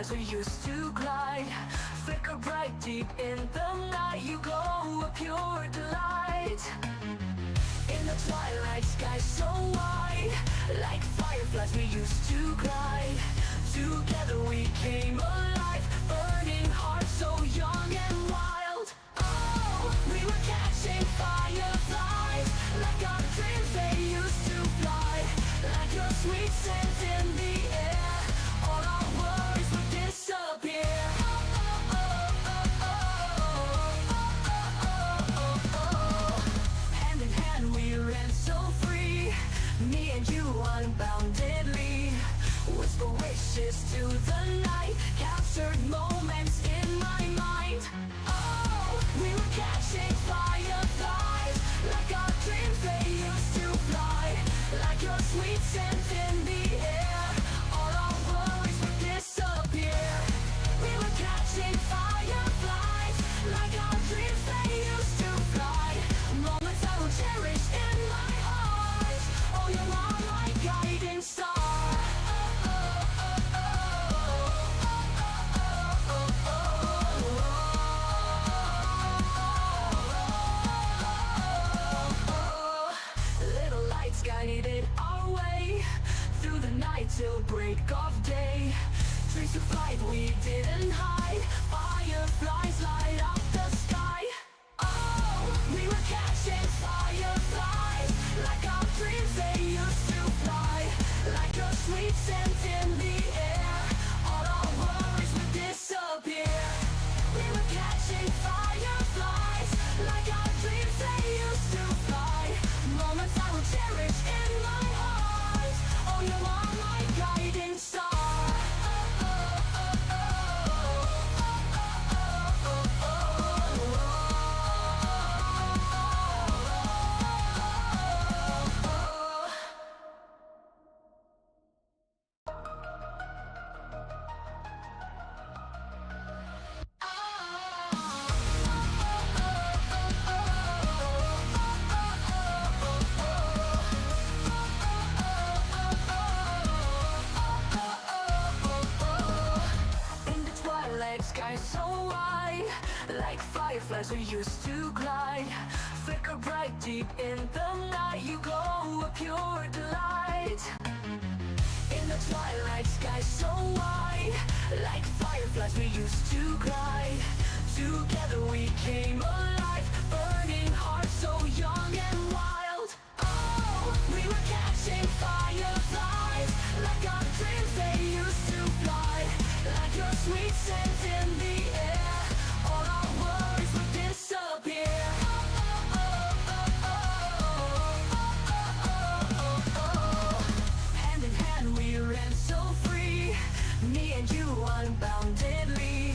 fireflies we used to glide, flicker bright deep in the night. You glow a pure delight. In the twilight sky so wide, like fireflies we used to glide. Together we came alive, burning hearts so young and wild. Oh, we were catching fireflies, like our dreams they used to fly. Like your sweet scent in the air, all our worries would disappear. Hand in hand we ran so free, me and you unboundedly. Whisper wishes to the night, captured moments in my mind. Oh, we were catching fireflies, like our dreams they used to fly. Like your sweet scent in the air, all our worries would disappear. We were catching fireflies, like our dreams they used to fly. Moments I will cherish in my heart. Oh, you are my guiding star. Little lights guided our way through the night till break of day. Dreams to flight we didn't hide, fireflies light up the sky. Oh, we were catching fireflies, like our dreams they used to fly. Like your sweet scent in the air, all our worries would disappear. We were catching fireflies, like our dreams they used to fly. Moments I will cherish in my heart. Oh, you are my guiding star. Sky so wide, like fireflies we used to glide, flicker bright deep in the night. You glow a pure delight. In the twilight sky so wide, like fireflies we used to glide. Together we came alive, burning hearts so young and wild. Oh, we were catching fireflies, like our dreams they used to fly. Like your sweet scent in the air, all our worries would disappear. Hand in hand we ran so free, me and you unboundedly.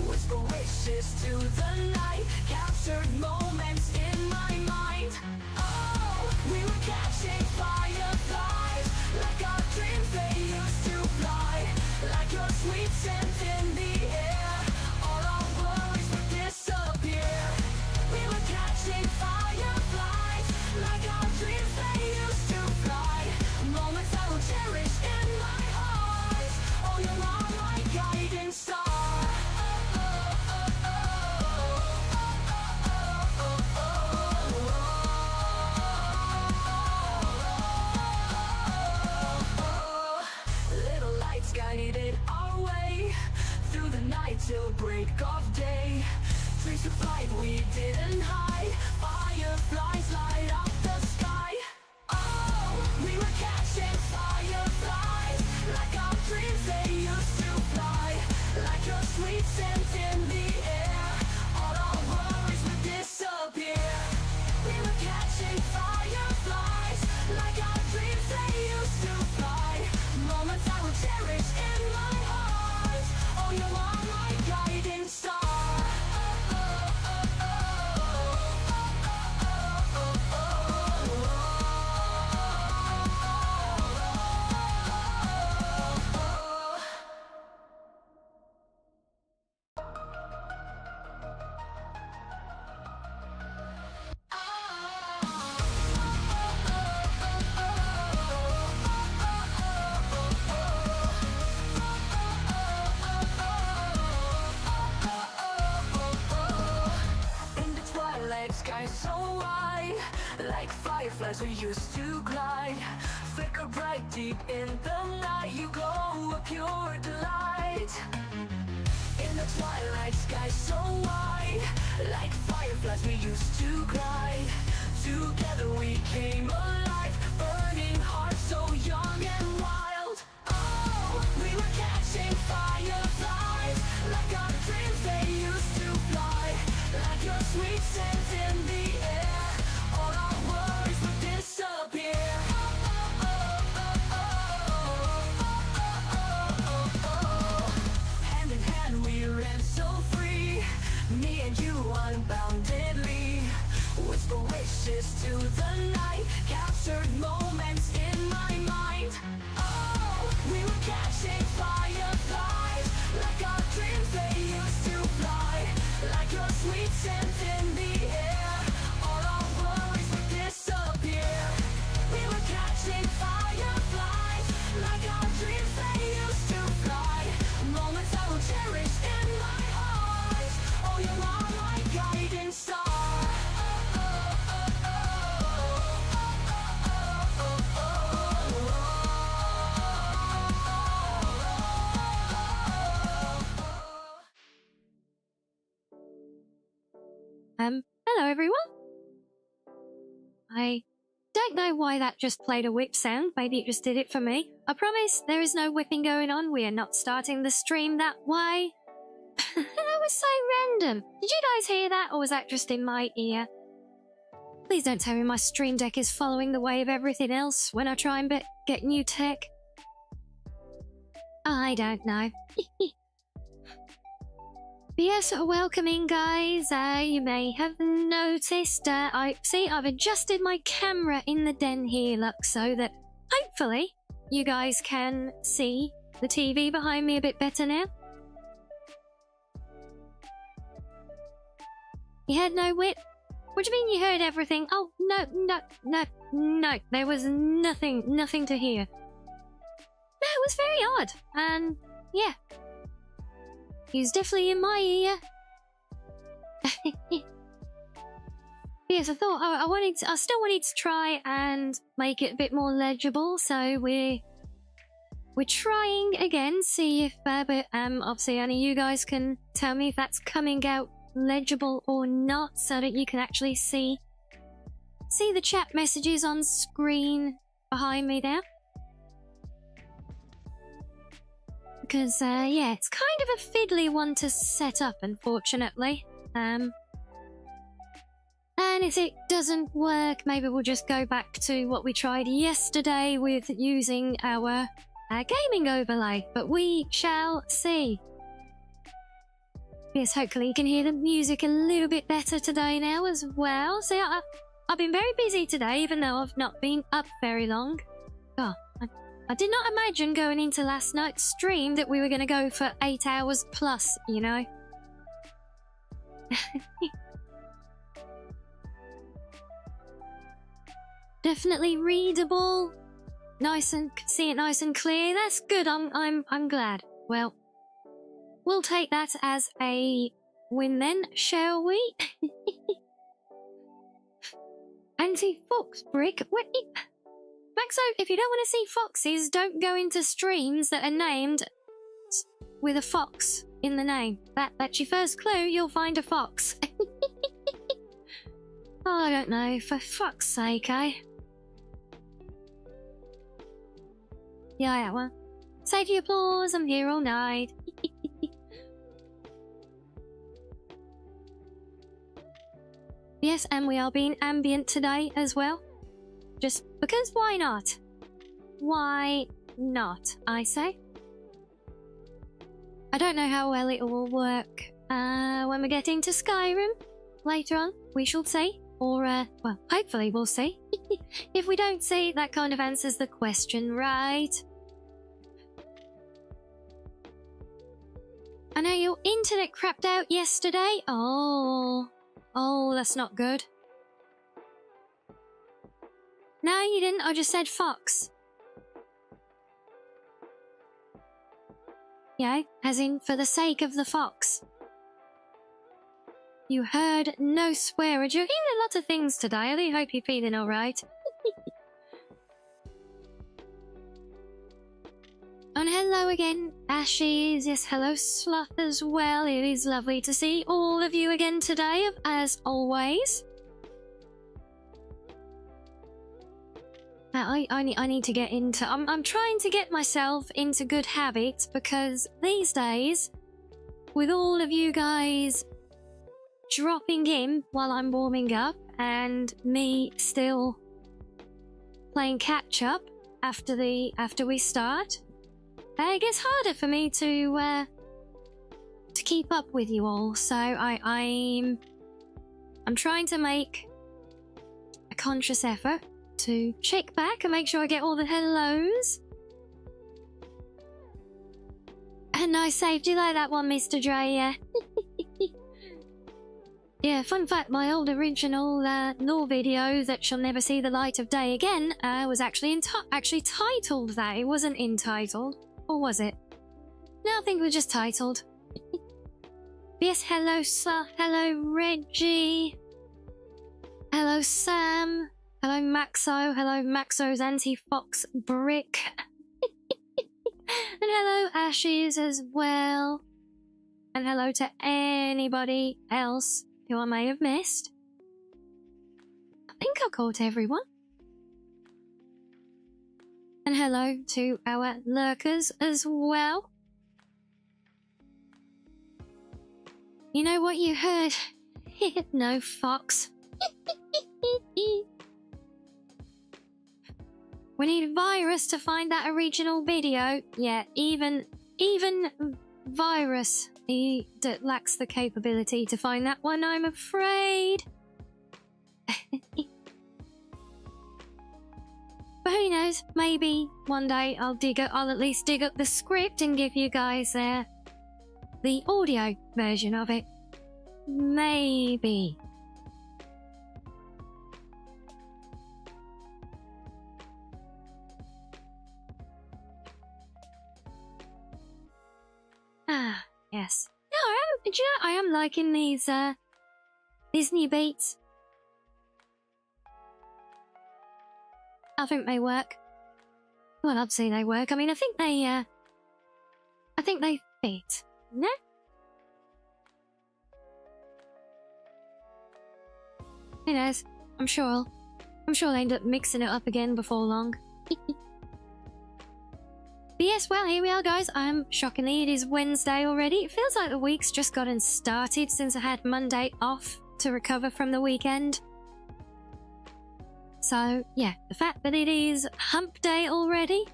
Whisper wishes to the night, captured moments in my mind. Oh, we were catching fireflies, like our dreams they used to fly. Like your sweet scent in the air, all our worries would disappear. We were catching fireflies, like our dreams they used to fly. Moments I will cherish in my heart. Oh, you are my guiding star. like fireflies we used to glide. Flicker bright deep in the night, you glow a pure delight. In the twilight sky so wide, like fireflies we used to glide. Together we came alive, burning hearts so young and wild. Oh, we were catching fireflies, like our dreams they used to fly. Like your sweet scent in the air, all our worries would disappear. Hand in hand we ran so free, me and you unboundedly. Whisper wishes to the night, captured moments in my mind. Oh, we were catching fireflies, like our dreams they used to fly. Like your sweet scent in the air, all our worries would disappear. We were catching fireflies, like our dreams they used to fly. Moments I will cherish in my heart. Oh, you are my guiding star. Hello everyone. I don't know why that just played a whip sound. Maybe it just did it for me. I promise there is no whipping going on. We are not starting the stream that way. That was so random. Did you guys hear that, or was that just in my ear? Please don't tell me my stream deck is following the way of everything else when I try and get new tech. I don't know. Yes, welcome in, guys. You may have noticed, I've adjusted my camera in the den here, look, so that hopefully you guys can see the TV behind me a bit better now. You heard no whip? What do you mean you heard everything? Oh, no, there was nothing to hear. No, it was very odd, and yeah. He's definitely in my ear. Yes, I thought I still wanted to try and make it a bit more legible, so we're trying again, see if obviously only you guys can tell me if that's coming out legible or not, so that you can actually see the chat messages on screen behind me there. Because, yeah, it's kind of a fiddly one to set up, unfortunately. And if it doesn't work, maybe we'll just go back to what we tried yesterday with using our gaming overlay. But we shall see. Yes, hopefully you can hear the music a little bit better today now as well. See, I've been very busy today, even though I've not been up very long. Oh, I did not imagine going into last night's stream that we were going to go for 8 hours plus, you know. Definitely readable. Nice and see it nice and clear. That's good. I'm glad. Well, we'll take that as a win then, shall we? Anti-fox brick. What? Maxo, if you don't want to see foxes, don't go into streams that are named with a fox in the name. That's your first clue, you'll find a fox. Oh, I don't know, for fuck's sake, eh? Yeah, well, save your applause, I'm here all night. Yes, and we are being ambient today as well. Just because why not? Why not, I say? I don't know how well it will work when we get into Skyrim later on. We shall see. Or, well, hopefully we'll see. If we don't see, that kind of answers the question, right? I know your internet crapped out yesterday. Oh, that's not good. No, you didn't. I just said fox. Yeah, as in for the sake of the fox. You heard no swearage. You're hearing a lot of things today. I really hope you're feeling alright. And hello again, Ashes. Yes, hello, Sloth as well. It is lovely to see all of you again today, as always. I need to get into... I'm trying to get myself into good habits, because these days, with all of you guys dropping in while I'm warming up, and me still playing catch up after we start, it gets harder for me to keep up with you all. So I'm trying to make a conscious effort to check back and make sure I get all the hellos. And I saved you like that one, Mr. Dre, yeah. Yeah, fun fact, my old original lore video that shall never see the light of day again was actually titled that. It wasn't entitled. Or was it? No, I think it was just titled. Yes, hello, Sir. Hello, Reggie. Hello, Sam. Hello, Maxo. Hello, Maxo's anti-fox brick. And hello, Ashes as well. And hello to anybody else who I may have missed. I think I caught everyone. And hello to our lurkers as well. You know what you heard? No fox. We need Virus to find that original video. Yeah, even Virus, he lacks the capability to find that one, I'm afraid. But who knows, maybe one day I'll at least dig up the script and give you guys the audio version of it. Maybe. Ah, yes. No, do you know, I am liking these new beats. I think they work. Well, I'd say they work. I mean, I think they fit. No? Who knows? I'm sure they'll end up mixing it up again before long. But yes, well, here we are, guys. Shockingly, it is Wednesday already. It feels like the week's just gotten started since I had Monday off to recover from the weekend. So, yeah, the fact that it is hump day already,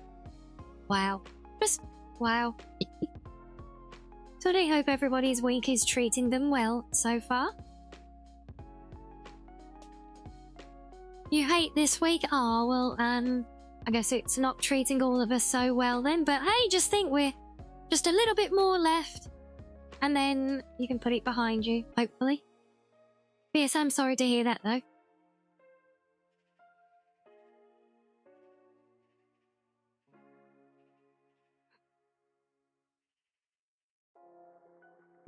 wow. Just wow. So I do hope everybody's week is treating them well so far. You hate this week? Oh, well, I guess it's not treating all of us so well then, but hey, just think we're just a little bit more left, and then you can put it behind you, hopefully. But yes, I'm sorry to hear that, though.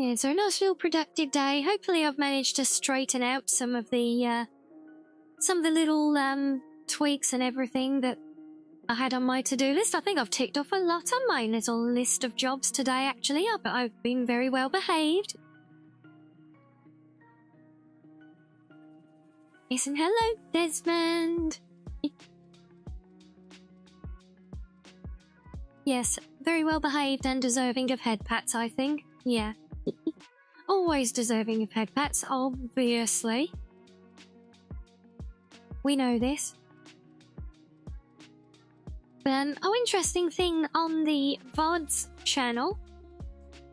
Yeah, so a nice little productive day. Hopefully I've managed to straighten out some of the little tweaks and everything that I had on my to-do list. I think I've ticked off a lot on my little list of jobs today, actually. But I've been very well behaved. Yes, and hello, Desmond. Yes, very well behaved and deserving of head pats, I think. Yeah. Always deserving of head pats, obviously. We know this. But, interesting thing on the VODs channel.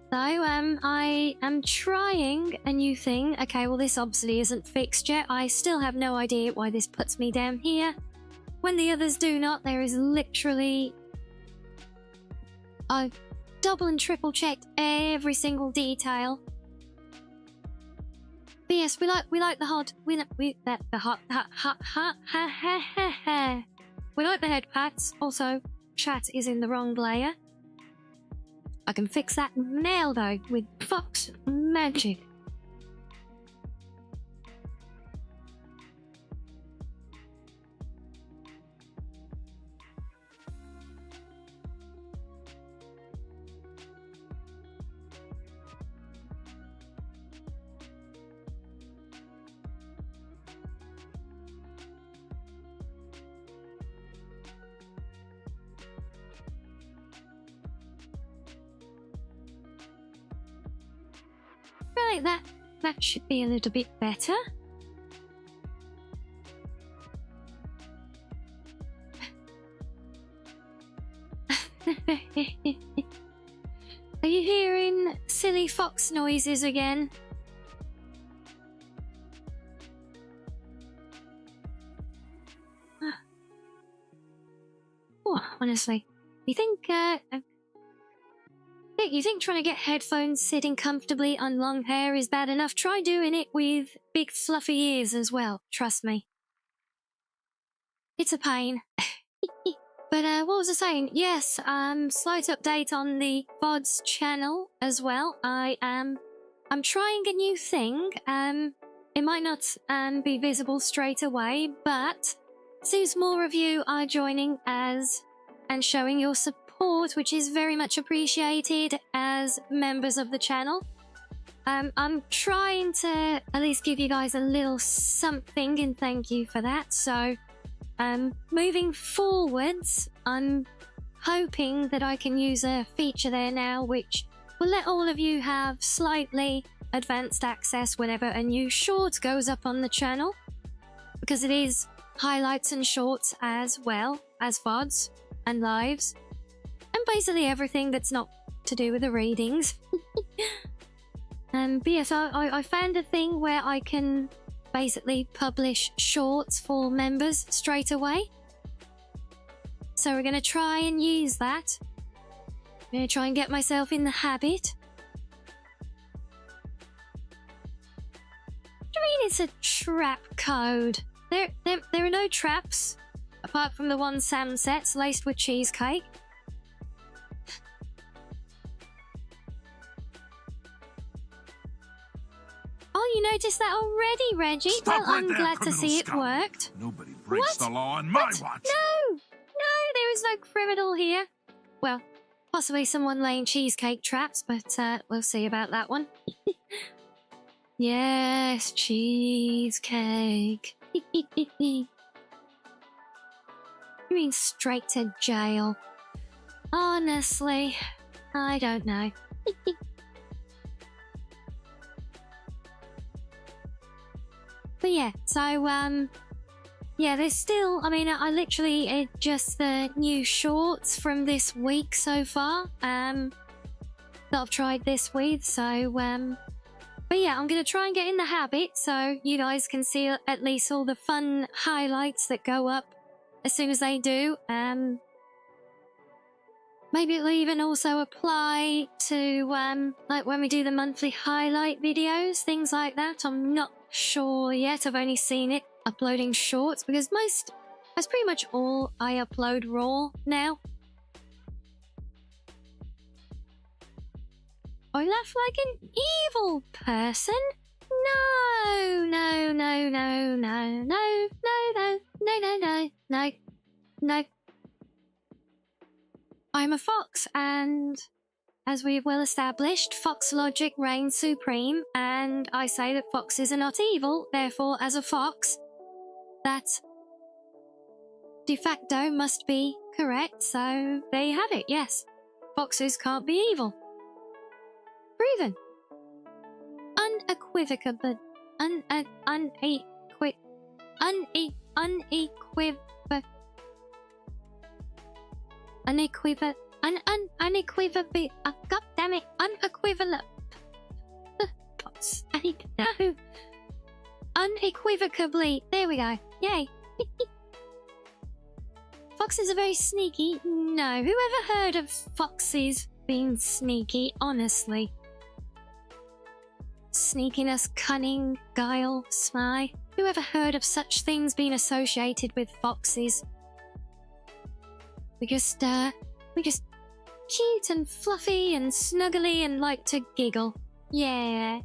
So, I am trying a new thing. Okay, well, this obviously isn't fixed yet. I still have no idea why this puts me down here. When the others do not, there is literally... I've double and triple checked every single detail. But yes, we like the hot, we like the head pats. Also, chat is in the wrong layer. I can fix that now though with Fox magic. Right, that should be a little bit better. Are you hearing silly fox noises again? Oh, honestly, you think trying to get headphones sitting comfortably on long hair is bad enough? Try doing it with big fluffy ears as well, trust me. It's a pain. But what was I saying? Yes, slight update on the VODs channel as well. I'm trying a new thing. It might not be visible straight away, but seems more of you are joining and showing your support, which is very much appreciated as members of the channel. I'm trying to at least give you guys a little something and thank you for that. So moving forwards, I'm hoping that I can use a feature there now which will let all of you have slightly advanced access whenever a new short goes up on the channel, because it is highlights and shorts as well as VODs and lives and basically everything that's not to do with the readings. But yes, I found a thing where I can basically publish shorts for members straight away. So we're going to try and use that. I'm going to try and get myself in the habit. What do you mean it's a trap code? There are no traps, apart from the one Sam sets laced with cheesecake. Oh, you noticed that already, Reggie? Stop well, right I'm there, glad to see it scum. worked. Nobody breaks the law on my watch. No, there is no criminal here. Well, possibly someone laying cheesecake traps, but we'll see about that one. Yes, cheesecake. You mean straight to jail? Honestly, I don't know. But yeah, so yeah, there's still, I mean, I literally just the new shorts from this week so far that I've tried this with, so but yeah, I'm gonna try and get in the habit so you guys can see at least all the fun highlights that go up as soon as they do. Maybe it'll even also apply to like when we do the monthly highlight videos, things like that. I'm not sure yet. I've only seen it uploading shorts because that's pretty much all I upload raw now. I laugh like an evil person? No, no, no, no, no, no, no, no, no, no, no, no, no. I'm a fox, and as we've well established, fox logic reigns supreme, and I say that foxes are not evil, therefore, as a fox, that de facto must be correct, so there you have it, yes. Foxes can't be evil. Proven. Unequivocal, unequivocally, god damn it, unequivalent. I need to know. Unequivocably, there we go, yay. Foxes are very sneaky. No, whoever heard of foxes being sneaky, honestly? Sneakiness, cunning, guile, sly. Whoever heard of such things being associated with foxes? We're just cute and fluffy and snuggly and like to giggle. Yeah.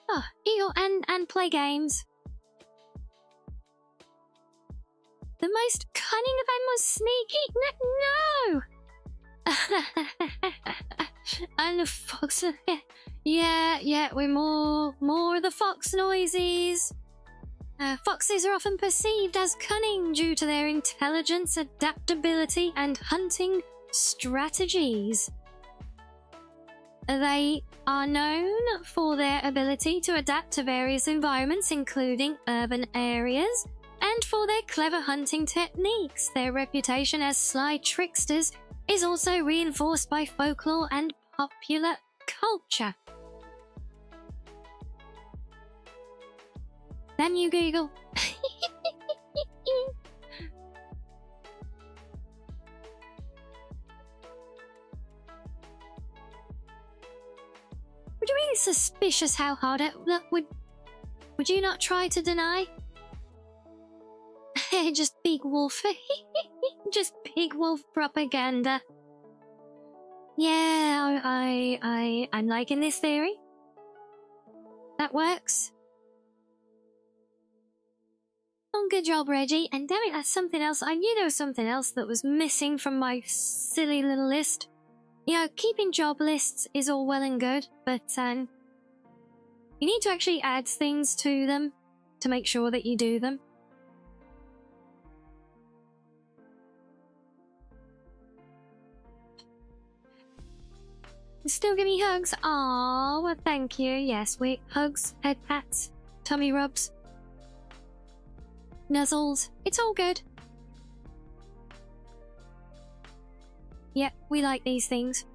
Oh, eagle and play games. The most cunning of them was sneaky. No. And the fox. Yeah, we're more of the fox noises. Foxes are often perceived as cunning due to their intelligence, adaptability, and hunting strategies. They are known for their ability to adapt to various environments, including urban areas, and for their clever hunting techniques. Their reputation as sly tricksters is also reinforced by folklore and popular culture. Damn you, Google. Would you be suspicious how hard it would you not try to deny? Just big wolf. Just big wolf propaganda. Yeah, I'm liking this theory. That works. Oh, good job, Reggie. And damn it, that's something else. I knew there was something else that was missing from my silly little list. You know, keeping job lists is all well and good, but you need to actually add things to them to make sure that you do them. Still give me hugs? Aww, well, thank you. Yes, hugs, head pats, tummy rubs, nuzzles. It's all good. Yep, we like these things.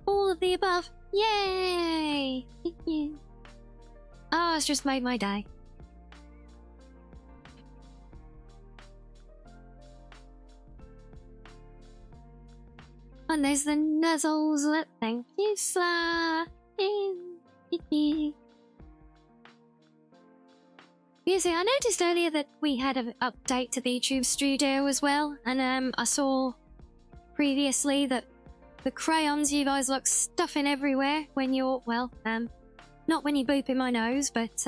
All of the above. Yay! Oh, it's just made my day. And there's the nuzzles. Thank you, Sla. Yes, I noticed earlier that we had an update to the YouTube studio as well, and I saw previously that the crayons you guys look stuffing everywhere when you're, well, not when you boop in my nose, but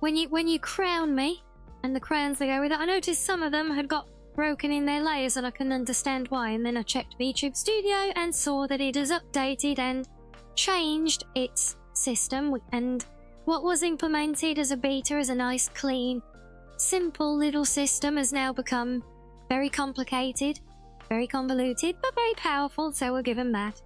when you crown me and the crayons that go with it. I noticed some of them had got broken in their layers and I couldn't understand why, and then I checked the YouTube studio and saw that it has updated and changed its system, and what was implemented as a beta as a nice, clean, simple little system has now become very complicated, very convoluted, but very powerful, so we'll give him that.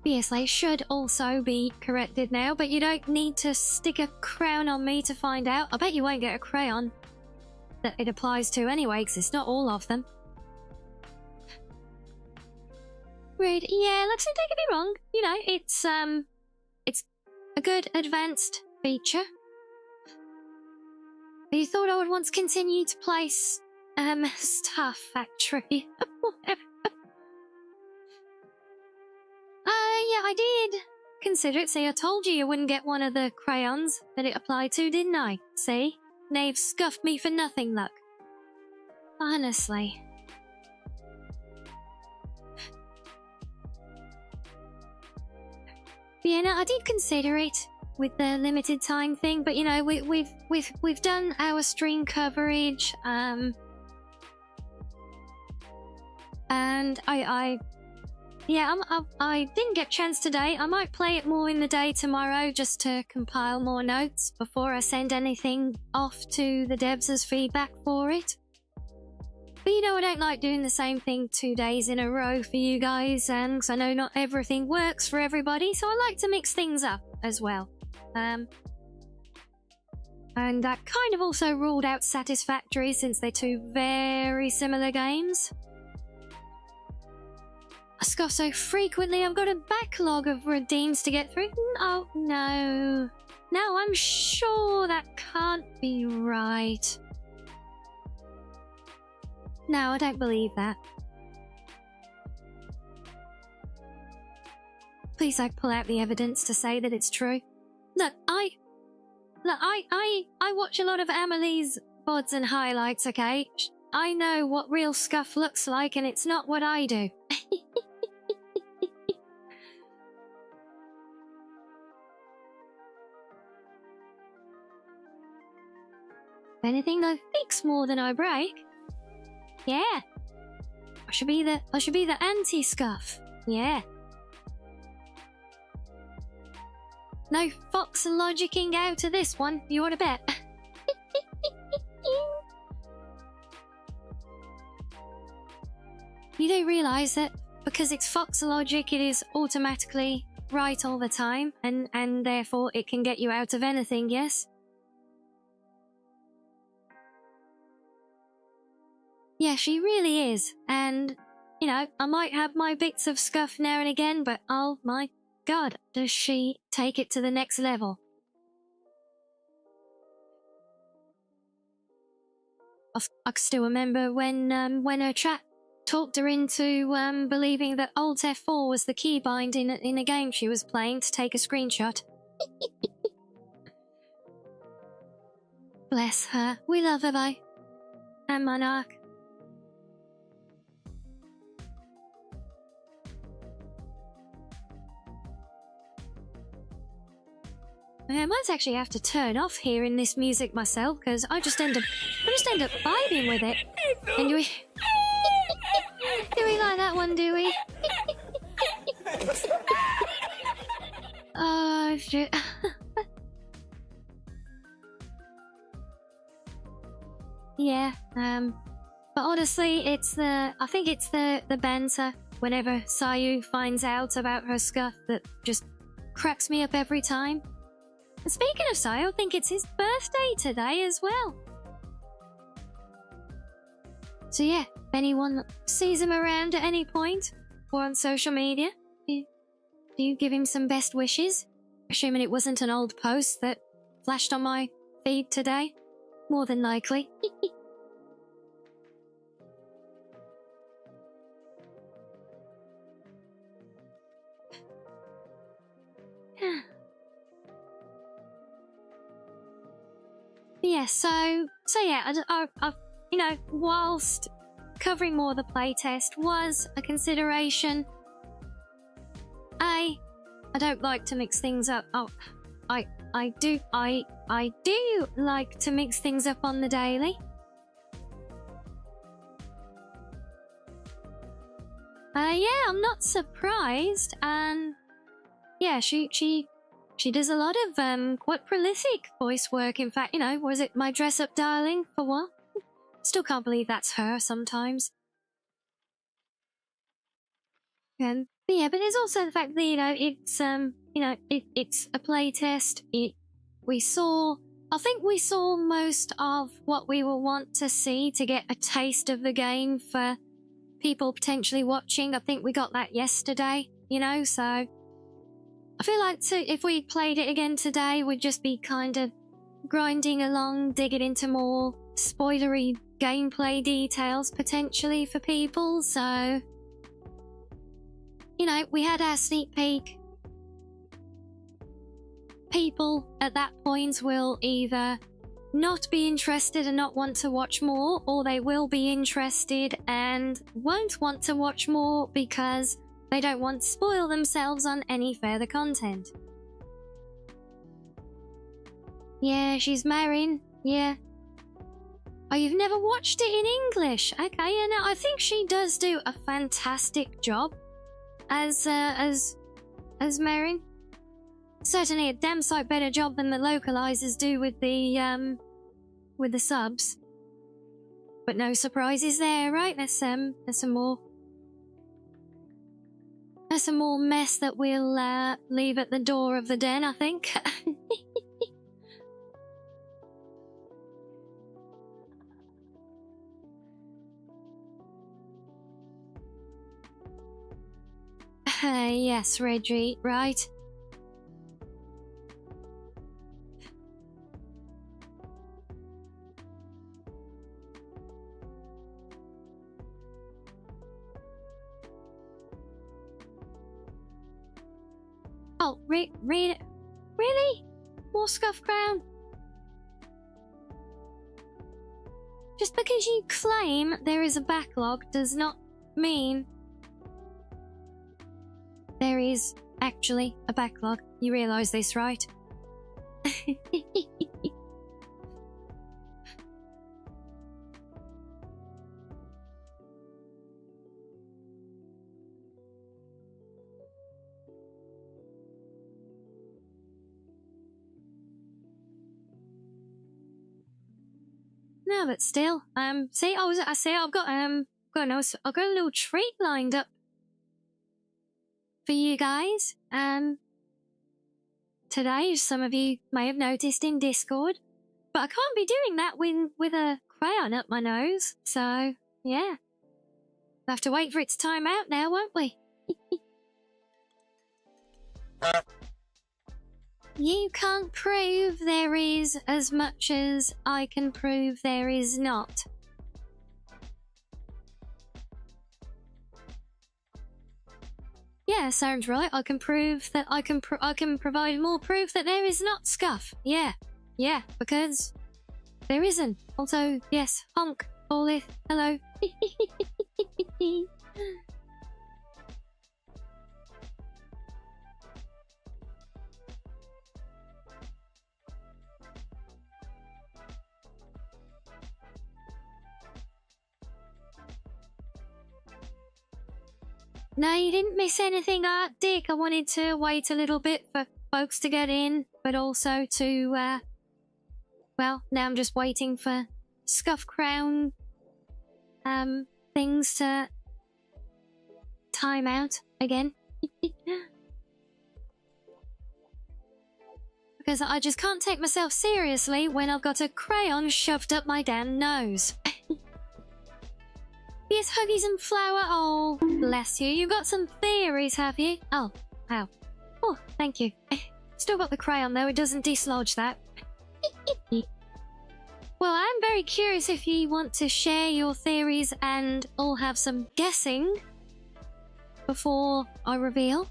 Yes, they should also be corrected now, but you don't need to stick a crown on me to find out. I bet you won't get a crayon that it applies to anyway, because it's not all of them. Rude. Yeah, let's don't get me wrong. You know, it's a good advanced feature. But you thought I would once continue to place Star Factory. Yeah, I did consider it. See, I told you wouldn't get one of the crayons that it applied to, didn't I? See? They've scuffed me for nothing, look. Honestly. Yeah, no, I did consider it with the limited time thing, but you know, we've done our stream coverage, and I didn't get a chance today. I might play it more in the day tomorrow just to compile more notes before I send anything off to the devs as feedback for it. But you know, I don't like doing the same thing 2 days in a row for you guys, and because I know not everything works for everybody, so I like to mix things up as well. And that kind of also ruled out Satisfactory, since they're two very similar games. I scoff so frequently, I've got a backlog of redeems to get through. Oh, no. No, I'm sure that can't be right. No, I don't believe that. Please don't pull out the evidence to say that it's true. Look, I watch a lot of Amelie's VODs and highlights, okay? I know what real scuff looks like, and it's not what I do. If anything, I fix more than I break. Yeah. I should be the anti-scuff. Yeah. No fox logicking out of this one, you ought to bet. You do realise that because it's fox logic, it is automatically right all the time, and therefore it can get you out of anything, yes? Yeah, she really is, and, you know, I might have my bits of scuff now and again, but oh my god, does she take it to the next level. I still remember when her chat talked her into believing that Alt F4 was the keybind in a game she was playing to take a screenshot. Bless her. We love her though. And Monarch. I might actually have to turn off hearing this music myself, because I just end up vibing with it. And do we like that one, do we? Oh shit. Yeah, but honestly, I think it's the banter whenever Sayu finds out about her scuff that just cracks me up every time. And speaking of Sayu, I think it's his birthday today as well. So yeah, if anyone sees him around at any point or on social media, do you give him some best wishes? Assuming it wasn't an old post that flashed on my feed today. More than likely. Yeah, so yeah, I you know, whilst covering more of the playtest was a consideration, I don't like to mix things up. Oh, I do like to mix things up on the daily. Yeah, I'm not surprised, and yeah, she does a lot of quite prolific voice work. In fact, you know, was it My Dress Up Darling for what? Still can't believe that's her sometimes. But yeah, but there's also the fact that, you know, it's it's a playtest. I think we saw most of what we will want to see to get a taste of the game for people potentially watching. I think we got that yesterday, you know, so I feel like if we played it again today, we'd just be kind of grinding along, digging into more spoilery gameplay details potentially for people. So, you know, we had our sneak peek. People at that point will either not be interested and not want to watch more, or they will be interested and won't want to watch more because they don't want to spoil themselves on any further content. Yeah, she's marrying. Yeah. Oh, you've never watched it in English? Okay, yeah, no, I think she does do a fantastic job as Marin. Certainly a damn sight better job than the localizers do with the subs. But no surprises there, right? There's some more mess that we'll leave at the door of the den, I think. Yes, Reggie, right. Oh, really? More Scuff Crown? Just because you claim there is a backlog does not mean there is actually a backlog. You realise this, right? No, but still, see, I've got a little treat lined up for you guys, today, as some of you may have noticed in Discord, but I can't be doing that with a crayon up my nose, so, yeah. We'll have to wait for its time out now, won't we? You can't prove there is as much as I can prove there is not. Yeah, sounds right. I can prove that I can provide more proof that there is not scuff. Yeah, because there isn't. Also, yes, honk, Olith, hello. No, you didn't miss anything, Dick. I wanted to wait a little bit for folks to get in, but also to, well, now I'm just waiting for Scuff Crown, things to time out again. Because I just can't take myself seriously when I've got a crayon shoved up my damn nose. Yes, huggies and flour. Oh, bless you. You've got some theories, have you? Oh, ow. Oh, thank you. Still got the crayon, though. It doesn't dislodge that. Well, I'm very curious if you want to share your theories and all have some guessing before I reveal.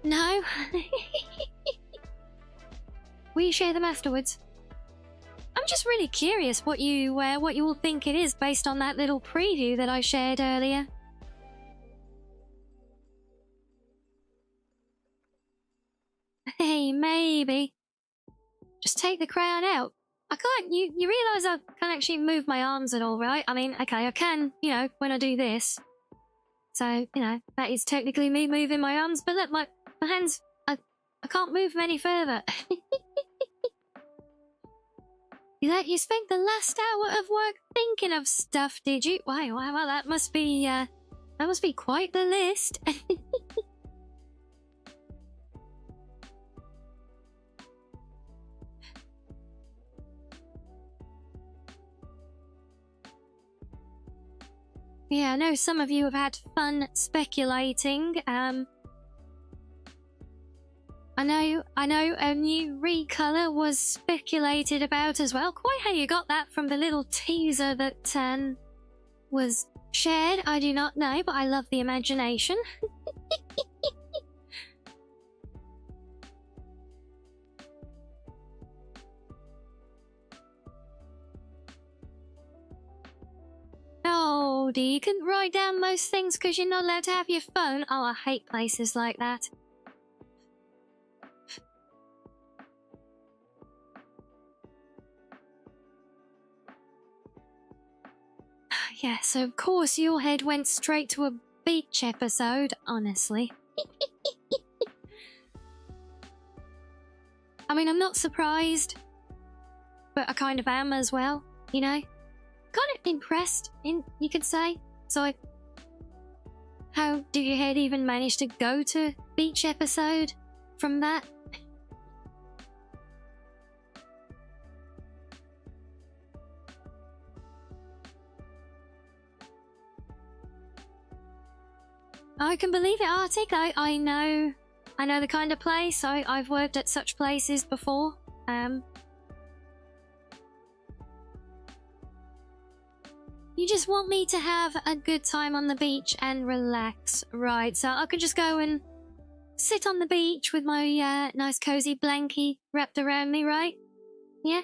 No? Will you share them afterwards? I'm just really curious what you all think it is based on that little preview that I shared earlier. Hey, maybe. Just take the crayon out. I can't, you realise I can't actually move my arms at all, right? I mean, okay, I can, you know, when I do this. So, you know, that is technically me moving my arms, but look, my hands, I can't move them any further. You spent the last hour of work thinking of stuff, did you? Wow, well, that must be quite the list. Yeah, I know some of you have had fun speculating. I know a new recolor was speculated about as well. Quite how you got that from the little teaser that was shared, I do not know, but I love the imagination. Oh, dear, you couldn't write down most things because you're not allowed to have your phone. Oh, I hate places like that. Yeah, so of course your head went straight to a beach episode, honestly. I mean, I'm not surprised, but I kind of am as well, you know? Kind of impressed, you could say. So, how did your head even manage to go to beach episode from that? I can believe it, Arctic. I know the kind of place. I've worked at such places before. You just want me to have a good time on the beach and relax, right? So I could just go and sit on the beach with my nice cozy blankie wrapped around me, right? Yeah?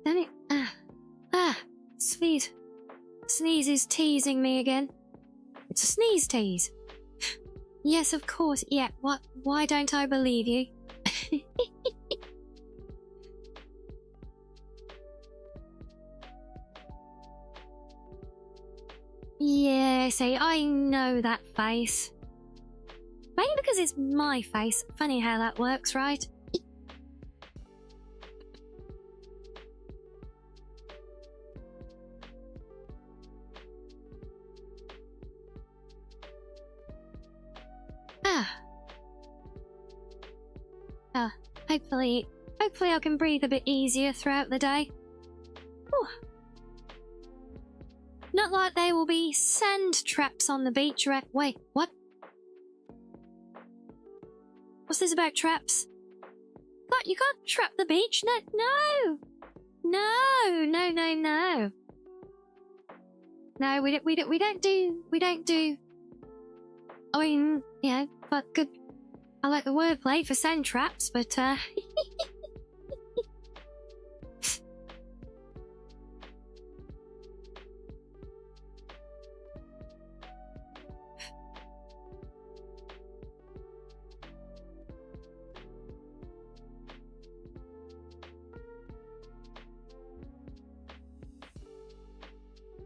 Damn it. Sneeze. Sneeze is teasing me again. It's a sneeze tease. Yes, of course. Yeah, what? Why don't I believe you? Yeah, see, I know that face. Maybe because it's my face. Funny how that works, right? Hopefully I can breathe a bit easier throughout the day. Whew. Not like there will be sand traps on the beach, right? Wait, what? What's this about traps? What, you can't trap the beach? No! No, we don't do. I mean, yeah, but good. I like the wordplay for sand traps, but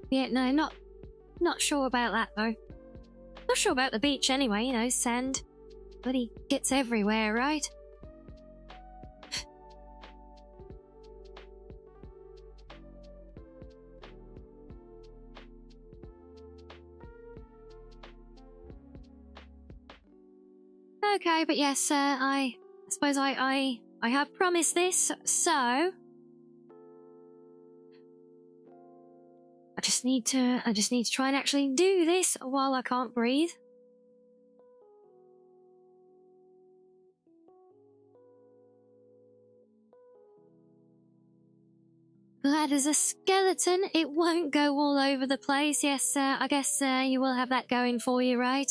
yeah, no, not sure about that though. Not sure about the beach anyway, you know, sand. Bloody gets everywhere, right? Okay, but yes, I suppose I have promised this, so I just need to try and actually do this while I can't breathe. Glad as a skeleton, it won't go all over the place. Yes, I guess you will have that going for you, right?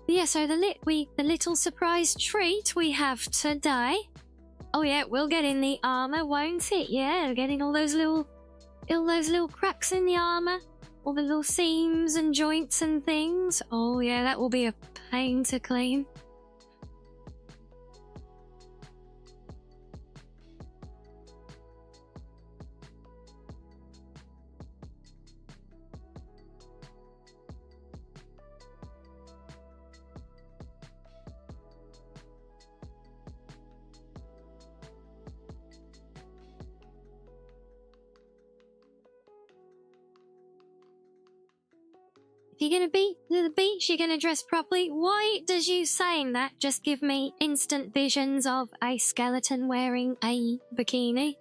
Yeah, so the little surprise treat we have today. Oh yeah, we'll get in the armor, won't it? Yeah, getting all those little cracks in the armor. All the little seams and joints and things. Oh yeah, that will be a pain to clean. If you're gonna be to the beach, you're gonna dress properly. Why does you saying that just give me instant visions of a skeleton wearing a bikini?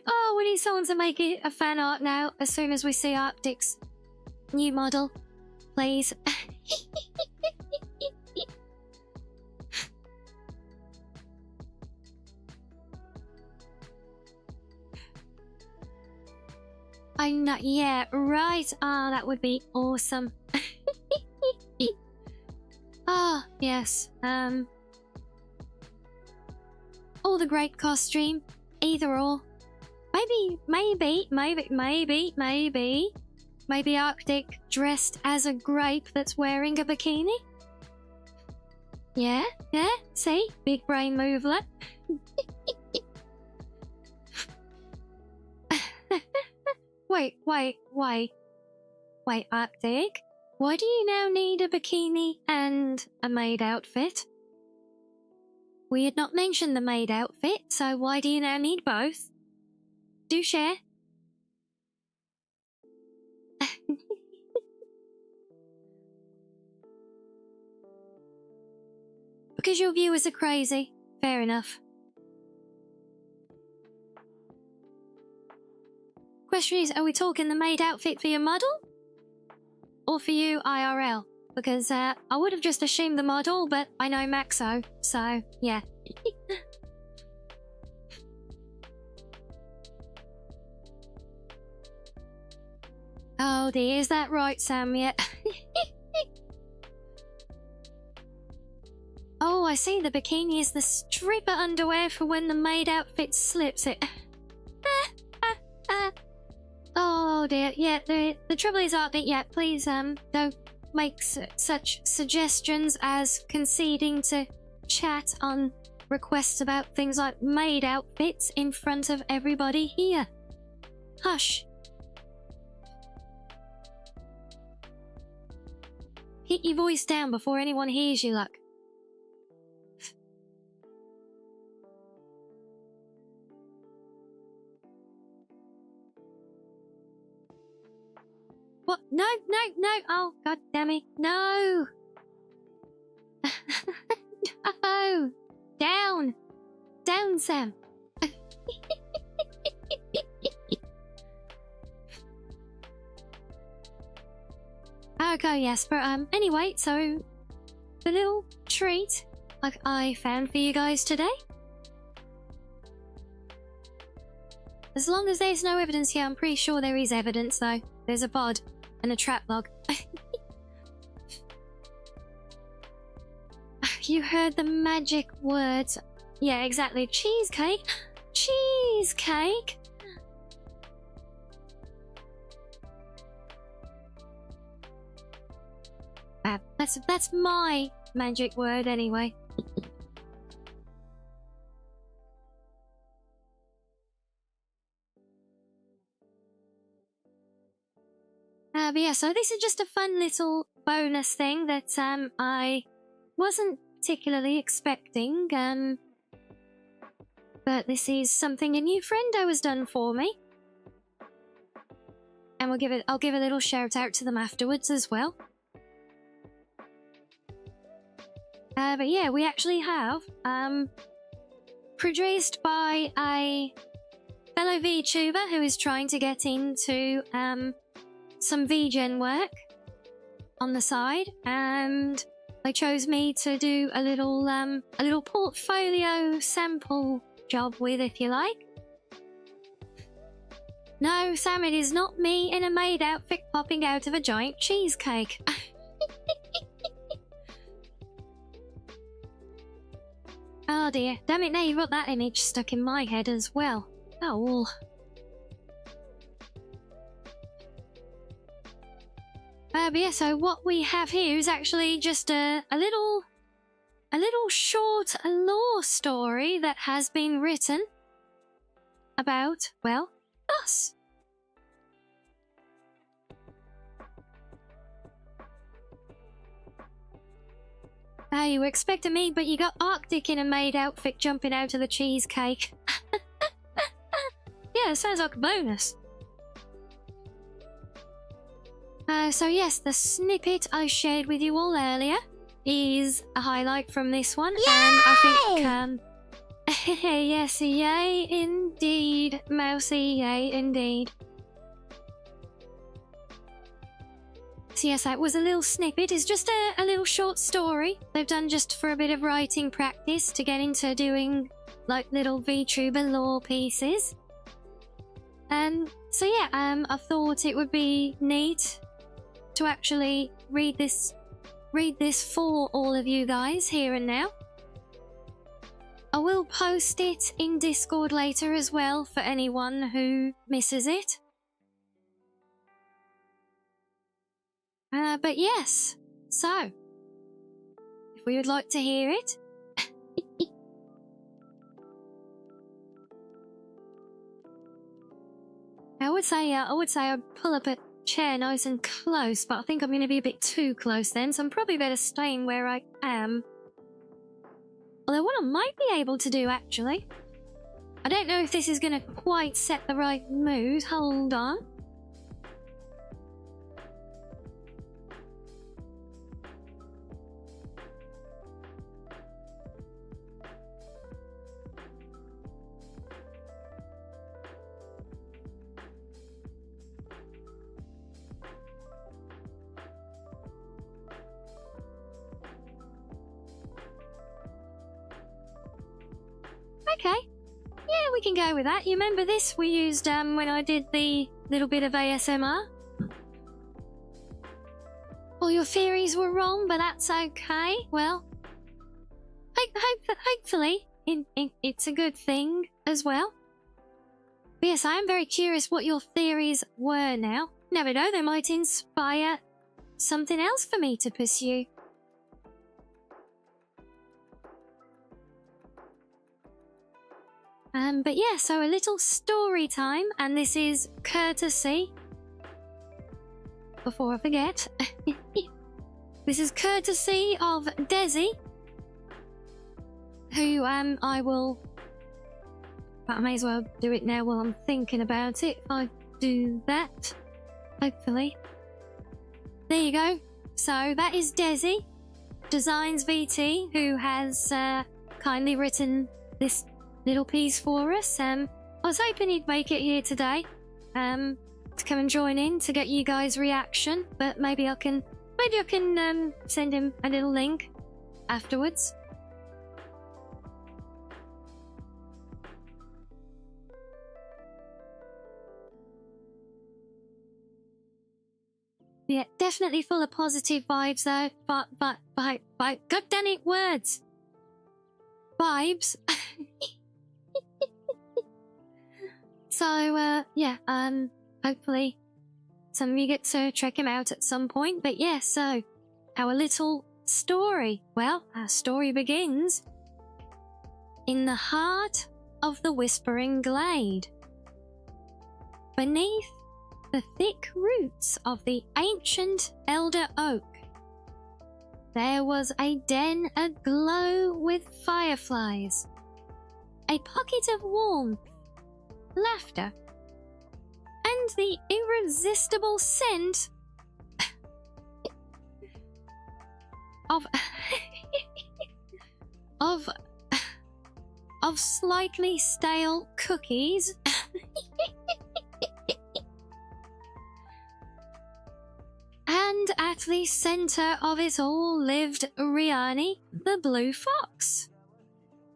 Oh, we need someone to make it a fan art now as soon as we see Arctic's new model, please. I'm not yet, right? Ah, that would be awesome. Ah, yes. All the great costume, either or. Maybe Arctic dressed as a grape that's wearing a bikini. Yeah, see? Big brain movelet. Wait, Arctic. Why do you now need a bikini and a maid outfit? We had not mentioned the maid outfit, so why do you now need both? Do share. Because your viewers are crazy. Fair enough. Question is, are we talking the maid outfit for your model? Or for you IRL? Because I would have just assumed the model, but I know Maxo, so yeah. Oh dear, is that right, Sam? Yeah. Oh, I see, the bikini is the stripper underwear for when the maid outfit slips it. Oh dear, yeah, the trouble is, Arctic, yeah, please, don't makes such suggestions as conceding to chat on requests about things like maid outfits in front of everybody here. Hush. Keep your voice down before anyone hears you, Luck. What? No, no, no. Oh, god damn it. No. No. Down. Down, Sam. Okay, Jasper. Anyway, so the little treat I found for you guys today. As long as there's no evidence here, I'm pretty sure there is evidence, though. There's a bod and a trap log. You heard the magic words. Yeah, exactly. Cheesecake. Cheesecake. That's my magic word anyway. But yeah, so this is just a fun little bonus thing that I wasn't particularly expecting, but this is something a new friendo has done for me. And I'll give a little shout out to them afterwards as well. But yeah, we actually have, produced by a fellow VTuber who is trying to get into, some VGen work on the side, and they chose me to do a little portfolio sample job with, if you like. No, Sam, it is not me in a maid outfit popping out of a giant cheesecake. Oh dear, damn it, now you've got that image stuck in my head as well. Oh, well. But yeah, so what we have here is actually just a little short lore story that has been written about, well, us. You were expecting me, but you got Arctic in a maid outfit jumping out of the cheesecake. Yeah, sounds like a bonus. So yes, the snippet I shared with you all earlier is a highlight from this one. Yay! And I think, yes, yay indeed, Mousy, yay indeed. So yes, that was a little snippet. It's just a little short story they've done just for a bit of writing practice to get into doing like little VTuber lore pieces. And so yeah, I thought it would be neat to actually read this for all of you guys here and now. I will post it in Discord later as well for anyone who misses it. But yes, so if we would like to hear it. I would say I'd pull up a chair nice and close, but I think I'm going to be a bit too close then, so I'm probably better staying where I am. Although what I might be able to do, actually, I don't know if this is going to quite set the right mood. Hold on. Okay. Yeah, we can go with that. You remember this we used when I did the little bit of ASMR? All your theories were wrong, but that's okay. Well, hopefully it's a good thing as well. But yes, I am very curious what your theories were now. Never know, they might inspire something else for me to pursue. But yeah, so a little story time, and this is courtesy, before I forget, this is courtesy of Desi, who I may as well do it now while I'm thinking about it. If I do that, hopefully. There you go. So that is Desi, Designs VT, who has kindly written this little piece for us. I was hoping he'd make it here today, to come and join in to get you guys' reaction, but maybe I can send him a little link afterwards. Yeah, definitely full of positive vibes though. But God damn it, words. Vibes. So, yeah, hopefully some of you get to check him out at some point. But yeah, so our little story. Well, our story begins in the heart of the Whispering Glade. Beneath the thick roots of the ancient elder oak, there was a den aglow with fireflies, a pocket of warmth, laughter, and the irresistible scent of slightly stale cookies. And at the centre of it all lived Rianni, the blue fox.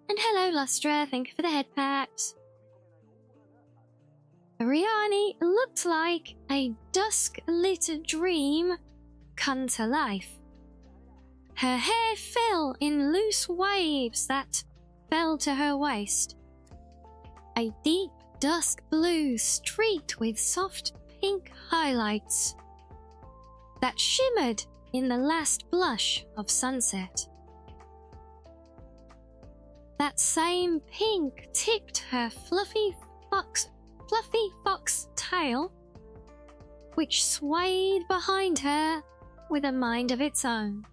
And hello, Lustra, thank you for the head pats. Rianni looked like a dusk-lit dream come to life. Her hair fell in loose waves that fell to her waist. A deep dusk blue streaked with soft pink highlights that shimmered in the last blush of sunset. That same pink tipped her fluffy fox tail, which swayed behind her with a mind of its own.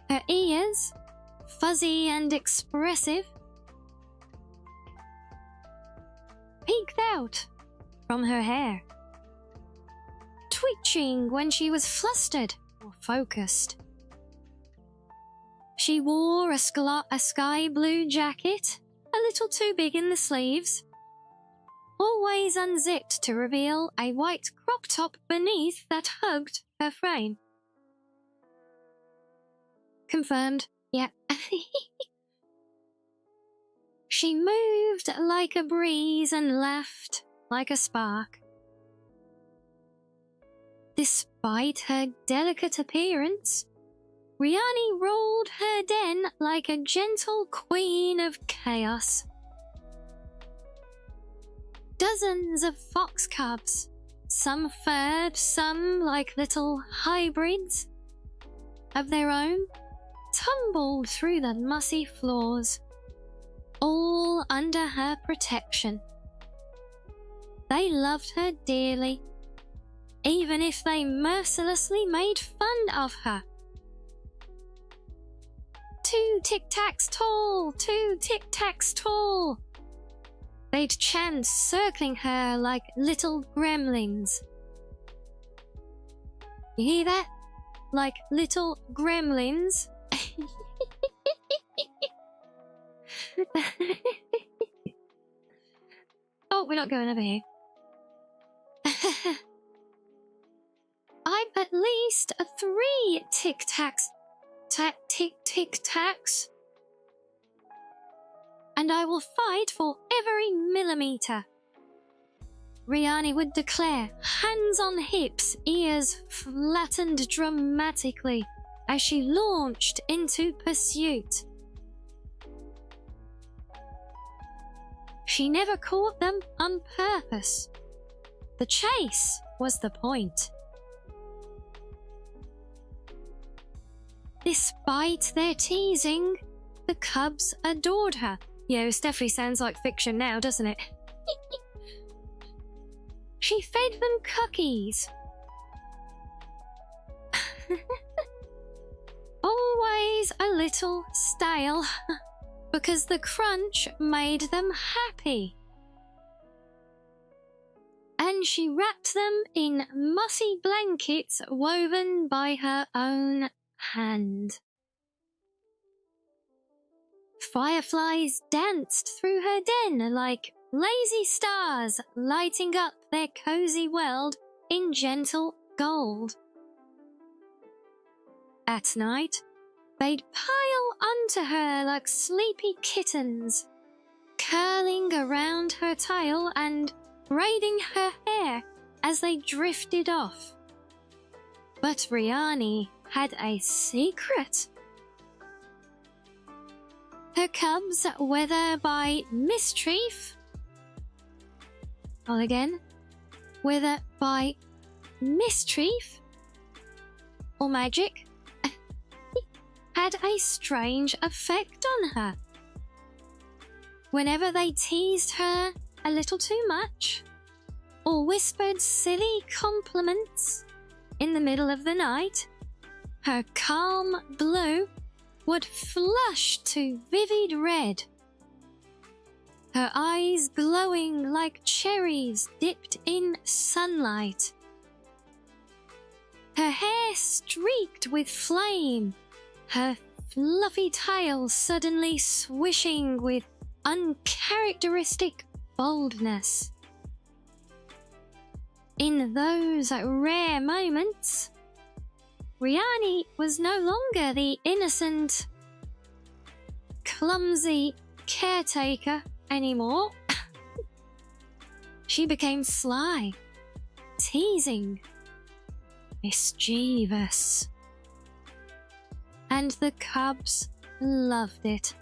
Her ears, fuzzy and expressive, peeked out from her hair, twitching when she was flustered or focused. She wore a sky blue jacket, a little too big in the sleeves, always unzipped to reveal a white crop top beneath that hugged her frame. Confirmed, yeah. She moved like a breeze and laughed like a spark. Despite her delicate appearance, Rianni rolled her den like a gentle queen of chaos. Dozens of fox cubs, some furred, some like little hybrids of their own, tumbled through the mossy floors, all under her protection. They loved her dearly, even if they mercilessly made fun of her. 2 tic-tacs tall, 2 tic-tacs tall, they'd chant, circling her like little gremlins. You hear that? Like little gremlins. Oh, we're not going over here. I've at least 3 tic-tacs. Tic-tacs. And I will fight for every millimetre, Rianni would declare, hands on hips, ears flattened dramatically as she launched into pursuit. She never caught them on purpose. The chase was the point. Despite their teasing, the cubs adored her. Yeah, this definitely sounds like fiction now, doesn't it? She fed them cookies. Always a little stale, because the crunch made them happy. And she wrapped them in mossy blankets woven by her own hand. Fireflies danced through her den like lazy stars, lighting up their cozy world in gentle gold. At night, they'd pile onto her like sleepy kittens, curling around her tail and braiding her hair as they drifted off. But Rianni had a secret. Her cubs, whether by mischief, whether by mischief or magic, had a strange effect on her. Whenever they teased her a little too much, or whispered silly compliments in the middle of the night, her calm blue would flush to vivid red, her eyes glowing like cherries dipped in sunlight, her hair streaked with flame, her fluffy tail suddenly swishing with uncharacteristic boldness. In those rare moments, Rianni was no longer the innocent, clumsy caretaker anymore. She became sly, teasing, mischievous. And the cubs loved it.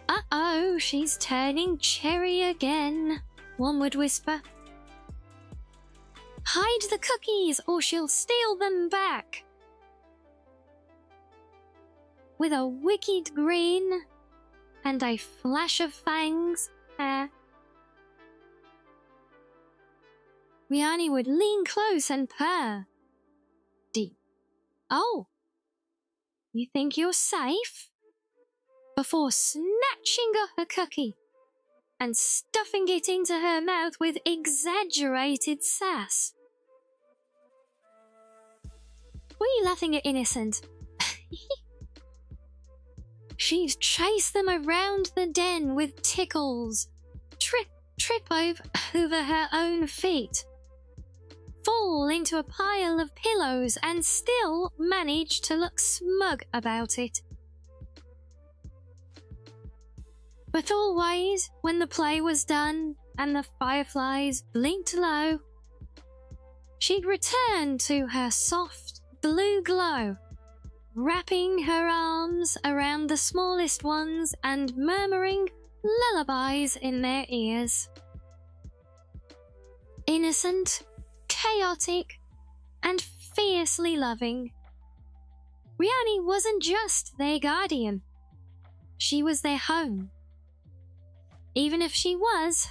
Uh-oh, she's turning cherry again, one would whisper. Hide the cookies or she'll steal them back. With a wicked grin and a flash of fangs, Rianni would lean close and purr. Deep. Oh, you think you're safe? Before snatching up a cookie and stuffing it into her mouth with exaggerated sass. Were you laughing at innocent? She'd chase them around the den with tickles, trip over her own feet, fall into a pile of pillows and still manage to look smug about it. But always, when the play was done and the fireflies blinked low, she'd return to her soft blue glow, wrapping her arms around the smallest ones and murmuring lullabies in their ears. Innocent, chaotic, and fiercely loving, Rianni wasn't just their guardian. She was their home. Even if she was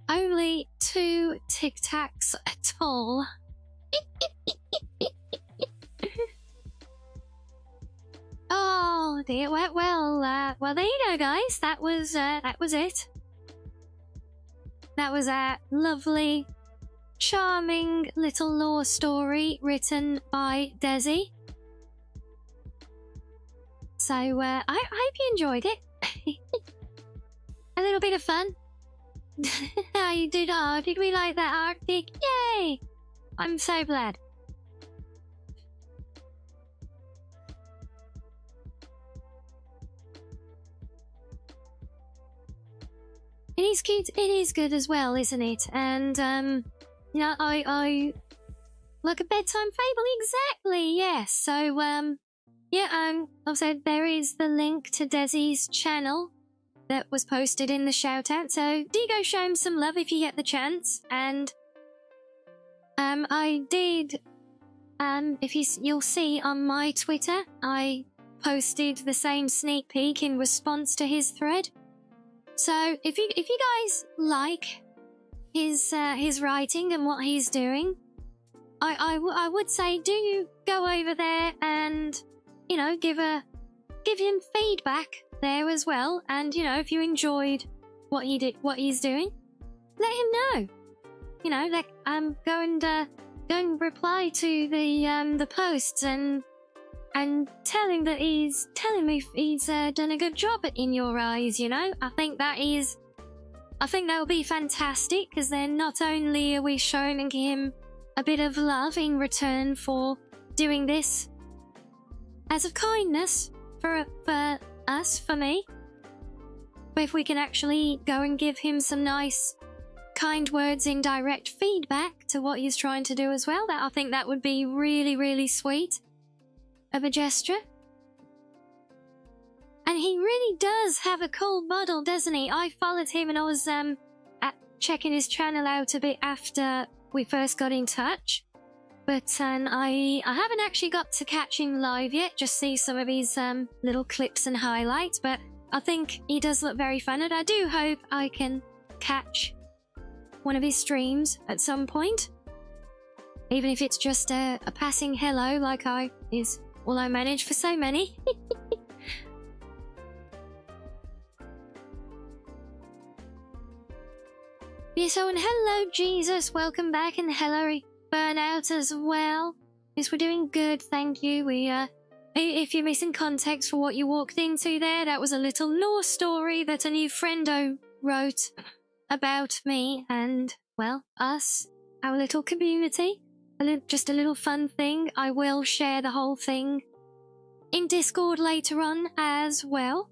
only 2 Tic Tacs tall. Oh dear. Well, there you go, guys. That was it. That was a lovely, charming little lore story written by Desi. So, I hope you enjoyed it. A little bit of fun. You did, did we like that Arctic? Yay! I'm so glad. It is cute, it is good as well, isn't it? And, you know, I like a bedtime fable, exactly, yes. So, yeah, I've said there is the link to Desi's channel that was posted in the shout out. So do go show him some love if you get the chance. And I did, if you'll see on my Twitter, I posted the same sneak peek in response to his thread. So if you guys like his writing and what he's doing, I would say do go over there and, you know, give him feedback there as well. And, you know, if you enjoyed what he's doing, let him know. You know, like go and reply to the posts and tell him that he's done a good job in your eyes. You know, I think that will be fantastic, because then not only are we showing him a bit of love in return for doing this as a kindness for me, but if we can actually go and give him some nice kind words in direct feedback to what he's trying to do as well, I think that would be really, really sweet of a gesture. And he really does have a cool model, doesn't he? I followed him and I was checking his channel out a bit after we first got in touch, but I haven't actually got to catch him live yet, just see some of his little clips and highlights, but I think he does look very fun, and I do hope I can catch one of his streams at some point, even if it's just a passing hello, like is all I manage for so many. Yeah, so, and hello Jesus, welcome back, and hello Burnout as well. Yes, we're doing good, thank you. We if you're missing context for what you walked into there, that was a little lore story that a new friendo wrote about me and, well, us, our little community. Just a little fun thing. I will share the whole thing in Discord later on as well.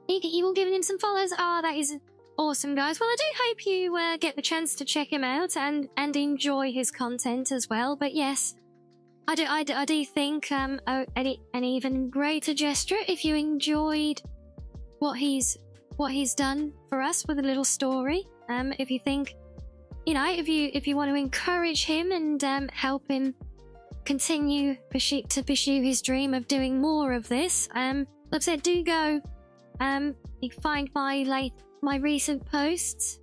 You all giving him some follows? Ah, that is awesome, guys. Well, I do hope you get the chance to check him out and enjoy his content as well. But yes, I do think an even greater gesture if you enjoyed what he's done for us with a little story. If you think, you know, if you want to encourage him and help him continue to pursue his dream of doing more of this, like I said, do go you can find my recent posts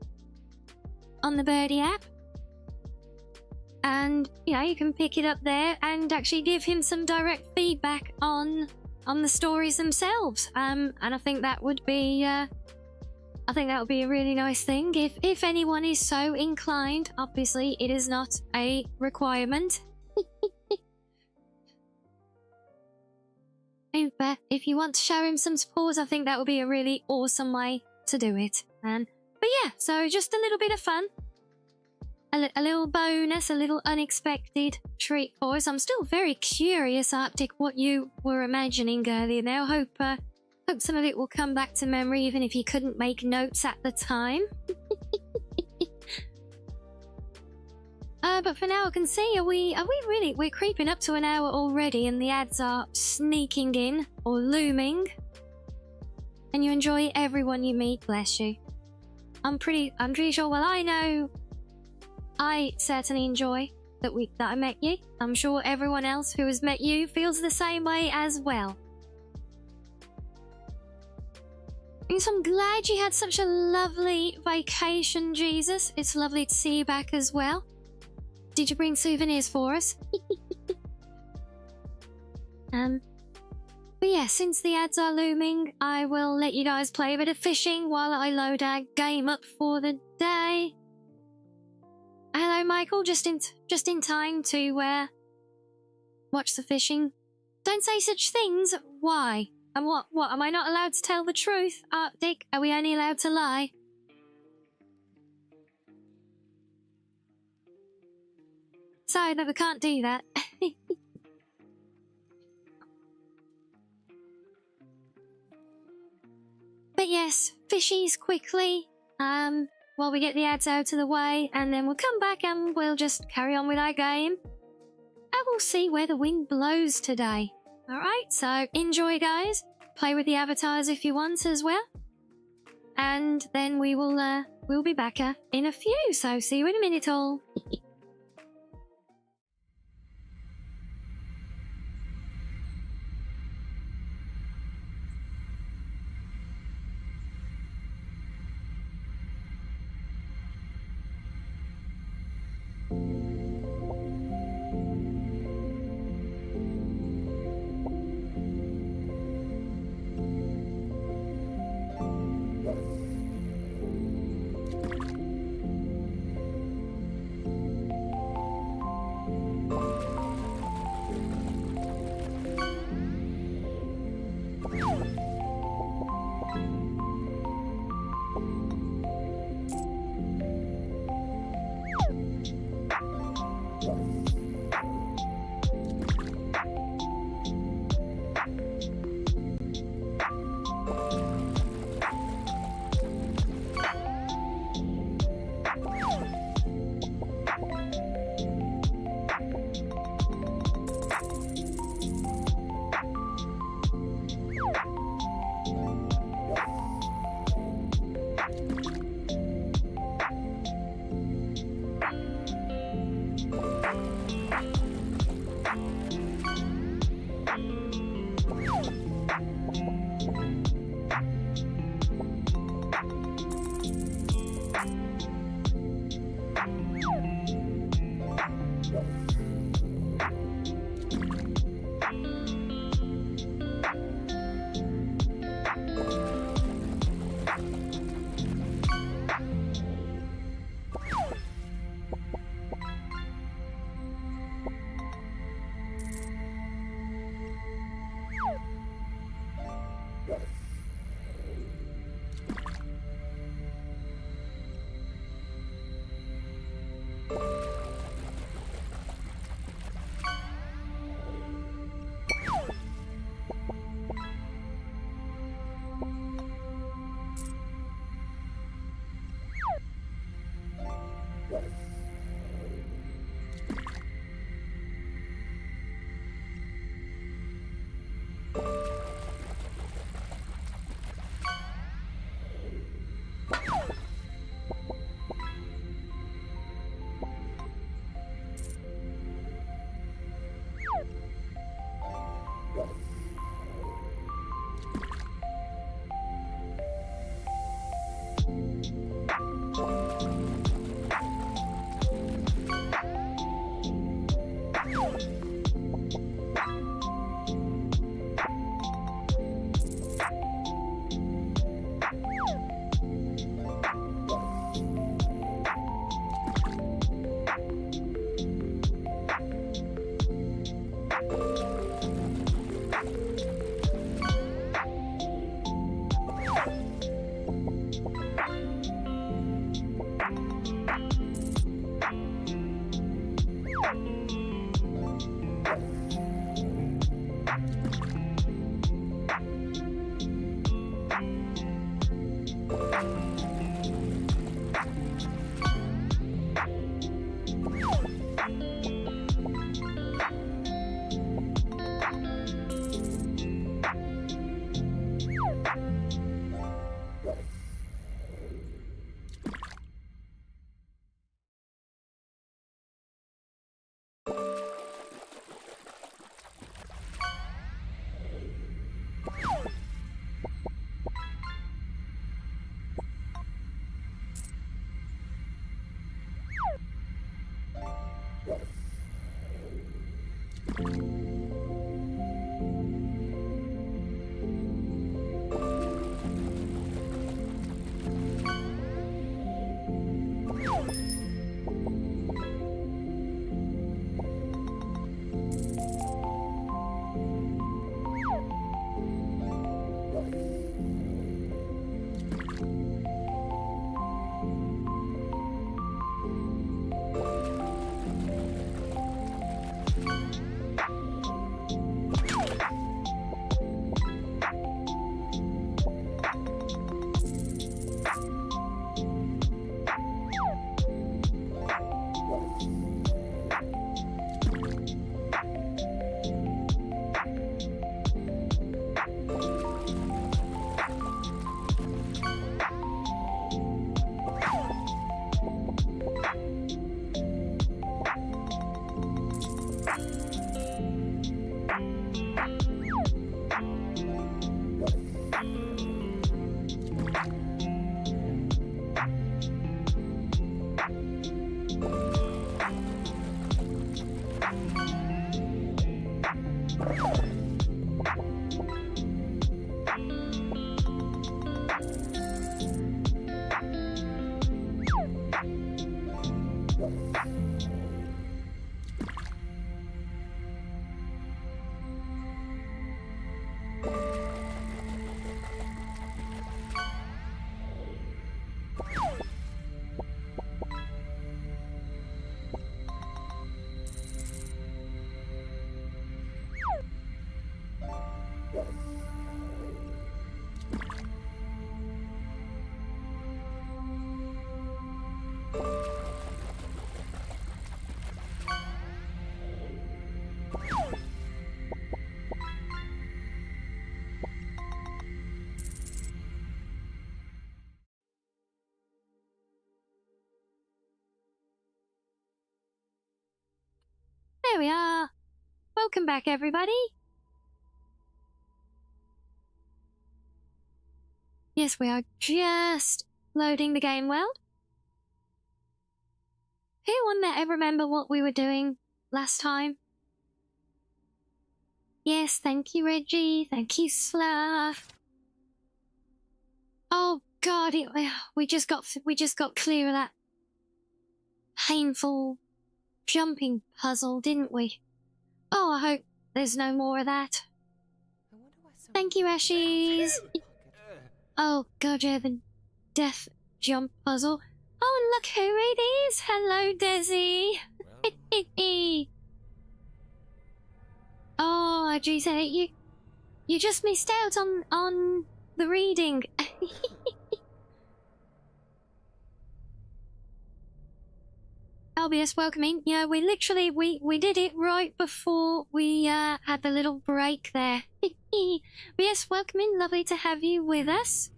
on the Birdie app, and you know, you can pick it up there and actually give him some direct feedback on the stories themselves. And I think that would be a really nice thing if anyone is so inclined. Obviously, it is not a requirement. If you want to show him some support, I think that would be a really awesome way to do it. But yeah, so just a little bit of fun, a little bonus, a little unexpected treat for us. I'm still very curious, Arctic, what you were imagining earlier. Now, hope some of it will come back to memory, even if you couldn't make notes at the time. But for now, I can see, we're creeping up to an hour already, and the ads are sneaking in or looming. And you enjoy everyone you meet, bless you. I'm pretty sure. Well, I know I certainly enjoy that I met you. I'm sure everyone else who has met you feels the same way as well. And so I'm glad you had such a lovely vacation, Jesus. It's lovely to see you back as well. Did you bring souvenirs for us? But yeah, since the ads are looming, I will let you guys play a bit of fishing while I load our game up for the day. Hello, Michael. Just in time to watch the fishing. Don't say such things. Why? And what? Am I not allowed to tell the truth, Arctic? Are we only allowed to lie? Sorry, no, we can't do that. But yes, fishies quickly, while we get the ads out of the way, and then we'll come back and we'll just carry on with our game. And we'll see where the wind blows today. Alright, so enjoy, guys. Play with the avatars if you want as well. And then we will we'll be back in a few, so see you in a minute all. There we are. Welcome back, everybody. Yes, we are just loading the game world. Anyone that ever remember what we were doing last time? Yes, thank you, Reggie. Thank you, Slav. Oh God, we just got clear of that painful jumping puzzle, didn't we? Oh, I hope there's no more of that. Thank you, Ashes. Oh God, yeah, the death jump puzzle. Oh, and look who it is. Hello, Desi. Oh, geez, you just missed out on the reading. LBS welcoming. Yeah, we literally we did it right before we had the little break there. Yes, welcoming. Lovely to have you with us.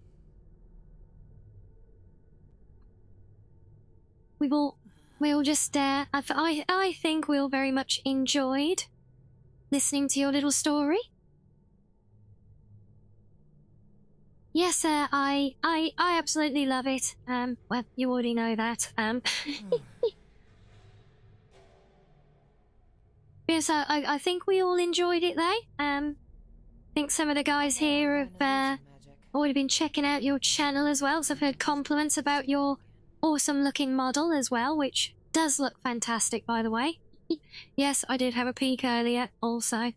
We all just I think we all very much enjoyed listening to your little story. Yes, I absolutely love it. Well, you already know that. Yes, I think we all enjoyed it though. I think some of the guys here have already been checking out your channel as well, so I've heard compliments about your awesome looking model as well, which does look fantastic, by the way. Yes, I did have a peek earlier also.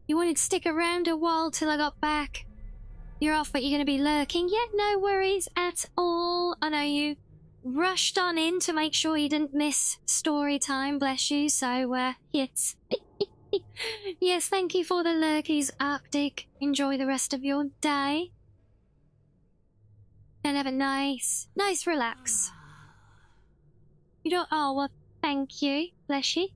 You wanted to stick around a while till I got back. You're off, but you're going to be lurking. Yeah, no worries at all. I know you rushed on in to make sure you didn't miss story time, bless you. So, yes. Yes, thank you for the lurkies, Arctic. Enjoy the rest of your day. And have a nice relax. You don't, oh, well, thank you. Bless you.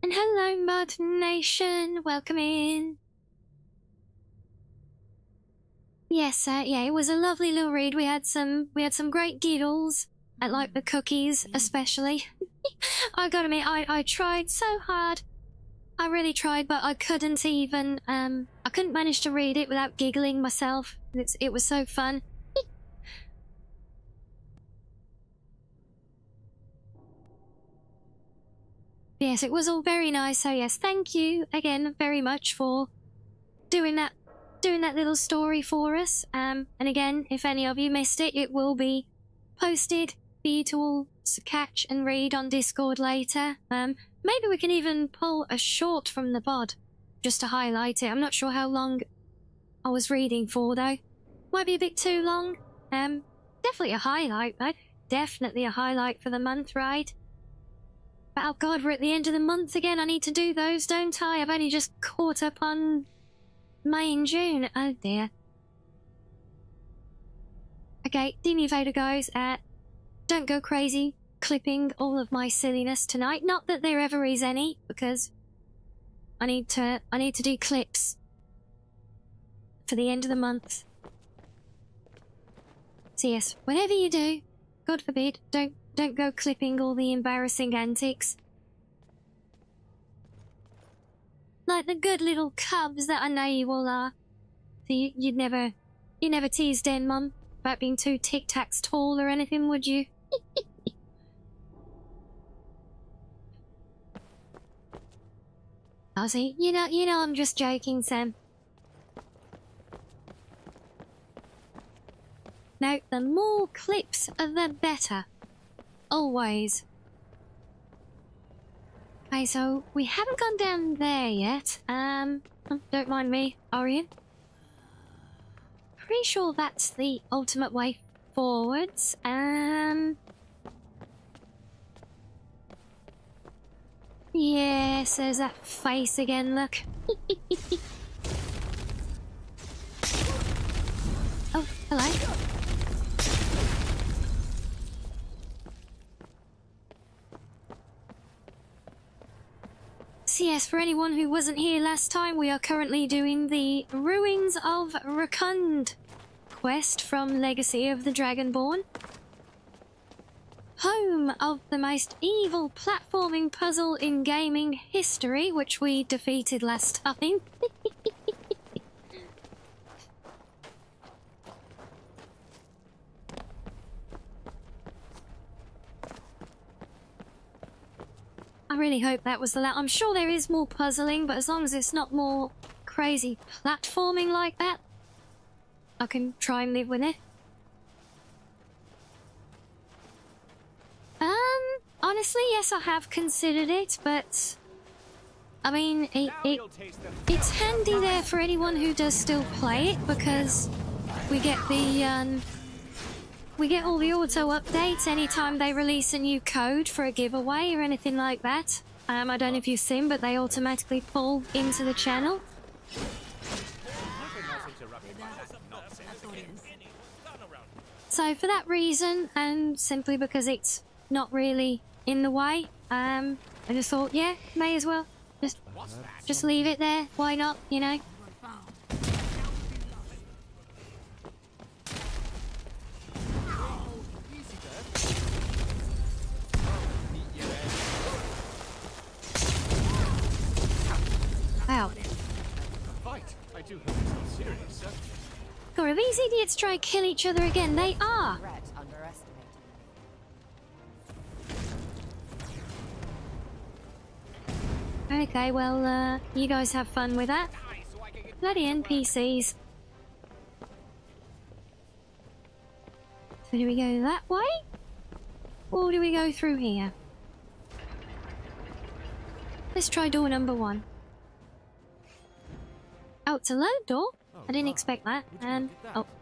And hello, Mud Nation. Welcome in. Yes, yeah, it was a lovely little read. We had some great giggles. I like the cookies, especially. I gotta admit, I tried so hard. I really tried, but I couldn't even, I couldn't manage to read it without giggling myself. It was so fun. Yes, it was all very nice. So yes, thank you again very much for doing that little story for us. And again, if any of you missed it, it will be posted for you to all catch and read on Discord later. Maybe we can even pull a short from the bod just to highlight it. I'm not sure how long I was reading for though. Might be a bit too long. Definitely a highlight though. Definitely a highlight for the month, right? But oh God, we're at the end of the month again. I need to do those, don't I? I've only just caught up on May and June. Oh dear. Okay, Vader guys, don't go crazy clipping all of my silliness tonight. Not that there ever is any, because I need to do clips for the end of the month. So yes, whatever you do, God forbid, don't go clipping all the embarrassing antics. Like the good little cubs that I know you all are. So you never never teased Den, Mum, about being 2 Tic Tacs tall or anything, would you? see. You know, I'm just joking, Sam. Now, the more clips, the better. Always. Okay, so we haven't gone down there yet. Don't mind me, Orion. Pretty sure that's the ultimate way forwards. Yes, there's that face again, look. Oh, hello. So yes, for anyone who wasn't here last time, we are currently doing the Ruins of Rakund quest from Legacy of the Dragonborn. Home of the most evil platforming puzzle in gaming history, which we defeated last time. I really hope that was the last. I'm sure there is more puzzling, but as long as it's not more crazy platforming like that, I can try and live with it. Honestly, yes, I have considered it, but I mean, it's handy there for anyone who does still play it, because we get the we get all the auto updates anytime they release a new code for a giveaway or anything like that. I don't know if you've seen, but they automatically pull into the channel. So for that reason, and simply because it's not really in the way, I just thought, yeah, may as well just leave it there. Why not, you know? Wow. God, are these idiots trying to kill each other again? They are. Okay, well, you guys have fun with that. Bloody NPCs. So do we go that way? Or do we go through here? Let's try door number 1. Oh, it's a load door? I didn't expect that. And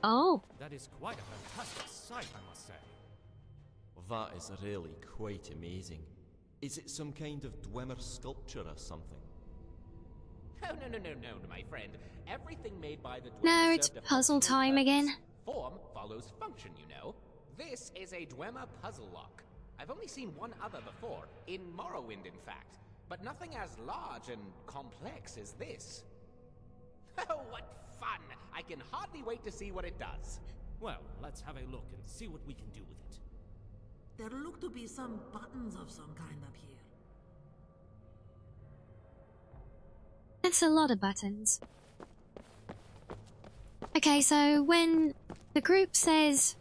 oh. That is quite a fantastic sight, I must say. That is really quite amazing. Is it some kind of Dwemer sculpture or something? Oh, no, my friend. Everything made by the Dwemer No, it's served a puzzle functional time purpose. again. Form follows function, you know. This is a Dwemer puzzle lock. I've only seen one other before, in Morrowind, in fact. But nothing as large and complex as this. Oh, what fun! I can hardly wait to see what it does. Well, let's have a look and see what we can do with it. There look to be some buttons of some kind up here. That's a lot of buttons. Okay, so when the group says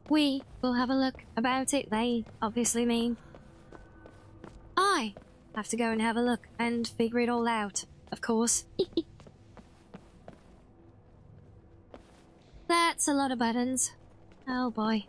we will have a look about it, they obviously mean I have to go and have a look and figure it all out, of course. That's a lot of buttons. Oh boy.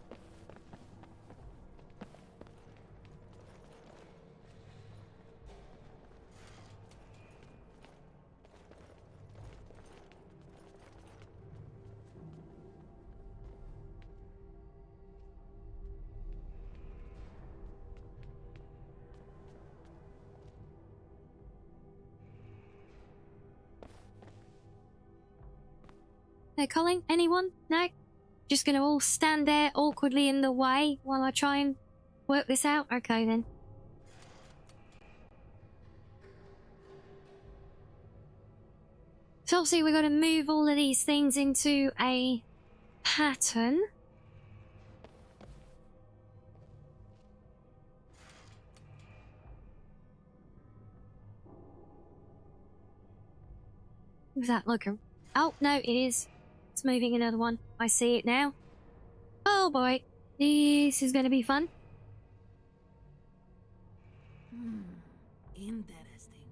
They're calling? Anyone? No? Just gonna all stand there awkwardly in the way while I try and work this out? Okay then. So obviously we've got to move all of these things into a pattern. Does that look? Oh, no, it is. It's moving another one. I see it now. Oh boy. This is going to be fun. Interesting.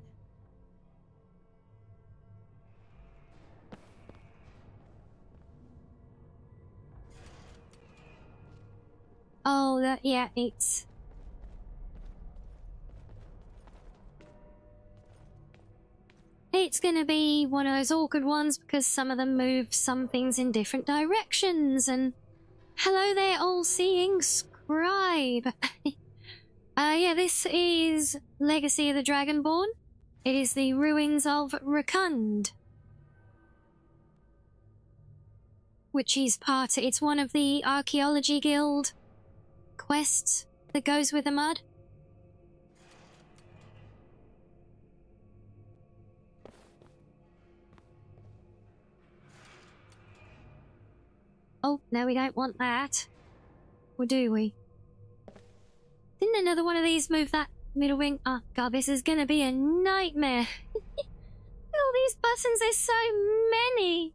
Oh, yeah, it's... It's gonna be one of those awkward ones because some of them move some things in different directions and... Hello there, all-seeing scribe! Yeah, this is Legacy of the Dragonborn. It is the ruins of Rakund. Which is it's one of the Archaeology Guild quests that goes with the mud. Oh, no, we don't want that. Or do we? Didn't another one of these move that middle wing? Oh, God, this is gonna be a nightmare. All these buttons, there's so many.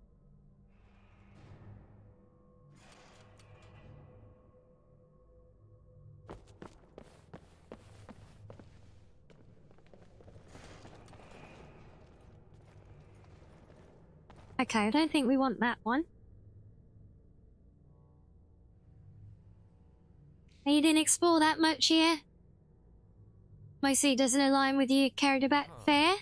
Okay, I don't think we want that one. You didn't explore that much here? Mostly it doesn't align with your character back fair?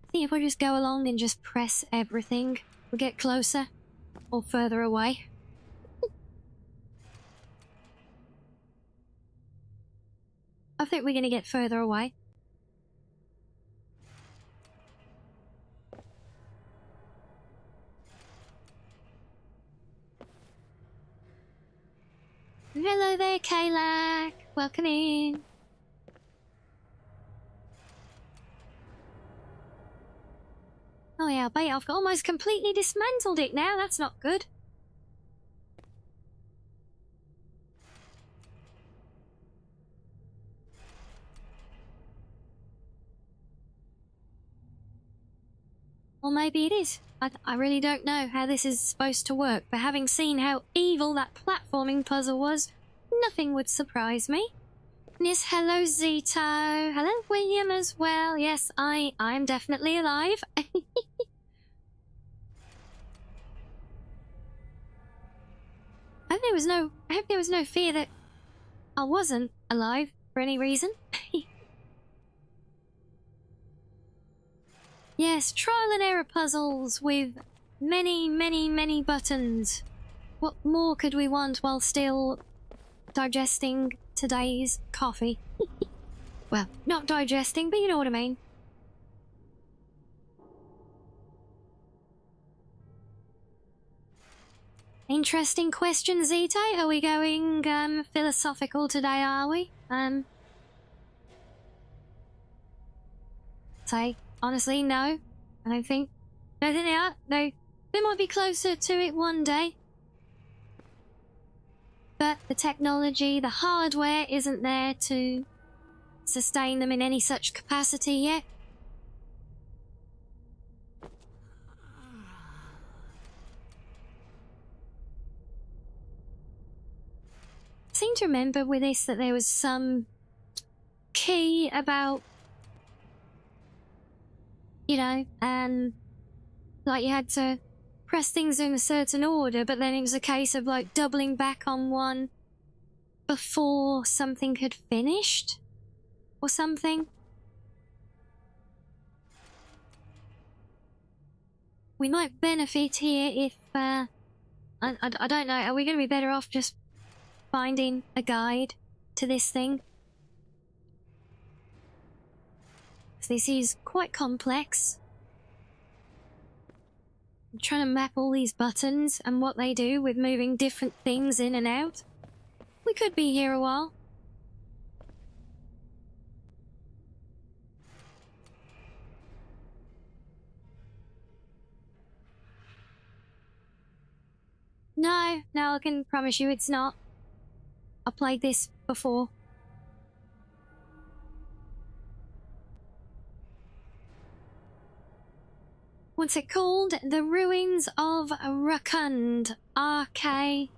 I think if we just go along and just press everything, we'll get closer or further away. I think we're going to get further away. Hello there, Kaylak. Welcome in. Oh yeah, I bet I've almost completely dismantled it now. That's not good. Or maybe it is. I really don't know how this is supposed to work, but having seen how evil that platforming puzzle was, nothing would surprise me. Yes, hello Zito. Hello William as well. Yes, I'm definitely alive. I hope there was no fear that I wasn't alive for any reason. Yes, trial and error puzzles with many, many, many buttons. What more could we want while still digesting today's coffee? Well, not digesting, but you know what I mean. Interesting question, Zito. Are we going philosophical today, are we? Say, honestly, no. I don't think they are. They might be closer to it one day. But the technology, the hardware isn't there to sustain them in any such capacity yet. I seem to remember with this that there was some key about, you know, like you had to press things in a certain order, but then it was a case of like doubling back on one before something had finished or something. We might benefit here if I don't know, are we going to be better off just finding a guide to this thing? This is quite complex. I'm trying to map all these buttons and what they do with moving different things in and out. We could be here a while. No, I can promise you it's not. I played this before. what's it called? The Ruins of Rakund. R-K-U-N-D.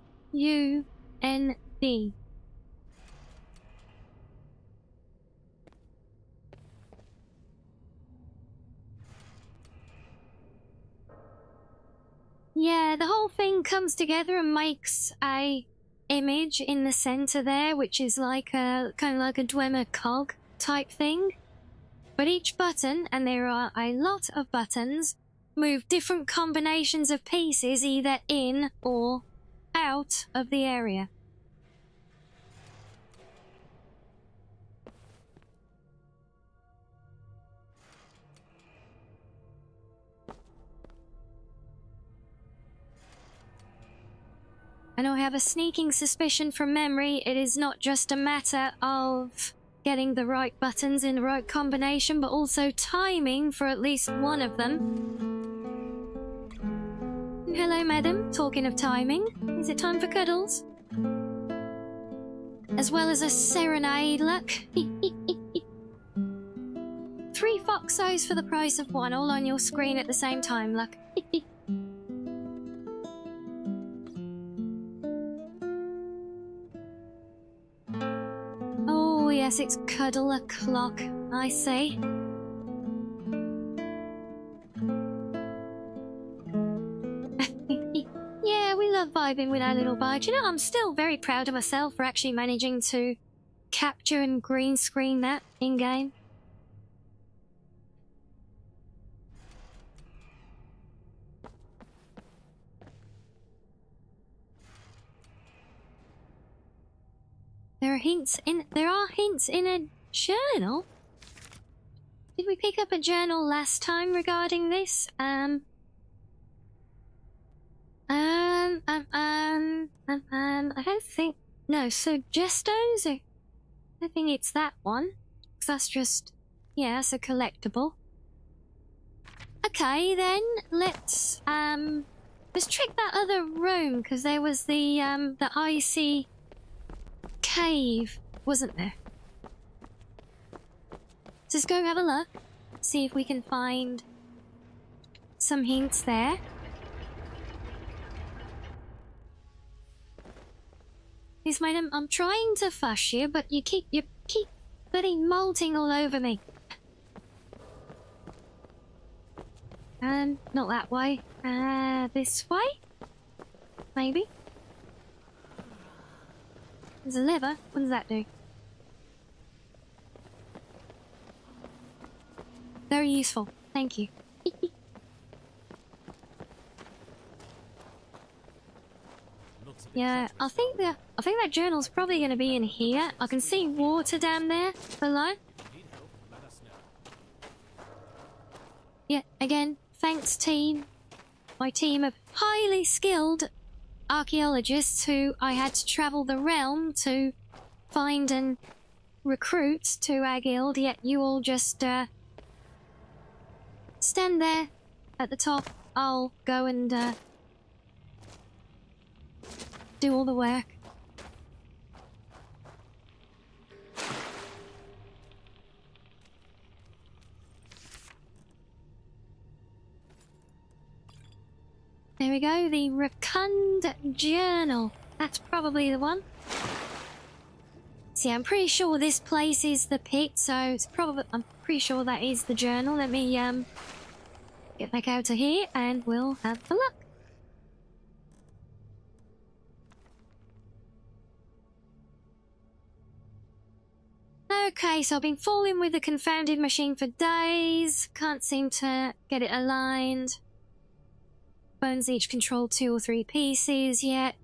Yeah, the whole thing comes together and makes a image in the center there, which is like a kind of like a Dwemer cog type thing. But each button, and there are a lot of buttons, move different combinations of pieces either in or out of the area. And I have a sneaking suspicion from memory it is not just a matter of getting the right buttons in the right combination, but also timing for at least one of them. Hello, madam. Talking of timing, is it time for cuddles? As well as a serenade, look. 3 foxos for the price of 1, all on your screen at the same time, look. Oh, yes, it's cuddle o'clock, I see. Yeah, we love vibing with our little bite. You know, I'm still very proud of myself for actually managing to capture and green screen that in-game. There are hints in a journal. Did we pick up a journal last time regarding this? I don't think. No, so Gestos. I don't think it's that one. 'Cause that's just, yeah, that's a collectible. Okay, then let's check that other room because there was the icy cave, wasn't there? So let's go have a look, see if we can find some hints there. Yes, madam, I'm trying to fuss you, but you keep bloody molting all over me. Not that way. This way? Maybe? There's a lever. What does that do? Very useful. Thank you. Yeah, I think that journal's probably going to be in here. I can see water down there below. Yeah, again, thanks team. My team of highly skilled archaeologists who I had to travel the realm to find and recruit to our guild, yet you all just stand there at the top. I'll go and do all the work. There we go, the Rakund Journal. That's probably the one. See, I'm pretty sure this place is the pit, so it's probably, I'm pretty sure that is the journal. Let me get back out of here and we'll have a look. Okay, so I've been fooling with the confounded machine for days. Can't seem to get it aligned. Bones each control 2 or 3 pieces yet.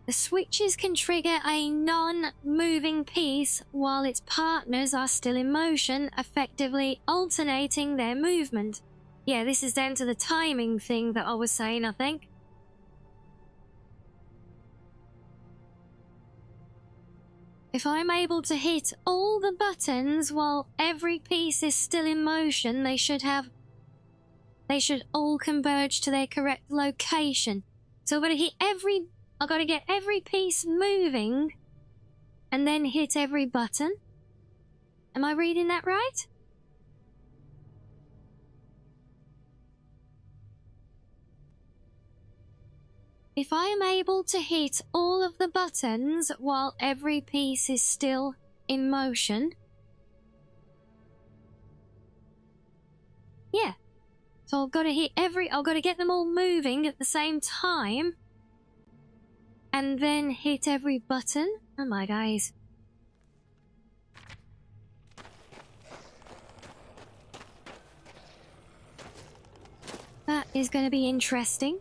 The switches can trigger a non-moving piece while its partners are still in motion, effectively alternating their movement. Yeah, this is down to the timing thing that I was saying, I think. If I'm able to hit all the buttons while every piece is still in motion, they should all converge to their correct location. So I've got to get every piece moving and then hit every button. Am I reading that right? If I am able to hit all of the buttons while every piece is still in motion. Yeah. So I've got to get them all moving at the same time. And then hit every button. Oh my days. That is going to be interesting.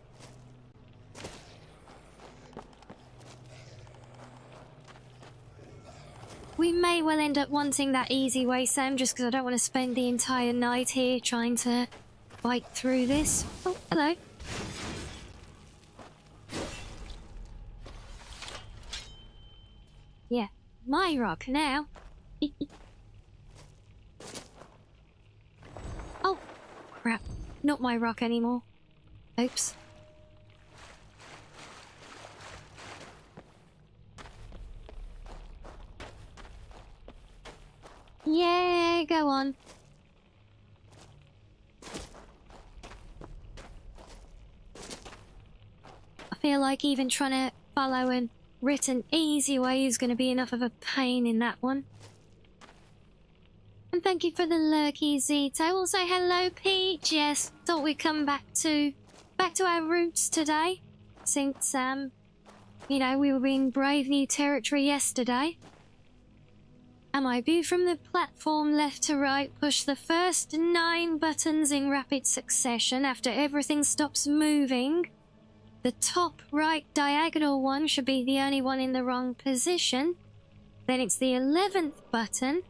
We may well end up wanting that easy way, Sam, just because I don't want to spend the entire night here trying to fight through this. Oh, hello. Yeah, my rock now. Oh, crap. Not my rock anymore. Oops. Yeah, go on. I feel like even trying to follow a written easy way is going to be enough of a pain in that one. And thank you for the lurky, Zito. Also, hello, Peach. Yes, thought we'd come back to our roots today. Since, you know, we were in brave new territory yesterday. And my view from the platform left to right, push the first 9 buttons in rapid succession after everything stops moving. The top right diagonal one should be the only one in the wrong position. Then it's the 11th button,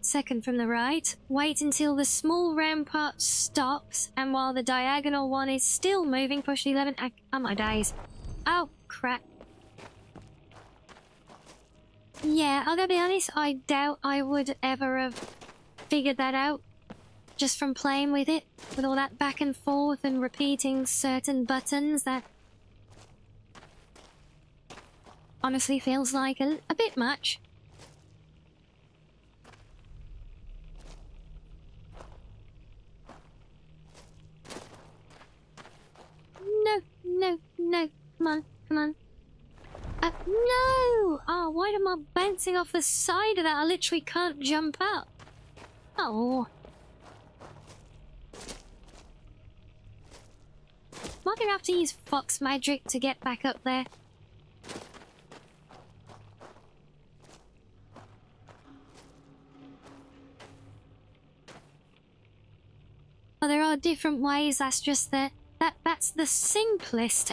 second from the right. Wait until the small round part stops, and while the diagonal one is still moving, push the 11th... Oh my days. Oh, crap. Yeah, I'm gonna be honest, I doubt I would ever have figured that out just from playing with it, with all that back and forth and repeating certain buttons. That honestly feels like a bit much. No, come on, come on. No! Oh, why am I bouncing off the side of that? I literally can't jump up. Oh. Am I gonna have to use fox magic to get back up there? Oh, there are different ways. That's just that's the simplest.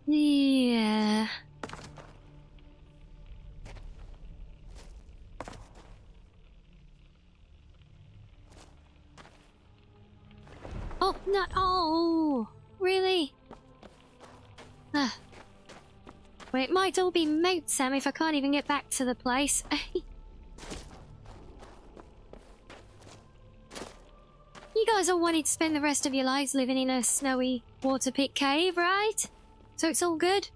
Yeah. Oh, no. Oh, really? Well, it might all be moot, Sam, if I can't even get back to the place. You guys all wanted to spend the rest of your lives living in a snowy water pit cave, right? So it's all good?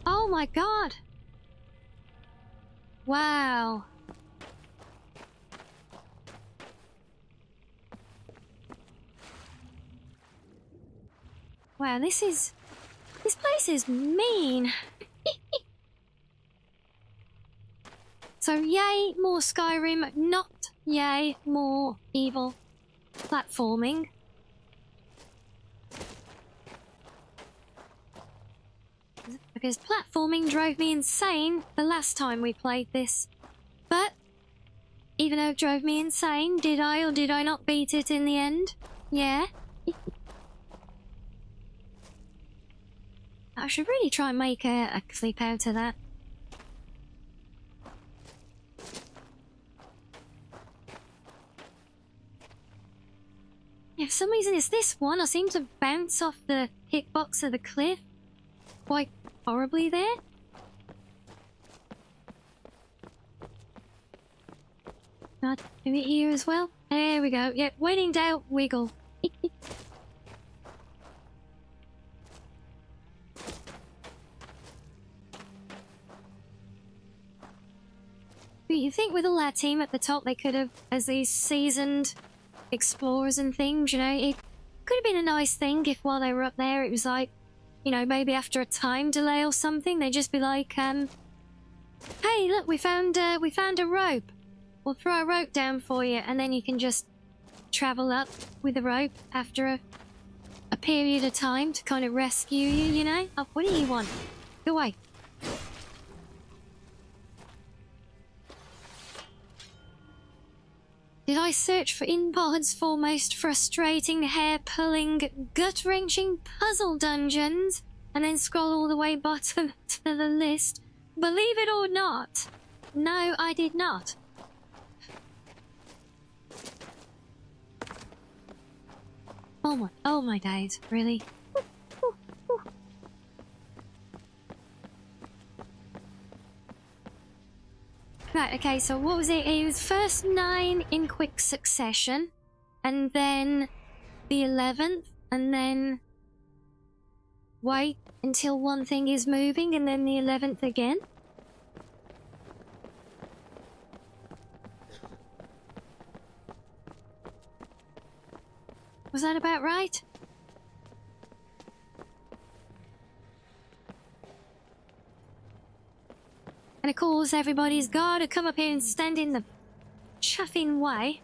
Oh my god! Wow. Wow, this place is mean. So yay, more Skyrim, not yay, more evil platforming. Because platforming drove me insane the last time we played this. But, even though it drove me insane, did I or did I not beat it in the end? Yeah. I should really try and make a clip out of that. Yeah, for some reason it's this one. I seem to bounce off the hitbox of the cliff quite horribly there. I'll do it here as well. There we go. Yep, when in doubt, wiggle. You think with all our team at the top, they could have, as these seasoned explorers and things, you know, it could have been a nice thing if while they were up there, it was like, you know, maybe after a time delay or something, they'd just be like, hey, look, we found a rope. We'll throw a rope down for you, and then you can just travel up with the rope after a period of time to kind of rescue you, you know? Oh, what do you want? Go away. Did I search for Inbard's foremost frustrating, hair-pulling, gut-wrenching puzzle dungeons and then scroll all the way bottom to the list? Believe it or not, no, I did not. Oh my days, really? Right, okay, so what was it? It was first 9 in quick succession, and then the 11th, and then wait until one thing is moving, and then the 11th again. Was that about right? And of course, everybody's got to come up here and stand in the chuffing way.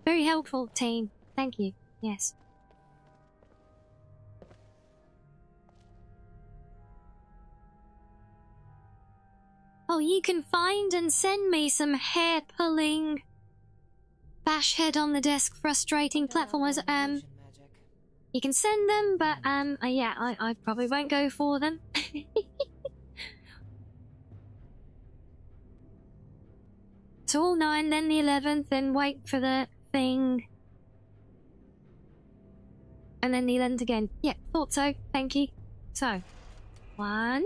Very helpful, team. Thank you. Yes. Oh, you can find and send me some hair-pulling, bash head on the desk, frustrating platformers. You can send them, but yeah, I probably won't go for them. So all 9, then the 11th, then wait for the thing, and then the 11th again. Yeah, thought so. Thank you. So, 1,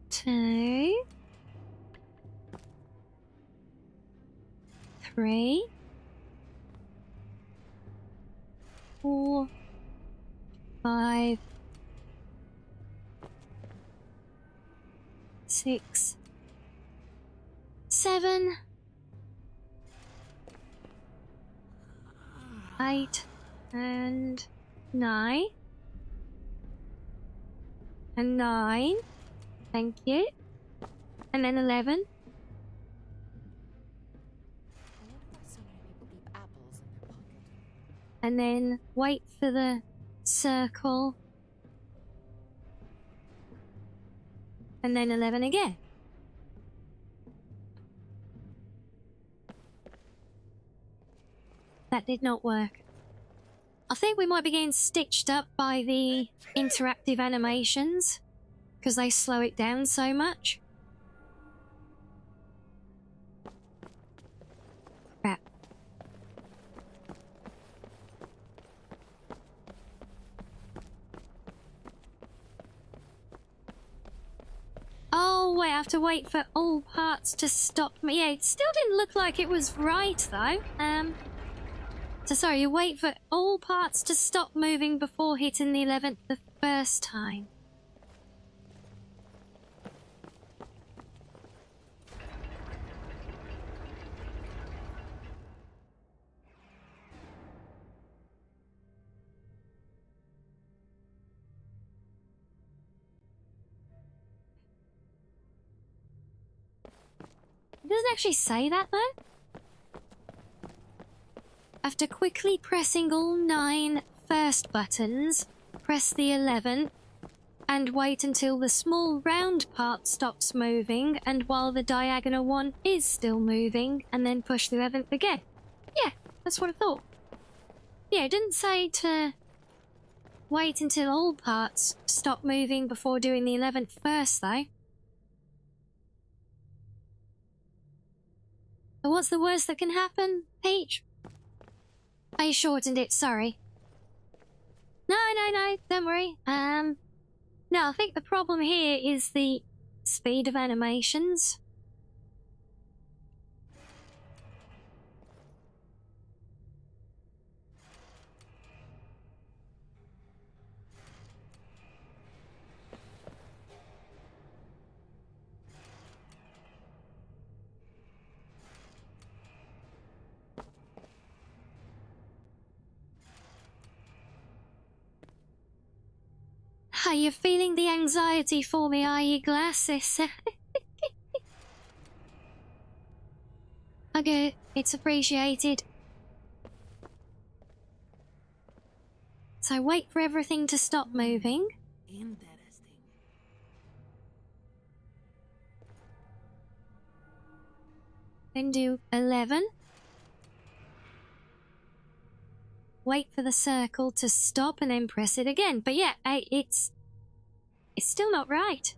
2, 3, 4, 5, 6, 7, 8, and 9, and 9. Thank you. And then 11. And then wait for the circle. And then 11 again. That did not work. I think we might be getting stitched up by the interactive animations, because they slow it down so much. Crap. Oh, wait, I have to wait for all parts to stop me. Yeah, it still didn't look like it was right, though. So sorry, you wait for all parts to stop moving before hitting the 11th the first time. It doesn't actually say that, though. After quickly pressing all 9 first buttons, press the 11th, and wait until the small round part stops moving, and while the diagonal one is still moving, and then push the 11th again. Yeah, that's what I thought. Yeah, it didn't say to wait until all parts stop moving before doing the 11th first, though. But what's the worst that can happen, Peach? I shortened it, sorry. No, don't worry. No, I think the problem here is the speed of animations. Are you feeling the anxiety for me, are you, Glasses? Okay, it's appreciated. So wait for everything to stop moving. Interesting. Then do 11. Wait for the circle to stop and then press it again. But yeah, it's still not right.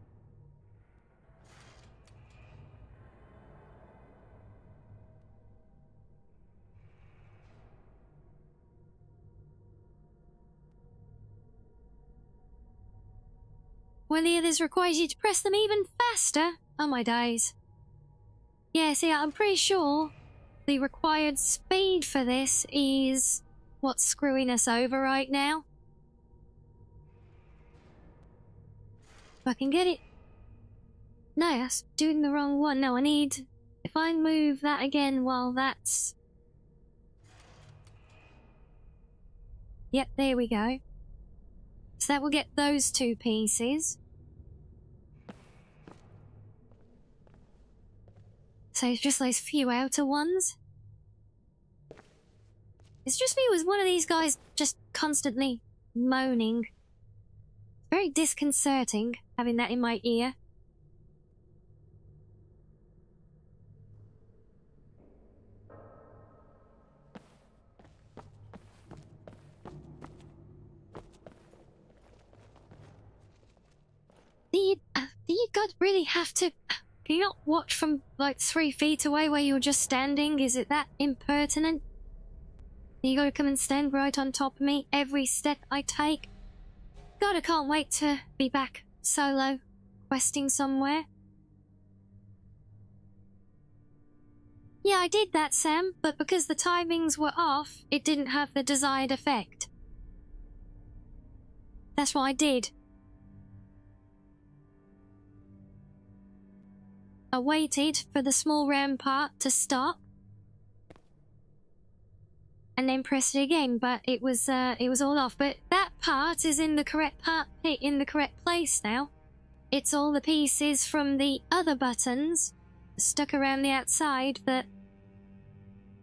Well, the others requires you to press them even faster. Oh my days. Yeah, see, I'm pretty sure the required speed for this is what's screwing us over right now. If I can get it. No, that's doing the wrong one. No, I need... If I move that again while that's... Yep, there we go. So that will get those two pieces. So it's just those few outer ones. It's just me with one of these guys just constantly moaning. Very disconcerting having that in my ear. Do you God really have to... Can you not watch from like 3 feet away where you're just standing? Is it that impertinent? You gotta come and stand right on top of me every step I take? God, I can't wait to be back solo, questing somewhere. Yeah, I did that, Sam, but because the timings were off, it didn't have the desired effect. That's what I did. I waited for the small round part to stop, and then pressed it again, but it was all off. But that part is in the correct place now. It's all the pieces from the other buttons stuck around the outside that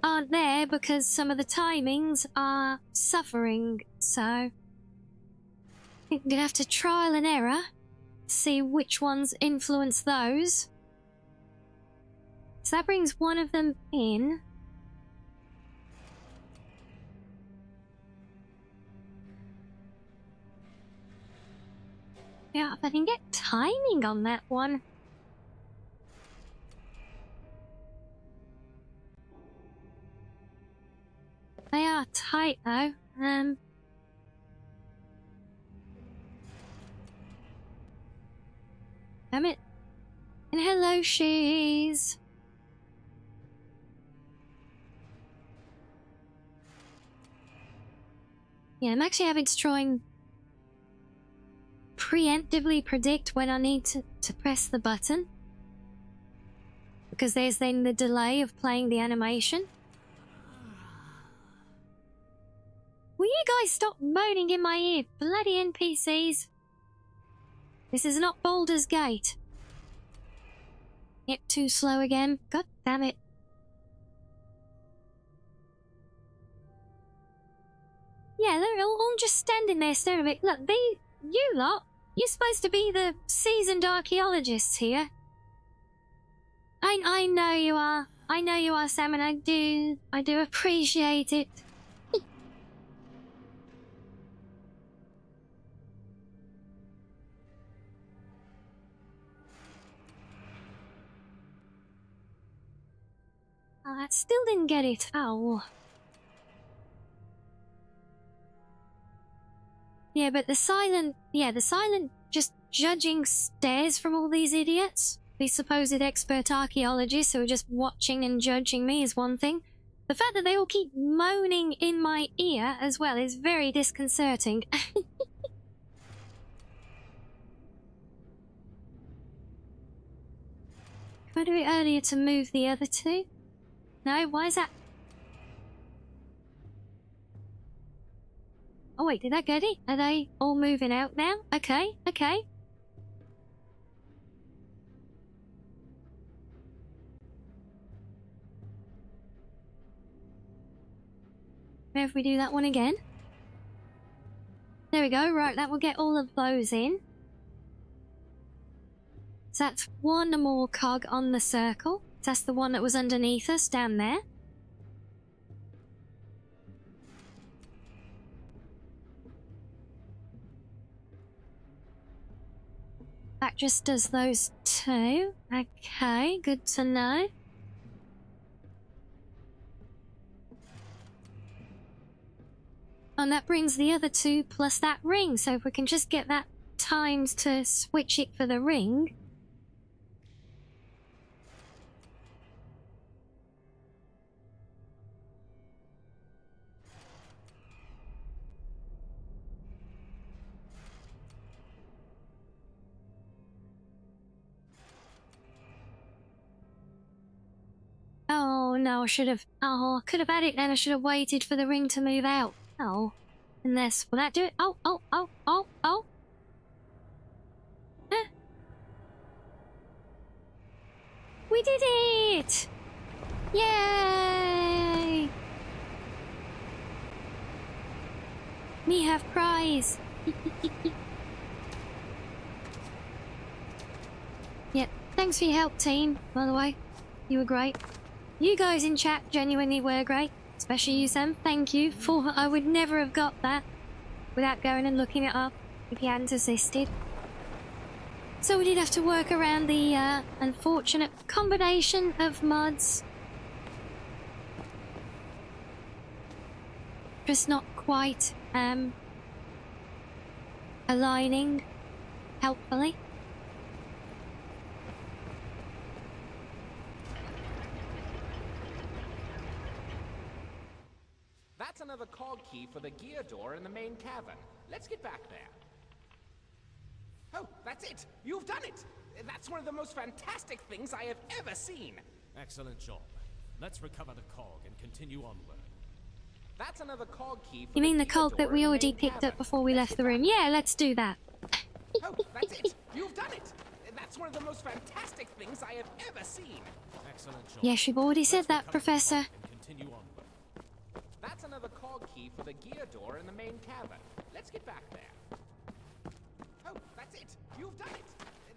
aren't there because some of the timings are suffering. So I'm gonna have to trial and error, see which ones influence those. So that brings one of them in. Yeah, if I can get timing on that one. They are tight though. Damn it. And hello, she's. Yeah, I'm actually having to try and preemptively predict when I need to press the button. Because there's then the delay of playing the animation. Will you guys stop moaning in my ear? Bloody NPCs. This is not Baldur's Gate. Yep, too slow again. God damn it. Yeah, they're all just standing there staring at me. Look, you lot, you're supposed to be the seasoned archaeologists here. I know you are. I know you are, Sam, and I do appreciate it. Oh, I still didn't get it. Oh. Yeah, but the silent just judging stares from all these idiots. These supposed expert archaeologists who are just watching and judging me is one thing. The fact that they all keep moaning in my ear as well is very disconcerting. If I do it earlier to move the other two? No, why is that? Oh wait, did that get it? Are they all moving out now? Okay, okay. Maybe if we do that one again. There we go, right, that will get all of those in. So that's one more cog on the circle. That's the one that was underneath us down there. That just does those two. Okay, good to know. And that brings the other two plus that ring. So if we can just get that timed to switch it for the ring. Oh no, I should have. Oh, I could have had it then. I should have waited for the ring to move out. Oh. Unless. Will that do it? Oh. Huh? We did it! Yay! Me have prize. Yep. Thanks for your help, team, by the way. You were great. You guys in chat genuinely were great. Especially you, Sam. Thank you for... I would never have got that without going and looking it up if you hadn't assisted. So we did have to work around the unfortunate combination of mods. Just not quite aligning helpfully. That's another cog key for the gear door in the main cavern. Let's get back there. Oh, that's it! You've done it! That's one of the most fantastic things I have ever seen! Excellent job. Let's recover the cog and continue onward. That's another cog key for You mean the gear cog door that we in the already main picked cavern. up before we Let's left get the room? back Yeah, let's do that. Oh, that's it! You've done it! That's one of the most fantastic things I have ever seen! Excellent job. Yes, you've already said Let's that, recover the Professor. cog and continue onward. That's another cog key for the gear door in the main cavern. Let's get back there. Oh, that's it! You've done it!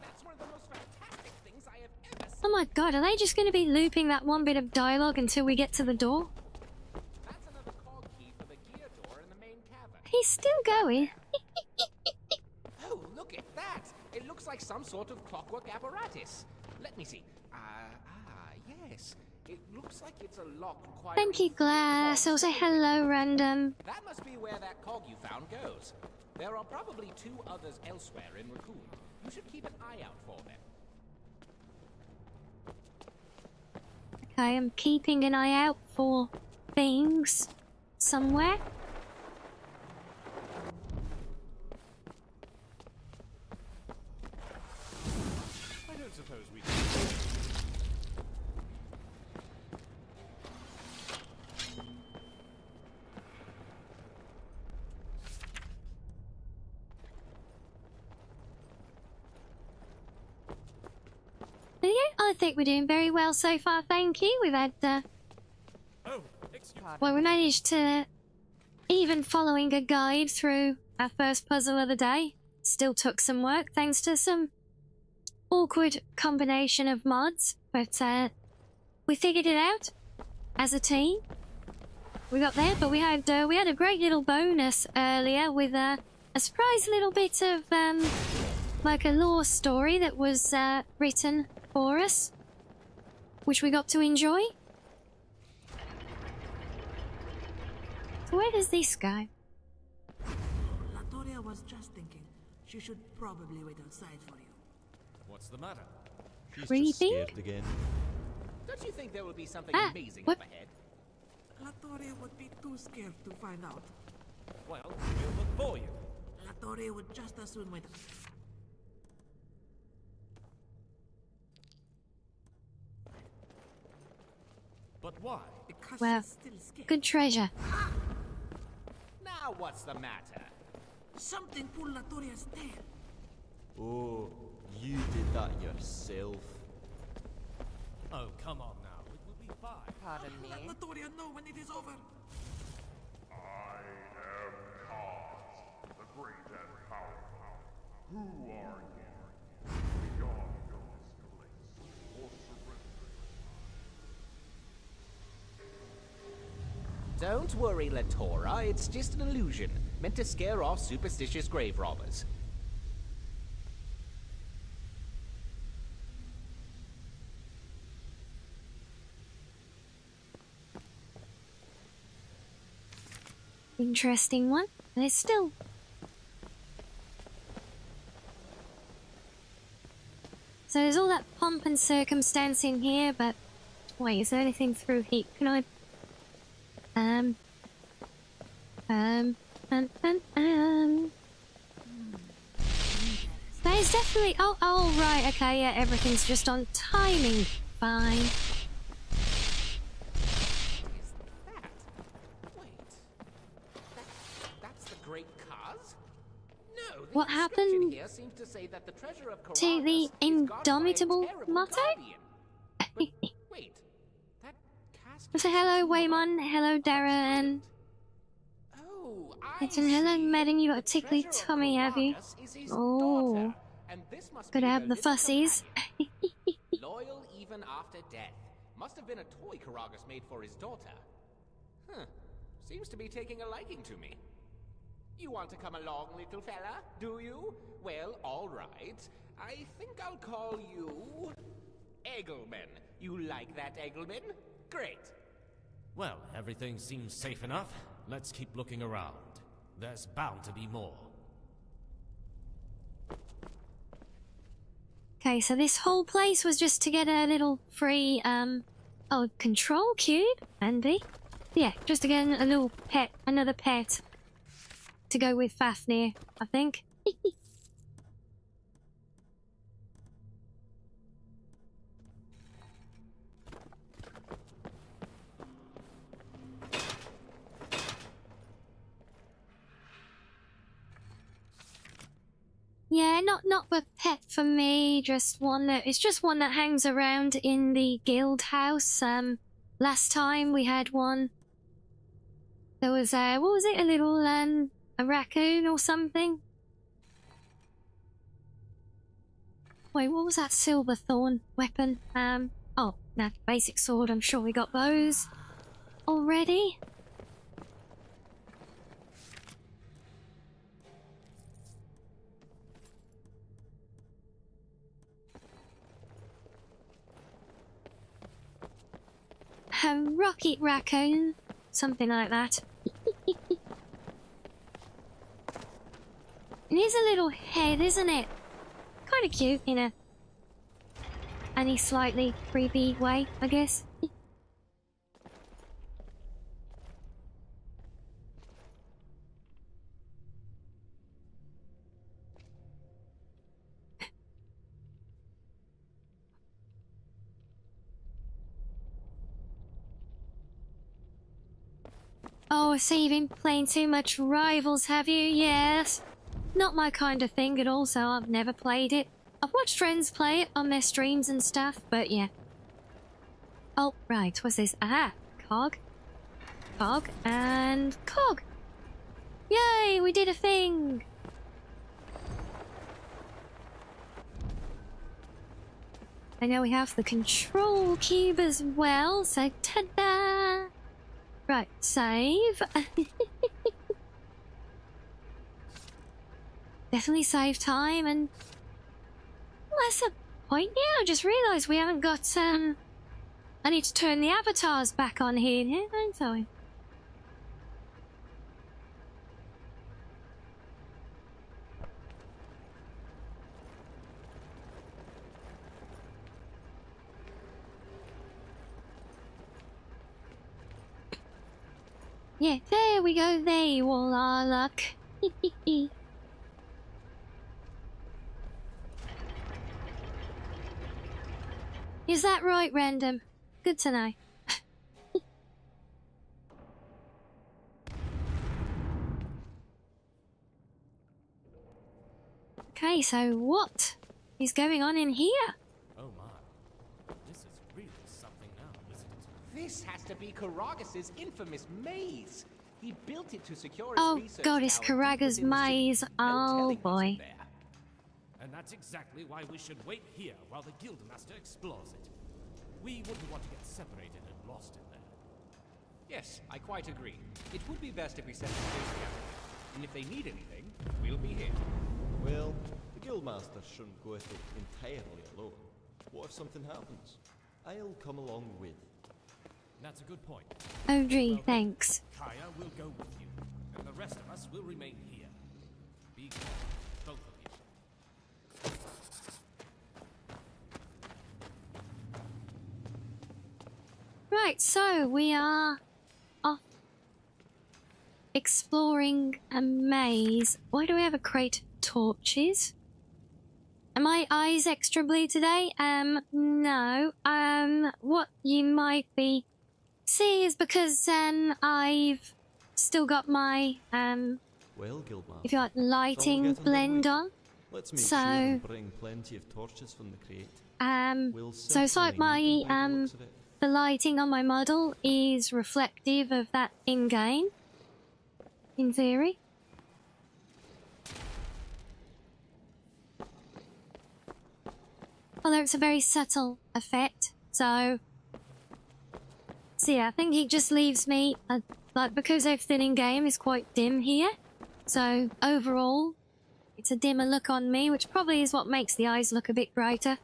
That's one of the most fantastic things I have ever seen! Oh my god, are they just going to be looping that one bit of dialogue until we get to the door? That's another cog key for the gear door in the main cavern. He's still going. Oh, look at that! It looks like some sort of clockwork apparatus. Let me see. Yes. It looks like it's a lock requiring... Thank you, Glass. Also, hello, Random. That must be where that cog you found goes. There are probably two others elsewhere in Raccoon. You should keep an eye out for them. Okay, I'm keeping an eye out for things somewhere. I don't suppose we... Yeah, I think we're doing very well so far, thank you. We've had, Oh, excuse me. well, we managed to, even following a guide through our first puzzle of the day, still took some work thanks to some awkward combination of mods, but we figured it out as a team. We got there, but we had a great little bonus earlier with a surprise little bit of like a lore story that was written for us, which we got to enjoy. So where does this go? Latoria was just thinking she should probably wait outside for you. What's the matter? She's Creepy? just scared again. Don't you think there will be something amazing what? up ahead? Latoria would be too scared to find out. Well, we'll look for you. Latoria would just as soon wait. But why? Because Well, she's still scared. good treasure. Now what's the matter? Something pulled Latoria's tail. Oh, you did that yourself. Oh, come on now. It will be fine. Pardon me. Let Latoria know when it is over. I am Kaz, the great and powerful. Who are you? Beyond this place, or surrender. Don't worry, Latora. It's just an illusion, meant to scare off superstitious grave robbers. Interesting one. There's still... So there's all that pomp and circumstance in here, but... Wait, is there anything through here? Can I... There's definitely... Oh, right, okay, yeah, everything's just on timing. Fine. Is that? Wait. That's the great Kaz? No, the What inscription happened here seems to say that the treasure of to the Karakas is guarded by a indomitable terrible motto? guardian. But wait, that cast. So hello, Waymon. Hello, Darren. Oh, It's an hello, Madden. You got a tickly tummy, have you? Oh. Gotta have the fussies. Loyal even after death. Must have been a toy Karagas made for his daughter. Huh. Seems to be taking a liking to me. You want to come along, little fella, do you? Well, all right. I think I'll call you... Eggleman. You like that, Eggleman? Great. Well, everything seems safe enough. Let's keep looking around. There's bound to be more. Okay, so this whole place was just to get a little free, control cube? Handy. Yeah, just to get a little pet, another pet. To go with Fafnir, I think. Yeah, not a pet for me, just one that it's just one that hangs around in the guild house. Last time we had one. There was what was it? A little a raccoon or something? Wait, what was that silver thorn weapon? Oh, that basic sword, I'm sure we got those already. A rocket raccoon, something like that. It is a little head, isn't it? Kind of cute in a any slightly creepy way, I guess. Oh, I see you've been playing too much Rivals, have you? Yes. Not my kind of thing at all, so I've never played it. I've watched friends play it on their streams and stuff, but yeah. Oh, right, what's this? Aha! Cog. Cog and Cog! Yay, we did a thing! I know we have the control cube as well, so ta-da! Right, save. Definitely save time, and well, that's a point. Yeah, I just realised we haven't got, I need to turn the avatars back on here, don't I? Yeah, there we go, they all are luck. Is that right, Random? Good to know. Okay, so what is going on in here? Oh my. This is really something now, isn't it? This has to be Karagas's infamous maze. He built it to secure his Oh research god, it's tower deep Karaga's within the city. maze. No Oh telling what's in boy. there. And that's exactly why we should wait here while the Guildmaster explores it. We wouldn't want to get separated and lost in there. Yes, I quite agree. It would be best if we set the base together. And if they need anything, we'll be here. Well, the Guildmaster shouldn't go at it entirely alone. What if something happens? I'll come along with. That's a good point. Oh gee, thanks. Kaya will go with you, and the rest of us will remain here. Be careful, both of you. Right, so we are off exploring a maze. Why do we have a crate of torches? Are my eyes extra blue today? No. What you might be see is because I've still got my Well, Guildmaster, if you like lighting get blend underway. on. Let's make So- sure and bring plenty of torches from the crate. We'll So it's like certainly my need them by the looks of it. the lighting on my model is reflective of that in game. In theory. Although it's a very subtle effect, so yeah, I think it just leaves me like because everything in game is quite dim here. So overall, it's a dimmer look on me, which probably is what makes the eyes look a bit brighter.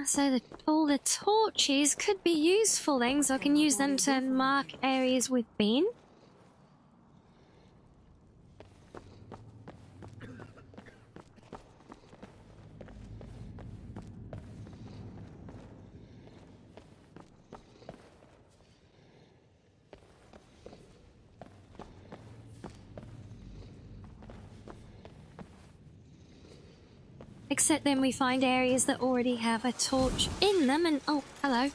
So all the torches could be useful then, so I can use them to mark areas we've been. Except then we find areas that already have a torch in them and oh, hello.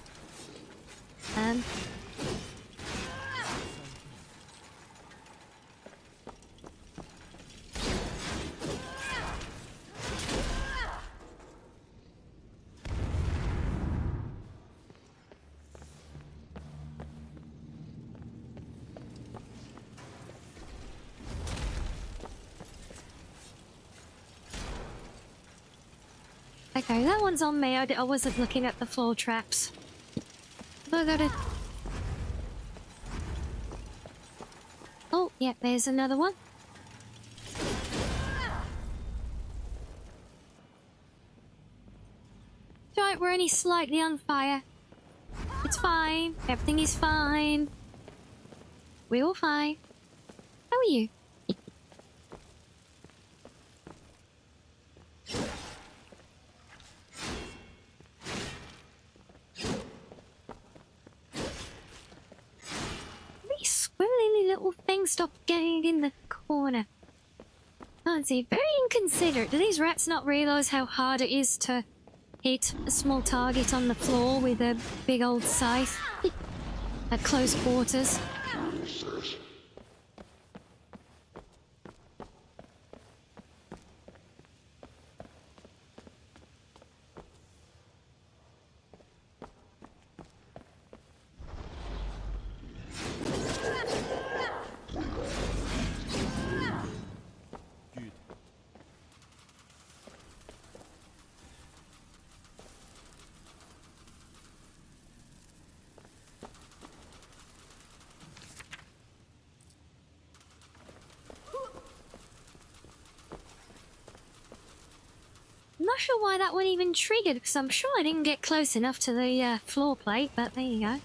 Okay, that one's on me. I wasn't looking at the floor traps. I gotta... Oh, yeah, there's another one. Right, we're only slightly on fire. It's fine. Everything is fine. We're all fine. How are you? These squiggly little things stop getting in the corner. Can't see. Very inconsiderate. Do these rats not realise how hard it is to hit a small target on the floor with a big old scythe at close quarters? not sure why that one even triggered, because I'm sure I didn't get close enough to the floor plate, but there you go.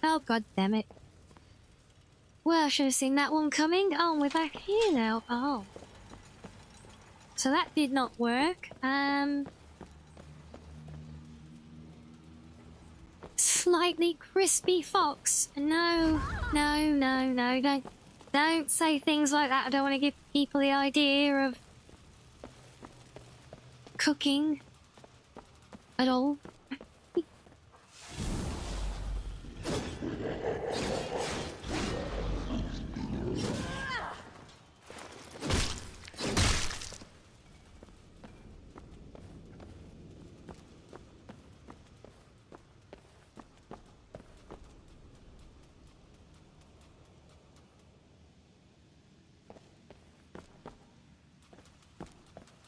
Oh, god damn it. Well, I should have seen that one coming. Oh, we're back here now. Oh. So that did not work. Slightly crispy fox. No, no, no, no, don't say things like that. I don't want to give people the idea of cooking at all.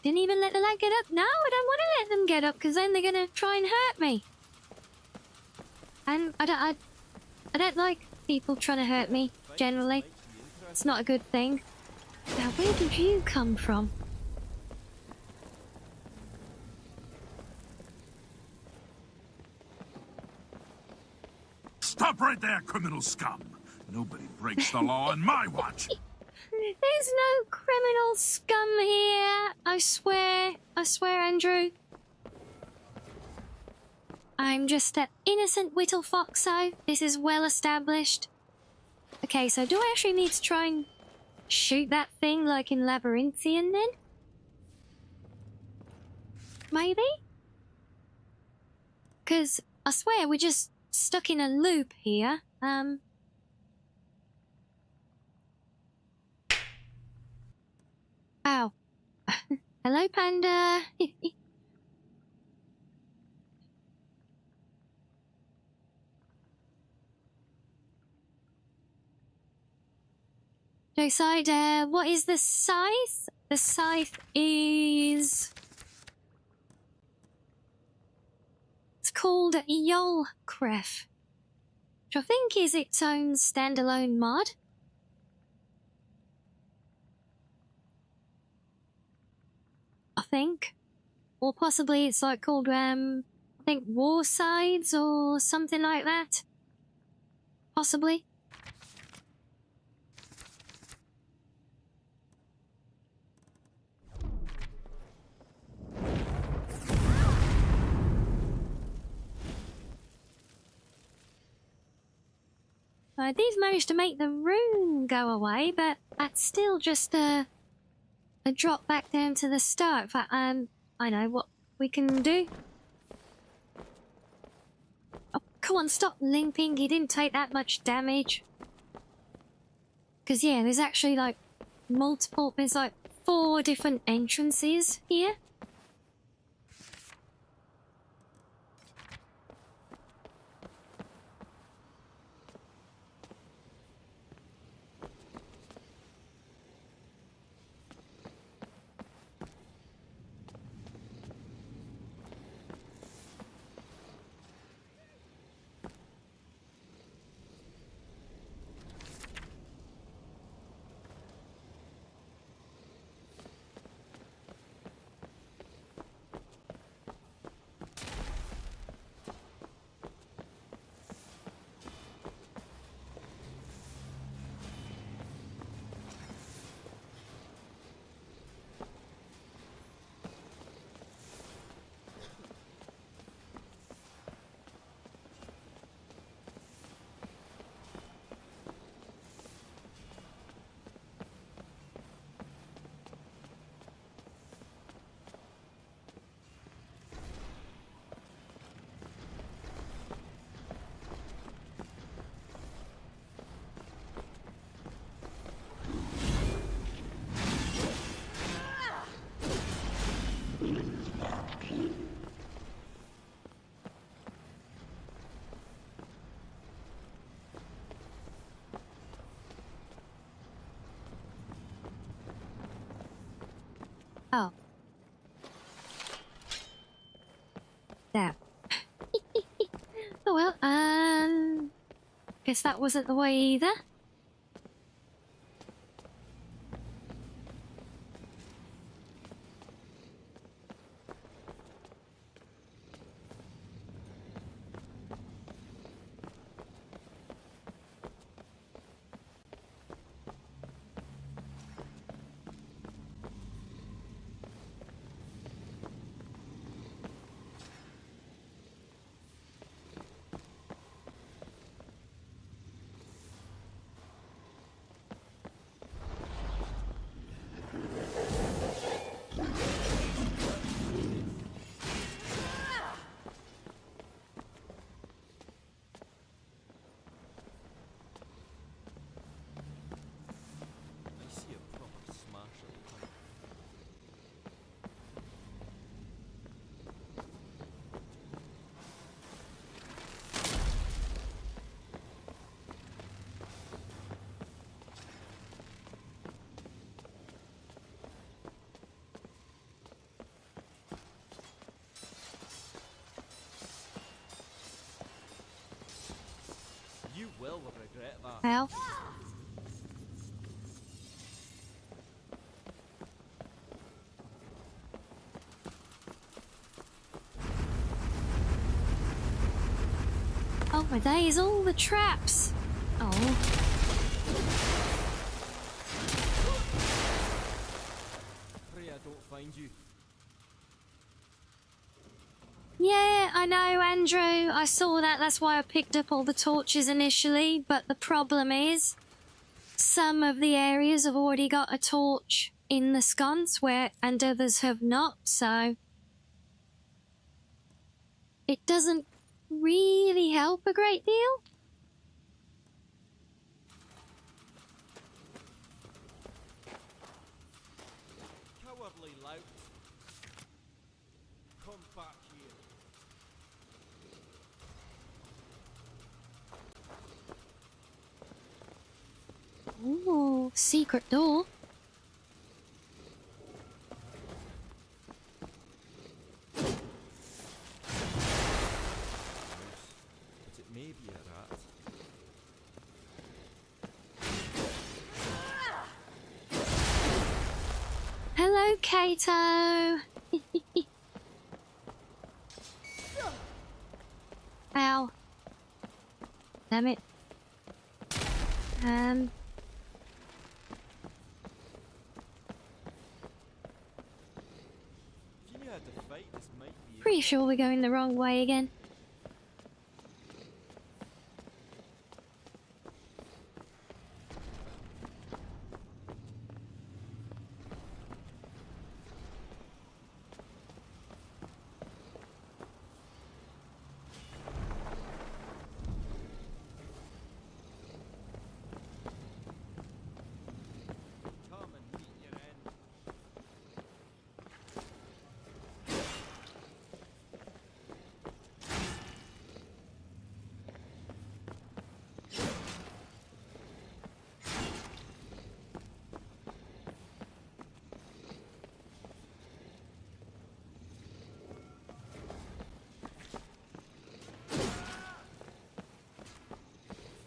Didn't even let the lad get up. No, I don't want to let them get up, because then they're going to try and hurt me. And I don't like people trying to hurt me, generally. It's not a good thing. Now, where did you come from? Stop right there, criminal scum! Nobody breaks the law on my watch! There's no criminal scum here. I swear, Andrew. I'm just an innocent little foxo. This is well established. Okay, so do I actually need to try and shoot that thing like in Labyrinthian then? Maybe? Because I swear we're just stuck in a loop here. Ow. Hello, Panda. Joe, what is the scythe? The scythe is... It's called Yolkref, which I think is its own standalone mod. I think. Or possibly it's like called, I think War Sides or something like that. Possibly. These managed to make the rune go away, but that's still just a drop back down to the start. But I know what we can do. Oh, come on, stop limping. He didn't take that much damage. Because, yeah, there's actually, like, there's, like, 4 different entrances here. that. Oh well, guess that wasn't the way either. I see a proper smasher. You will regret that. Well. Oh my days, all the traps! Oh. Pray I don't find you. Yeah, I know, Andrew. I saw that. That's why I picked up all the torches initially. But the problem is, some of the areas have already got a torch in the sconce, and others have not. So it doesn't really help a great deal. Cowardly lout. Come back here. Ooh, secret door. But it may be a rat. Hello, Kato. Ow. Damn it. If you knew how to fight, this might be. Pretty sure we're going the wrong way again. Come and meet your end.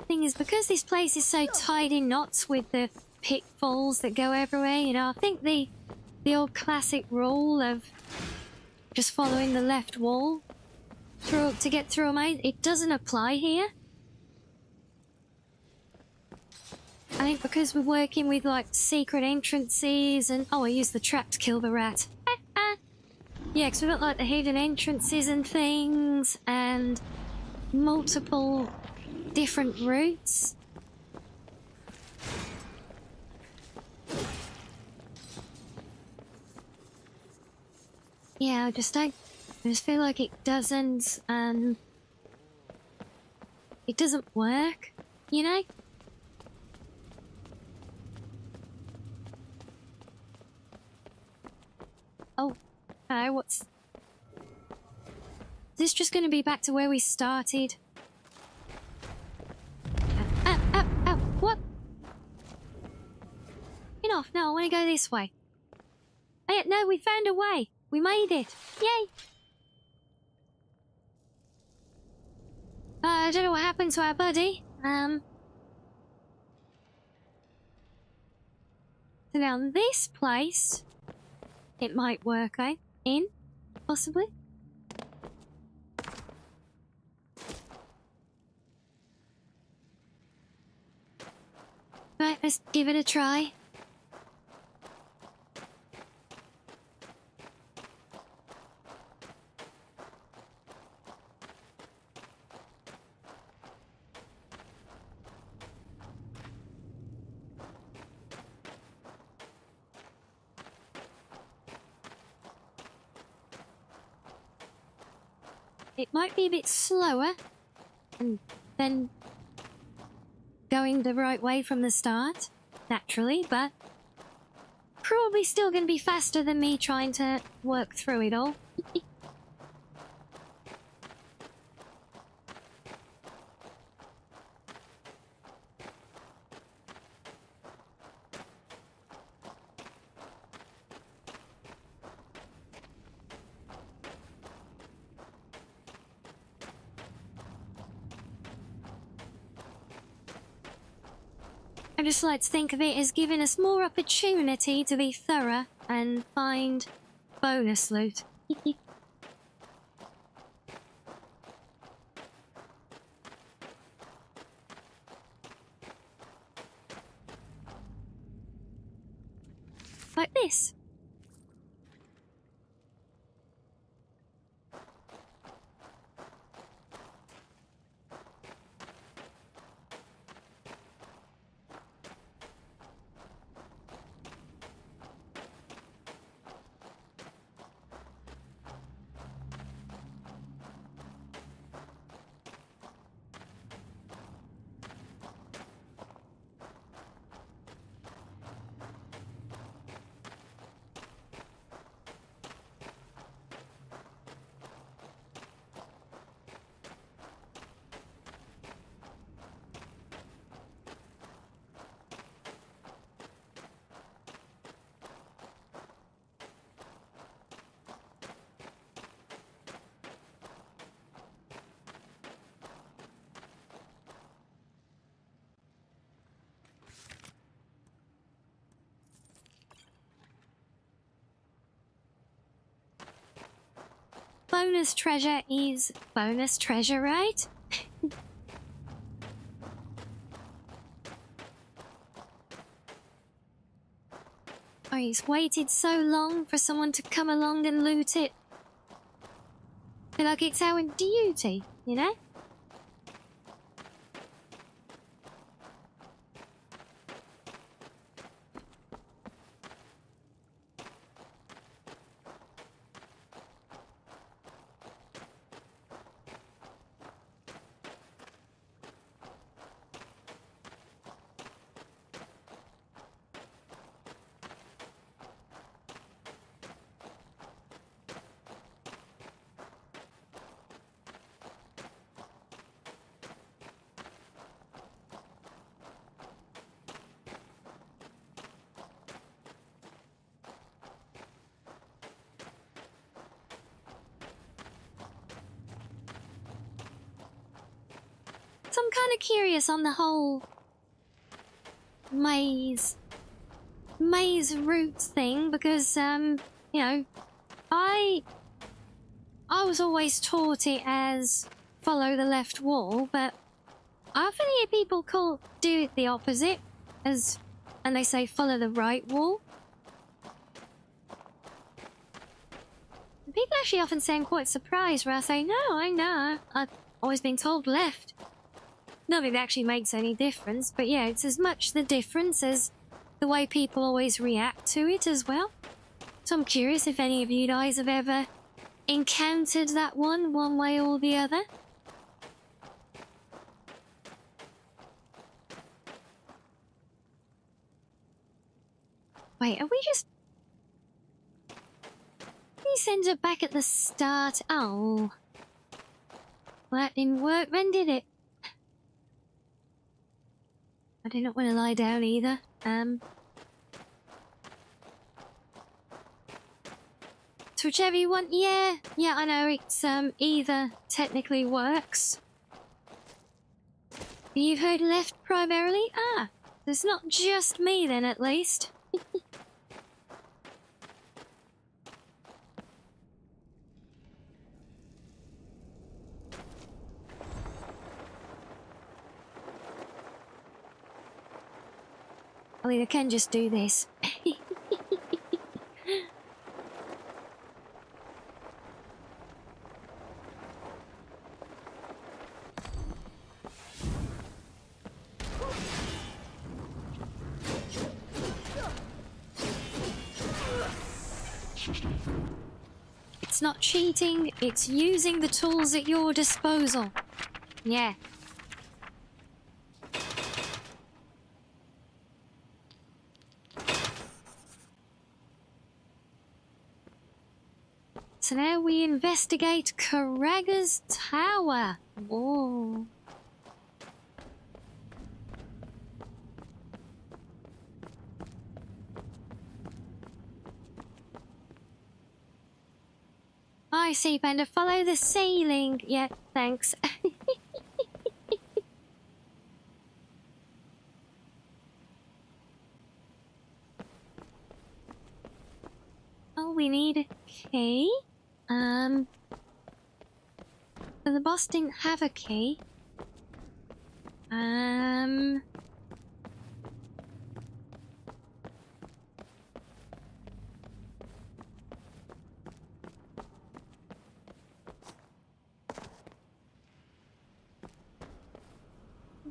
Thing is, because this place is so tied in knots with the pitfalls that go everywhere, you know, I think the old classic rule of just following the left wall through to get through a maze, it doesn't apply here. I think because we're working with like secret entrances and I used the trap to kill the rat. Yeah, because we've got like the hidden entrances and things and multiple different routes. Yeah, I just feel like it doesn't work, you know? Oh, what's... Is this just going to be back to where we started? Ow, what? Get off, no, I want to go this way. Hey, no, we found a way. We made it. Yay! I don't know what happened to our buddy. So now this place, it might work, eh? In, possibly. Right, let's give it a try. It might be a bit slower and then going the right way from the start, naturally, but probably still going to be faster than me trying to work through it all. I just like to think of it as giving us more opportunity to be thorough and find bonus loot. Like this. Bonus treasure is bonus treasure, right? Oh, he's waited so long for someone to come along and loot it. Feel like it's our duty, you know? So I'm kind of curious on the whole maze route thing because, you know, I was always taught it as follow the left wall, but I often hear people do it the opposite, and they say follow the right wall. People actually often say I'm quite surprised where I say, no, I know, I've always been told left. Not that it actually makes any difference, but yeah, it's as much the difference as the way people always react to it as well. So I'm curious if any of you guys have ever encountered that one way or the other. Wait, are we just... These ends up back at the start. Oh. Well, that didn't work then, did it? I do not want to lie down either. So whichever you want, yeah, I know it's either technically works. You've heard left primarily? Ah, it's not just me then, at least. I mean, I can just do this. It's not cheating, it's using the tools at your disposal. Yeah. So now we investigate Karaga's tower. Whoa. I see, Panda. Follow the ceiling. Yeah, thanks. Oh, we need a key. The boss didn't have a key.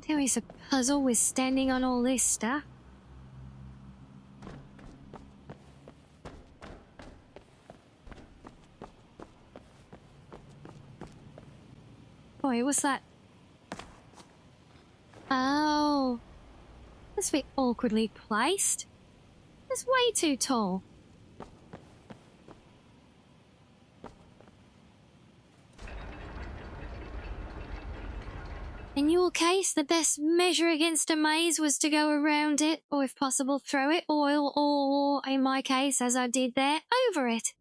There is a puzzle with standing on all this stuff. Boy, what's that? Oh. That's a bit awkwardly placed. That's way too tall. In your case, the best measure against a maze was to go around it, or if possible, throw it, or in my case, as I did there, over it.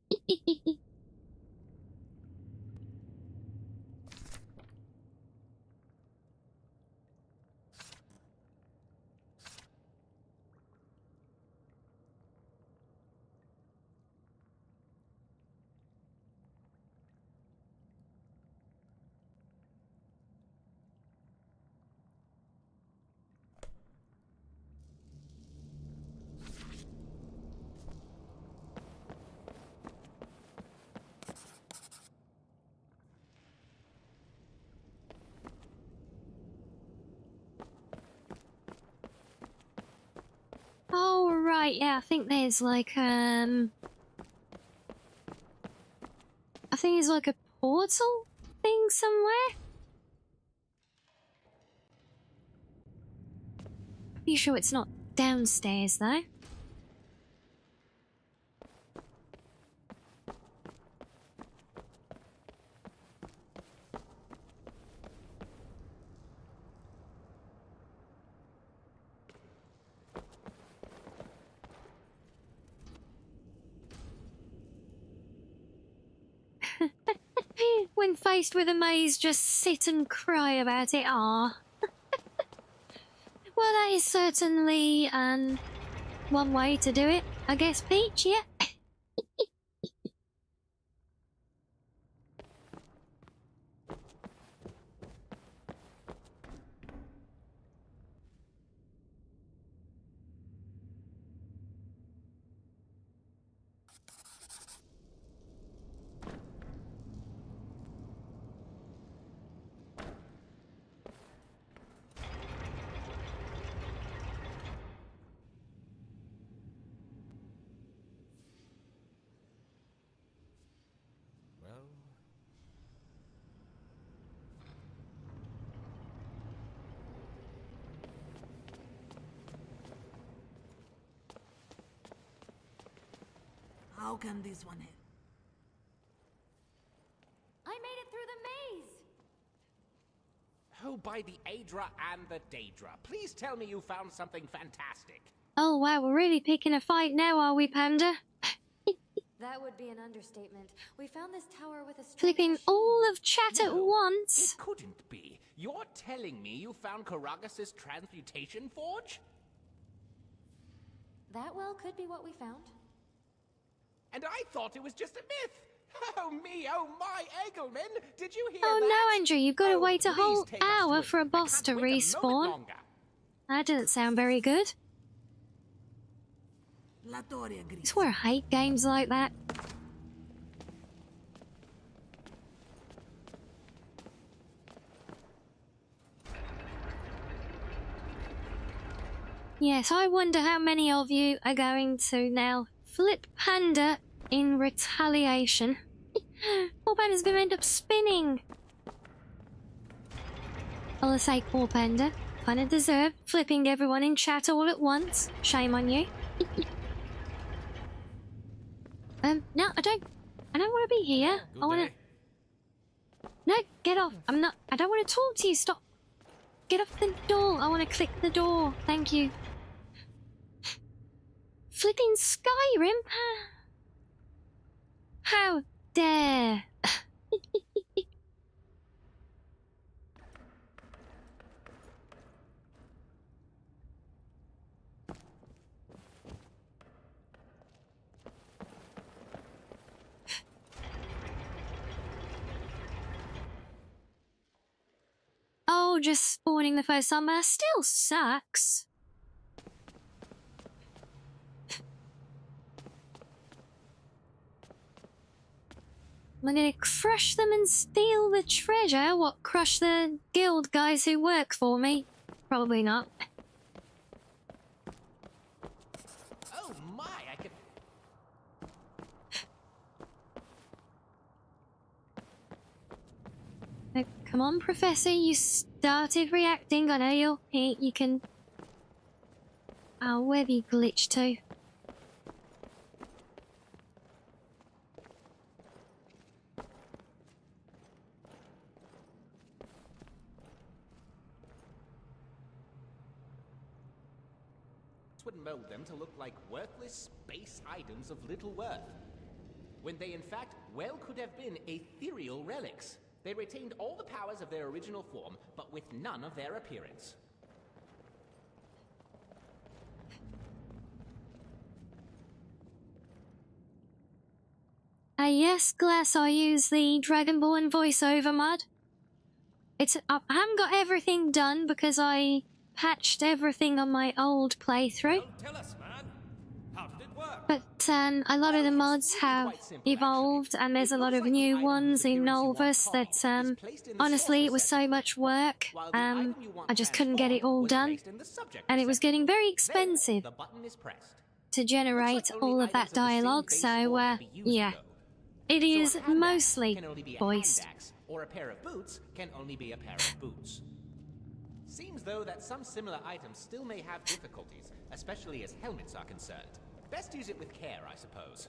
Oh, right, yeah, I think there's like, I think there's like a portal thing somewhere. Pretty sure it's not downstairs, though. When faced with a maze, just sit and cry about it. Ah. Well, that is certainly one way to do it, I guess, Peach. Yeah. Well, How can this one help? I made it through the maze. Oh, by the Aedra and the Daedra. Please tell me you found something fantastic. Oh wow, we're really picking a fight now, are we, Panda? That would be an understatement. We found this tower with a Flipping all of chat at No, once. It couldn't be. You're telling me you found Karagas' transmutation forge? That well could be what we found. And I thought it was just a myth. Oh me, oh my, Egelman! Did you hear Oh that? no, Andrew, you've got to Oh, wait a please whole take us hour to it. for a I boss can't to wait a moment respawn. longer. That doesn't sound very good. La Toria I Gris. swear I hate games like that. Yes, I wonder how many of you are going to now flip Panda in retaliation. Poor Panda's gonna end up spinning. I'll say poor Panda. Kinda deserved flipping everyone in chat all at once. Shame on you. No, I don't want to be here. Good I want day. to... No, get off. I don't want to talk to you. Stop. Get off the door. I want to click the door. Thank you. Flipping Skyrim? How dare. Oh, just spawning the first summer still sucks. I'm gonna crush them and steal the treasure. What, crush the guild guys who work for me? Probably not. Oh my, I could... Come on, Professor, you started reacting. I know you can... Oh, where have you glitched to? would mold them to look like worthless space items of little worth, when they in fact well could have been ethereal relics. They retained all the powers of their original form, but with none of their appearance. Yes, Glass, I use the Dragonborn voiceover mod. I haven't got everything done because I patched everything on my old playthrough. Well, tell us, man. How did it work? But a lot of the mods have evolved, and there's a lot of new ones in Nolvus that, honestly, it was so much work, I just couldn't get it all done, and it was getting very expensive to generate all of that dialogue, so, yeah. It is mostly voiced. Or a pair of boots can only be a pair of boots. Seems though that some similar items still may have difficulties, especially as helmets are concerned. Best use it with care, I suppose.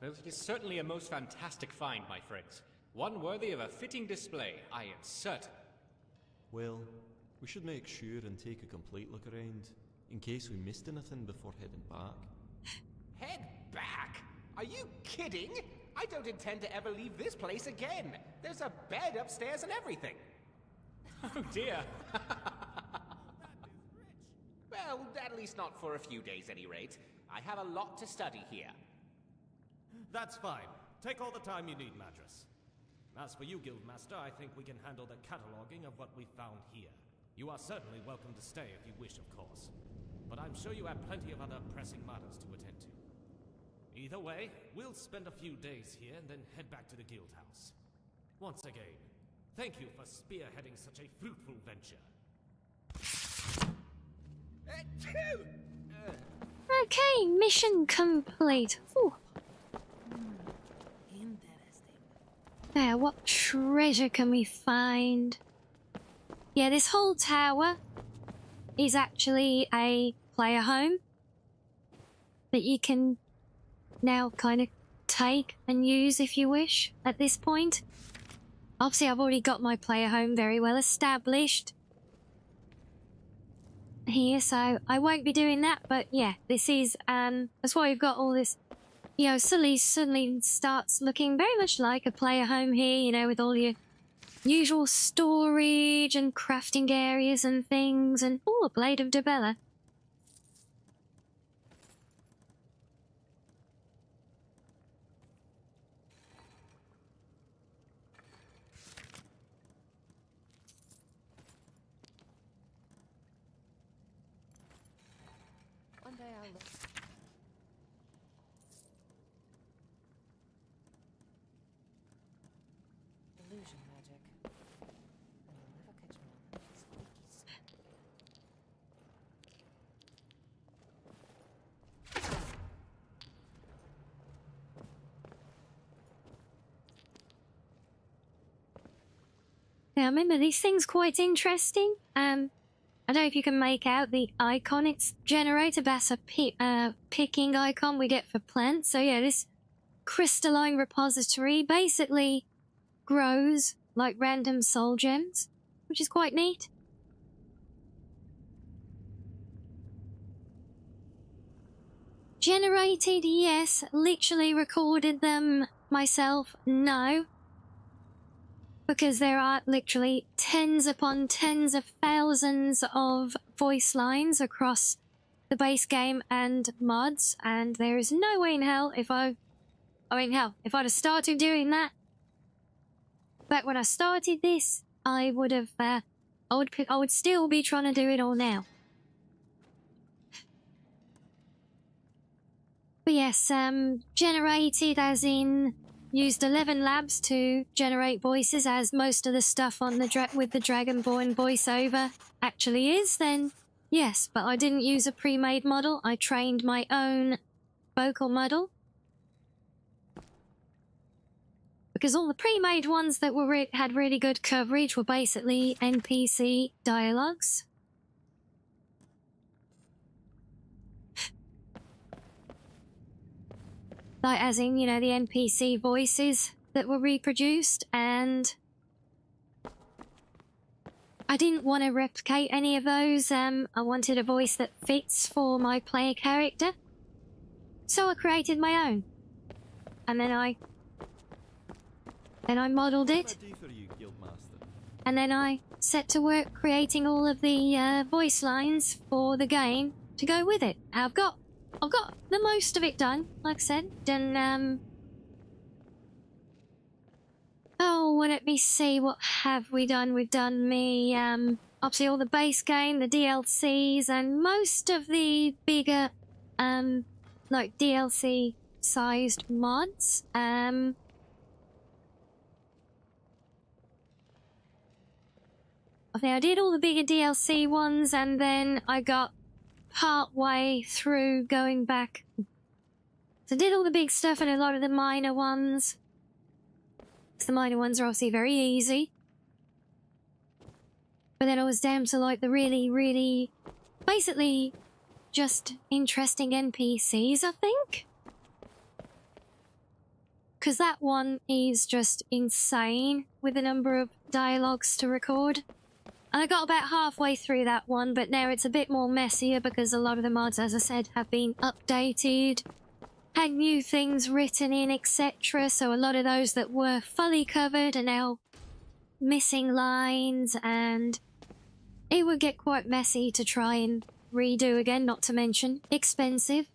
Well, it is certainly a most fantastic find, my friends. One worthy of a fitting display, I am certain. Well, we should make sure and take a complete look around, in case we missed anything before heading back. Head back? Are you kidding? I don't intend to ever leave this place again. There's a bed upstairs and everything. Oh dear. Well, at least not for a few days, at any rate. I have a lot to study here. That's fine. Take all the time you need, Madras. As for you, Guildmaster, I think we can handle the cataloging of what we found here. You are certainly welcome to stay if you wish, of course. But I'm sure you have plenty of other pressing matters to attend to. Either way, we'll spend a few days here and then head back to the guild house. Once again, thank you for spearheading such a fruitful venture. Okay, mission complete. Ooh. Interesting. Now, what treasure can we find? Yeah, this whole tower is actually a player home that you can now kind of take and use if you wish at this point. Obviously, I've already got my player home very well established here, so I won't be doing that, but yeah, this is, that's why we've got all this, you know, suddenly starts looking very much like a player home here, you know, with all your usual storage and crafting areas and things, and oh, a blade of Debella. One day I'll look. Illusion magic. And you'll never catch me on that squeaky snap. Now, remember, these things quite interesting. I don't know if you can make out the icon it's generated. That's a picking icon we get for plants. So yeah, this crystalline repository basically grows like random soul gems, which is quite neat. Generated, yes. Literally recorded them myself, no. Because there are literally tens upon tens of thousands of voice lines across the base game and mods, and there is no way in hell if I'd have started doing that back when I started this, I would have, I would still be trying to do it all now. But yes, generated as in used 11 labs to generate voices, as most of the stuff on the with the Dragonborn voiceover actually is, then yes, but I didn't use a pre-made model. I trained my own vocal model. Because all the pre-made ones that were had really good coverage were basically NPC dialogues. Like, as in, you know, the NPC voices that were reproduced, and I didn't want to replicate any of those. I wanted a voice that fits for my player character. So I created my own. And then I modeled it. And then I set to work creating all of the voice lines for the game to go with it. I've got the most of it done, like I said. Done, oh, well, let me see, what have we done? We've done obviously all the base game, the DLCs, and most of the bigger, like DLC-sized mods. I think I did all the bigger DLC ones, and then I got part way through going back. So I did all the big stuff and a lot of the minor ones. The minor ones are obviously very easy. But then I was down to like the really, basically just interesting NPCs, I think. Because that one is just insane with the number of dialogues to record. And I got about halfway through that one, but now it's a bit more messier because a lot of the mods, as I said, have been updated, had new things written in, etc. So a lot of those that were fully covered are now missing lines, and it would get quite messy to try and redo again, not to mention expensive.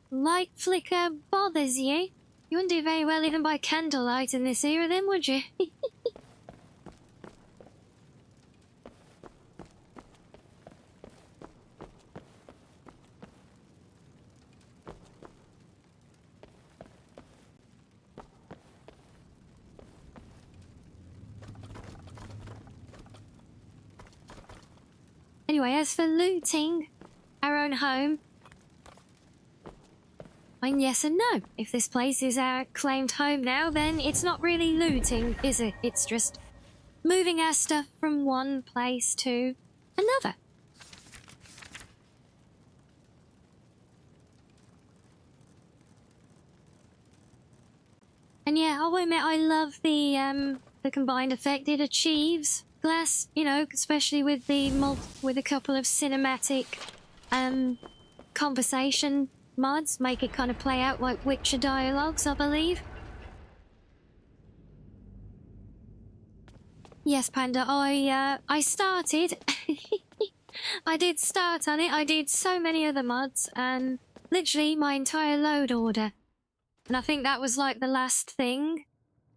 Light flicker bothers you? You wouldn't do very well even by candlelight in this era then, would you? Anyway, as for looting our own home, I mean, yes and no. If this place is our claimed home now, then it's not really looting, is it? It's just moving our stuff from one place to another. And yeah, I will admit I love the combined effect it achieves Glass, you know, especially with the with a couple of cinematic conversation mods, make it kind of play out like Witcher dialogues, I believe. Yes, Panda, I started. I did start on it. I did so many other mods and literally my entire load order. And I think that was like the last thing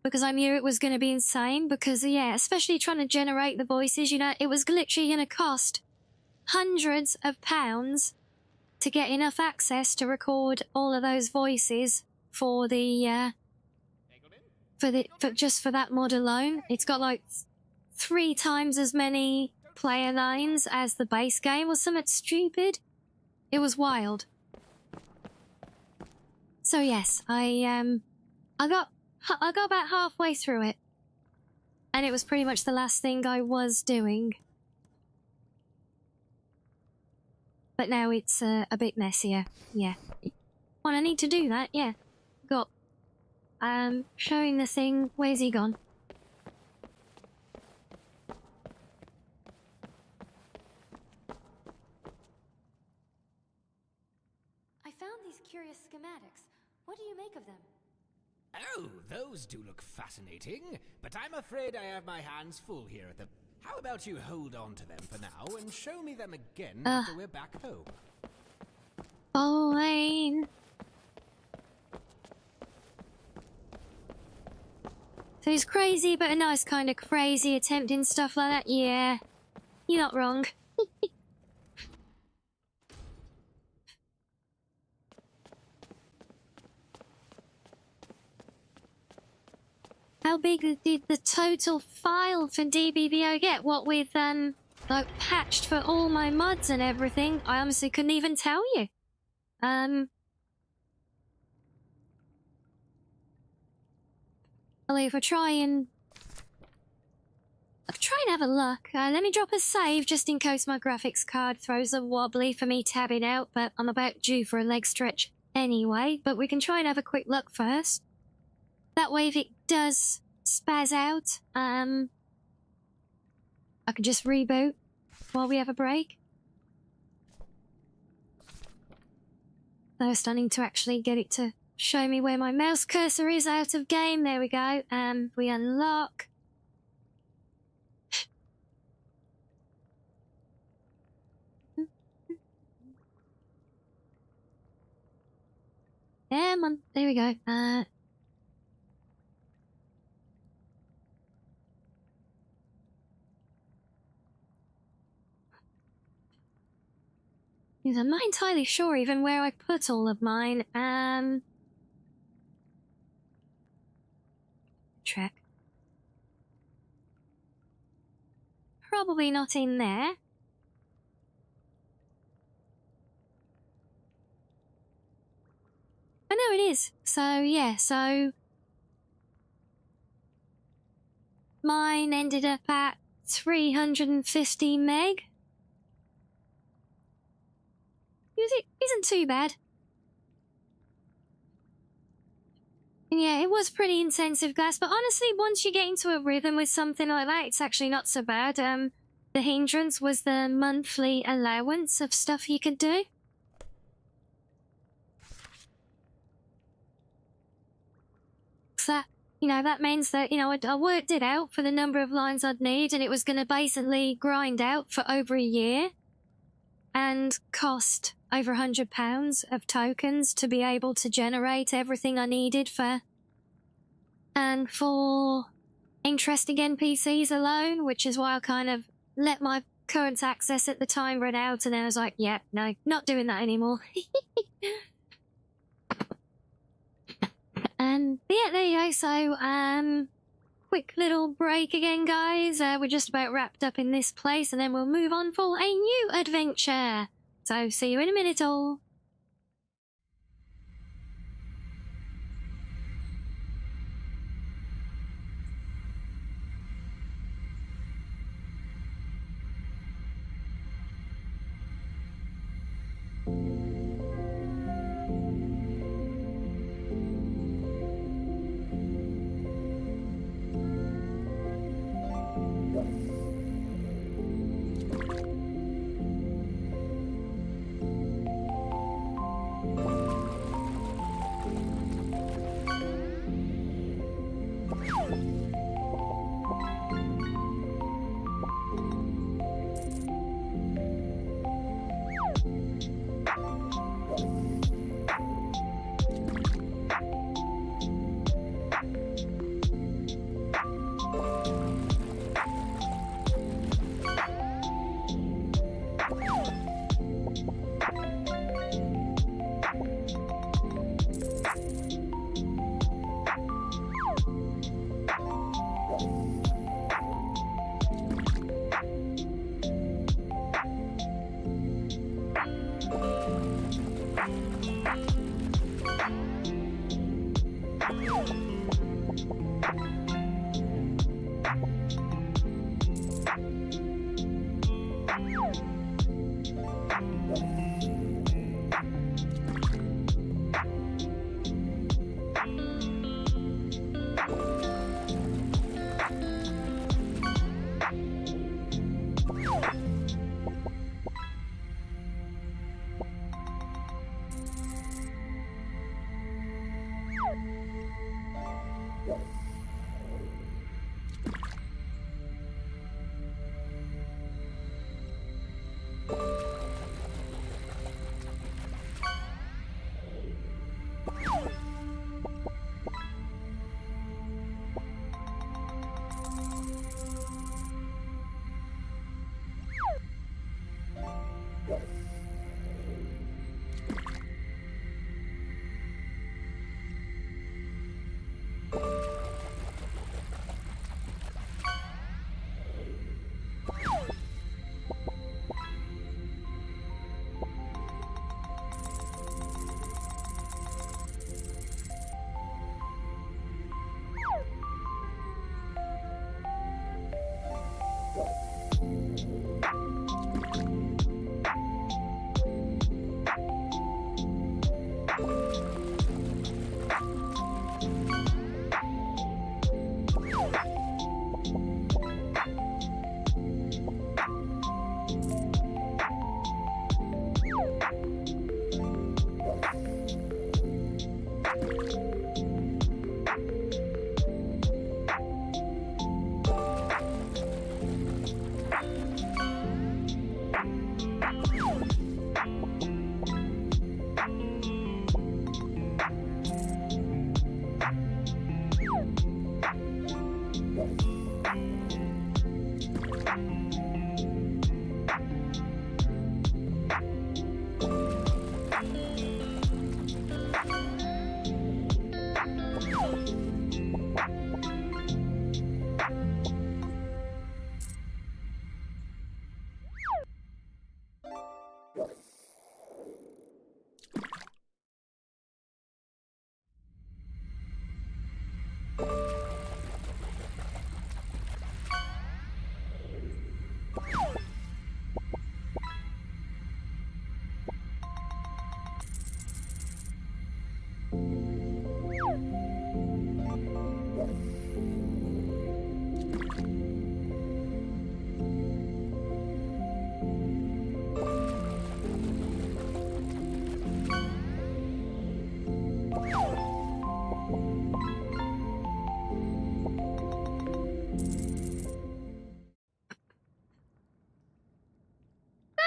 because I knew it was going to be insane because, yeah, especially trying to generate the voices, you know, it was literally going to cost hundreds of pounds to get enough access to record all of those voices for the, just for that mod alone. It's got like 3 times as many player lines as the base game or something stupid. It was wild. So yes, I got about halfway through it. And it was pretty much the last thing I was doing. But now it's a bit messier. Yeah. Well, I need to do that, yeah. Got showing the thing. Where's he gone? I found these curious schematics. What do you make of them? Oh, those do look fascinating, but I'm afraid I have my hands full here at the... How about you hold on to them for now and show me them again after we're back home? Fine. So he's crazy, but a nice kind of crazy, attempting stuff like that. Yeah, you're not wrong. How big did the total file for DBBO get? What with, like, patched for all my mods and everything? I honestly couldn't even tell you. Well, if I try and... I'll try and have a look. Let me drop a save just in case my graphics card throws a wobbly for me tabbing out, but I'm about due for a leg stretch anyway. But we can try and have a quick look first. That way, if it does spaz out, I can just reboot while we have a break. First, I need to actually get it to show me where my mouse cursor is out of game. There we go. We unlock. Come on. There we go. I'm not entirely sure even where I put all of mine. Check. Probably not in there. I know it is. So, yeah, so... Mine ended up at 350 meg. It isn't too bad. And yeah, it was pretty intensive glass, but honestly, once you get into a rhythm with something like that, it's actually not so bad. The hindrance was the monthly allowance of stuff you could do. So that, you know, that means that, you know, I worked it out for the number of lines I'd need, and it was going to basically grind out for over a year and cost over £100 of tokens to be able to generate everything I needed for interesting NPCs alone, which is why I kind of let my current access at the time run out, and then I was like, yeah, no, not doing that anymore. But yeah, there you go. So, quick little break again, guys. We're just about wrapped up in this place, and then we'll move on for a new adventure. So, see you in a minute all.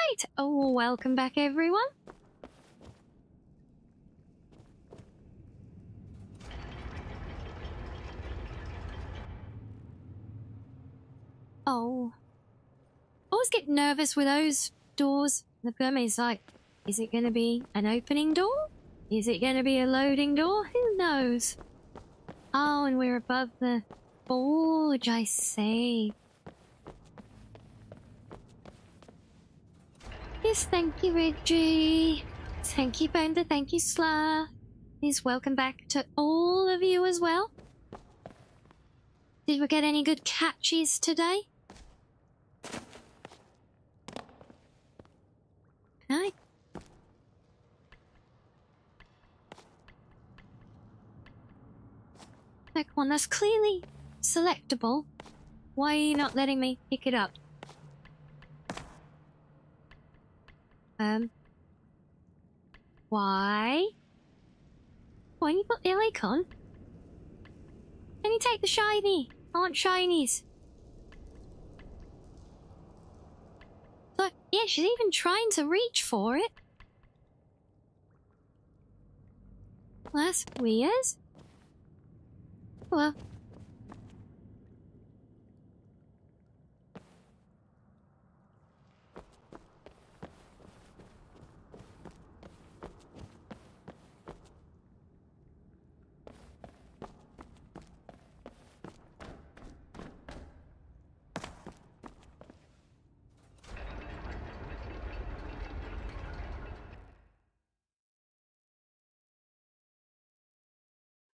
Right. Oh, welcome back, everyone. Oh. I always get nervous with those doors. The Burmese like, is it going to be an opening door? Is it going to be a loading door? Who knows? Oh, and we're above the forge, I see. Yes, thank you, Reggie. Thank you, Bender. Thank you, Sla. Yes, welcome back to all of you as well. Did we get any good catches today? No? No, come on, that's clearly selectable. Why are you not letting me pick it up? Why? Why you put the icon? Can you take the shiny? I want shinies. Look, yeah, she's even trying to reach for it. Well, that's weird. Well.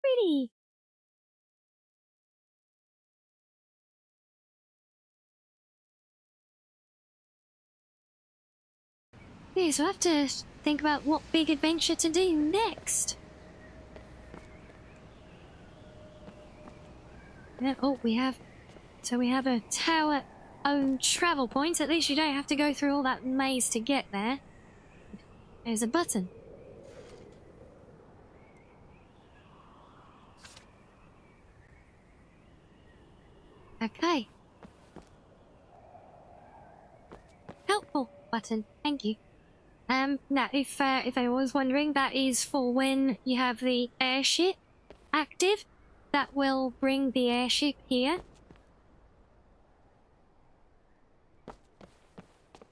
Pretty. Okay, so I have to think about what big adventure to do next. Yeah, oh, we have a tower-owned travel point. At least you don't have to go through all that maze to get there. There's a button. Okay. Helpful button. Thank you. Now, if anyone was wondering, that is for when you have the airship active. That will bring the airship here.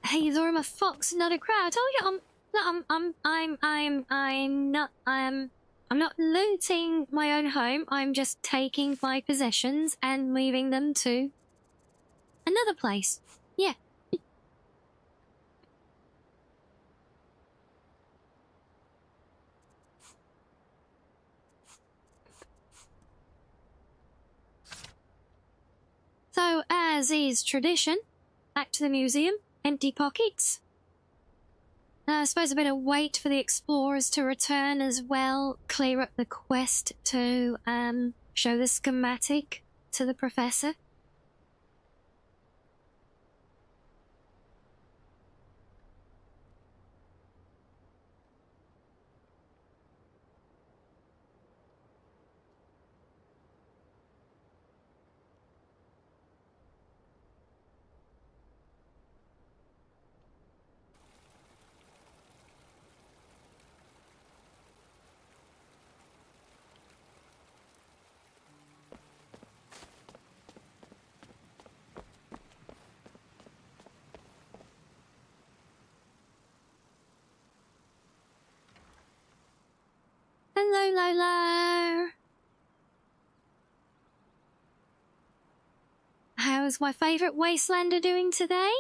Hey, Zora, I'm a fox, not a crow. I told you I'm not looting my own home. I'm just taking my possessions and moving them to another place. Yeah. So, as is tradition, back to the museum, empty pockets. I suppose I better wait for the explorers to return as well, clear up the quest to, show the schematic to the professor. Hello, Lolo. How's my favourite wastelander doing today?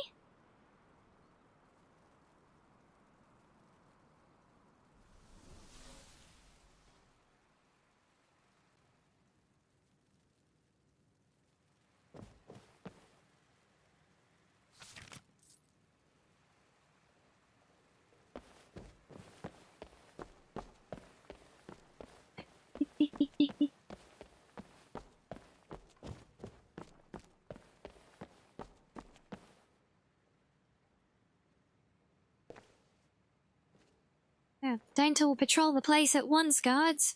Yeah, don't all patrol the place at once, guards.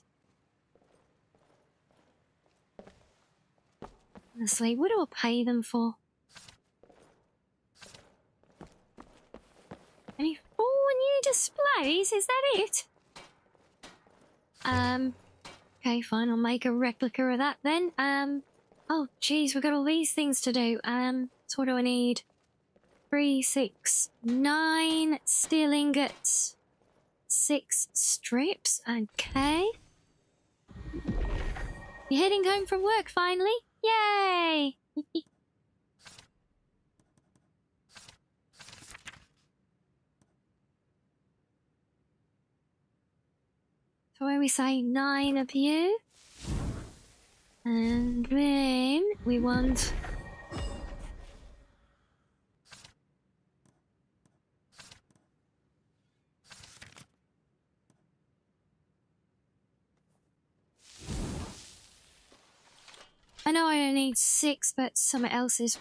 Honestly, what do I pay them for? Only 4 new displays? Is that it? Okay, fine, I'll make a replica of that then. Oh, geez, we've got all these things to do. So what do I need? 3, 6, 9 steel ingots, 6 strips. Okay. You're heading home from work finally? Yay! So when we say 9 of you, and then we want I know I only need 6, but someone else is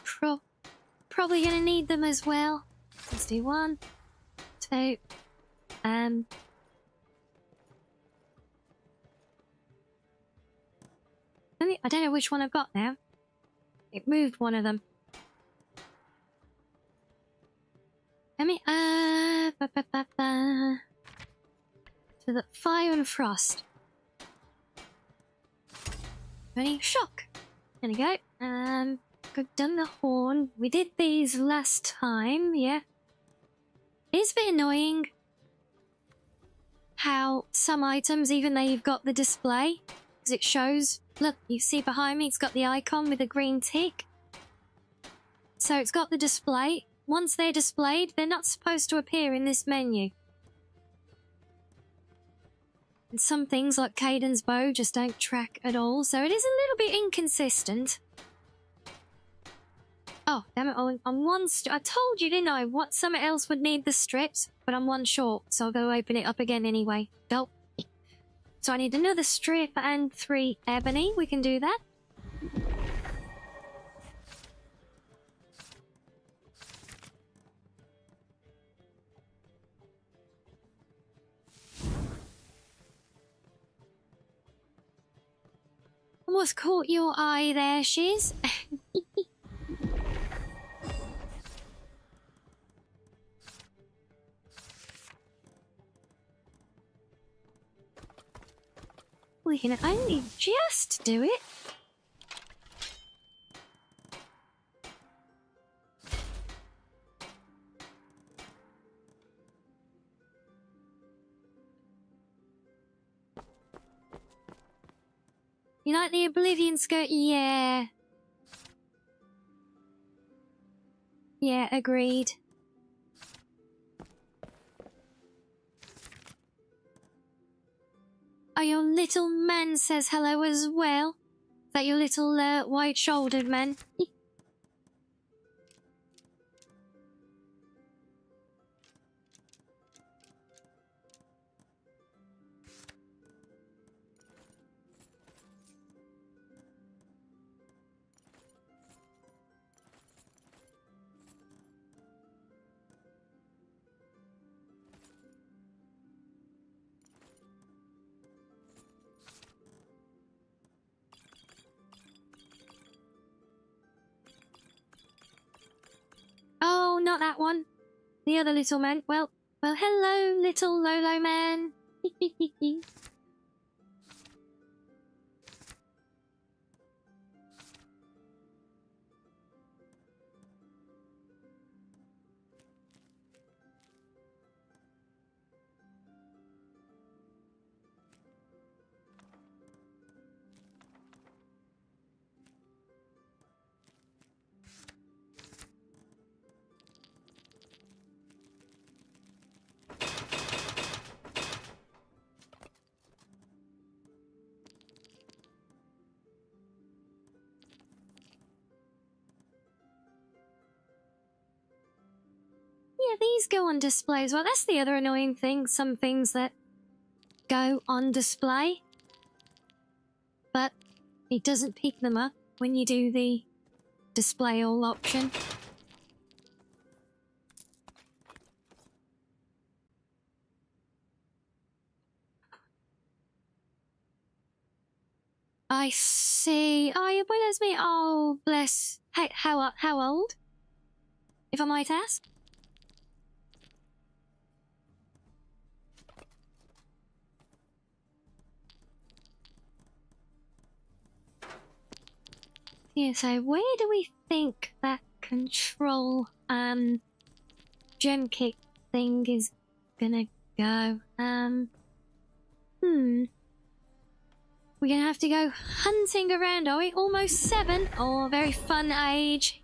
probably gonna need them as well. Let's do 1, 2, I don't know which one I've got now. It moved one of them. Let me, So the fire and frost. Ready? Shock. There we go. I've done the horn. We did these last time, yeah. It's a bit annoying how some items, even though you've got the display, because it shows, look, you see behind me, it's got the icon with a green tick. So it's got the display. Once they're displayed, they're not supposed to appear in this menu. And some things like Caden's bow just don't track at all, so it is a little bit inconsistent. Oh, damn it, I'm one I told you, didn't I, what something else would need the strips, but I'm one short, so I'll go open it up again anyway. Gulp. So I need another strip and 3 ebony. We can do that. Almost caught your eye there, Shiz. We can only just do it. You like the Oblivion skirt? Yeah. Yeah, agreed. Oh, your little man says hello as well. Is that your little white-shouldered man? Oh, not that one. The other little man. Well, hello, little Lolo man. these go on display as well. That's the other annoying thing. Some things that go on display, but it doesn't pick them up when you do the display all option. I see. Oh, yeah, well, that's me. Oh, bless. Hey, how old? If I might ask? Yeah, so where do we think that control, gem kick thing is gonna go? We're gonna have to go hunting around, are we? Almost 7. Oh, very fun age.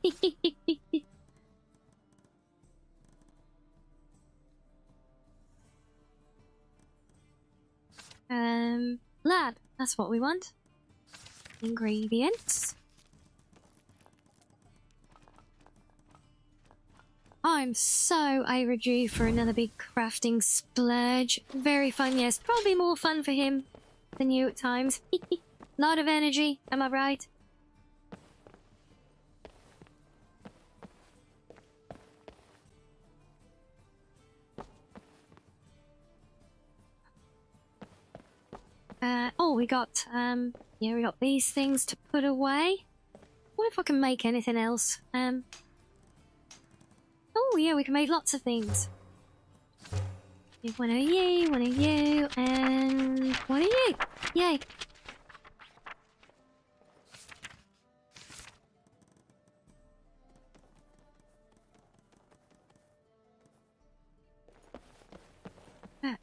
Lab. That's what we want. Ingredients. I'm so overdue for another big crafting splurge. Very fun, yes. Probably more fun for him than you at times. Lot of energy, am I right? Oh, we got, yeah, we got these things to put away. What if I can make anything else? Oh, yeah, we can make lots of things. One of you, and one of you. Yay.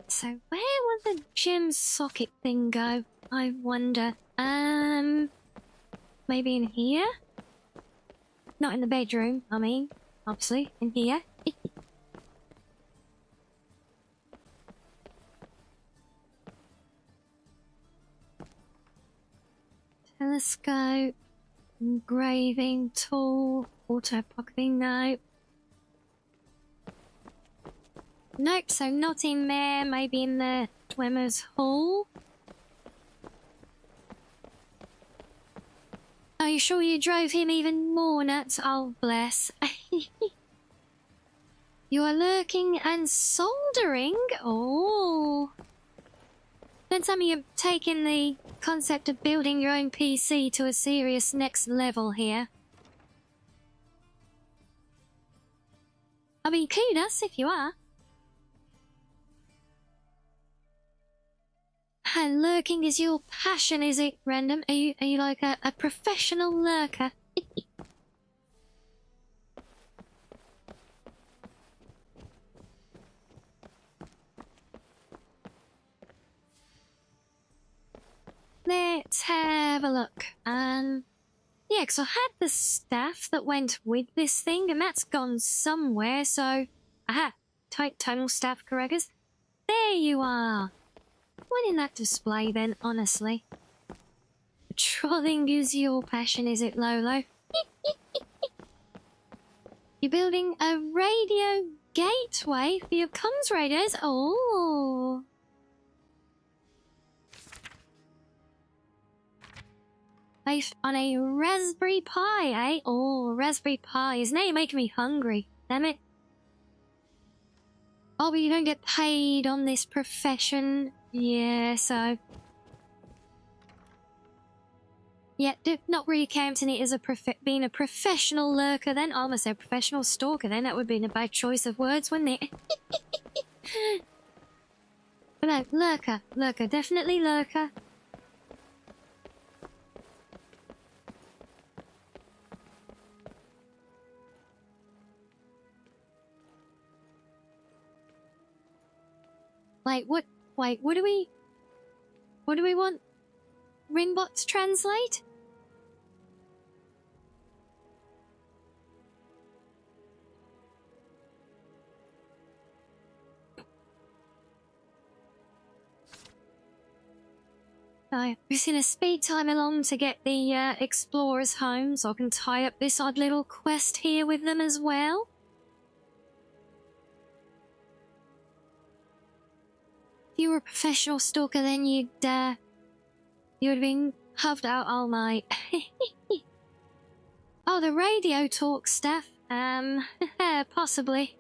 So where would the gem socket thing go? I wonder. Maybe in here? Not in the bedroom, I mean. Obviously, in here. Telescope, engraving tool, auto pocketing, no. Nope, so not in there, maybe in the Dwemer's Hall. Are you sure you drove him even more nuts? Oh, bless. You are lurking and soldering? Oh. Then some of you have taken the concept of building your own PC to a serious next level here. I mean, kudos if you are. And lurking is your passion, is it, Random? Are you like a professional lurker? Let's have a look. Yeah, because I had the staff that went with this thing, and that's gone somewhere, so... Aha! Tonal staff correctors. There you are! What in that display, then, honestly? Trolling is your passion, is it, Lolo? You're building a radio gateway for your comms radios? Oh! On a Raspberry Pi, eh? Oh, Raspberry Pis. Now you're making me hungry. Damn it. Oh, but you don't get paid on this profession. Yeah, so... Yeah, not really counting it as being a professional lurker then. I almost said professional stalker then. That would have been a bad choice of words, wouldn't it? But no, lurker. Lurker. Definitely lurker. Wait, what do we want? Rinbots translate? I'm just gonna speed time along to get the explorers home so I can tie up this odd little quest here with them as well. you were a professional stalker, then you'd have been huffed out all night. Oh, the radio talk stuff. Possibly.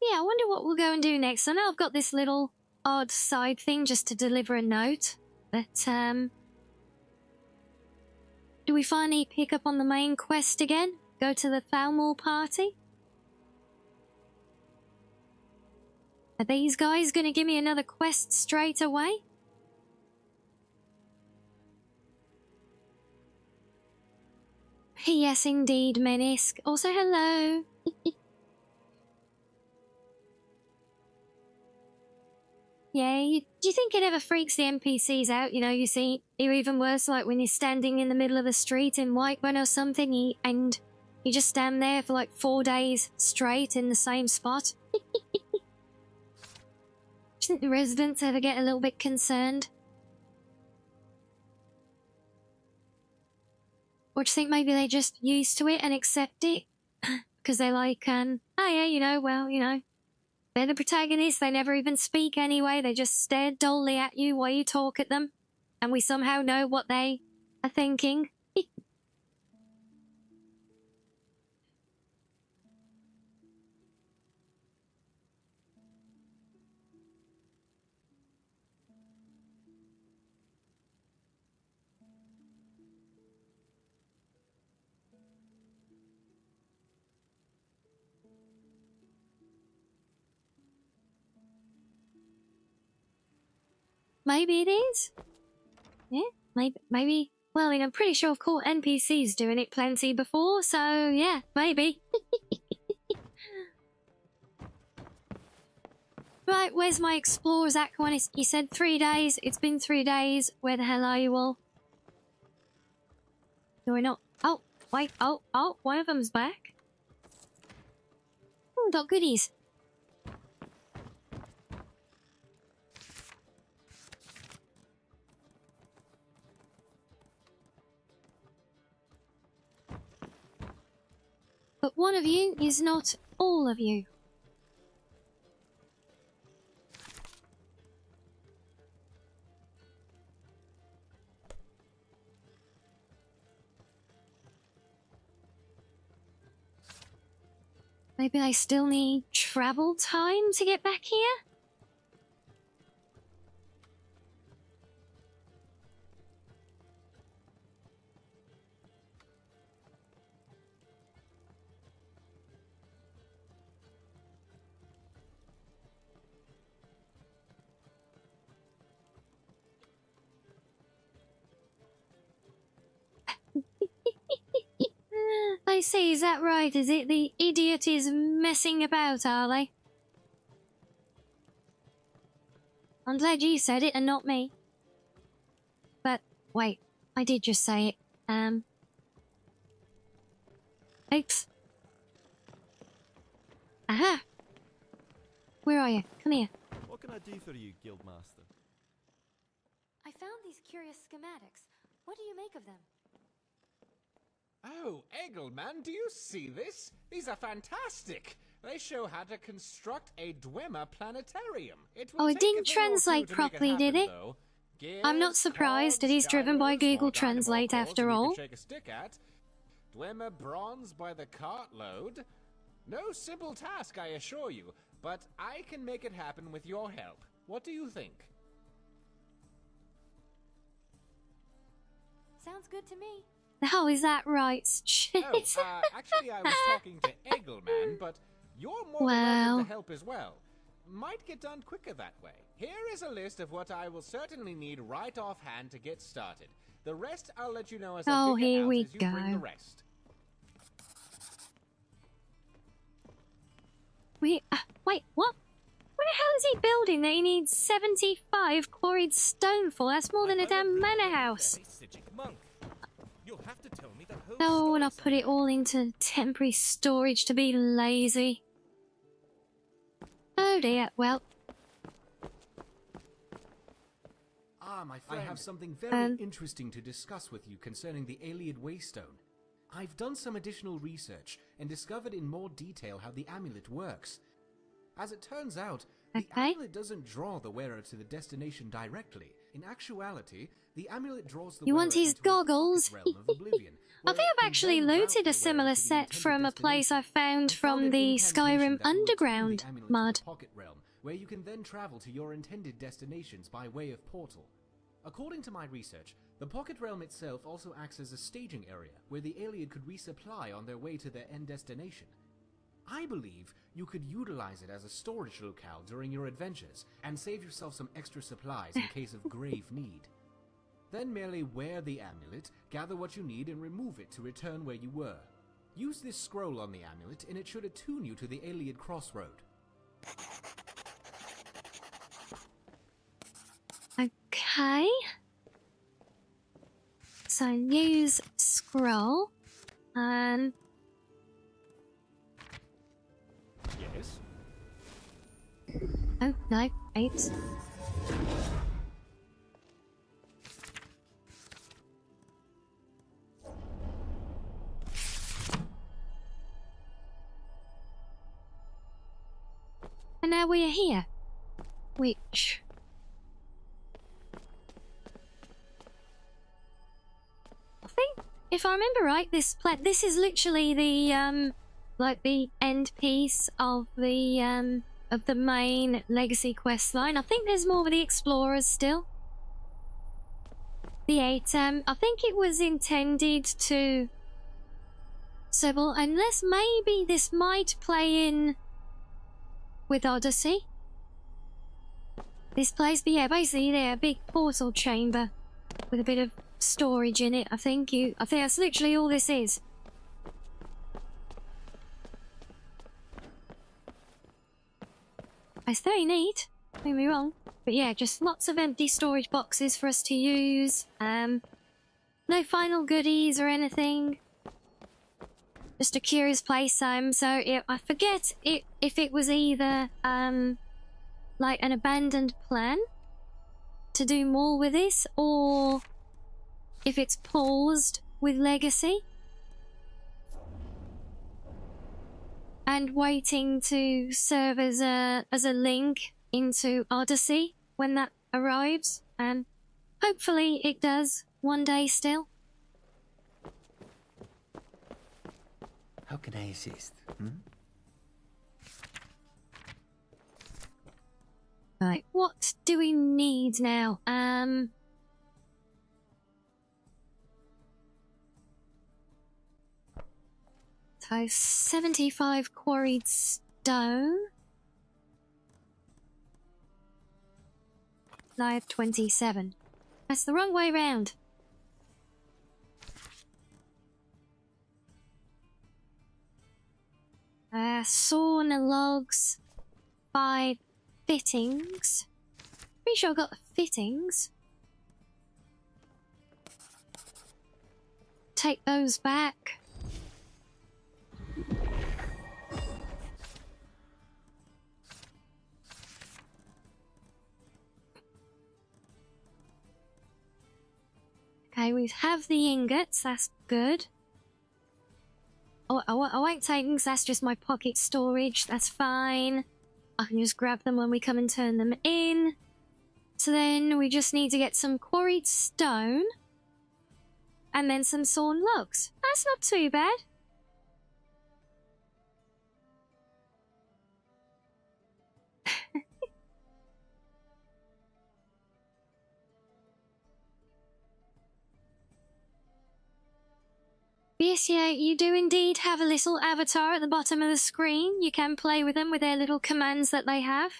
Yeah, I wonder what we'll go and do next. I know I've got this little odd side thing just to deliver a note, but do we finally pick up on the main quest again? Go to the Thalmor party? Are these guys gonna give me another quest straight away? Yes, indeed, Menisk. Also, hello. Yeah, do you think it ever freaks the NPCs out? You know, you see, or even worse, like when you're standing in the middle of the street in Whiterun or something, and you just stand there for like 4 days straight in the same spot. Do you think the residents ever get a little bit concerned? Or do you think maybe they just used to it and accept it? Because they're like, oh yeah, you know, well, you know, they're the protagonists, they never even speak anyway, they just stare dully at you while you talk at them, and we somehow know what they are thinking. Maybe it is. Yeah, maybe. Well, I mean, I'm pretty sure I've caught NPCs doing it plenty before, so yeah, maybe. Right, where's my explorer's aqua? You said 3 days. It's been 3 days. Where the hell are you all? Do I not? Oh, wait. Oh, one of them's back. Oh, got goodies. But one of you is not all of you. Maybe I still need travel time to get back here? I see, is that right? Is it the idiot is messing about, are they? I'm glad you said it and not me. But, wait, I did just say it. Oops. Aha! Where are you? Come here. What can I do for you, Guildmaster? I found these curious schematics. What do you make of them? Oh, Eggleman, do you see this? These are fantastic! They show how to construct a Dwemer planetarium. Oh, it didn't translate properly, did it? I'm not surprised. It is driven by Google Translate after all. Dwemer bronze by the cartload? No simple task, I assure you, but I can make it happen with your help. What do you think? Sounds good to me. Oh, is that right? Shit. Oh, actually I was talking to Eggleman, but you're more than welcome to help as well. Might get done quicker that way. Here is a list of what I will certainly need right offhand to get started. The rest I'll let you know as I figure out as you bring the rest. Wait, what? Where the hell is he building that he needs 75 quarried stone for? That's more than a damn manor house. You'll have to tell me the whole No, and I'll story put it all into temporary storage to be lazy. Oh dear, well. Ah, my friend. I have something very interesting to discuss with you concerning the Ayleid Waystone. I've done some additional research and discovered in more detail how the amulet works. As it turns out, the amulet doesn't draw the wearer to the destination directly. In actuality, the amulet draws the You wearer want his into a pocket goggles? realm of oblivion, I where think it I've can actually then route looted the a similar wearer to the set intended from a place I destination. found I from an the incantation Skyrim that will return Underground the amulet mod. to the pocket realm, where you can then travel to your intended destinations by way of portal. According to my research, the pocket realm itself also acts as a staging area where the Ayleid could resupply on their way to their end destination. I believe you could utilize it as a storage locale during your adventures and save yourself some extra supplies in case of grave need. Then merely wear the amulet, gather what you need, and remove it to return where you were. Use this scroll on the amulet and it should attune you to the Ayleid crossroad. Okay. So use scroll and Yes? oh no, wait. And now we are here. Which I think, if I remember right, this is literally the like the end piece of the main legacy quest line. I think there's more with the explorers still. The 8 I think it was intended to Sybil, unless maybe this might play in with Odyssey. This place, but yeah, basically they're a big portal chamber with a bit of storage in it. I think that's literally all this is. It's very neat, don't get me wrong. But yeah, just lots of empty storage boxes for us to use. No final goodies or anything. Just a curious place. So I forget if it was either like an abandoned plan to do more with this, or if it's paused with Legacy and waiting to serve as a link into Odyssey when that arrives, and hopefully it does one day still. How can I assist? Right, what do we need now? So 75 quarried stone. I have 27. That's the wrong way round. Sawn logs, 5 fittings. Pretty sure I got the fittings. Take those back. Okay, we have the ingots, that's good. Oh, I won't take them because that's just my pocket storage, that's fine. I can just grab them when we come and turn them in. So then we just need to get some quarried stone. And then some sawn logs. That's not too bad. Yes, yeah, you do indeed have a little avatar at the bottom of the screen. You can play with them with their little commands that they have.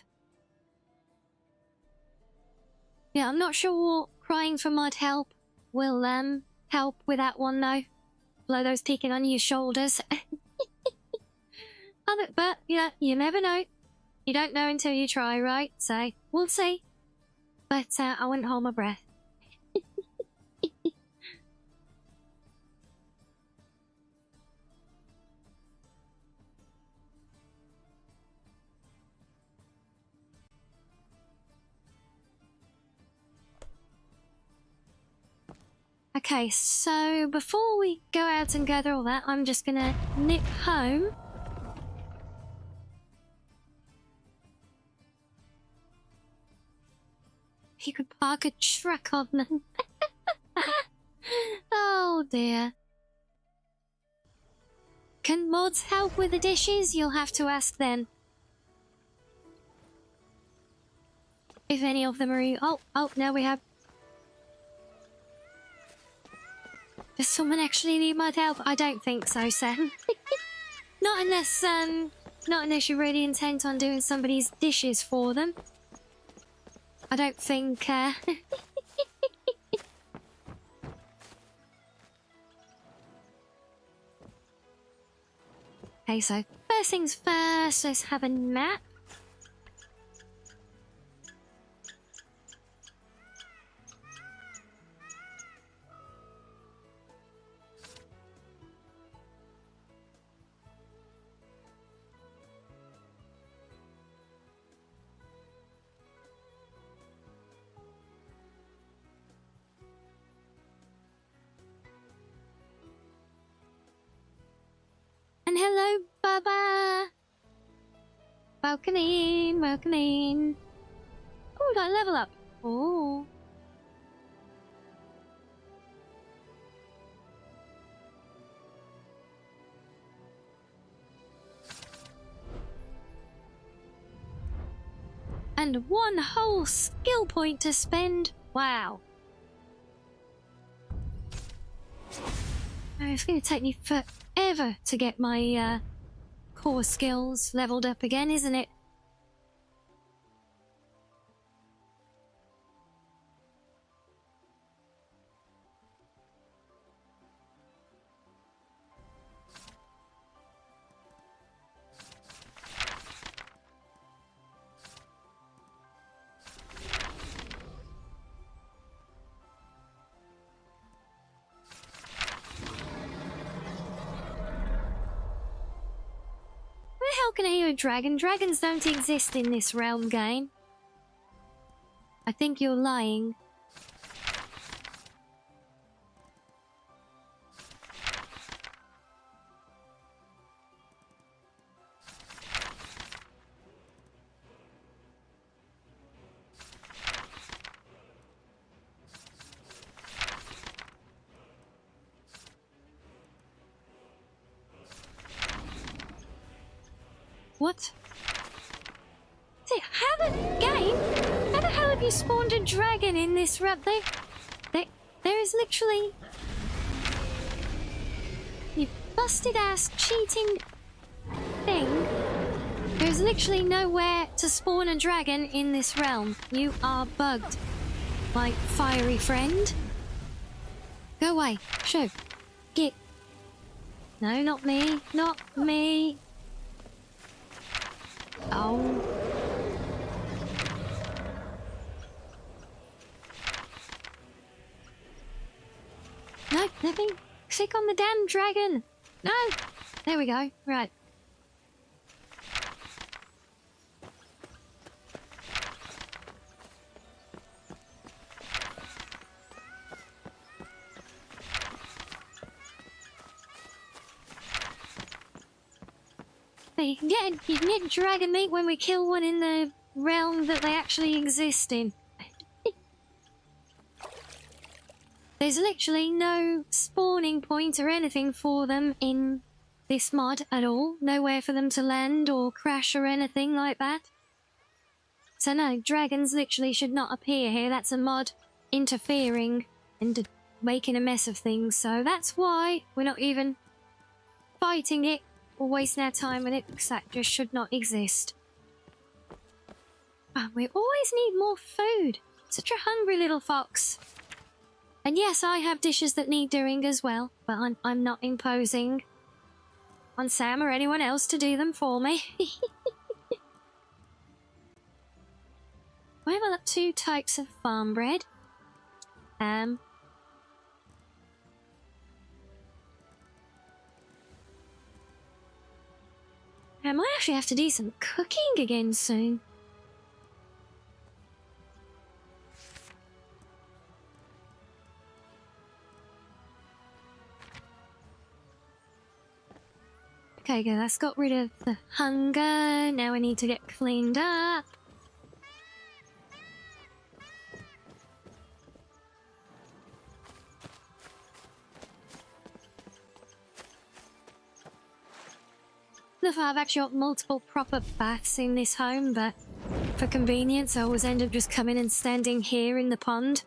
Yeah, I'm not sure crying for mud help will help with that one though. Blow those peeking on your shoulders. But yeah, you never know. You don't know until you try, right? So, we'll see. But I wouldn't hold my breath. Okay, so before we go out and gather all that, I'm just gonna nip home. You could park a truck on them. Oh dear. Can mods help with the dishes? You'll have to ask them. If any of them are... Oh, now we have... Does someone actually need my help? I don't think so, Sam. Not unless you're really intent on doing somebody's dishes for them. I don't think, Okay, so first things first, let's have a nap. And hello, Baba! Welcome in, welcome in. Oh, we got a level up. Oh. And one whole skill point to spend. Wow. It's going to take me forever to get my core skills leveled up again, isn't it? How can I hear a dragon? Dragons don't exist in this realm game. I think you're lying. What? See, how the hell have you spawned a dragon in this rap? There is literally... You busted ass cheating thing. There's literally nowhere to spawn a dragon in this realm. You are bugged, my fiery friend. Go away. Shoo. Get. No, not me. Not me. Oh. No, nothing. Click on the damn dragon. No. There we go. Right. You can get dragon meat when we kill one in the realm that they actually exist in. There's literally no spawning point or anything for them in this mod at all. Nowhere for them to land or crash or anything like that. So no, dragons literally should not appear here. That's a mod interfering and making a mess of things. So that's why we're not even fighting it or wasting our time with it, because that just should not exist. Oh, we always need more food. Such a hungry little fox. And yes, I have dishes that need doing as well, but I'm not imposing on Sam or anyone else to do them for me. I have got 2 types of farm bread. I might actually have to do some cooking again soon. Okay, good. That's got rid of the hunger. Now I need to get cleaned up. Look, I've actually got multiple proper baths in this home, but for convenience, I always end up just coming and standing here in the pond.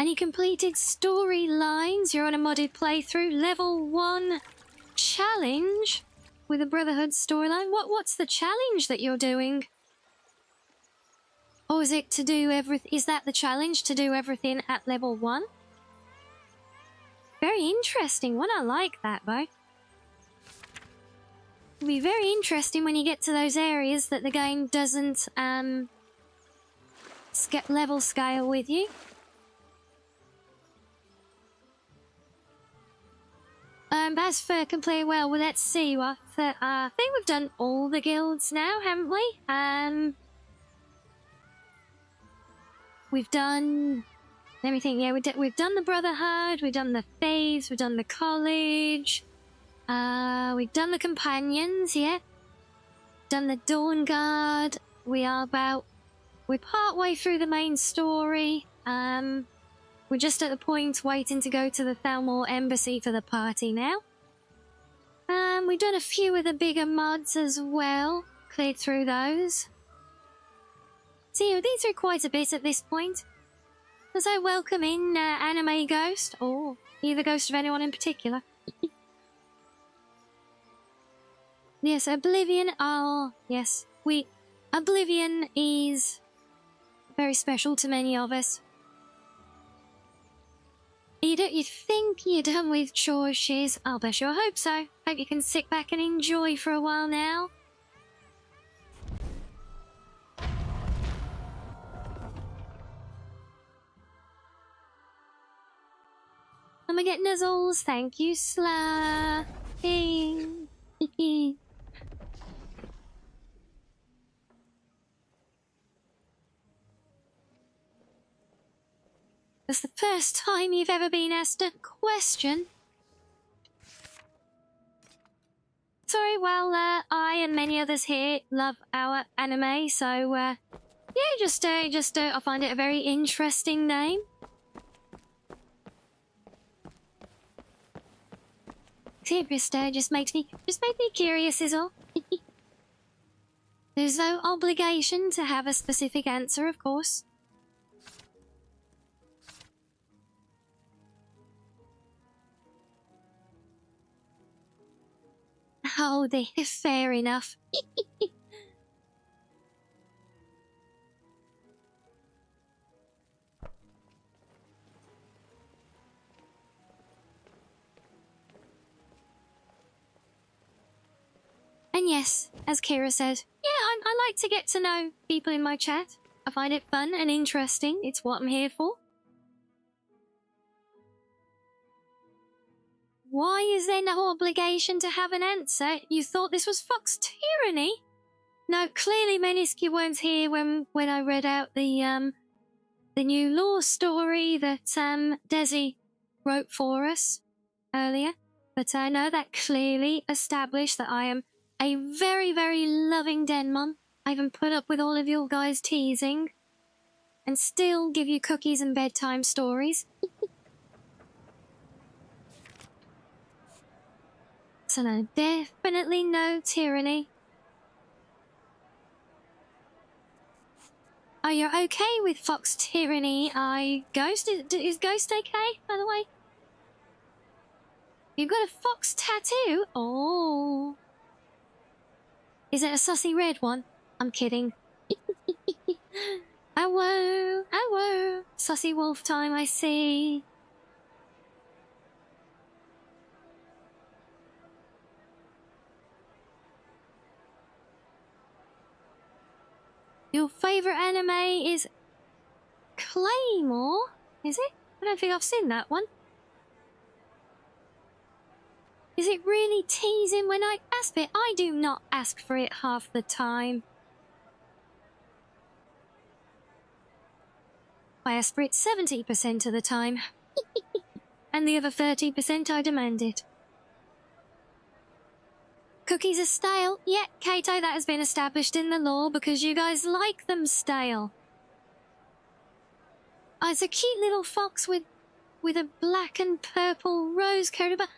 And you completed storylines. You're on a modded playthrough. Level 1 challenge with a Brotherhood storyline. What's the challenge that you're doing? Or is it to do everything? Is that the challenge, to do everything at level 1? Very interesting one. I like that, though. It'll be very interesting when you get to those areas that the game doesn't level scale with you. As for complete, well, let's see. I think we've done all the guilds now, haven't we? We've done... Let me think. Yeah, we've done the Brotherhood, we've done the Thieves, we've done the College. We've done the Companions, yeah. Done the Dawn Guard. We're part way through the main story. We're just at the point waiting to go to the Thalmor Embassy for the party now. We've done a few of the bigger mods as well. Cleared through those. So yeah, these are quite a bit at this point. As I welcome in Anime Ghost, or either ghost of anyone in particular. Yes, Oblivion. Oh, yes. Oblivion is very special to many of us. You think you're done with chores, Shiz? I'll bet you. I hope so. Hope you can sit back and enjoy for a while now. And we get nuzzles. Thank you, Sla. It's the first time you've ever been asked a question. Sorry, well, I and many others here love our anime, so, yeah, I find it a very interesting name. It just makes me curious is all. There's no obligation to have a specific answer, of course. Oh, fair enough. And yes, as Kira said, yeah, I like to get to know people in my chat. I find it fun and interesting. It's what I'm here for. Why is there no obligation to have an answer? You thought this was Fox Tyranny? No, clearly Menisky weren't here when I read out the new lore story that Desi wrote for us earlier. But I know that clearly established that I am a very, very loving den mum. I even put up with all of your guys' teasing and still give you cookies and bedtime stories. So no, definitely no tyranny. Oh, you're okay with Fox Tyranny? Ghost? Is Ghost okay, by the way? You've got a fox tattoo? Oh. Is it a sussy red one? I'm kidding. Ow, ow, sussy wolf time, I see. Your favourite anime is Claymore? Is it? I don't think I've seen that one. Is it really teasing when I ask for it? I do not ask for it half the time. I ask for it 70% of the time. And the other 30% I demand it. Cookies are stale? Yeah, Kato, that has been established in the law because you guys like them stale. Oh, it's a cute little fox with a black and purple rose coated but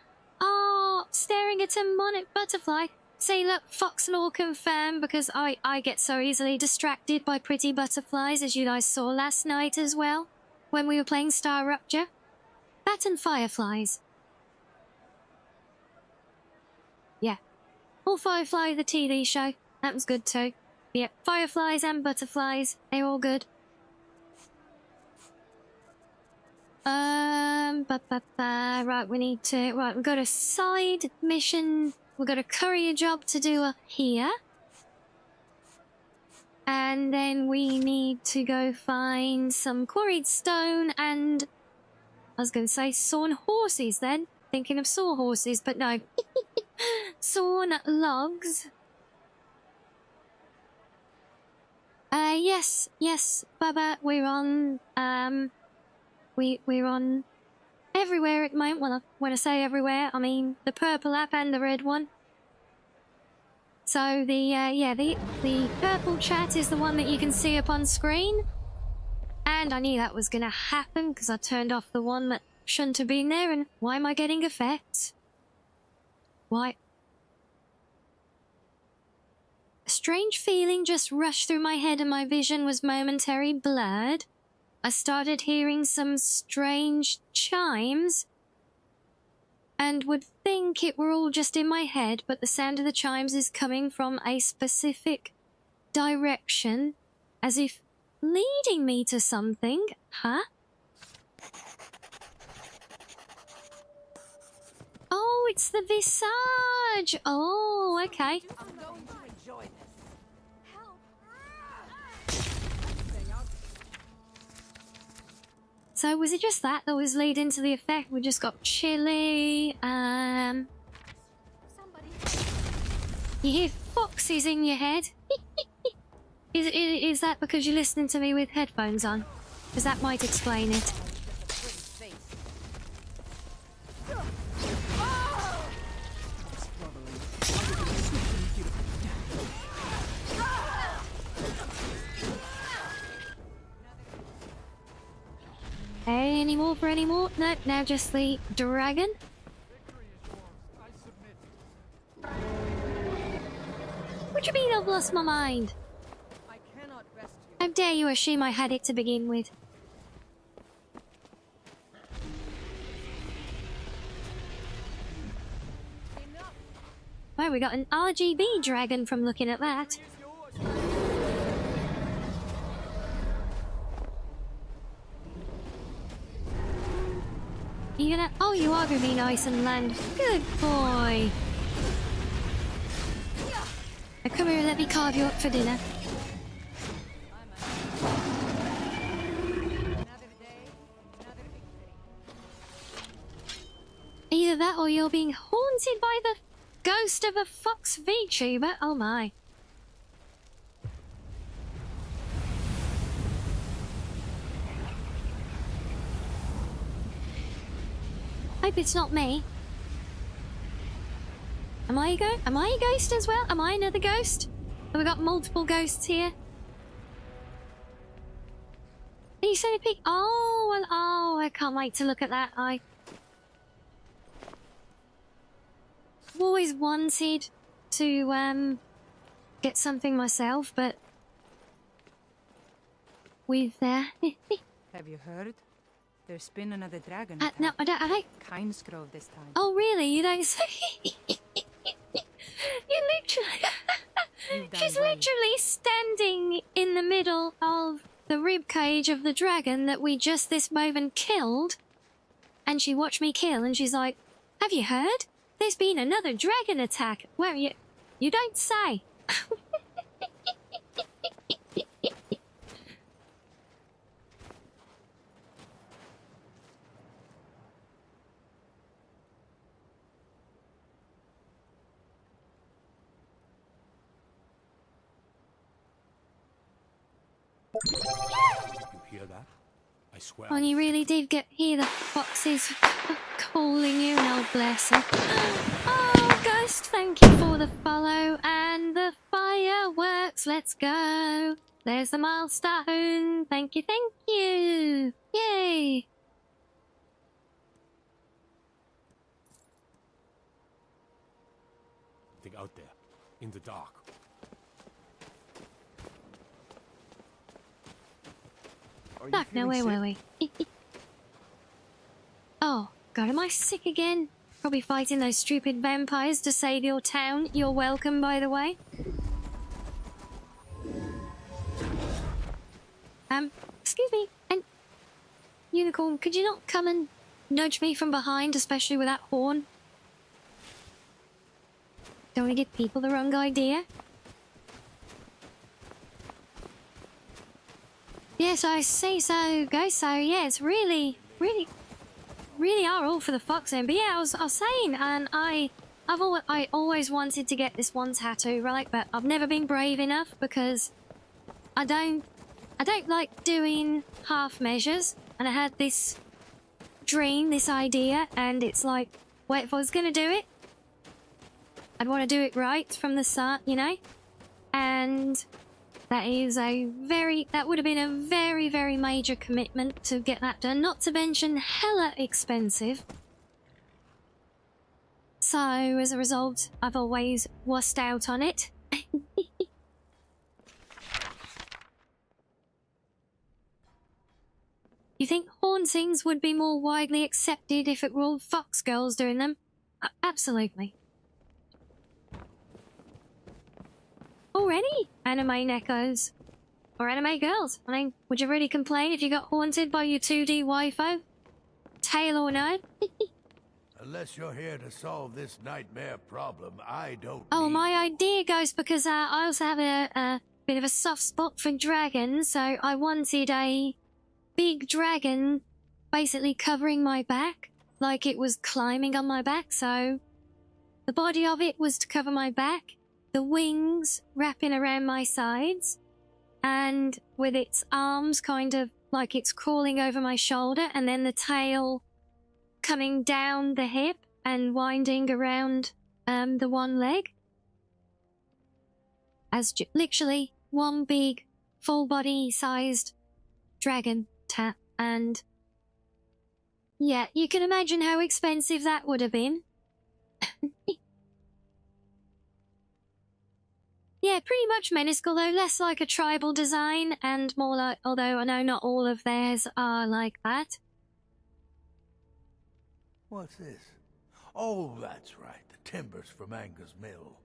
oh, staring at a monarch butterfly. See, look, fox law confirmed because I get so easily distracted by pretty butterflies, as you guys saw last night as well, when we were playing Star Rupture. That and fireflies. Yeah. Or Firefly, the TV show. That was good too. Yeah, fireflies and butterflies, they're all good. Right, we've got a side mission. We've got a courier job to do here. And then we need to go find some quarried stone and... I was going to say sawn horses then. Thinking of sawhorses, but no. Sawn logs. Yes, Baba, we're on, we're on everywhere at the moment. Well, when I say everywhere, I mean the purple app and the red one. So the purple chat is the one that you can see up on screen. And I knew that was going to happen because I turned off the one that shouldn't have been there. And why am I getting effects? Why? A strange feeling just rushed through my head and my vision was momentarily blurred. I started hearing some strange chimes and would think it were all just in my head, but the sound of the chimes is coming from a specific direction, as if leading me to something. Huh? Oh, it's the visage. Oh, okay. I'm going to enjoy this. So was it just that was leading to the effect? We just got chilly. You hear foxes in your head. Is that because you're listening to me with headphones on? Because that might explain it. Any more for any more? Nope, now just the dragon. What do you mean I've lost my mind? How dare you assume I had it to begin with? Well, we got an RGB dragon from looking at that. You gonna... Oh, you are gonna be nice and land. Good boy. Now come here and let me carve you up for dinner. Either that or you're being haunted by the ghost of a fox VTuber. Oh my. Hope it's not me. Am I a ghost as well? Am I another ghost? Have we got multiple ghosts here? Are you saying a pig? Oh, well, oh, I can't wait to look at that. I've always wanted to get something myself, but with Have you heard? There's been another dragon. No, I don't. Kinesgrove this time. Oh, really? You don't say? You literally. You've done She's well. literally standing in the middle of the rib cage of the dragon that we just this moment killed. And she watched me kill and she's like, have you heard? There's been another dragon attack. Where are you? You don't say. You hear that? I swear. And you really did hear the foxes calling you, and oh bless them. Oh, Ghost, thank you for the follow and the fireworks. Let's go. There's the milestone. Thank you, thank you. Yay. Something out there, in the dark. Fuck, no, where were we? Oh, God, am I sick again? Probably fighting those stupid vampires to save your town. You're welcome, by the way. Excuse me, and Unicorn, could you not come and nudge me from behind, especially with that horn? Don't want to give people the wrong idea. Yes, I see. So, Ghost. So, yeah, it's really are all for the fox end. But yeah, I was saying, and I always wanted to get this one tattoo, right? But I've never been brave enough because I don't like doing half measures. And I had this dream, this idea, and it's like, wait, if I was gonna do it, I'd want to do it right from the start, you know? And that would have been a very, very major commitment to get that done. Not to mention hella expensive. So, as a result, I've always wussed out on it. You think hauntings would be more widely accepted if it were all fox girls doing them? Absolutely. Already? Anime neckos. Or anime girls. I mean, would you really complain if you got haunted by your 2D waifu? Tail or no? Unless you're here to solve this nightmare problem, I don't Oh, need my idea goes because I also have a bit of a soft spot for dragons, so I wanted a big dragon basically covering my back, like it was climbing on my back, so the body of it was to cover my back, the wings wrapping around my sides, and with its arms kind of like it's crawling over my shoulder, and then the tail coming down the hip and winding around the one leg. As literally one big full body sized dragon tap. And yeah, you can imagine how expensive that would have been. Yeah, pretty much Menace, although less like a tribal design and more like, although I know not all of theirs are like that. What's this? Oh, that's right. The timbers from Anger's mill.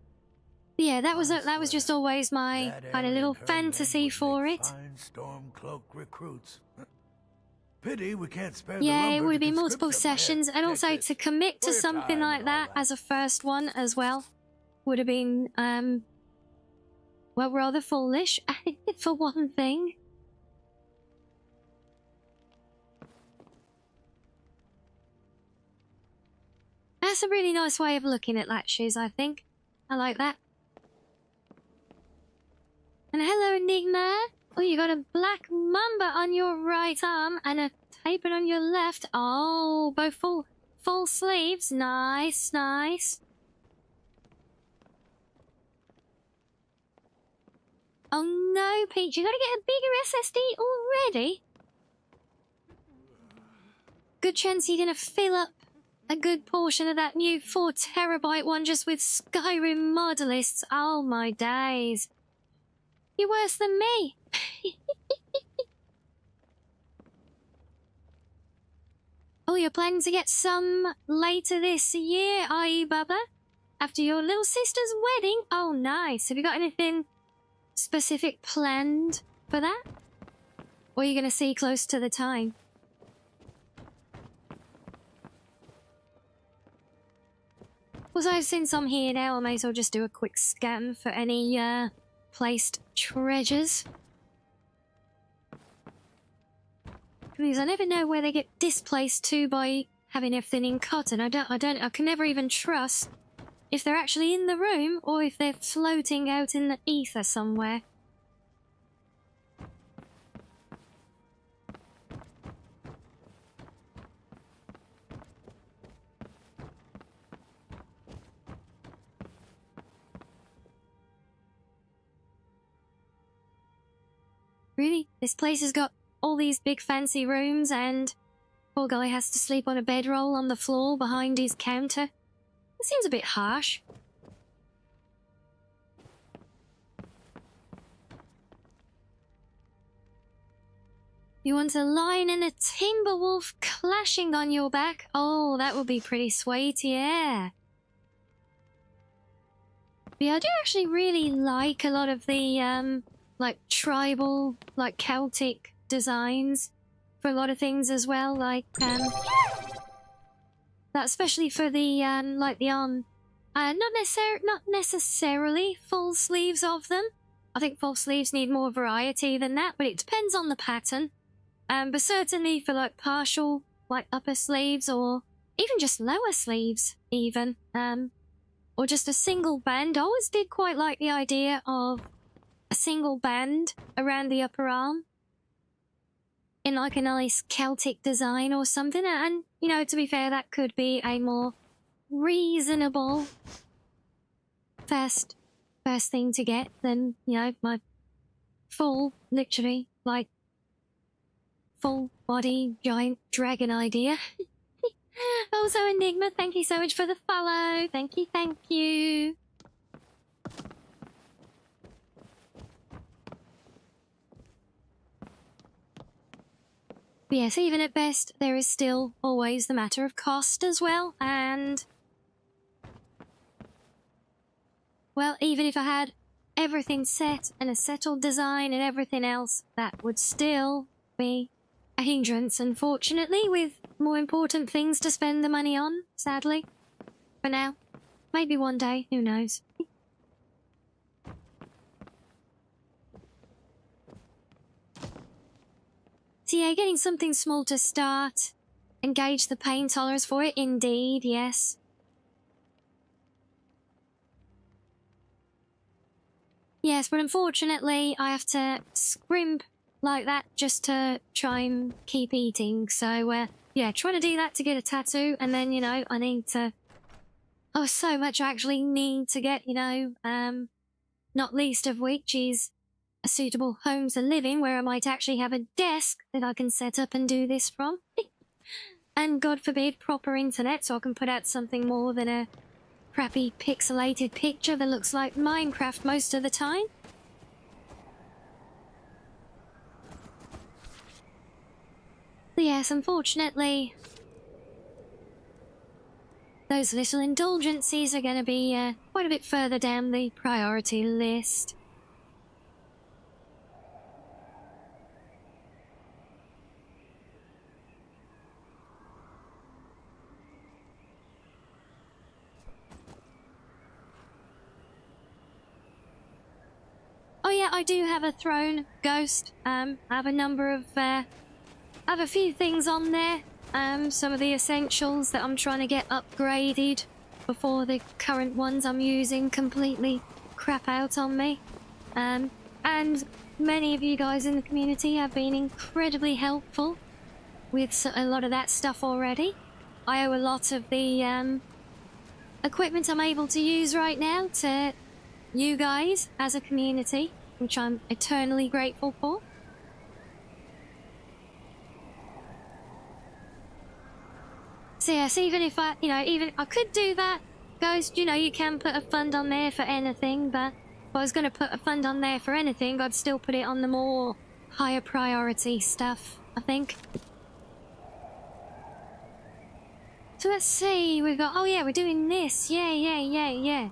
Yeah, that was just always my kind of little fantasy for it. Fine Stormcloak recruits. Pity we can't spare Yeah, the lumber it would have to been multiple conscript them. sessions, and also to commit to For your something time like and all that as a first one as well would have been, well, rather foolish, for one thing. That's a really nice way of looking at latches, I think. I like that. And hello, Enigma. Oh, you got a black mamba on your right arm and a tapered on your left. Oh, both full sleeves. Nice, nice. Oh no, Peach, you gotta get a bigger SSD already. Good chance you're gonna fill up a good portion of that new 4 terabyte one just with Skyrim mod lists. Oh my days. You're worse than me. Oh, you're planning to get some later this year, are you, Bubba? after your little sister's wedding? Oh, nice. Have you got anything specific planned for that? Or are you going to see close to the time? Also, since I'm here now, I may as well just do a quick scan for any placed treasures. Because I never know where they get displaced to by having everything in cotton. I can never even trust if they're actually in the room or if they're floating out in the ether somewhere. Really? This place has got all these big fancy rooms and poor guy has to sleep on a bedroll on the floor behind his counter? It seems a bit harsh. You want a lion and a timber wolf clashing on your back? Oh, that would be pretty sweet, yeah. But yeah, I do actually really like a lot of the, like, tribal, like, Celtic designs for a lot of things as well, like, that especially for the, like, the not necessarily full sleeves of them. I think full sleeves need more variety than that, but it depends on the pattern. But certainly for, like, partial, like, upper sleeves or even just lower sleeves, even, or just a single band. I always did quite like the idea of a single band around the upper arm in like a nice Celtic design or something. And, you know, to be fair, that could be a more reasonable first thing to get than, you know, my full, literally, like, full body giant dragon idea. Also, Enigma, thank you so much for the follow. Thank you, thank you. But yes, even at best, there is still always the matter of cost as well, and well, even if I had everything set and a settled design and everything else, that would still be a hindrance, unfortunately, with more important things to spend the money on, sadly. For now. Maybe one day, who knows. So yeah, getting something small to start. Engage the pain tolerance for it, indeed, yes. Yes, but unfortunately, I have to scrimp like that just to try and keep eating. So, yeah, trying to do that to get a tattoo, and then, you know, I need to... Oh, so much I actually need to get, you know, not least of which is a suitable home to live in where I might actually have a desk that I can set up and do this from. And, God forbid, proper internet so I can put out something more than a crappy pixelated picture that looks like Minecraft most of the time. But yes, unfortunately, those little indulgences are going to be quite a bit further down the priority list. Oh yeah, I do have a throne, Ghost. I have a number of, I have a few things on there. Some of the essentials that I'm trying to get upgraded before the current ones I'm using completely crap out on me. And many of you guys in the community have been incredibly helpful with a lot of that stuff already. I owe a lot of the equipment I'm able to use right now to you guys as a community, which I'm eternally grateful for. So yes, even if I, you know, even I could do that, Ghost, you know, you can put a fund on there for anything, but if I was going to put a fund on there for anything, I'd still put it on the more higher priority stuff, I think. So let's see, we've got, oh yeah, we're doing this. Yeah.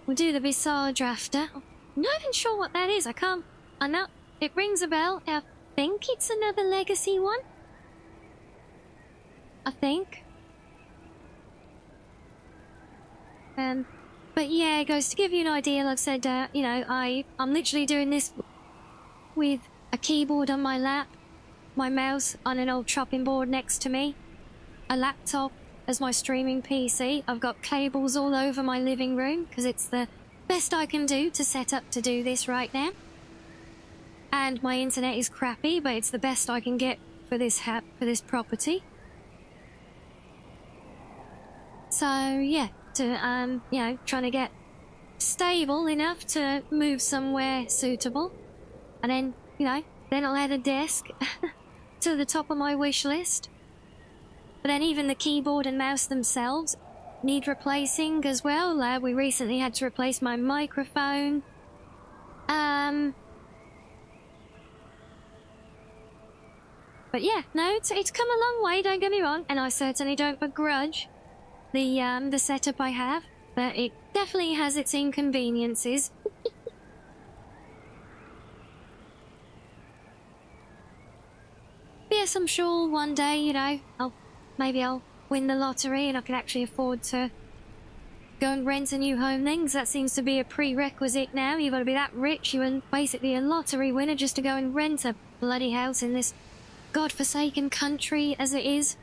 We'll do the Bizarre Drafter. I'm not even sure what that is. I know, it rings a bell. I think it's another Legacy one. I think. But yeah, it goes to give you an idea, like I said, you know, I'm literally doing this with a keyboard on my lap, my mouse on an old chopping board next to me, a laptop as my streaming PC. I've got cables all over my living room because it's the best I can do to set up to do this right now. And my internet is crappy, but it's the best I can get for this property. So yeah, to you know, trying to get stable enough to move somewhere suitable, and then, you know, then I'll add a desk to the top of my wish list. But then even the keyboard and mouse themselves need replacing as well. We recently had to replace my microphone. But yeah, no, it's come a long way, don't get me wrong, and I certainly don't begrudge the setup I have, but it definitely has its inconveniences. Yes, I'm sure one day, you know, maybe I'll win the lottery and I can actually afford to go and rent a new home then, 'cause that seems to be a prerequisite now. You've got to be that rich, you are basically a lottery winner just to go and rent a bloody house in this godforsaken country as it is.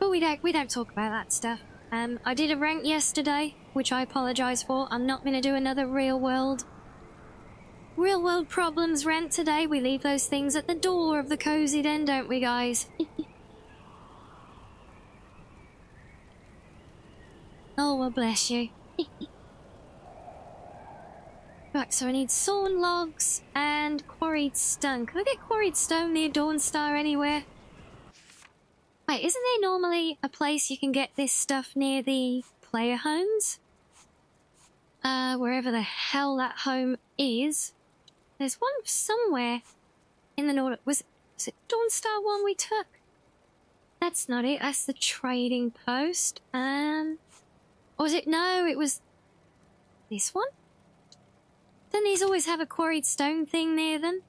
But we don't talk about that stuff. I did a rank yesterday, which I apologise for. I'm not going to do another real world problems rant today. We leave those things at the door of the cozy den, don't we, guys? Oh, well, bless you. Right, so I need sawn logs and quarried stone. Can I get quarried stone near Dawnstar anywhere? Wait, isn't there normally a place you can get this stuff near the player homes? Wherever the hell that home is. There's one somewhere in the north. Was it Dawnstar one we took? That's not it. That's the trading post. Or was it? No, it was this one. Don't these always have a quarried stone thing near them?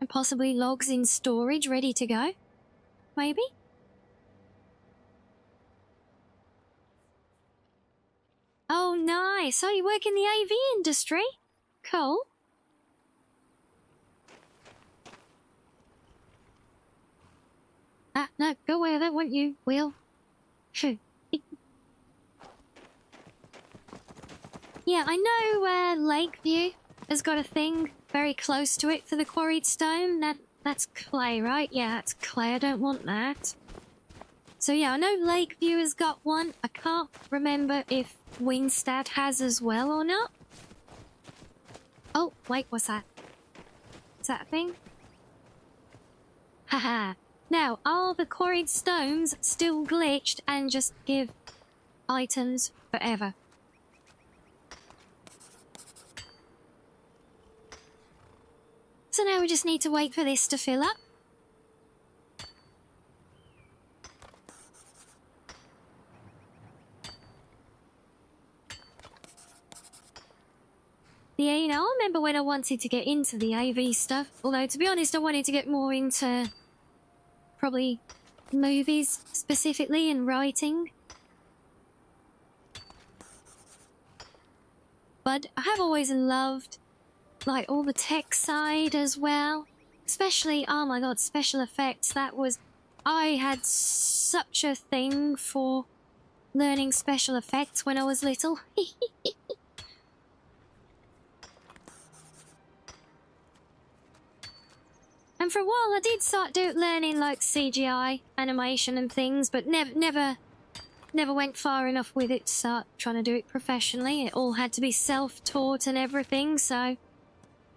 And possibly logs in storage ready to go? Maybe? Oh, nice. Oh, you work in the AV industry? Cool. Ah, no, go away. I don't want you, Will. Phew. Yeah, I know Lakeview has got a thing very close to it for the quarried stone. That's clay, right? Yeah, that's clay. I don't want that. So yeah, I know Lakeview has got one. I can't remember if Wingstad has as well or not. Oh, wait, what's that? Is that a thing? Haha. Now, are the quarried stones still glitched and just give items forever? So now we just need to wait for this to fill up. Yeah, you know, I remember when I wanted to get into the AV stuff. Although, to be honest, I wanted to get more into probably movies specifically and writing. But I have always loved, like, all the tech side as well. Especially, oh my god, special effects. That was... I had such a thing for learning special effects when I was little. And for a while I did start learning like CGI, animation and things, but never went far enough with it to start trying to do it professionally. It all had to be self-taught and everything, so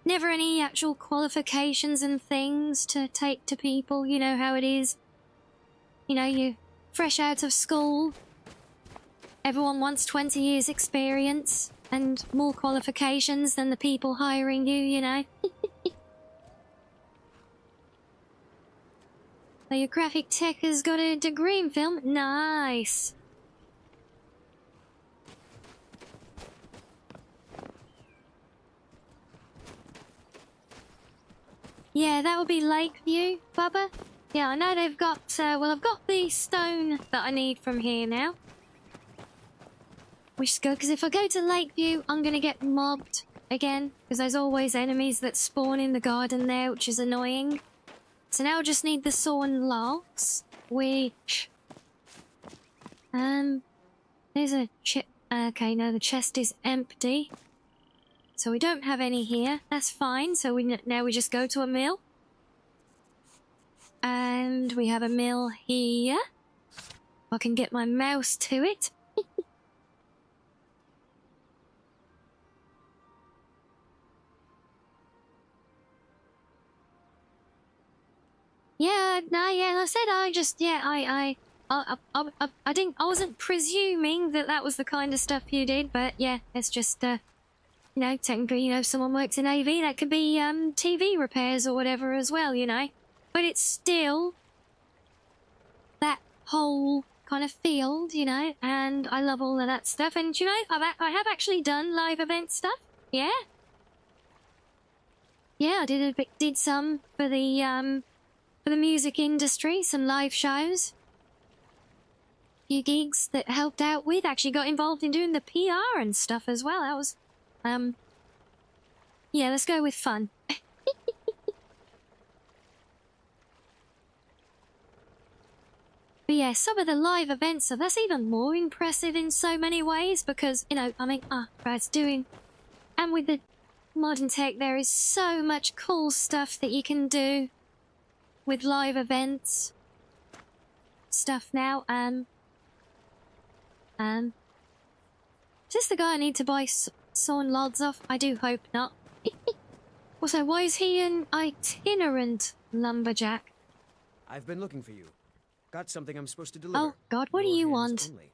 never any actual qualifications and things to take to people. You know how it is. You know, you fresh out of school. Everyone wants 20 years experience and more qualifications than the people hiring you, you know. So your graphic tech has got a degree in film? Nice. Yeah, that would be Lakeview, Bubba. Yeah, I know they've got, well, I've got the stone that I need from here now. Which is good, because if I go to Lakeview, I'm going to get mobbed again. Because there's always enemies that spawn in the garden there, which is annoying. So now I just need the sawn logs, which... There's a okay, no, the chest is empty. So we don't have any here. That's fine. So now we just go to a mill. And we have a mill here. I can get my mouse to it. Yeah, no, yeah, I said I just, yeah, I didn't, I wasn't presuming that that was the kind of stuff you did, but yeah, it's just, you know, technically, you know, if someone works in AV, that could be, TV repairs or whatever as well, you know, but it's still that whole kind of field, you know, and I love all of that stuff, and you know, I have actually done live event stuff, yeah. Yeah, I did some for the music industry, some live shows. A few gigs that helped out with, actually got involved in doing the PR and stuff as well. That was, yeah, let's go with fun. But yeah, some of the live events, so that's even more impressive in so many ways because, you know, I mean, Brad's doing, and with the modern tech, there is so much cool stuff that you can do with live events stuff now. Is this the guy I need to buy sawn logs off? I do hope not. Also, why is he an itinerant lumberjack? I've been looking for you. Got something I'm supposed to deliver. Oh God, what do you want? Only.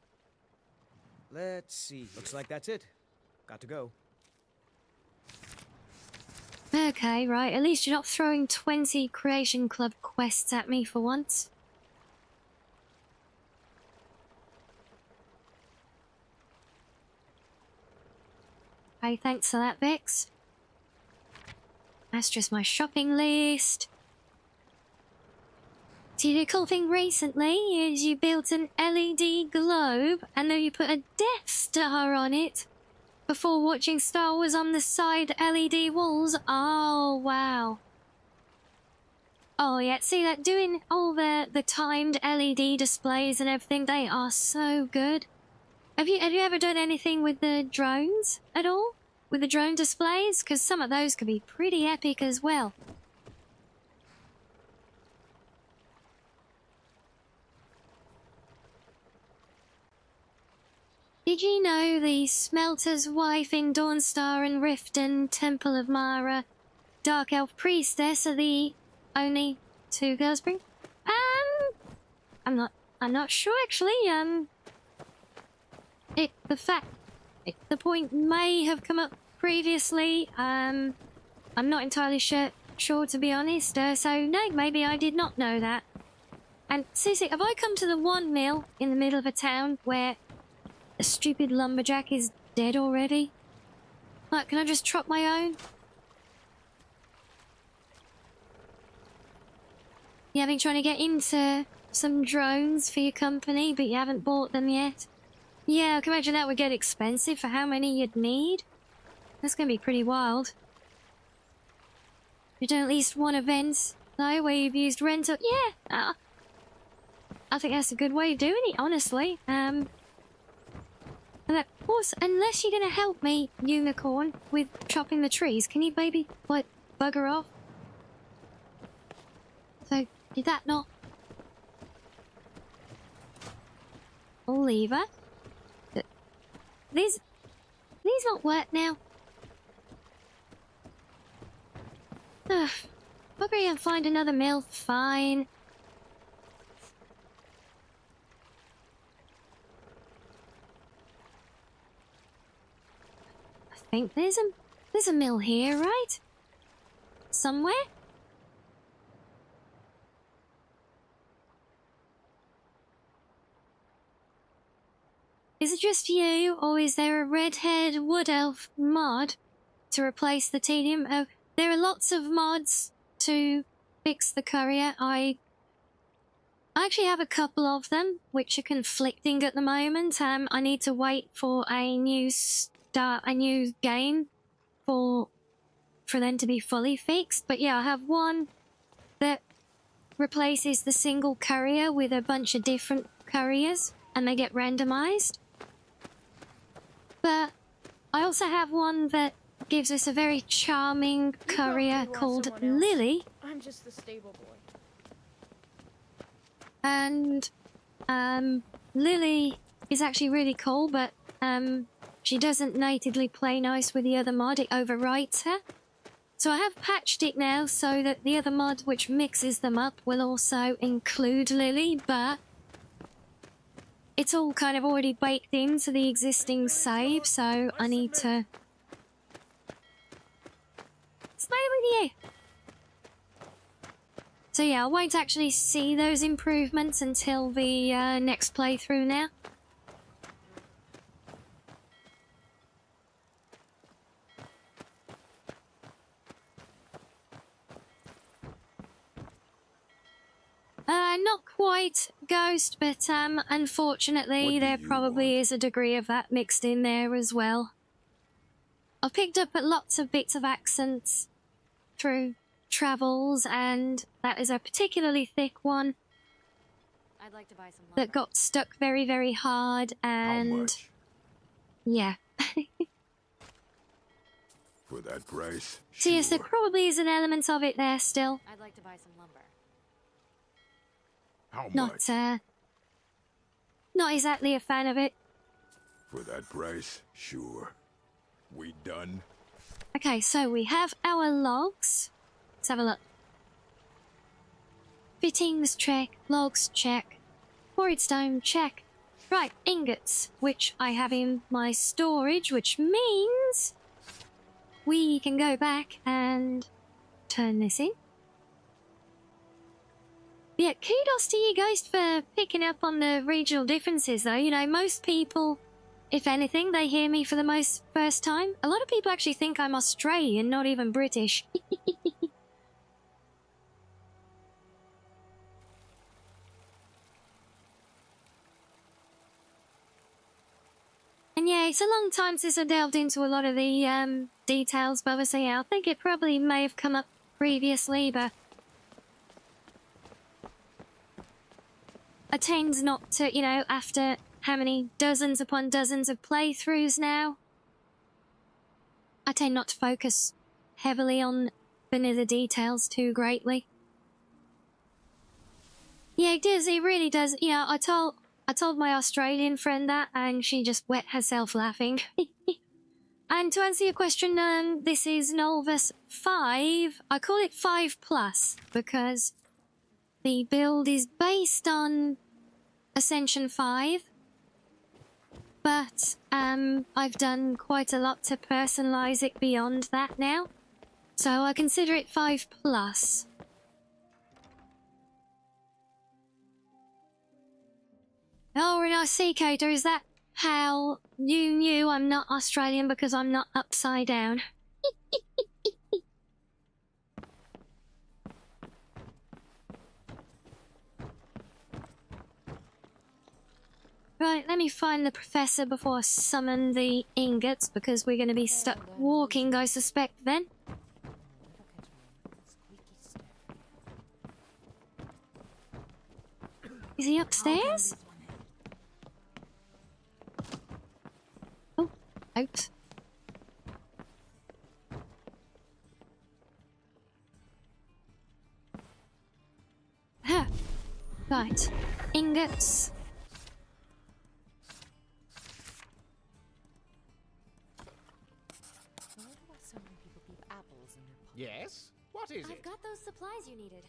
Let's see. Looks like that's it. Got to go. Okay, right. At least you're not throwing 20 Creation Club quests at me for once. Hey, thanks for that, Vix. That's just my shopping list. See, the cool thing recently is you built an LED globe and then you put a Death Star on it before watching Star Wars on the side LED walls. Oh, wow. Oh, yeah, see that? Doing all the timed LED displays and everything, they are so good. Have you ever done anything with the drones at all? With the drone displays? Because some of those could be pretty epic as well. Did you know the Smelter's wife in Dawnstar and Rift and Temple of Mara, Dark Elf Priestess, are the only two girls bring? I'm not sure actually. The point may have come up previously. I'm not entirely sure to be honest. So no, maybe I did not know that. And seriously, have I come to the one mill in the middle of a town where a stupid lumberjack is dead already? Like, can I just trot my own? You having trying to get into some drones for your company, but you haven't bought them yet? Yeah, I can imagine that would get expensive for how many you'd need. That's going to be pretty wild. You've done at least one event, though, where you've used rental. Yeah, I think that's a good way of doing it, honestly. And of course, unless you're going to help me, Unicorn, with chopping the trees, can you maybe, like, bugger off? So, did that not... lever? These not work now. Ugh. Probably I'll find another mill. Fine. I think there's a mill here, right? Somewhere? Is it just you, or is there a redhead wood elf mod to replace the tedium? Oh, there are lots of mods to fix the courier. I actually have a couple of them, which are conflicting at the moment. I need to wait for a new game for them to be fully fixed. But yeah, I have one that replaces the single courier with a bunch of different couriers, and they get randomized. But I also have one that gives us a very charming courier called Lily. I'm just the stable boy. And Lily is actually really cool, but she doesn't natively play nice with the other mod. It overwrites her. So I have patched it now so that the other mod, which mixes them up, will also include Lily, but it's all kind of already baked into the existing save, so I need to stay with you. So yeah, I won't actually see those improvements until the next playthrough now. Not quite Ghost, but unfortunately there probably is a degree of that mixed in there as well. I've picked up lots of bits of accents through travels, and that is a particularly thick one. I'd like to buy some that got stuck very, very hard, and yeah. For that price? So yes, there probably is an element of it there still. I'd like to buy some lumber. How much? Not exactly a fan of it. For that price? Sure. We done? Okay, so we have our logs. Let's have a look. Fittings check, logs check, quarried stone check. Right, ingots, which I have in my storage, which means we can go back and turn this in. Yeah, kudos to you guys for picking up on the regional differences, though. You know, most people, if anything, they hear me for the first time. A lot of people actually think I'm Australian, not even British. And yeah, it's a long time since I delved into a lot of the details, but obviously, yeah, I think it probably may have come up previously, but I tend not to, you know, after how many dozens upon dozens of playthroughs now, I tend not to focus heavily on vanilla details too greatly. Yeah, it does, it really does. You know, I told my Australian friend that, and she just wet herself laughing. And to answer your question, this is Nolvus 5. I call it 5+, because the build is based on Ascension 5, but I've done quite a lot to personalise it beyond that now, so I consider it 5+. Oh, and I see, Kato, is that how you knew I'm not Australian because I'm not upside down? Right, let me find the professor before I summon the ingots, because we're going to be stuck walking, I suspect, then. Is he upstairs? Oh, out. Ah, right. Ingots. Yes? What is I've it? got those supplies you needed.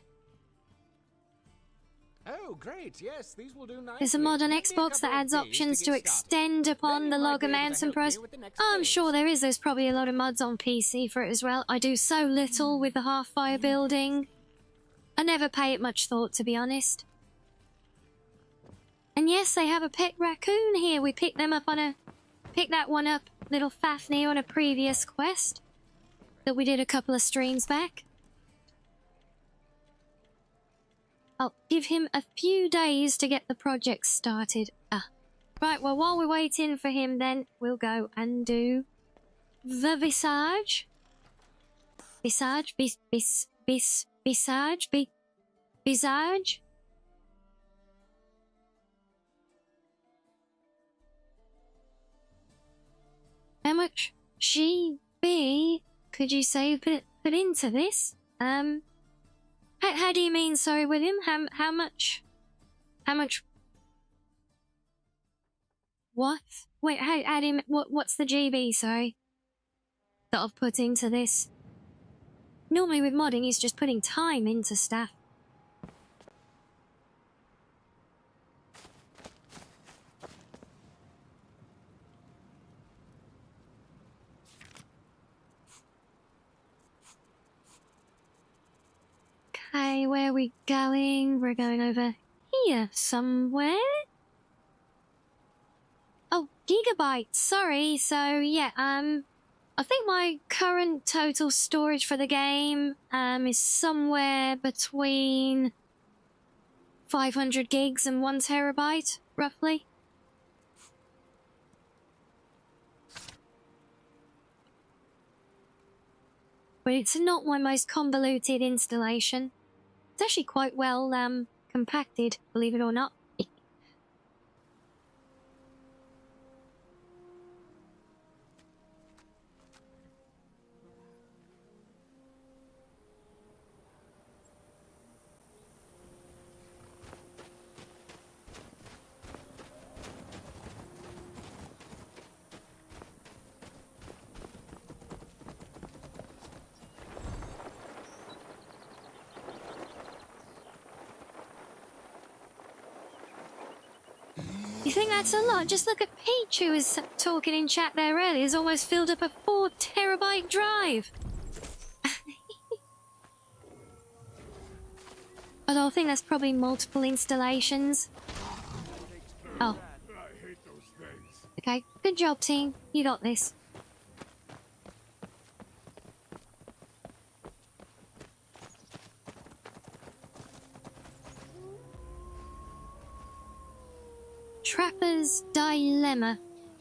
Oh, great. Yes, these will do nicely. There's a mod on Xbox that adds options to extend upon the log amounts and price. Oh, I'm sure there is. There's probably a lot of mods on PC for it as well. I do so little with the half-fire building. I never pay it much thought, to be honest. And yes, they have a pet raccoon here. We picked them up on a... Picked that one up, little Fafnir, on a previous quest that we did a couple of streams back. I'll give him a few days to get the project started. Right, well, while we're waiting for him, then we'll go and do the visage. Visage? Visage? Visage? How much GB could you say put into this? How do you mean, sorry, William? How much? What? Wait, how do you, what's the GB, sorry, that I've put into this? Normally with modding, he's just putting time into stuff. Okay, where are we going? We're going over here somewhere. Oh, gigabytes, sorry. So, yeah, I think my current total storage for the game, is somewhere between 500 gigs and 1 terabyte, roughly. But it's not my most convoluted installation. It's actually quite well, compacted, believe it or not. You think that's a lot? Just look at Peach, who was talking in chat there earlier. Has almost filled up a 4 terabyte drive. Although I think that's probably multiple installations. Oh. Okay, good job, team. You got this. Trapper's Dilemma.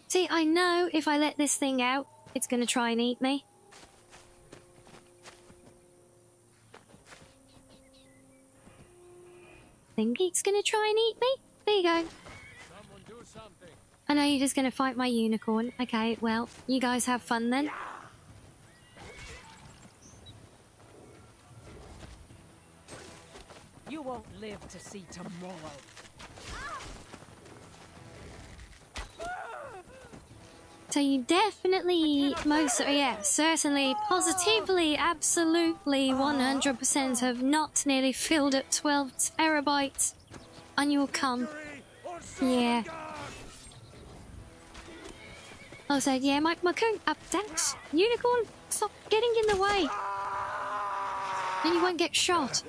See, I know if I let this thing out, it's gonna try and eat me. Think it's gonna try and eat me? There you go. I know you're just gonna fight my unicorn. Okay, well, you guys have fun then. You won't live to see tomorrow. So you definitely, certainly, positively, absolutely, 100% have not nearly filled up 12 terabytes on your comp. Yeah. I said, yeah, my current update. Unicorn, stop getting in the way. Then you won't get shot.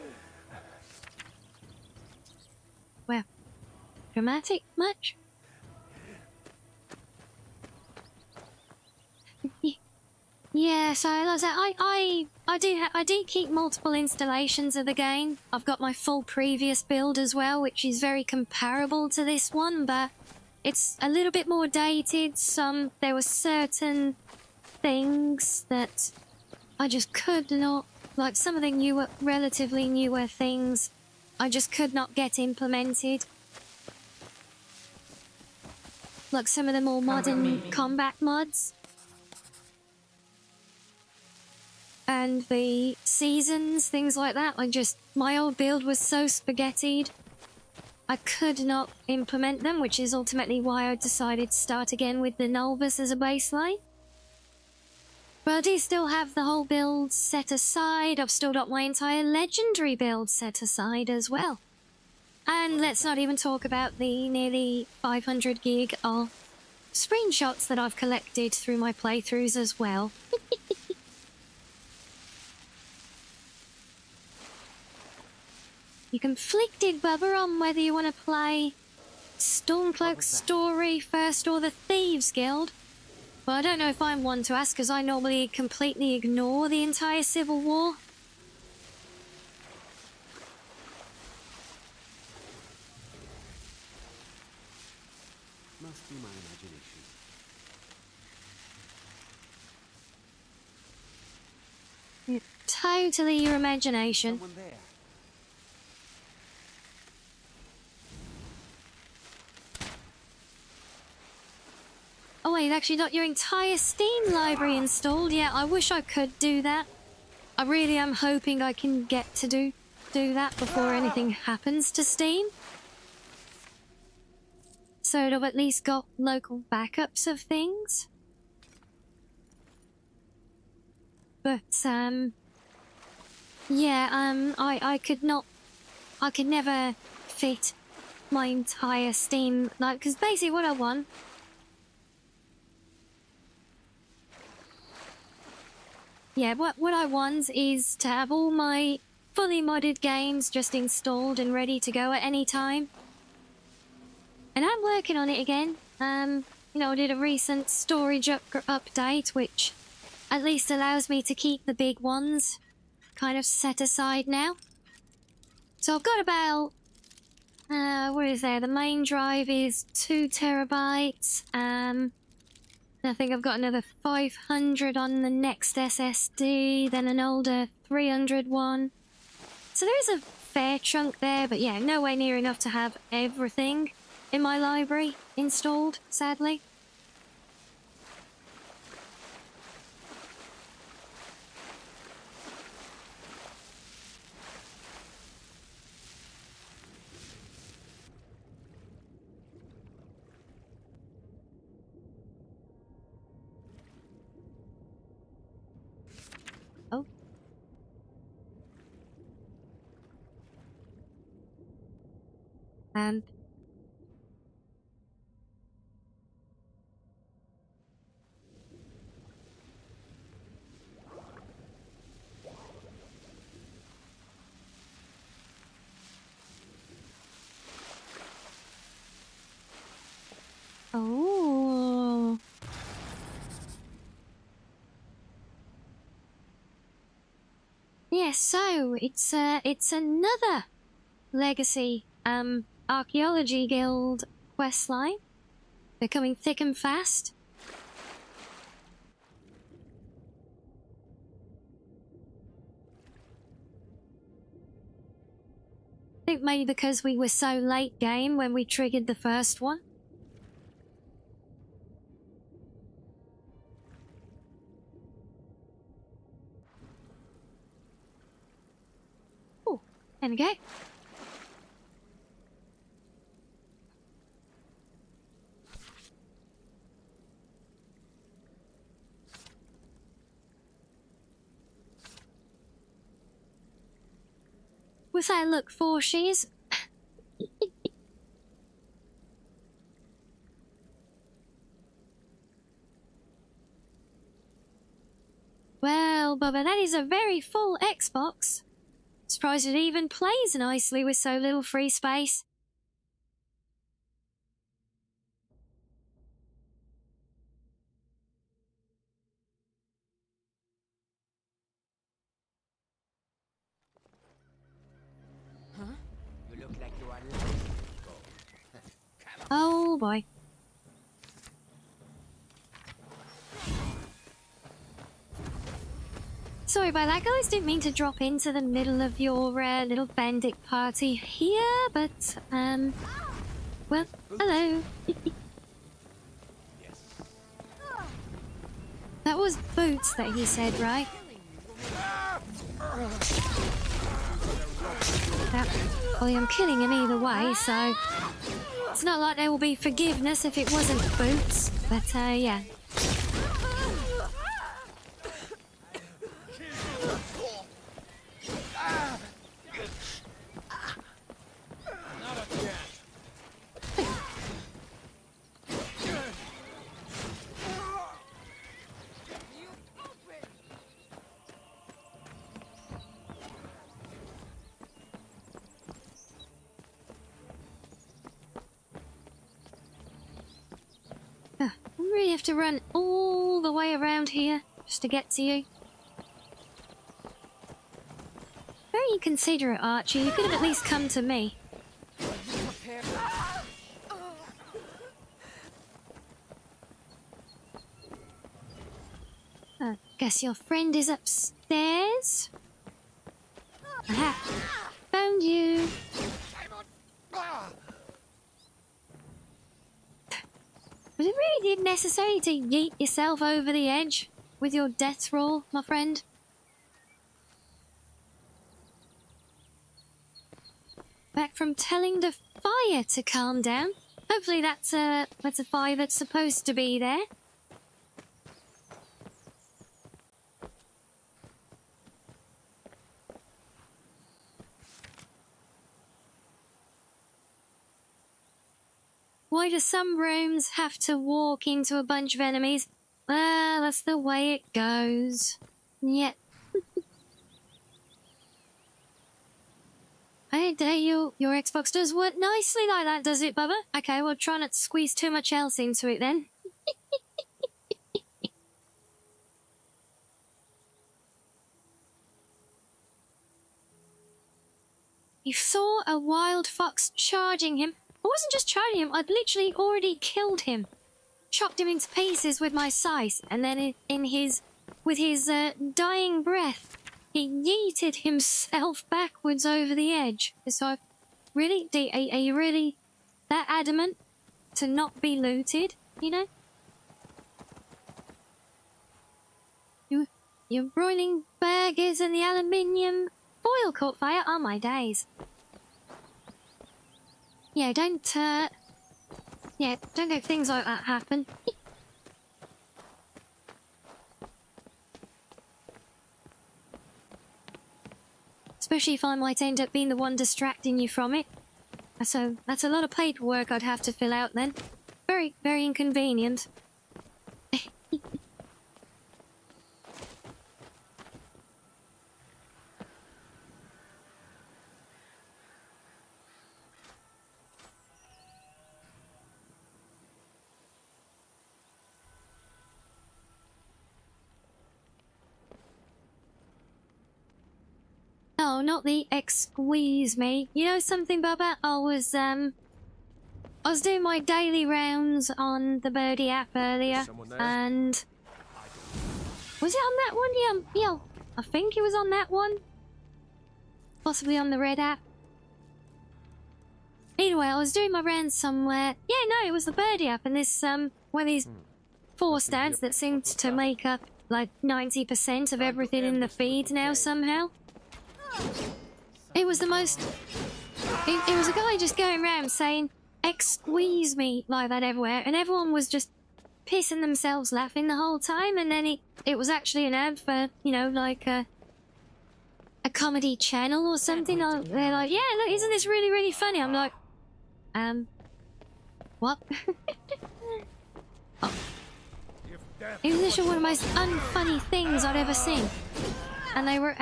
Well, dramatic much? Yeah, so like I do keep multiple installations of the game. I've got my full previous build as well, which is very comparable to this one, but it's a little bit more dated. There were certain things that I just could not, like some of the relatively newer things, I just could not get implemented. Like some of the more modern combat mods. And the seasons, things like that. My old build was so spaghettied. I could not implement them, which is ultimately why I decided to start again with the Nolvus as a baseline. But I do still have the whole build set aside. I've still got my entire legendary build set aside as well. And let's not even talk about the nearly 500 gig of screenshots that I've collected through my playthroughs as well. You're conflicted, Bubba, on whether you want to play Stormcloak story first or the Thieves Guild? Well, I don't know if I'm one to ask because I normally completely ignore the entire Civil War. Must be my imagination. Totally your imagination. Someone there. Oh wait, you've actually got your entire Steam library installed. Yeah, I wish I could do that. I really am hoping I can get to do that before anything happens to Steam. So I've at least got local backups of things. But, yeah, I could never fit my entire Steam, like, because basically what I want... Yeah, what I want is to have all my fully modded games just installed and ready to go at any time. And I'm working on it again. You know, I did a recent storage update, which at least allows me to keep the big ones kind of set aside now. So I've got about, what is there? The main drive is 2 terabytes. I think I've got another 500 on the next SSD, then an older 300 one. So there is a fair chunk there, but yeah, nowhere near enough to have everything in my library installed, sadly. Oh. Oh. Yeah, so it's another Legacy Archaeology Guild questline. They're coming thick and fast. I think maybe because we were so late game when we triggered the first one. Oh, there we go. What's that look for, she's? Well, Bubba, that is a very full Xbox. Surprised it even plays nicely with so little free space. Huh? You look like you are Oh boy. Sorry about that, guys. Didn't mean to drop into the middle of your little bandit party here, but, well, hello. That was boots that he said, right? Well, I'm killing him either way, so it's not like there will be forgiveness if it wasn't boots, but, yeah. really have to run all the way around here just to get to you. Very inconsiderate, Archie. You could have at least come to me. Guess your friend is upstairs. Aha! Found you. Was it really necessary to yeet yourself over the edge with your death roll, my friend? Back from telling the fire to calm down. Hopefully that's a fire that's supposed to be there. Why do some rooms have to walk into a bunch of enemies? Well, that's the way it goes. Yet. Hey, there your Xbox does work nicely like that, does it, Bubba? Okay, well, try not to squeeze too much else into it then. You saw a wild fox charging him. I wasn't just charging him, I'd literally already killed him. Chopped him into pieces with my scythe, and then with his dying breath, he yeeted himself backwards over the edge. So, really? Are you really that adamant to not be looted, you know? Your broiling burgers and the aluminium foil caught fire? Oh my days. Yeah, don't let things like that happen. Especially if I might end up being the one distracting you from it. So that's a lot of paperwork I'd have to fill out then. Very, very inconvenient. Oh, not the squeeze me. You know something, Bubba? I was doing my daily rounds on the Birdie app earlier, and was it on that one? Yeah, I think it was on that one. Possibly on the Red app. Anyway, I was doing my rounds somewhere. Yeah, no, it was the Birdie app, and this one of these 4 stats that seemed to make up like 90% of everything in the feed now somehow. It was the most... It was a guy just going around saying, "Squeeze me," like that everywhere, and everyone was just pissing themselves laughing the whole time, and then it was actually an ad for, you know, like a comedy channel or something. They're like, "Yeah, look, isn't this really, really funny?" I'm like, what? Oh. It was literally one of the most unfunny things I'd ever seen. And they were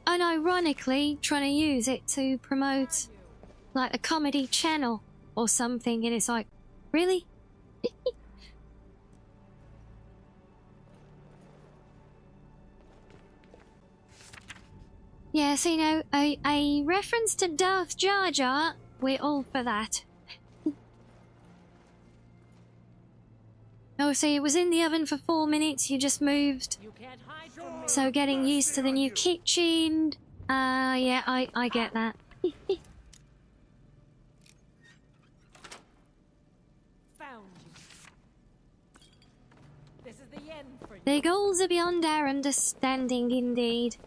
unironically trying to use it to promote like a comedy channel or something, and it's like, really? Yeah, so you know, a reference to Darth Jar Jar, we're all for that. Oh, so it was in the oven for 4 minutes, you just moved. So getting used to the new kitchen. Yeah, I get that. Found you. This is the end for you. The goals are beyond our understanding, indeed.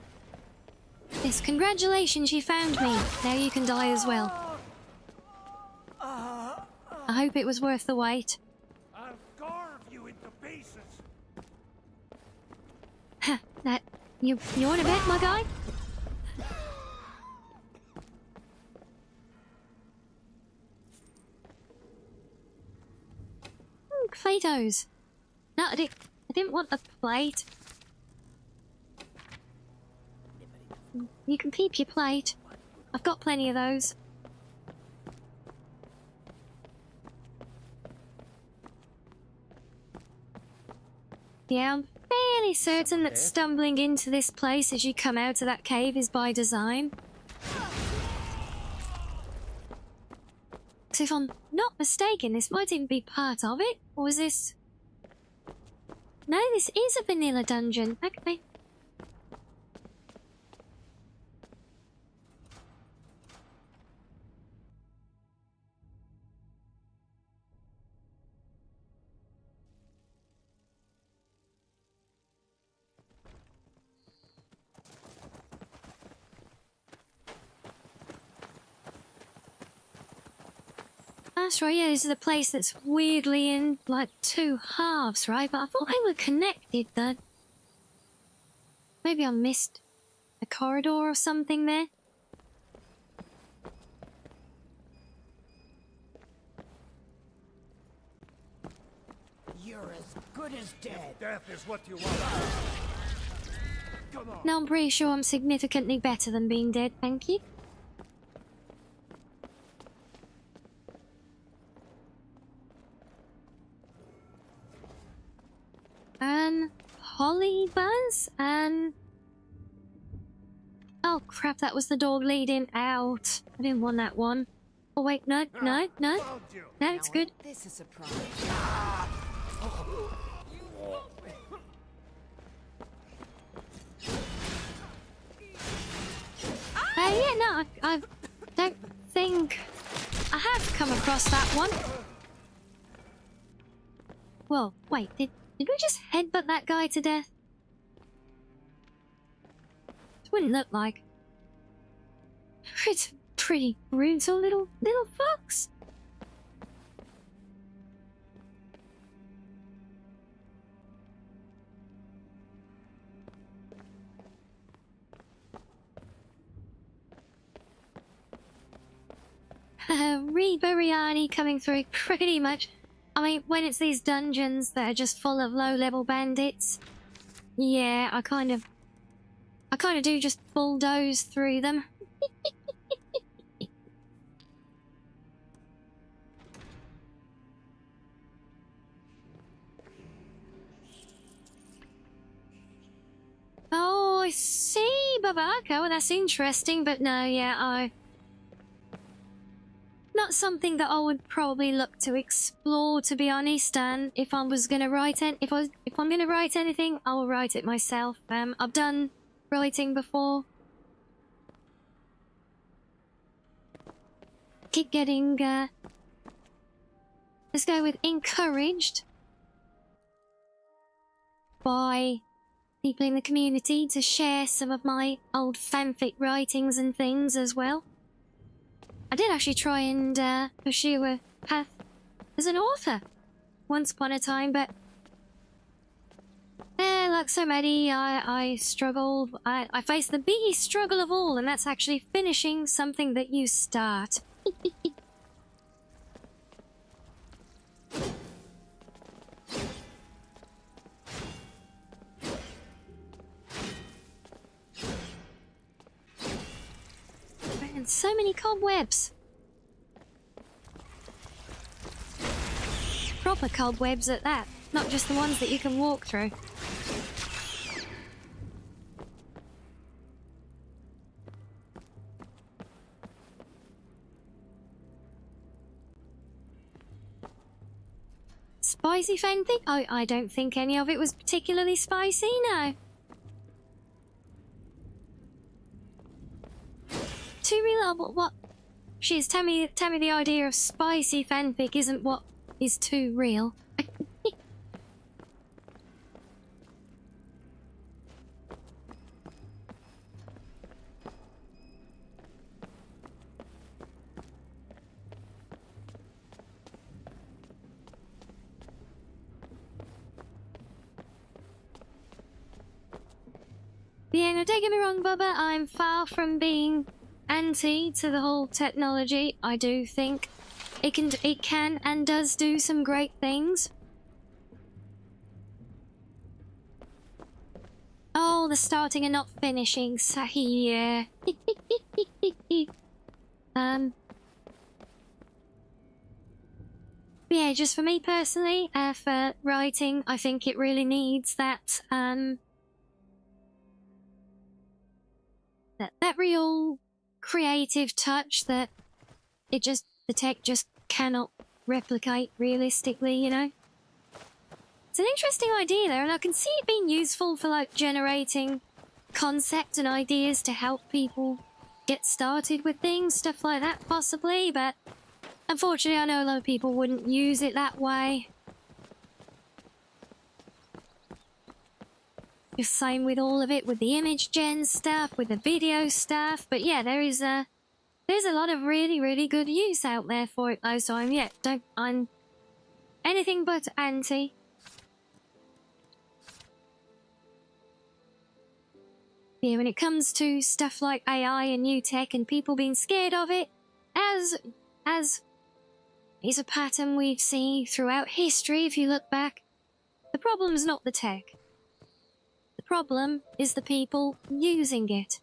Yes, congratulations, you found me. Now you can die as well. I hope it was worth the wait. I'll carve you into pieces. Ha, that... You want to bet, my guy? Play-Dohs. No, I didn't want a plate. You can keep your plate. I've got plenty of those. Yeah, I'm fairly certain that stumbling into this place as you come out of that cave is by design. So if I'm not mistaken, this might even be part of it. Or is this... No, this is a vanilla dungeon. Okay. That's right, yeah, this is a place that's weirdly in, like, two halves, right? But I thought they were connected, then. Maybe I missed a corridor or something there? You're as good as dead. Death is what you want. Come on. No, I'm pretty sure I'm significantly better than being dead, thank you. And Holly Buzz and... Oh crap, that was the door leading out. I didn't want that one. Oh wait, no. No, it's good. This is a surprise. Yeah, no, I don't think I have come across that one. Whoa, wait, did we just headbutt that guy to death? It wouldn't look like. It's a pretty brutal little fox. More Rianni coming through pretty much. I mean, when it's these dungeons that are just full of low-level bandits, yeah, I kind of do just bulldoze through them. Oh, I see, Babaka. Well, that's interesting, but no, yeah, not something that I would probably look to explore, to be honest. And if I was gonna write if I'm gonna write anything, I will write it myself. I've done writing before. Keep getting let's go with encouraged by people in the community to share some of my old fanfic writings and things as well. I did actually try and pursue a path as an author once upon a time, but like so many, I struggled. I faced the biggest struggle of all, and that's actually finishing something that you start. And so many cobwebs. Proper cobwebs at that, not just the ones that you can walk through. Spicy fanfic? Oh, I don't think any of it was particularly spicy, no. Too real? What? She's tell me the idea of spicy fanfic isn't what is too real. Yeah, no, don't get me wrong, Bubba. I'm far from being anti to the whole technology. I do think it can and does do some great things. Oh, the starting and not finishing. So, yeah. But But yeah, just for me personally, for writing, I think it really needs that, that real creative touch that the tech just cannot replicate realistically, you know? It's an interesting idea there, and I can see it being useful for, like, generating concepts and ideas to help people get started with things, stuff like that, possibly, but unfortunately, I know a lot of people wouldn't use it that way. The same with all of it, with the image gen stuff, with the video stuff, but yeah, there's a lot of really, really good use out there for it, though, so I'm anything but anti. Yeah, when it comes to stuff like AI and new tech and people being scared of it, as is a pattern we've seen throughout history if you look back, the problem's not the tech. The problem is the people using it.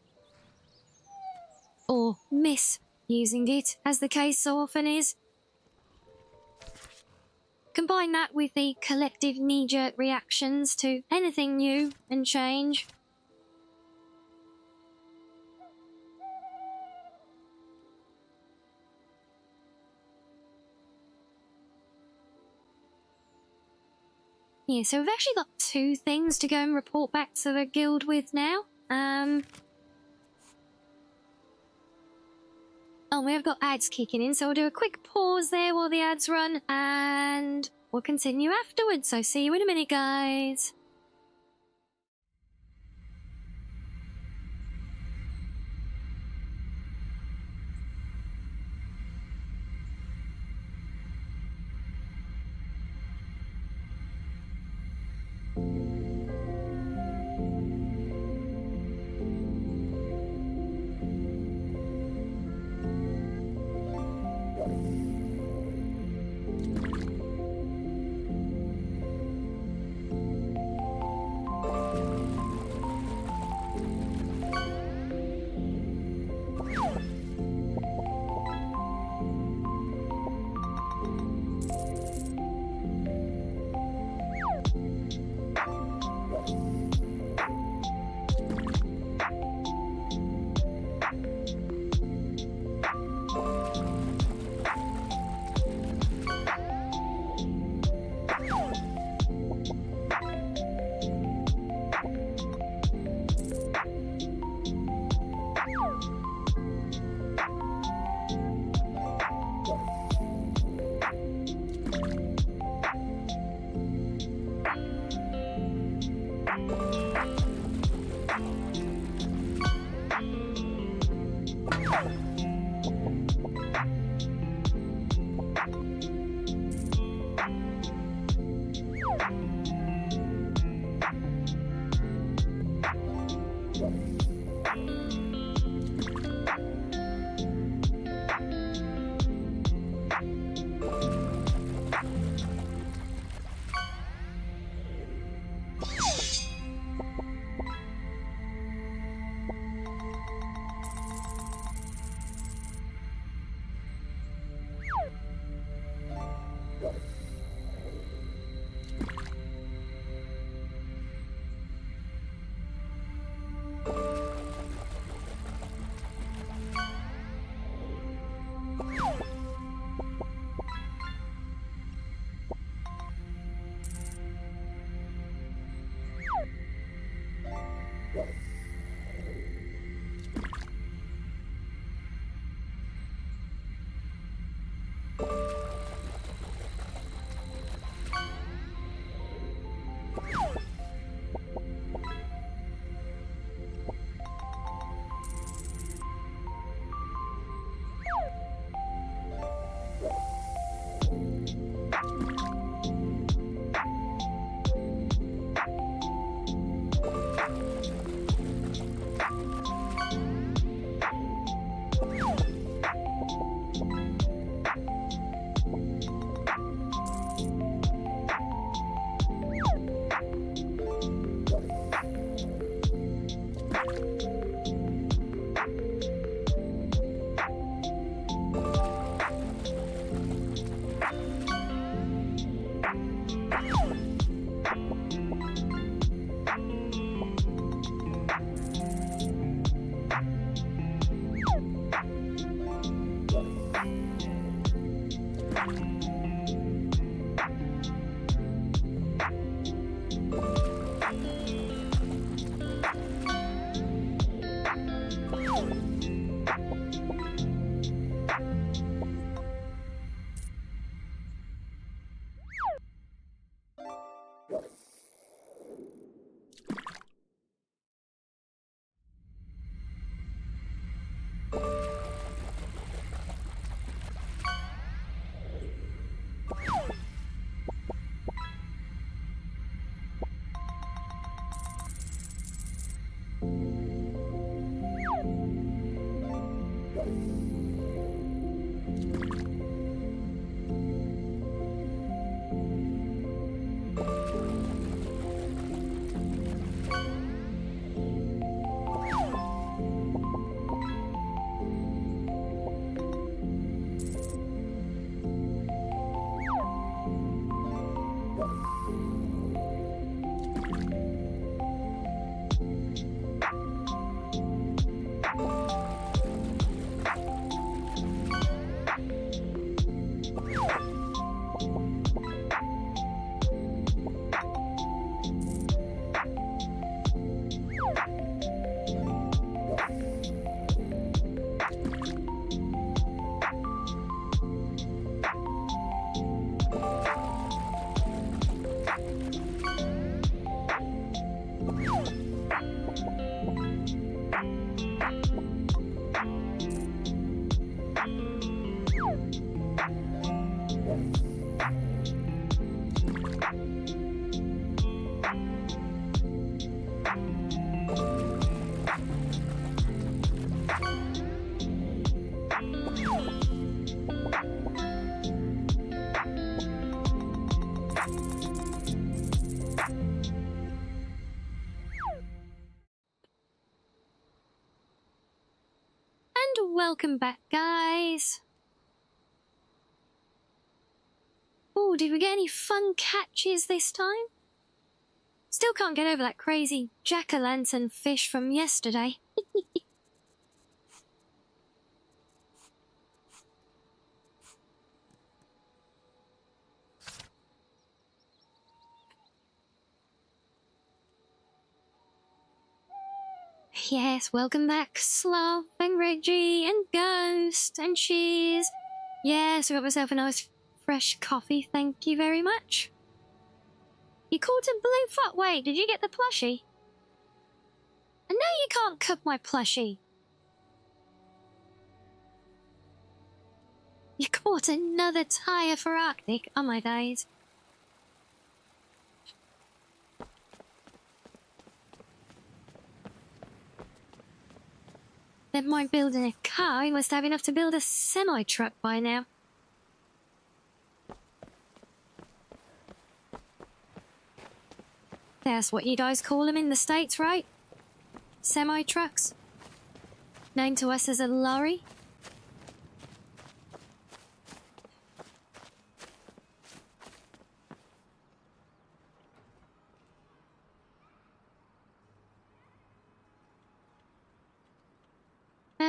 Or misusing it, as the case so often is. Combine that with the collective knee-jerk reactions to anything new and change. Yeah, so we've actually got 2 things to go and report back to the guild with now. Oh, we have got ads kicking in, so we'll do a quick pause there while the ads run, and we'll continue afterwards. So see you in a minute, guys. Welcome back, guys. Oh, did we get any fun catches this time? Still can't get over that crazy jack-o'-lantern fish from yesterday. Yes, welcome back, Slav and Reggie and Ghost and Cheese. Yes, I got myself a nice fresh coffee, thank you very much. You caught a blue foot. Wait, did you get the plushie? And no, you can't cook my plushie. You caught another tire for Arctic. Oh my days. Never mind building a car, he must have enough to build a semi-truck by now. That's what you guys call them in the States, right? Semi-trucks? Known to us as a lorry?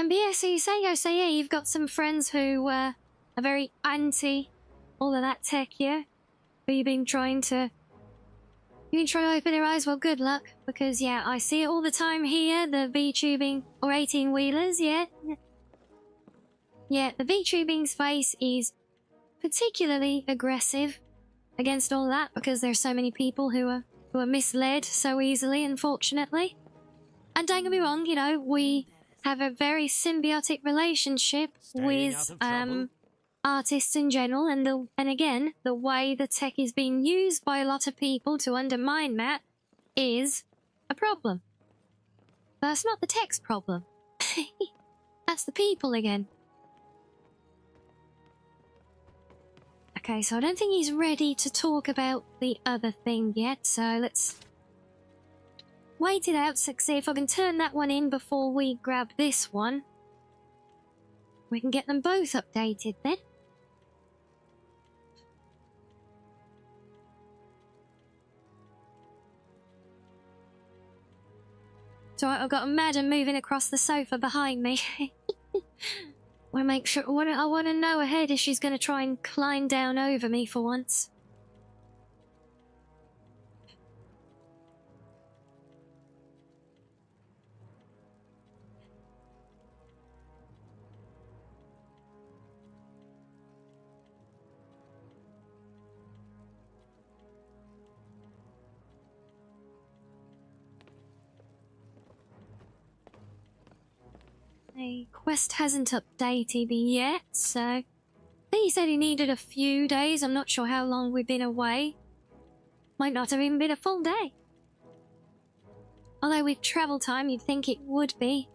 But yeah, so you say, yeah, you've got some friends who are very anti all of that tech, yeah? Who you've been trying to open their eyes. Well, good luck, because yeah, I see it all the time here, the VTubing or 18-wheelers, yeah? Yeah, the VTubing's face is particularly aggressive against all that, because there's so many people who are misled so easily, unfortunately. And don't get me wrong, you know, we have a very symbiotic relationship with artists in general, and again, the way the tech is being used by a lot of people to undermine that is a problem. But that's not the tech's problem. That's the people again. Okay, so I don't think he's ready to talk about the other thing yet, so let's wait it out, see if I can turn that one in before we grab this one. We can get them both updated then. So I've got a madam moving across the sofa behind me. I make sure. I want to know ahead if she's going to try and climb down over me for once. The quest hasn't updated yet, so I think he said he needed a few days. I'm not sure how long we've been away. Might not have even been a full day. Although with travel time, you'd think it would be.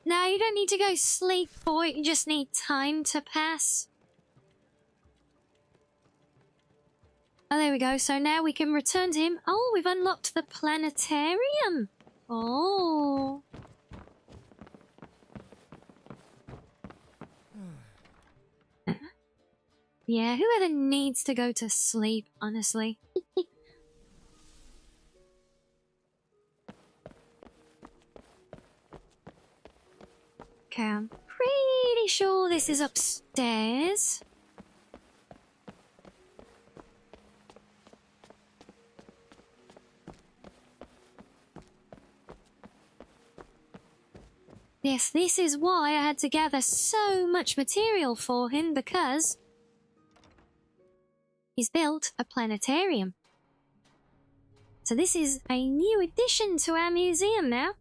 No, you don't need to go sleep for it, you just need time to pass. Oh, there we go. So now we can return to him. Oh, we've unlocked the planetarium. Oh. Yeah, whoever needs to go to sleep, honestly. Okay, I'm pretty sure this is upstairs. Yes, this is why I had to gather so much material for him, because he's built a planetarium. So this is a new addition to our museum now.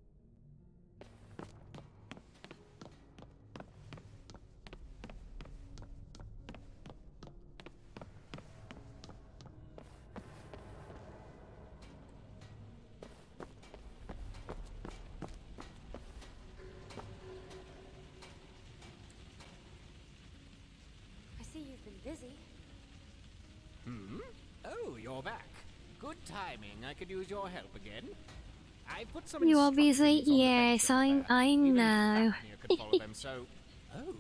Busy. Oh, you're back. Good timing. I could use your help again. I put some You obviously, instructions on the yes, I know. could follow them, so... Oh,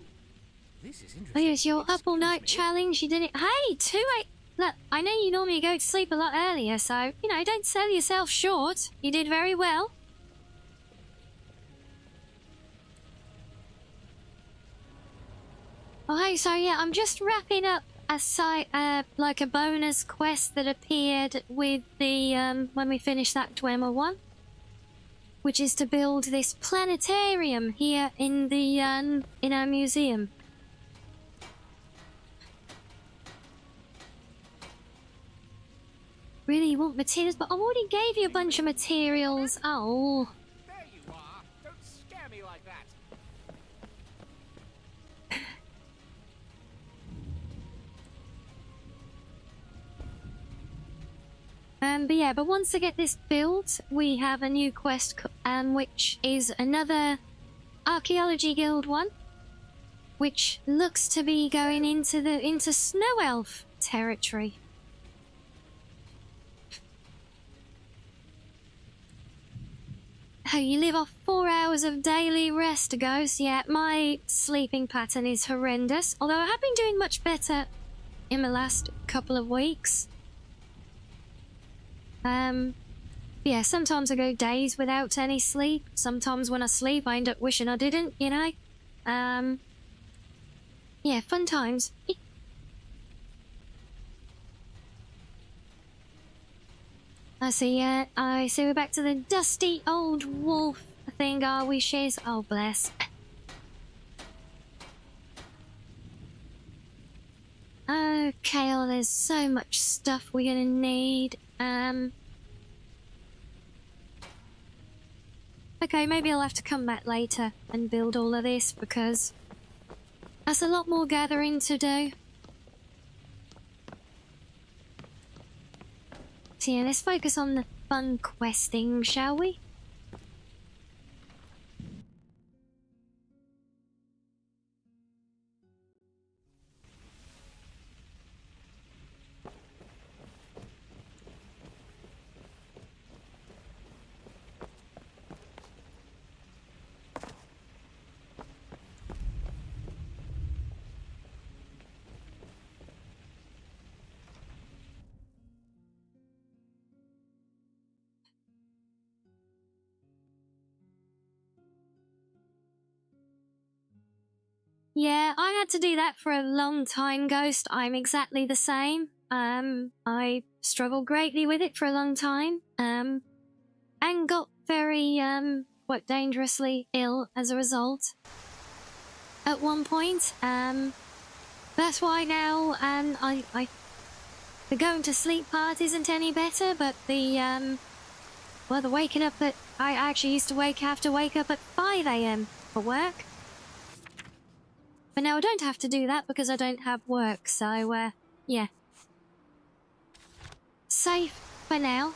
this is interesting. Oh, yes, your up all night challenge. You didn't. Hey, 2 Look, I know you normally go to sleep a lot earlier, so you know, don't sell yourself short. You did very well. Oh, hey, so yeah, I'm just wrapping up a like a bonus quest that appeared with the when we finished that Dwemer one, which is to build this planetarium here in the in our museum. Really, you want materials? But I already gave you a bunch of materials. Oh. There you are. Don't scare me like that. But yeah, but once I get this built, we have a new quest, which is another Archaeology Guild one, which looks to be going into Snow Elf territory. Oh, you live off 4 hours of daily rest, Ghost. Yeah, my sleeping pattern is horrendous, although I have been doing much better in the last couple of weeks. Yeah, sometimes I go days without any sleep. Sometimes when I sleep, I end up wishing I didn't, you know? Yeah, fun times. I see we're back to the dusty old wolf thing, are we, Shiz? Oh, bless. Okay, oh, there's so much stuff we're gonna need. Okay, maybe I'll have to come back later and build all of this, because that's a lot more gathering to do. So yeah, let's focus on the fun questing, shall we? Yeah, I had to do that for a long time, Ghost. I'm exactly the same. I struggled greatly with it for a long time. And got very, quite dangerously ill as a result. At one point, that's why now, the going to sleep part isn't any better, but the waking up at, I actually used to have to wake up at 5 AM for work. But now I don't have to do that because I don't have work, so, yeah. Safe for now.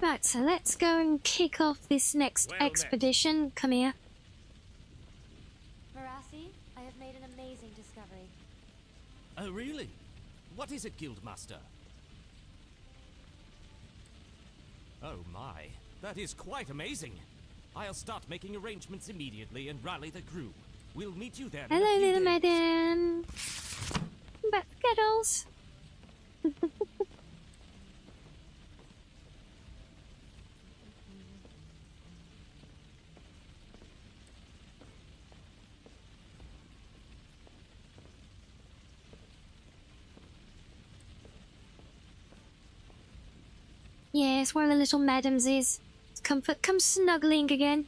Right, so let's go and kick off this next expedition. Come here. Marassi, I have made an amazing discovery. Oh, really? What is it, Guildmaster? Oh my, that is quite amazing. I'll start making arrangements immediately and rally the crew. We'll meet you there. Hello, little madam. Back, Skittles. Yes, where the little madams is. Comfort, come snuggling again.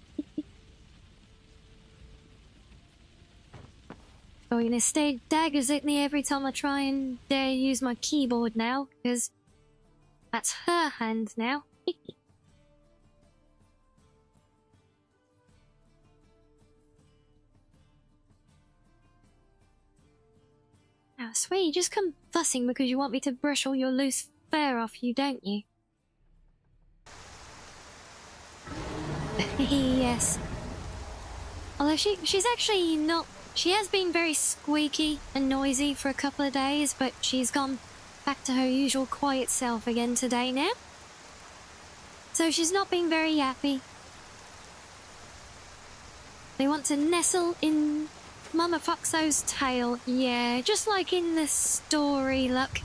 Oh, you're gonna stay daggers at me every time I try and dare use my keyboard now, because that's her hand now. Oh, I swear you just come fussing because you want me to brush all your loose fur off you, don't you? Yes. Although she's actually not... She has been very squeaky and noisy for a couple of days, but she's gone back to her usual quiet self again today now. So she's not been very happy. They want to nestle in Mama Foxo's tail. Yeah, just like in the story, look.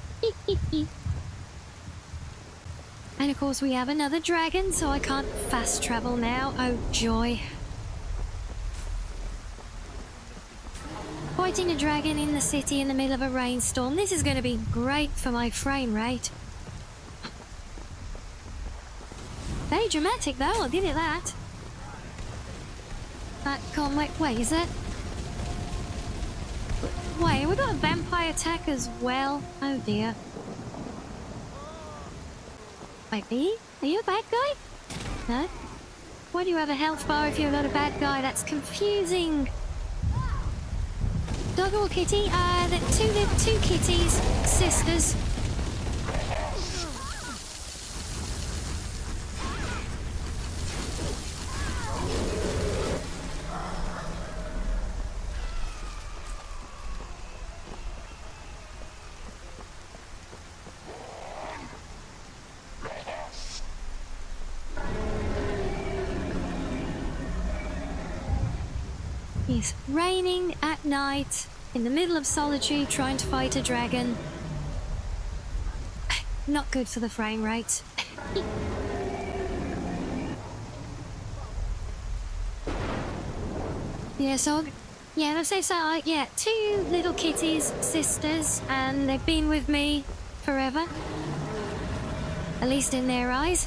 And of course we have another dragon, so I can't fast travel now. Oh joy. Fighting a dragon in the city in the middle of a rainstorm. This is going to be great for my frame rate. Very dramatic though, I'll give it that. Can't wait, is that... Wait, we got a vampire attack as well? Oh dear. Wait, are you a bad guy? No? Why do you have a health bar if you're not a bad guy? That's confusing. Dog or kitty? The two kitties, sisters. It's raining at night, in the middle of solitude, trying to fight a dragon. Not good for the frame rate. Yeah, so... Yeah, let's say so, yeah, two little kitties, sisters, and they've been with me forever. At least in their eyes.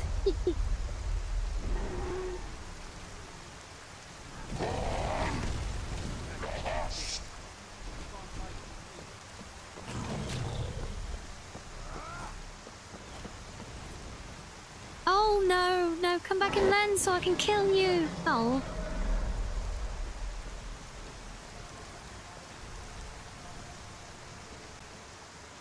Oh no, no, come back and land so I can kill you. Oh.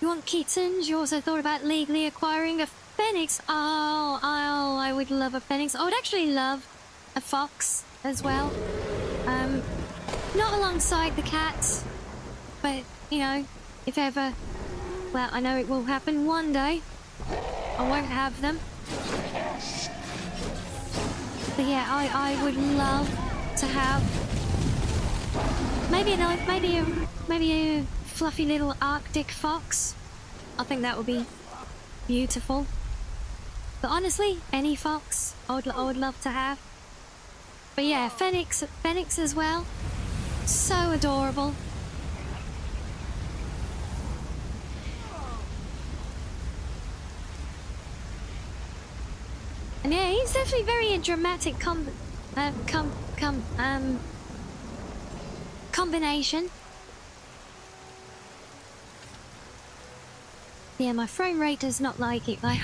You want kittens? You also thought about legally acquiring a phoenix? Oh, I would love a phoenix. I would actually love a fox. as well. Not alongside the cats, but, you know, if ever, well, I know it will happen one day. I won't have them. But yeah, I would love to have maybe a fluffy little Arctic fox. I think that would be beautiful. But honestly, any fox I would love to have. But yeah, Phoenix as well. So adorable. And yeah, he's definitely very a dramatic combination. Yeah, my frame rate does not like it though.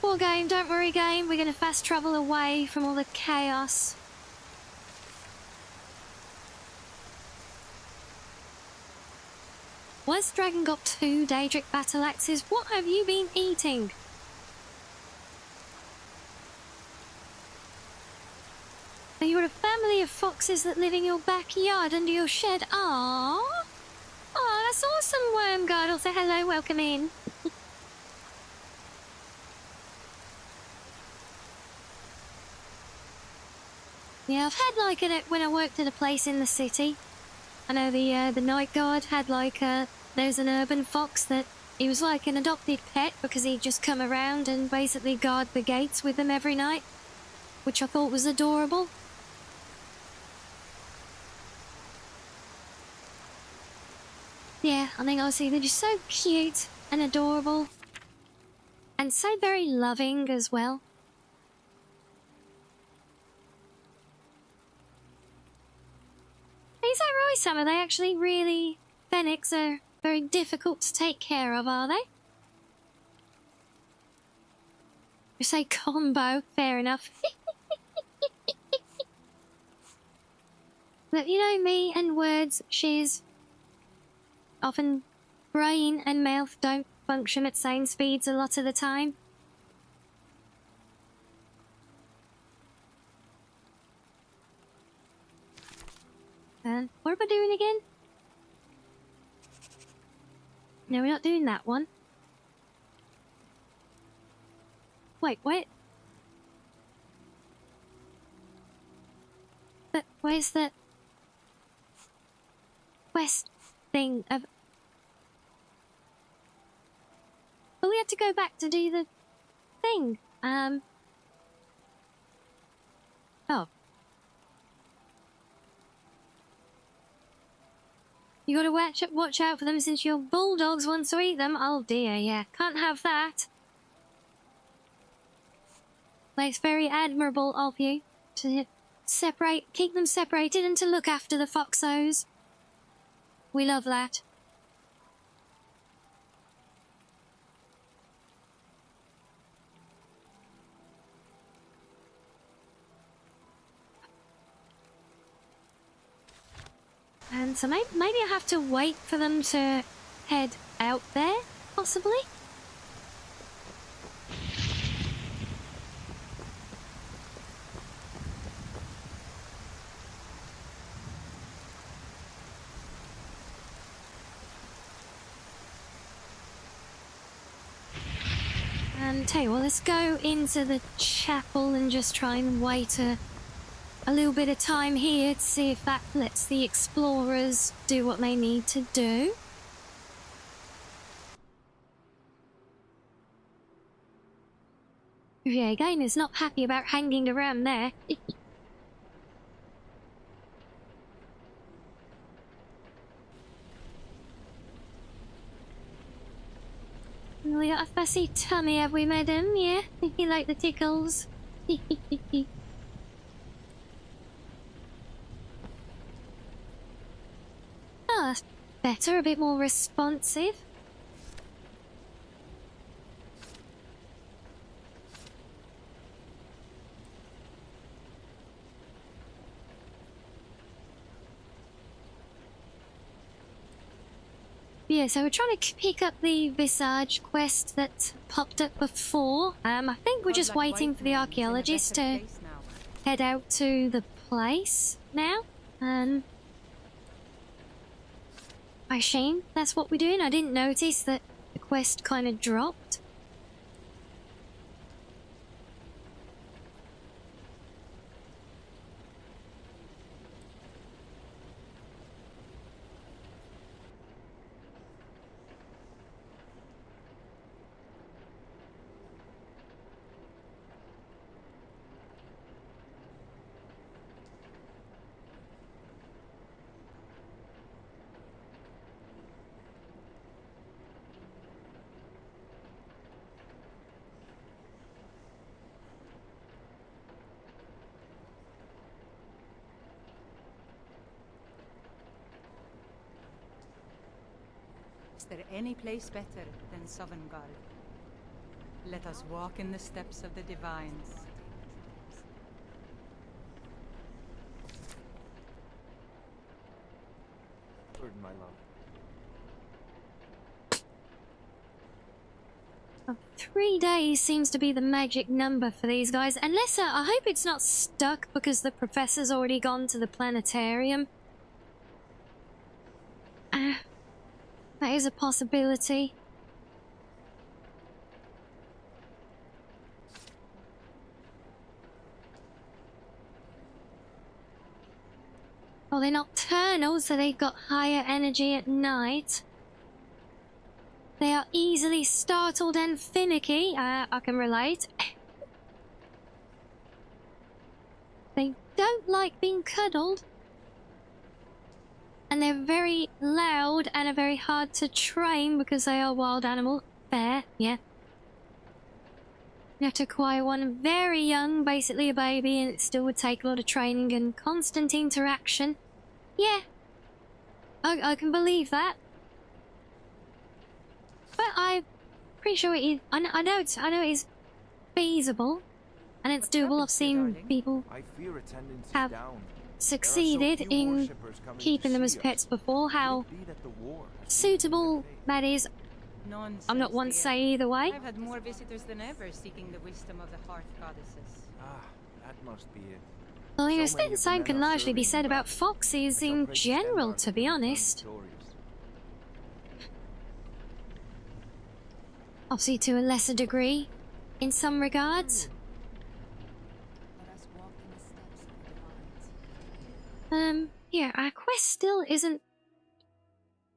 Poor game, don't worry game, we're gonna fast travel away from all the chaos. Was Dragon got 2 Daedric battle axes? What have you been eating? Are you a family of foxes that live in your backyard under your shed? Aww. Oh, that's awesome, Wormguard. I'll say hello, welcome in. Yeah, I've had like it when I worked at a place in the city. I know the night guard had like there's an urban fox that he was like an adopted pet because he'd just come around and basically guard the gates with them every night, which I thought was adorable. Yeah, I think obviously they're just so cute and adorable and so very loving as well. Is that right, Sam? Are they actually really... Fennecs are very difficult to take care of, are they? You say combo, fair enough. But you know me and words, shiz. Often brain and mouth don't function at same speeds a lot of the time. What am I doing again? No, we're not doing that one. Wait, wait. But where's the quest thing of... But we had to go back to do the thing. Oh. You gotta watch out for them since your bulldogs want to eat them. Oh dear, yeah. Can't have that. Well, it's very admirable of you to keep them separated and to look after the foxos. We love that. And so maybe I have to wait for them to head out there, possibly? And tell you what, let's go into the chapel and just try and wait a little bit of time here to see if that lets the explorers do what they need to do. Yeah, again, is not happy about hanging around there. We got a fussy tummy, have we, madam? Yeah? You like the tickles? Oh, that's better, a bit more responsive. Yeah, so we're trying to pick up the Visage quest that popped up before. I think we're just waiting for the archaeologist to head out to the place now. I assume that's what we're doing. I didn't notice that the quest kind of dropped. Is there any place better than Sovngarde? Let us walk in the steps of the divines. Pardon, my love. 3 days seems to be the magic number for these guys. Unless, I hope it's not stuck because the professor's already gone to the planetarium. That is a possibility. Oh, they're nocturnal, so they've got higher energy at night. They are easily startled and finicky. I can relate. They don't like being cuddled. And they're very loud and are very hard to train because they are wild animal. Fair, yeah. You have to acquire one very young, basically a baby, and it still would take a lot of training and constant interaction. Yeah. I can believe that. But I'm pretty sure it is. I know it is feasible, and it's doable. I've seen people have succeeded in keeping them as pets before. How suitable that is, Nonsense, I'm not one to dear. say either way. I've had more visitors than ever seeking the wisdom of the hearth goddesses. Ah, that must be it. Well, you know, So many the of the same men can are largely be serving said in about battle. foxes I in shall pray to general, Stendarr to be return honest. victorious. Obviously to a lesser degree, in some regards. Let us walk in the steps of the divines. Yeah, our quest still isn't...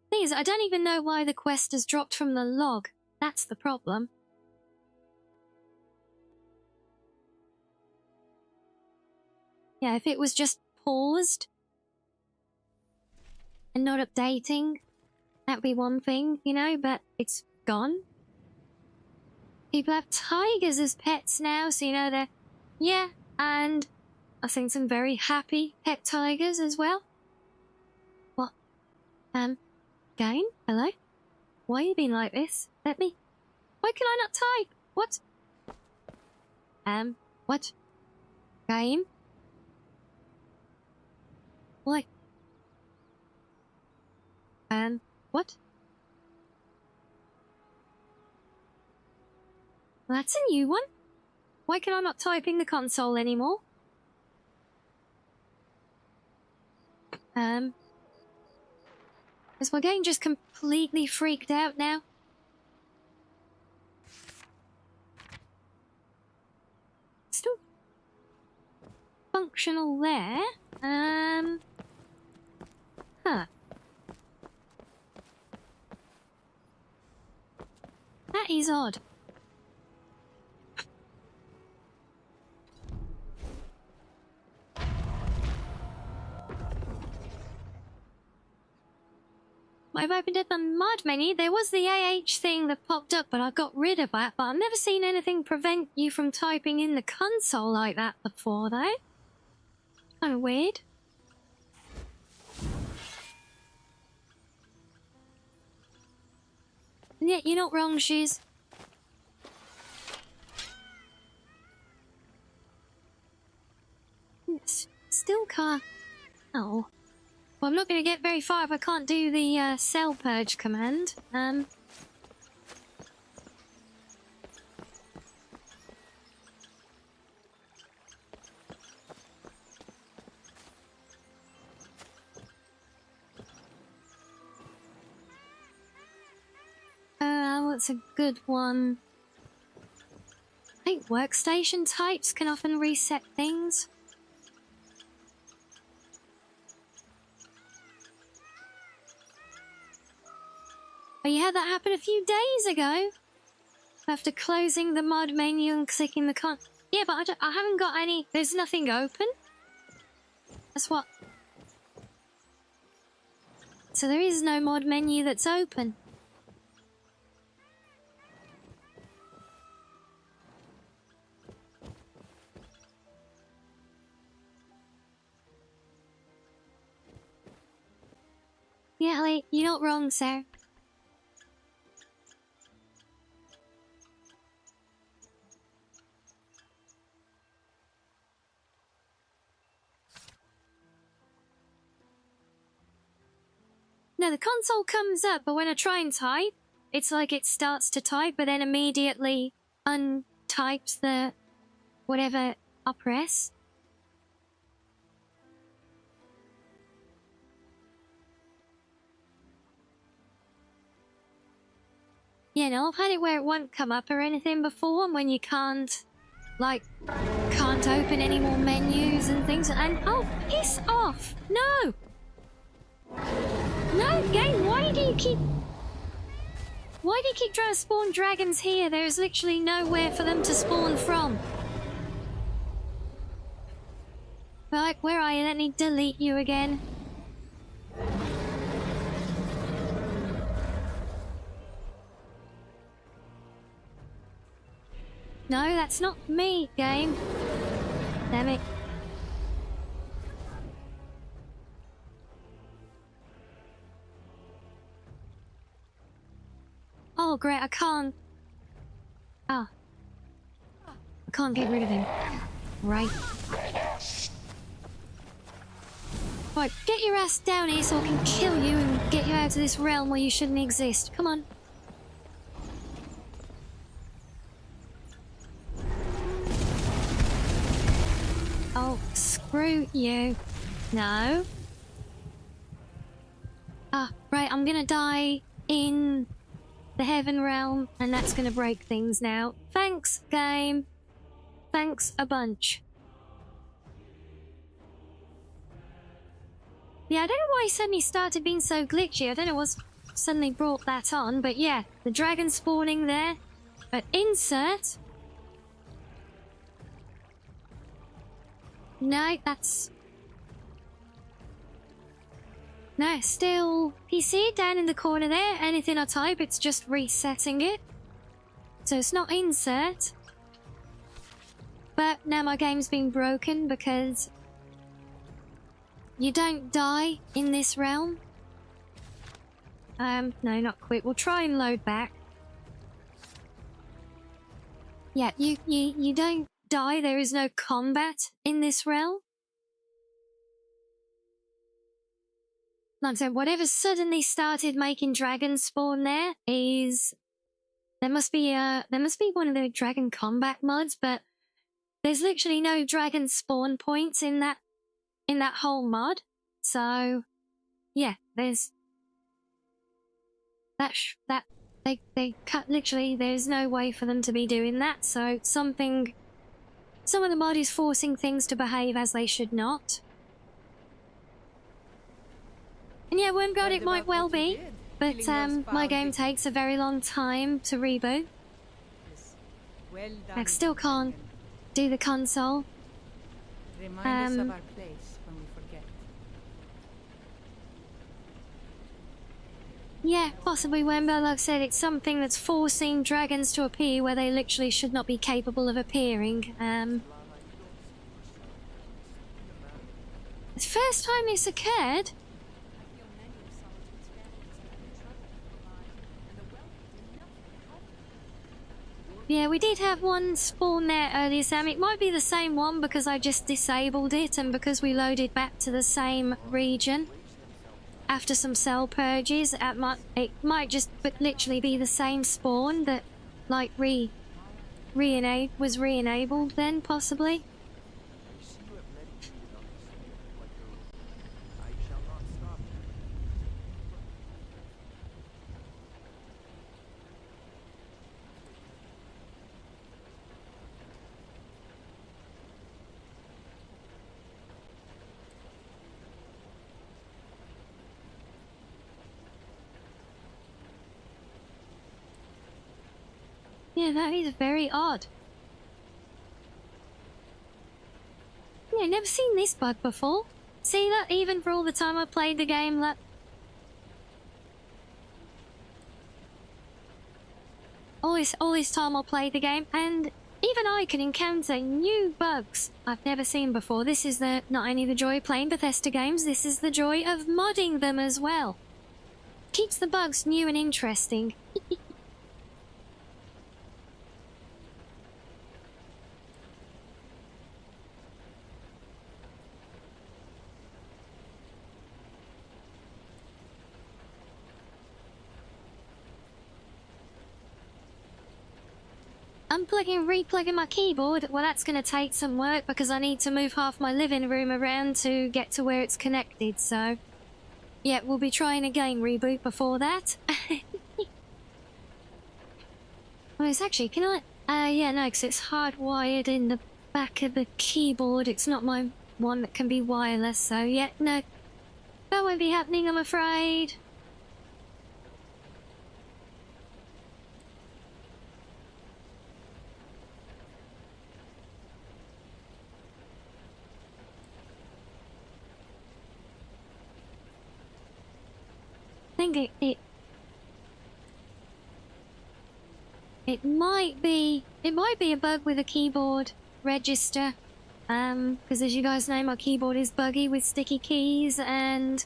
Thing is, I don't even know why the quest has dropped from the log. That's the problem. Yeah, if it was just paused and not updating, that'd be one thing, you know, but it's gone. People have tigers as pets now, so you know they're... Yeah, and I've seen some very happy pet tigers as well. What? Game? Hello? Why are you being like this? Let me... Why can I not type? What? What? Game? Why? What? That's a new one. Why can I not type in the console anymore? Is my game just completely freaked out now? Still functional there. Huh. That is odd. I've opened up the mod menu. There was the AH thing that popped up, but I got rid of that. But I've never seen anything prevent you from typing in the console like that before, though. Kind of weird. Yeah, you're not wrong, Shiz. Still can't... Oh. Well, I'm not going to get very far if I can't do the cell purge command. What's a good one? I think workstation types can often reset things. Oh, you had that happen a few days ago. After closing the mod menu and clicking the Yeah, but I haven't got any... There's nothing open. That's what... So there is no mod menu that's open. Yeah, Ellie, you're not wrong, sir. No, the console comes up, but when I try and type, it's like it starts to type, but then immediately untypes the whatever I press. Yeah, no, I've had it where it won't come up or anything before, and when you can't open any more menus and things, and oh, piss off! No! No, game, why do you keep trying to spawn dragons here? There's literally nowhere for them to spawn from. Right, where are you? Let me delete you again. No, that's not me, game. Damn it. Oh, great, I can't. Ah. I can't get rid of him. Right. Right, get your ass down here so I can kill you and get you out of this realm where you shouldn't exist. Come on. Oh, screw you. No. Ah, right, I'm gonna die in the heaven realm, and that's gonna break things now. Thanks, game. Thanks a bunch. Yeah, I don't know why he suddenly started being so glitchy. I don't know what's suddenly brought that on, but yeah, the dragon spawning there. But insert. No, that's... No, still PC down in the corner there. Anything I type, it's just resetting it. So it's not insert. But now my game's been broken because you don't die in this realm. No, not quit. We'll try and load back. Yeah, you don't die. There is no combat in this realm. Like I said, whatever suddenly started making dragons spawn there is... There must be one of the dragon combat mods, but there's literally no dragon spawn points in that whole mod. So, yeah, there's... They cut, literally, there's no way for them to be doing that, so some of the mod is forcing things to behave as they should not. And yeah, Wormgold, it might well be, but my game takes a very long time to reboot. I still can't do the console. Remind us of our place when we forget. Yeah, possibly Wormgold, like I said, it's something that's forcing dragons to appear where they literally should not be capable of appearing. It's the first time this occurred. Yeah, we did have one spawn there earlier, Sam. It might be the same one because I just disabled it and because we loaded back to the same region. after some cell purges, it might just literally be the same spawn that, like, was re-enabled then, possibly. Yeah, that is very odd. Yeah, never seen this bug before. See that? Even for all the time I played the game, that... all this time I played the game, and even I can encounter new bugs I've never seen before. This is not only the joy of playing Bethesda games, this is the joy of modding them as well. Keeps the bugs new and interesting. Unplugging and replugging my keyboard, well, that's going to take some work because I need to move half my living room around to get to where it's connected, so... yeah, we'll be trying a game reboot before that. Well, it's actually, can I... yeah, no, because it's hardwired in the back of the keyboard. It's not my one that can be wireless, so yeah, no. That won't be happening, I'm afraid. I think it might be a bug with a keyboard register, because as you guys know, my keyboard is buggy with sticky keys, and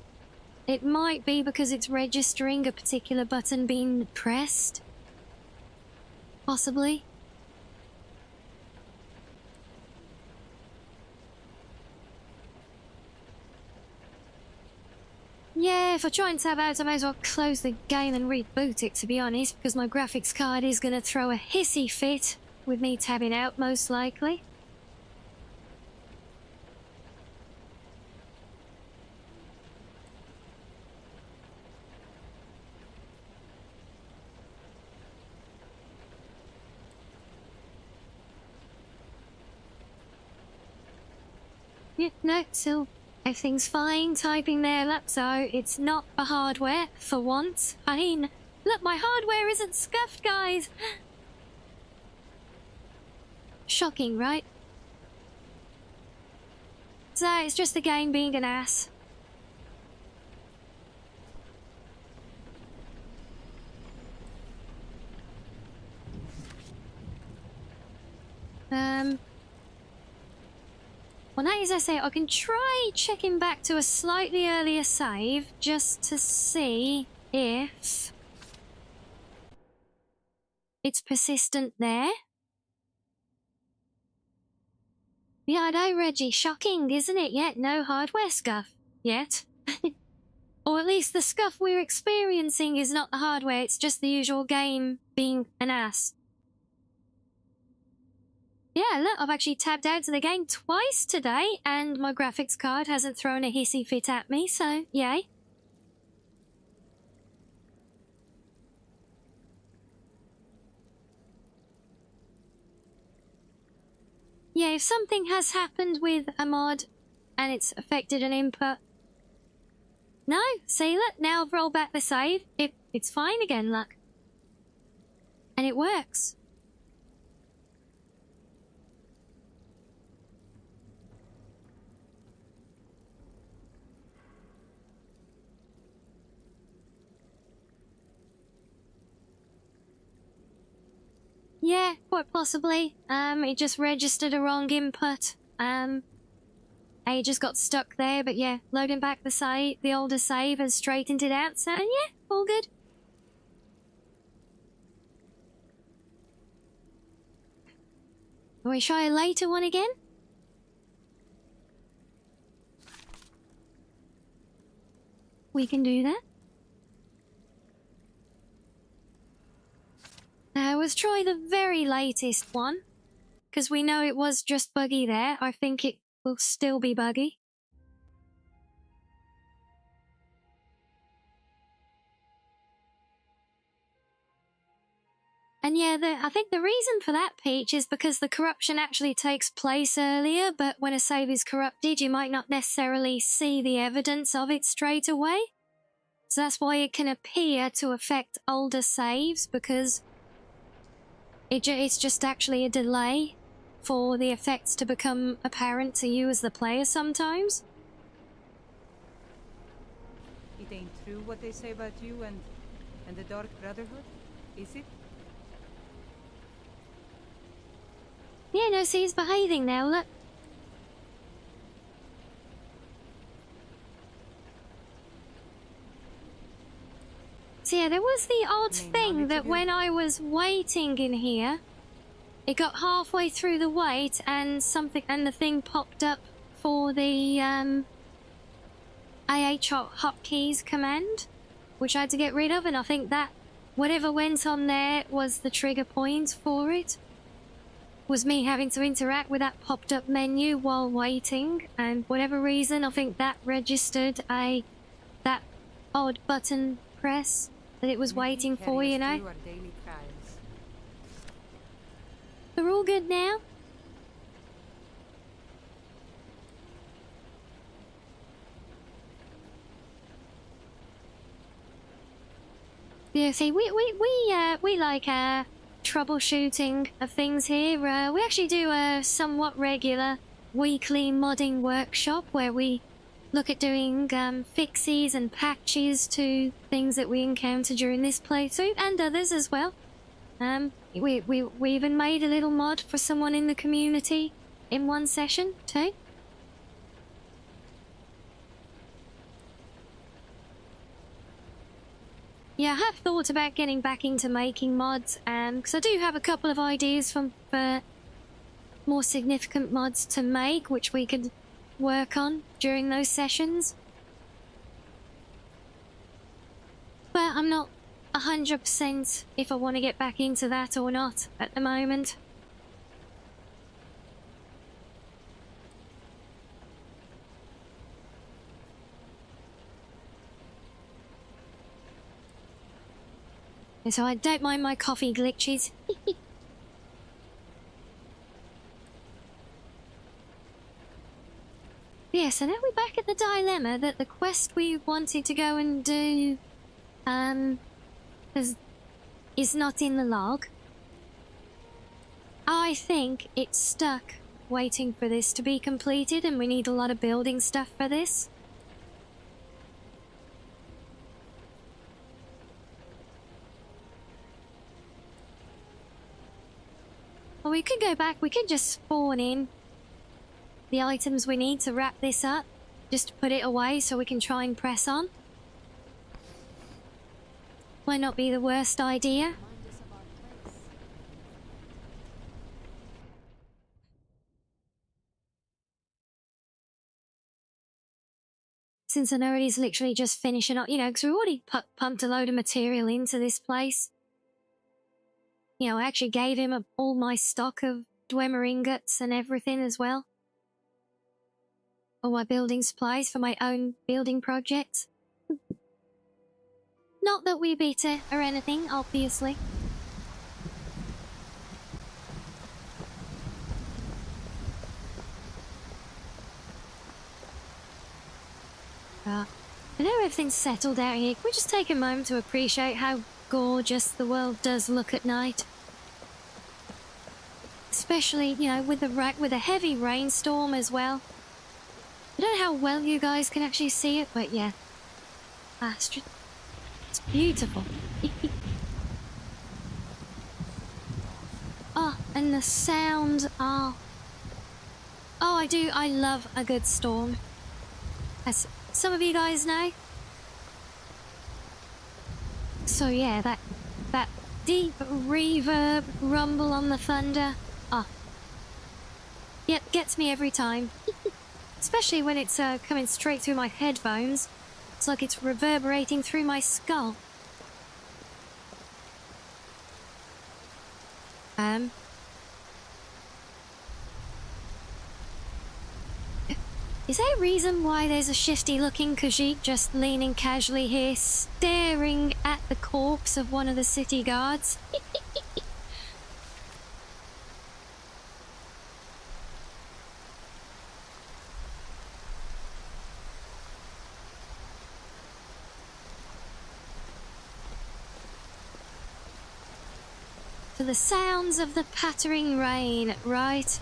it might be because it's registering a particular button being pressed, possibly. Yeah, if I try and tab out, I may as well close the game and reboot it, to be honest, because my graphics card is going to throw a hissy fit with me tabbing out, most likely. Yeah, no, still... everything's fine typing there, look, so it's not a hardware, for once. I mean, look, my hardware isn't scuffed, guys! Shocking, right? So, it's just the game being an ass. Well, now as I say, I can try checking back to a slightly earlier save just to see if it's persistent there. Yeah, I know, Reggie. Shocking, isn't it? Yet no hardware scuff. Yet. Or at least the scuff we're experiencing is not the hardware, it's just the usual game being an ass. Yeah, look, I've actually tabbed out to the game twice today, and my graphics card hasn't thrown a hissy fit at me, so yay. Yeah, if something has happened with a mod and it's affected an input... No, see, look, now I've rolled back the save. It's fine again, look. And it works. Yeah, quite possibly. It just registered a wrong input. I just got stuck there, but yeah, loading back the older save has straightened it out, so yeah, all good. Will we try a later one again? we can do that. Let's try the very latest one, because we know it was just buggy there. I think it will still be buggy. And yeah, I think the reason for that, Peach, is because the corruption actually takes place earlier, but when a save is corrupted, you might not necessarily see the evidence of it straight away. So that's why it can appear to affect older saves, because it's just actually a delay for the effects to become apparent to you as the player sometimes. It ain't true what they say about you and the Dark Brotherhood, is it? Yeah, no, see, he's behaving now, look. So yeah, there was the odd thing that when I was waiting in here, it got halfway through the wait and the thing popped up for the hotkeys command, which I had to get rid of, and I think that whatever went on there was the trigger point for it. Was me having to interact with that popped up menu while waiting, and whatever reason, I think that registered that odd button press that it was waiting for, you know. They're all good now. Yeah, see, we like troubleshooting of things here. We actually do a somewhat regular weekly modding workshop where we look at doing fixes and patches to things that we encounter during this playthrough and others as well. We even made a little mod for someone in the community in one session too. Yeah, I have thought about getting back into making mods, because I do have a couple of ideas for more significant mods to make, which we could work on during those sessions. But I'm not 100% if I want to get back into that or not at the moment. So I don't mind my coffee glitches. Yeah, so now we're back at the dilemma that the quest we wanted to go and do is not in the log. I think it's stuck waiting for this to be completed, and we need a lot of building stuff for this. Well, we could go back, we could just spawn in the items we need to wrap this up, just to put it away so we can try and press on. Might not be the worst idea. Since I know he's literally just finishing up, you know, because we already pumped a load of material into this place. You know, I actually gave him all my stock of Dwemer ingots and everything as well. All my building supplies for my own building project. Not that we're bitter or anything, obviously. I know everything's settled out here. Can we just take a moment to appreciate how gorgeous the world does look at night? Especially, you know, with a heavy rainstorm as well. I don't know how well you guys can actually see it, but yeah. It's beautiful. Oh, and the sound. Oh, I love a good storm. As some of you guys know. So yeah, that deep reverb rumble on the thunder. Oh. Yep, gets me every time. Especially when it's coming straight through my headphones. It's like it's reverberating through my skull. Is there a reason why there's a shifty-looking Khajiit just leaning casually here, staring at the corpse of one of the city guards? To the sounds of the pattering rain, right?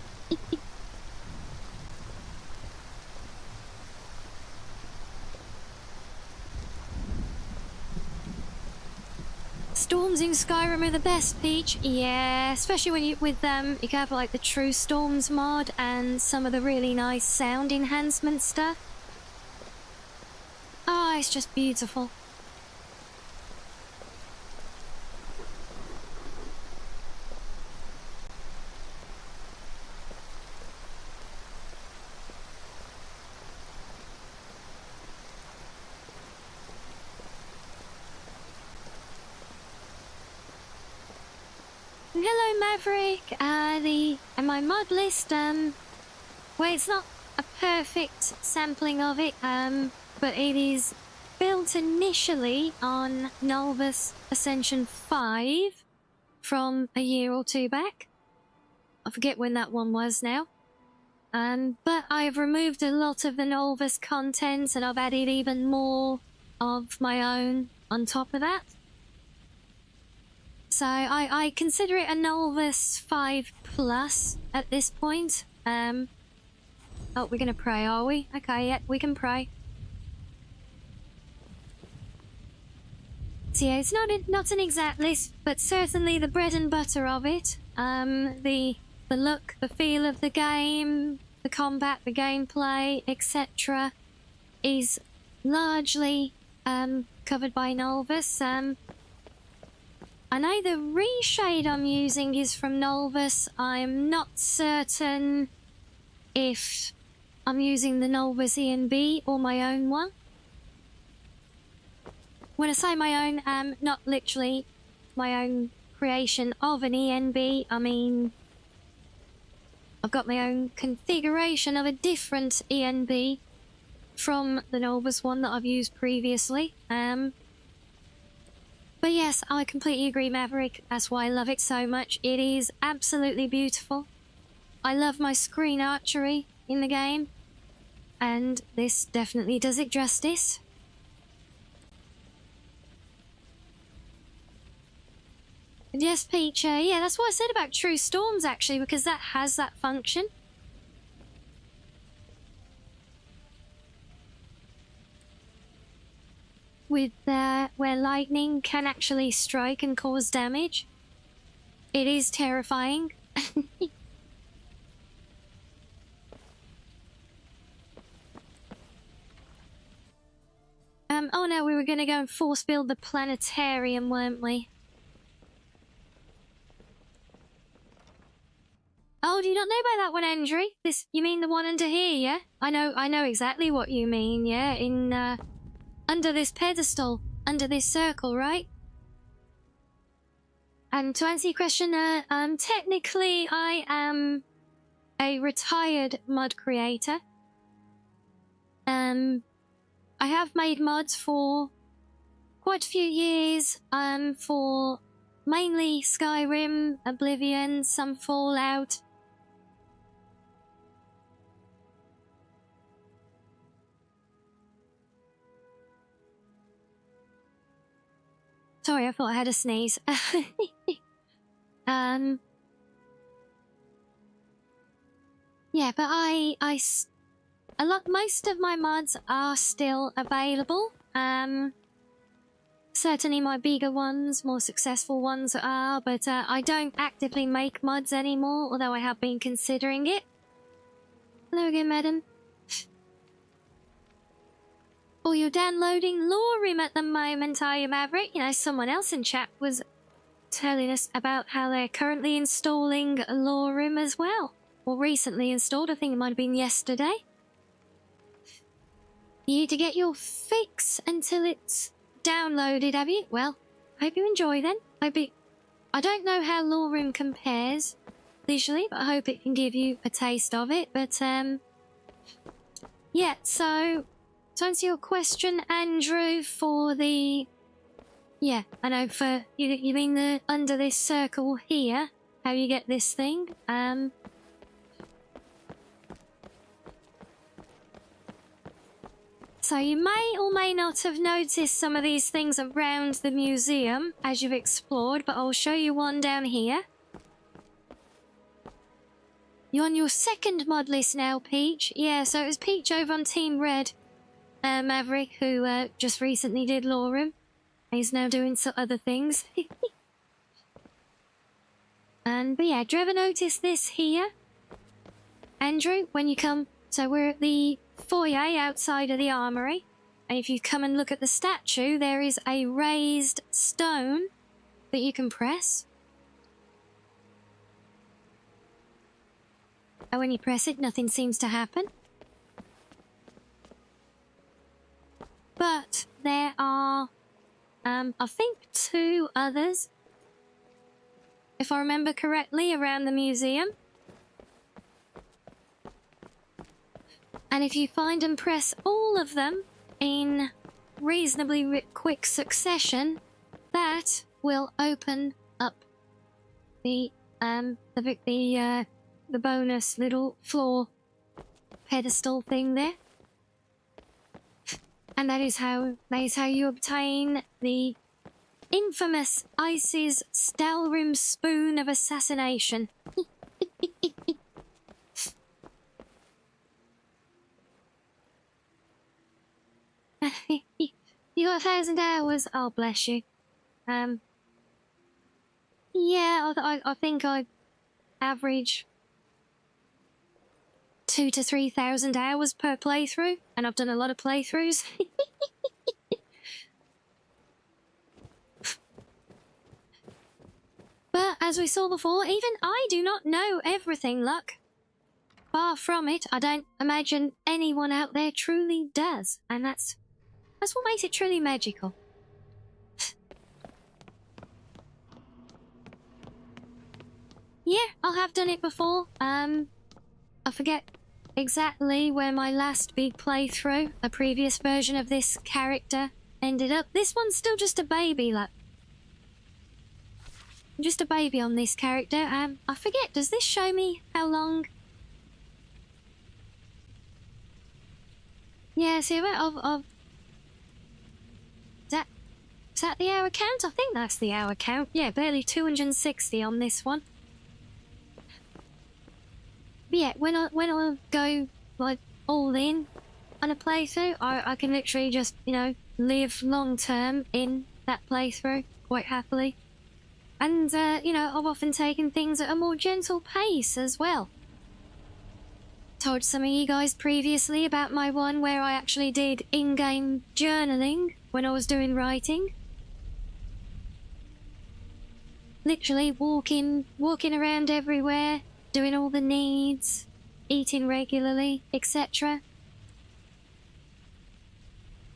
Storms in Skyrim are the best, Peach. Yeah, especially when you have like the True Storms mod and some of the really nice sound enhancement stuff. Ah, it's just beautiful. Hello, Maverick. And my mod list, well, it's not a perfect sampling of it, but it is built initially on Nolvus Ascension 5 from a year or two back. I forget when that one was now. But I've removed a lot of the Nolvus contents and I've added even more of my own on top of that. So I consider it a Nolvus 5 plus at this point. Oh, we're gonna pray, are we? Okay, yeah, we can pray. So yeah, it's not an exact list, but certainly the bread and butter of it. The look, the feel of the game, the combat, the gameplay, etc. is largely covered by Nolvus. I know the reshade I'm using is from Nolvus. I'm not certain if I'm using the Nolvus ENB or my own one. When I say my own, not literally my own creation of an ENB. I mean, I've got my own configuration of a different ENB from the Nolvus one that I've used previously. But yes, I completely agree, Maverick. That's why I love it so much. It is absolutely beautiful. I love my screen archery in the game, and this definitely does it justice. And yes, Peach, yeah, that's what I said about True Storms, actually, because that has that function. With where lightning can actually strike and cause damage. It is terrifying. Oh no, we were gonna go and force build the planetarium, weren't we? Oh, do you not know about that one, Andrew? You mean the one under here, yeah? I know exactly what you mean, yeah? In, under this pedestal, under this circle, right? And to answer your question, technically I am a retired mod creator. I have made mods for quite a few years, for mainly Skyrim, Oblivion, some Fallout. Sorry, I thought I had a sneeze. Yeah, but most of my mods are still available. Certainly my bigger ones, more successful ones are, but I don't actively make mods anymore, although I have been considering it. Hello again, madam. Oh, you're downloading Lorim at the moment, are you, Maverick? You know, someone else in chat was telling us about how they're currently installing Lorim as well. Or recently installed, I think it might have been yesterday. you to get your fix until it's downloaded, have you? Well, hope you enjoy then. I don't know how Lore Room compares visually, but I hope it can give you a taste of it. But, yeah, so to answer your question, Andrew, for the... Yeah, I know, for... You mean the under this circle here, how you get this thing? So you may or may not have noticed some of these things around the museum as you've explored, but I'll show you one down here. You're on your second mod list now, Peach. Yeah, so it was Peach over on Team Red, Maverick, who just recently did Lore Room. He's now doing some other things. But yeah, do you ever notice this here? Andrew, when you come... So we're at the foyer outside of the armory. And if you come and look at the statue, there is a raised stone that you can press. And when you press it, nothing seems to happen. But there are, I think 2 others, if I remember correctly, around the museum. And if you find and press all of them in reasonably quick succession, that will open up the bonus little floor pedestal thing there. And that is how you obtain the infamous Ice's Stalrim Spoon of Assassination. You got 1,000 hours? Oh, bless you. Yeah, I think I average 2,000 to 3,000 hours per playthrough, and I've done a lot of playthroughs. But as we saw before, even I do not know everything, Luck. Far from it. I don't imagine anyone out there truly does, and that's what makes it truly magical. Yeah, I have done it before. I forget exactly where my last big playthrough, a previous version of this character, ended up. This one's still just a baby, like. Just a baby on this character. I forget, does this show me how long? Yeah, see, of is that the hour count? I think that's the hour count. Yeah, barely 260 on this one. But yeah, when I go like all in on a playthrough, I can literally just, you know, live long term in that playthrough quite happily. And you know, I've often taken things at a more gentle pace as well. Told some of you guys previously about my one where I actually did in-game journaling when I was doing writing. Literally walking around everywhere, doing all the needs, eating regularly, etc.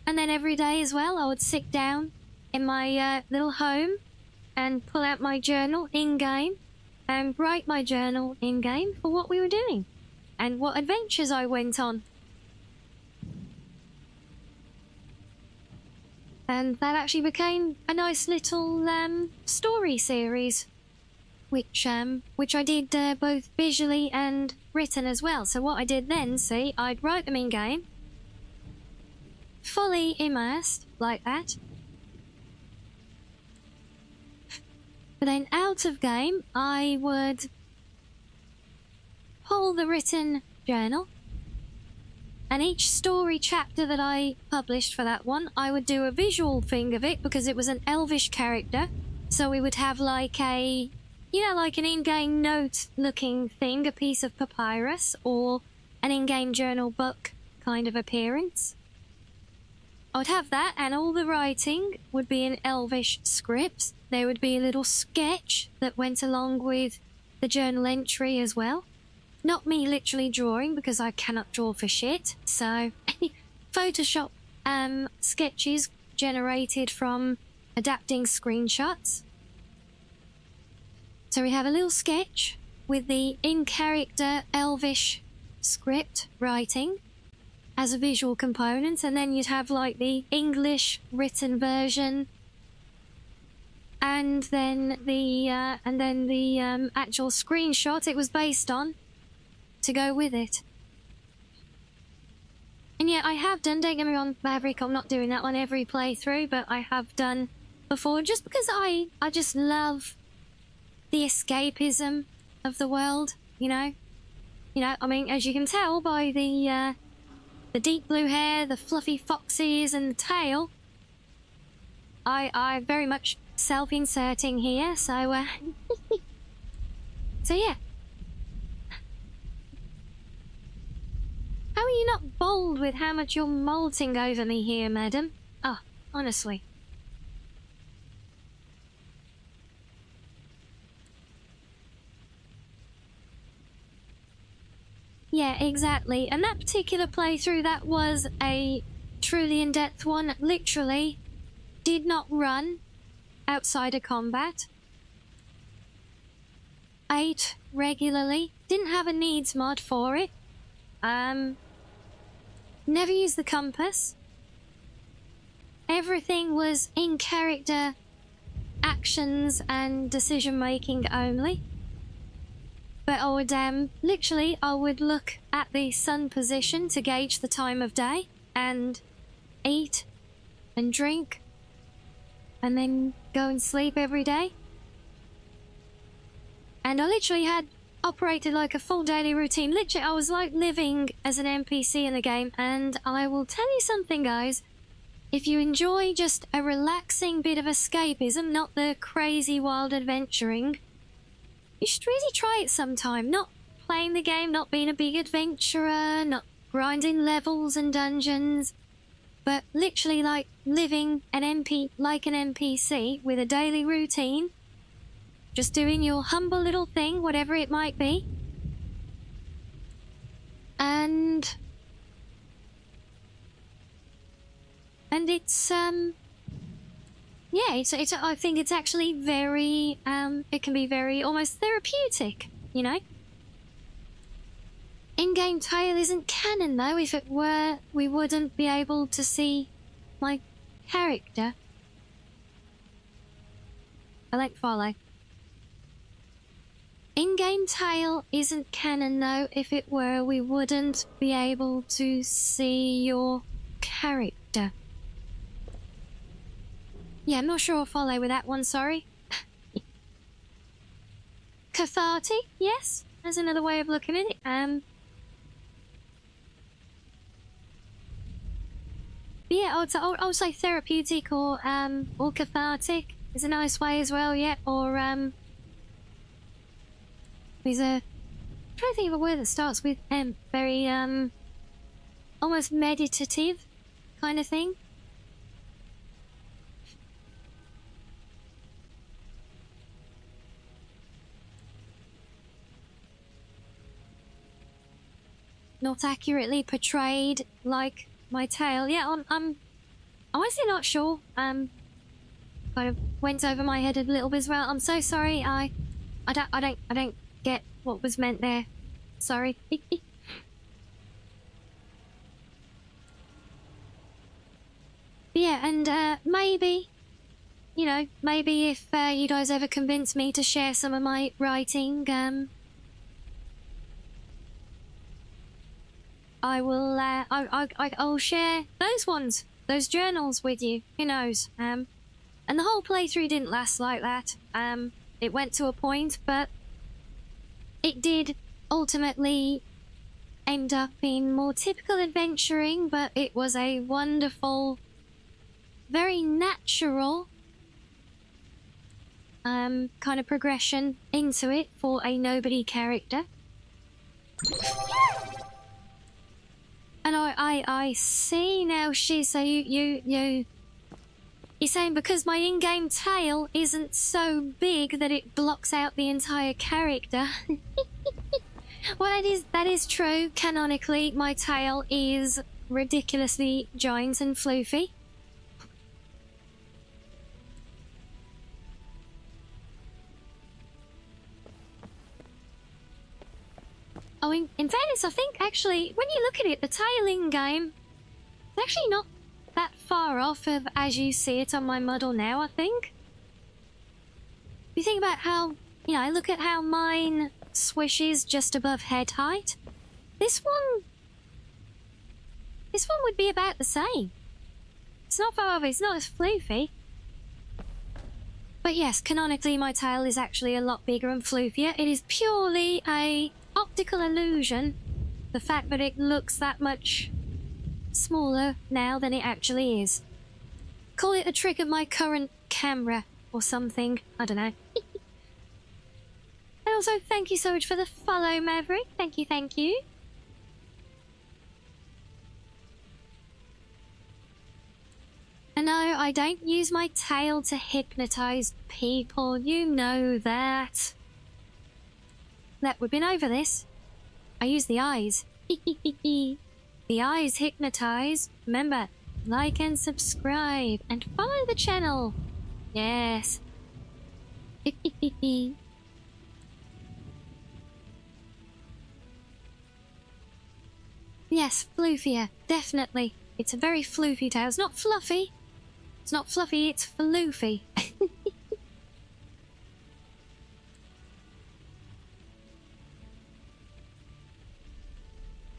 And then every day as well, I would sit down in my little home and pull out my journal in-game and write my journal in-game for what we were doing and what adventures I went on. And that actually became a nice little story series, which I did both visually and written as well. So what I did then, see, I'd write them in-game, fully immersed, like that. But then out of game, I would pull the written journal, and each story chapter that I published for that one, I would do a visual thing of it because it was an elvish character. So we would have like a, you know, like an in-game note looking thing, a piece of papyrus, or an in-game journal book kind of appearance. I would have that, and all the writing would be in elvish scripts. There would be a little sketch that went along with the journal entry as well. Not me literally drawing, because I cannot draw for shit, so Photoshop sketches generated from adapting screenshots. So we have a little sketch with the in-character Elvish script writing as a visual component, and then you'd have like the English written version, and then the actual screenshot it was based on to go with it. And yeah, I have done, don't get me wrong, Maverick, I'm not doing that on every playthrough, but I have done before, just because I just love the escapism of the world, you know? You know, I mean, as you can tell by the deep blue hair, the fluffy foxes, and the tail, I very much self-inserting here, so, so yeah. How are you not bold with how much you're molting over me here, madam? Oh, honestly. Yeah, exactly. And that particular playthrough, that was a truly in-depth one. Literally did not run outside of combat. Ate regularly. Didn't have a needs mod for it. Never used the compass. Everything was in character actions and decision making only. But I would, literally, I would look at the sun position to gauge the time of day and eat and drink and then go and sleep every day. And I literally had operated like a full daily routine. Literally, I was like living as an NPC in the game. And I will tell you something, guys. If you enjoy just a relaxing bit of escapism, not the crazy wild adventuring, you should really try it sometime. Not playing the game, not being a big adventurer, not grinding levels and dungeons, but literally like living an NPC with a daily routine. Just doing your humble little thing, whatever it might be. And it's yeah, it's I think it's actually very it can be very almost therapeutic, you know. In-game tale isn't canon though. If it were, we wouldn't be able to see my character. I like follow. In-game tale isn't canon though. If it were, we wouldn't be able to see your character. Yeah, I'm not sure I'll follow with that one, sorry. Cathartic, yes. That's another way of looking at it. Yeah, I would say therapeutic or cathartic is a nice way as well, yeah. Or there's a, I'm trying to think of a word that starts with very almost meditative kind of thing. Not accurately portrayed like my tale. Yeah, I'm honestly not sure. Kind of went over my head a little bit as well. I'm so sorry. I don't get what was meant there. Sorry. Yeah, and maybe, you know, maybe if you guys ever convince me to share some of my writing, I will, I'll share those ones, those journals with you, who knows. And the whole playthrough didn't last like that. It went to a point, but it did ultimately end up in more typical adventuring, but it was a wonderful, very natural kind of progression into it for a nobody character. And I see now, so you're saying because my in-game tail isn't so big that it blocks out the entire character. Well, that is true. Canonically, my tail is ridiculously giant and floofy. Oh, in fairness, I think actually, when you look at it, the tailing game is actually not that far off of as you see it on my model now, I think. If you think about how, you know, look at how mine swishes just above head height. This one would be about the same. It's not far off, it's not as floofy. But yes, canonically my tail is actually a lot bigger and floofier. It is purely a optical illusion, the fact that it looks that much smaller now than it actually is. Call it a trick of my current camera or something, I don't know. And also thank you so much for the follow, Maverick. Thank you, thank you. And no, I don't use my tail to hypnotize people, you know that. That we've been over this. I use the eyes. The eyes hypnotize. Remember, like and subscribe and follow the channel. Yes. Yes, floofier, definitely. It's a very floofy tail. It's not fluffy. It's not fluffy, it's floofy.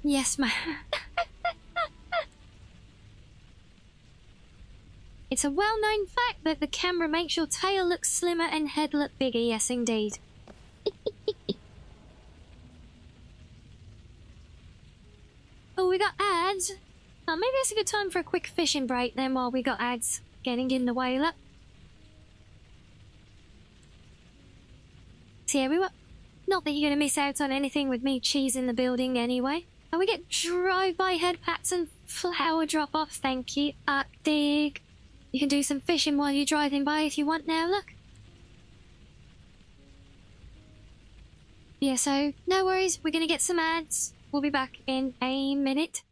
Yes, ma'am. It's a well-known fact that the camera makes your tail look slimmer and head look bigger. Yes, indeed. Oh, we got ads. Oh, maybe it's a good time for a quick fishing break then while we got ads getting in the way. Look. So yeah, we were... Not that you're going to miss out on anything with me cheesing the building anyway. And we get drive-by head pats and flower drop-offs. Thank you, Arctic. You can do some fishing while you're driving by if you want now, look. Yeah, so no worries. We're going to get some ads. We'll be back in a minute.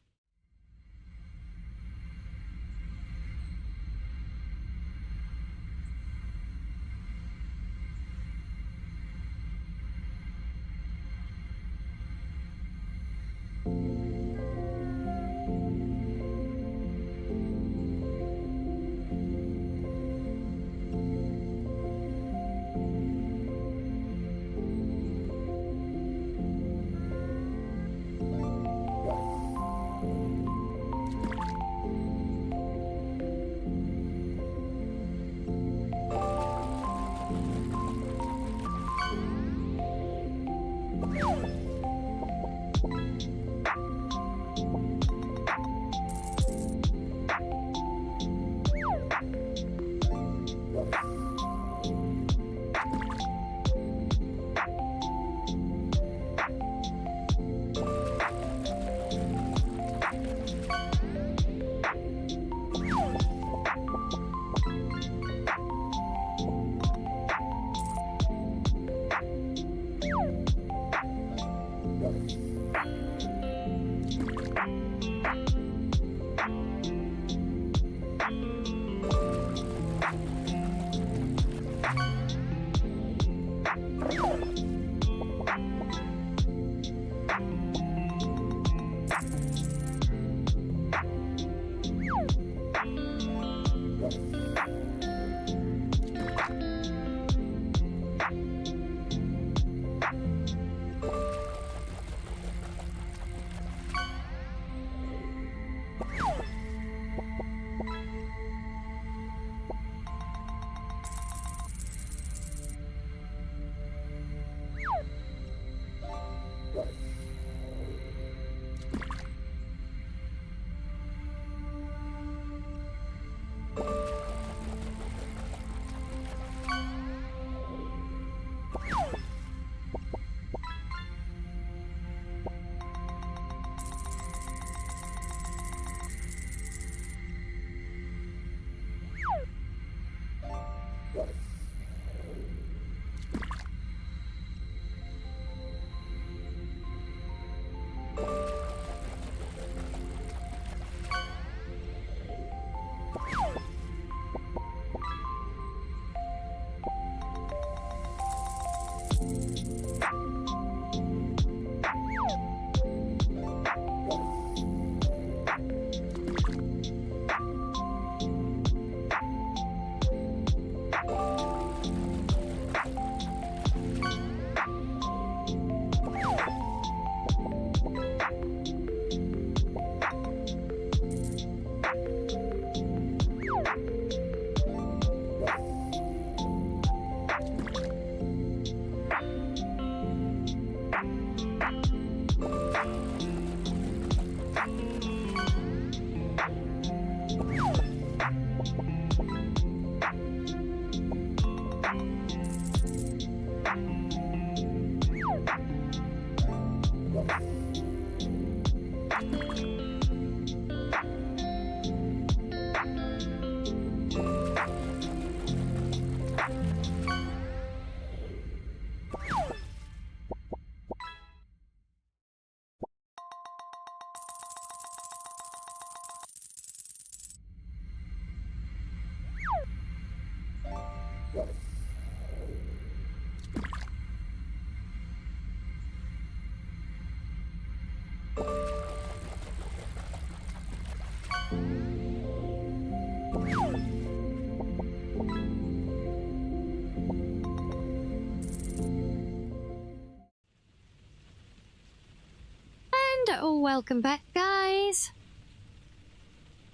Oh, welcome back, guys.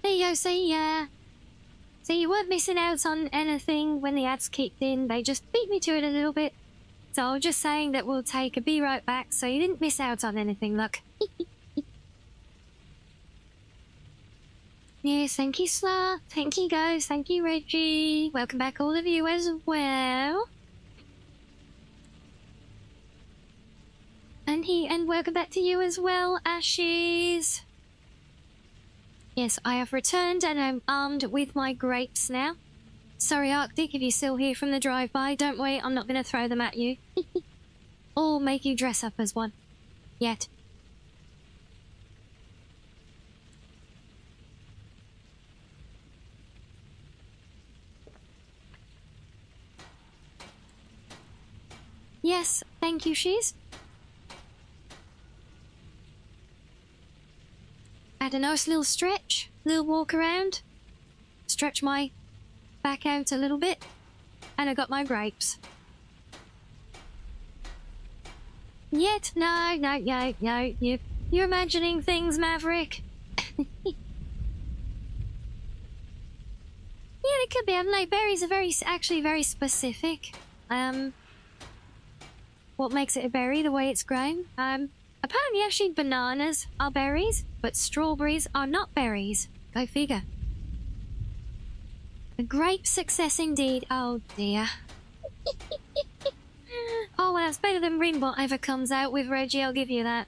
There you go, see, you weren't missing out on anything when the ads kicked in. They just beat me to it a little bit. So I was just saying that we'll take a be right back, so you didn't miss out on anything, look. Yes, thank you, Sla. Thank you, guys. Thank you, Reggie. Welcome back, all of you, as well. And welcome back to you as well, Ashes. Yes, I have returned and I'm armed with my grapes now. Sorry, Arctic, if you're still here from the drive-by. Don't worry, I'm not going to throw them at you. Or make you dress up as one. Yet. Yes, thank you, Shiz. Had a nice little stretch, little walk around. Stretch my back out a little bit. And I got my grapes. Yet? No. You're imagining things, Maverick. Yeah, they could be. Like, berries are actually very specific. What makes it a berry, the way it's grown. Apparently, actually, bananas are berries, but strawberries are not berries. Go figure. A great success indeed. Oh, dear. Oh, well, that's better than Rin whatever comes out with Reggie, I'll give you that.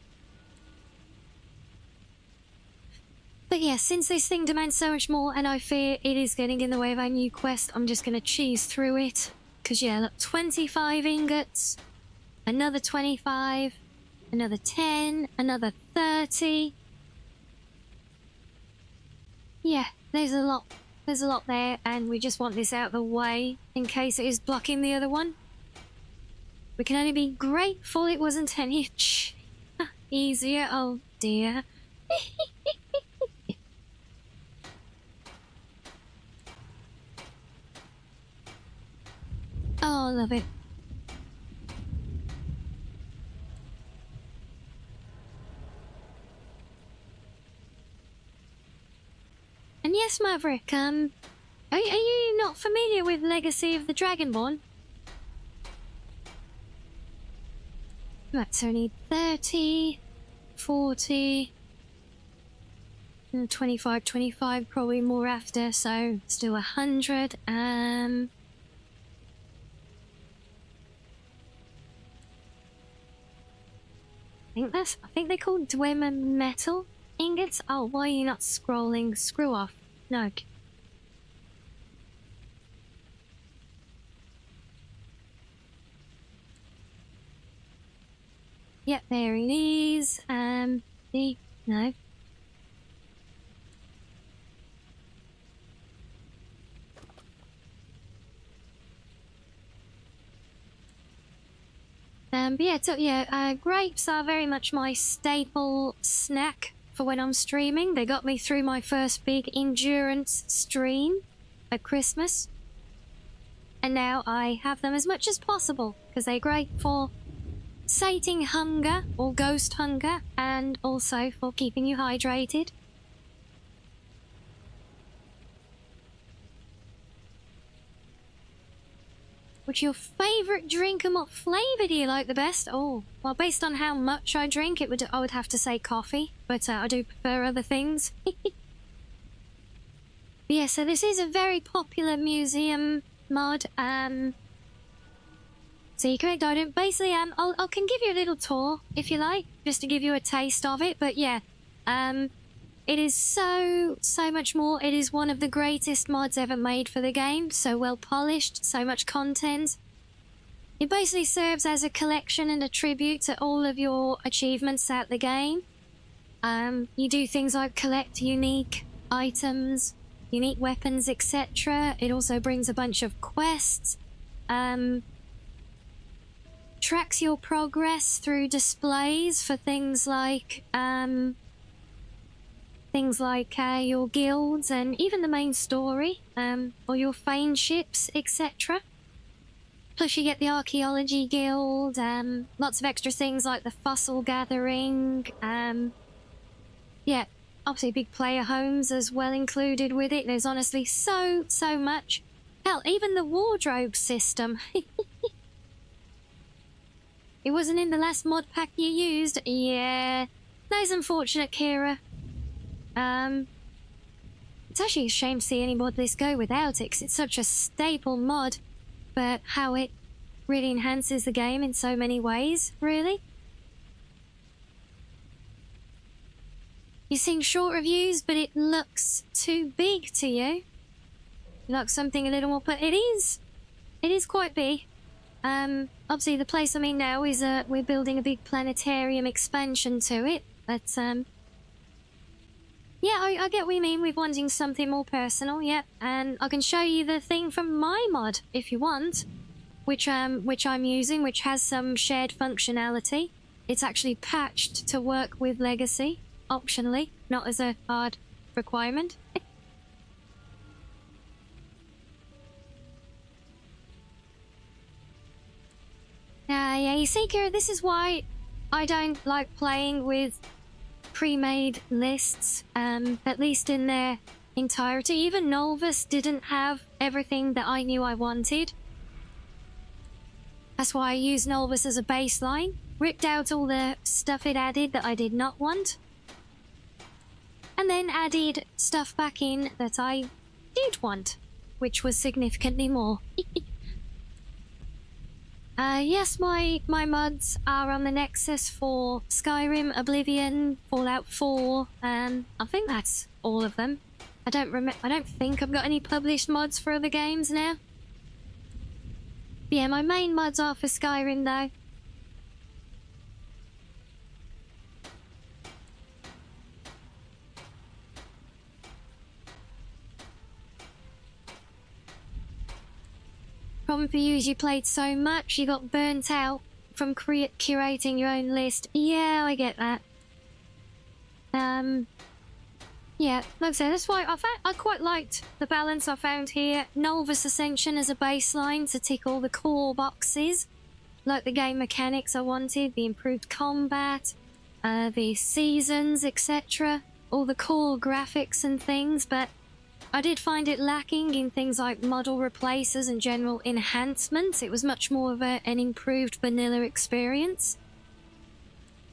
But yeah, since this thing demands so much more, and I fear it is getting in the way of our new quest, I'm just going to cheese through it. Because, yeah, look, 25 ingots, another 25... another 10, another 30. Yeah, there's a lot. There's a lot there, and we just want this out of the way in case it is blocking the other one. We can only be grateful it wasn't any easier. Oh dear. Oh, I love it. And yes, Maverick, are you not familiar with Legacy of the Dragonborn? Right, so I need 30, 40, and 25, 25, probably more after, so still 100, I think they're called Dwemer Metal ingots. Oh, why are you not scrolling? Screw off. No. Yep, there it is. No. But yeah, so yeah, grapes are very much my staple snack for when I'm streaming. They got me through my first big endurance stream at Christmas. And now I have them as much as possible because they're great for sating hunger or ghost hunger and also for keeping you hydrated. What's your favourite drink and what flavour do you like the best? Oh, well, based on how much I drink, I would have to say coffee, but I do prefer other things. Yeah, so this is a very popular museum mod. So you're correct, I don't. Basically, I can give you a little tour if you like, just to give you a taste of it. But yeah, it is so much more. It is one of the greatest mods ever made for the game. So well polished, so much content. It basically serves as a collection and a tribute to all of your achievements at the game. You do things like collect unique items, unique weapons, etc. It also brings a bunch of quests. Tracks your progress through displays for things like your guilds and even the main story, or your fane ships, etc. Plus you get the archaeology guild, lots of extra things like the fossil gathering, yeah, obviously big player homes as well included with it. There's honestly so much. Hell, even the wardrobe system. It wasn't in the last mod pack you used. Yeah, that is unfortunate, Kira. It's actually a shame to see any mod this go without it, because it's such a staple mod. But how it really enhances the game in so many ways, really. You're seeing short reviews, but it looks too big to you. Like something a little more, but it is quite big. Obviously the place I'm in now is, we're building a big planetarium expansion to it, but, yeah, I get what you mean with wanting something more personal, yep, and I can show you the thing from my mod, if you want, which I'm using, which has some shared functionality. It's actually patched to work with Legacy, optionally, not as a hard requirement. Yeah, you see, Kira, this is why I don't like playing with pre-made lists, at least in their entirety. Even Nolvus didn't have everything that I knew I wanted. That's why I used Nolvus as a baseline, ripped out all the stuff it added that I did not want, and then added stuff back in that I did want, which was significantly more. Yes, my mods are on the Nexus for Skyrim, Oblivion, Fallout 4, I think that's all of them. I don't think I've got any published mods for other games now. But yeah, my main mods are for Skyrim though. Problem for you is you played so much, you got burnt out from curating your own list. Yeah, I get that. Yeah, like I said, that's why I quite liked the balance I found here. Nolvus Ascension as a baseline to tick all the core boxes, like the game mechanics I wanted, the improved combat, the seasons, etc. All the core graphics and things, but I did find it lacking in things like model replacers and general enhancements. It was much more of an improved vanilla experience.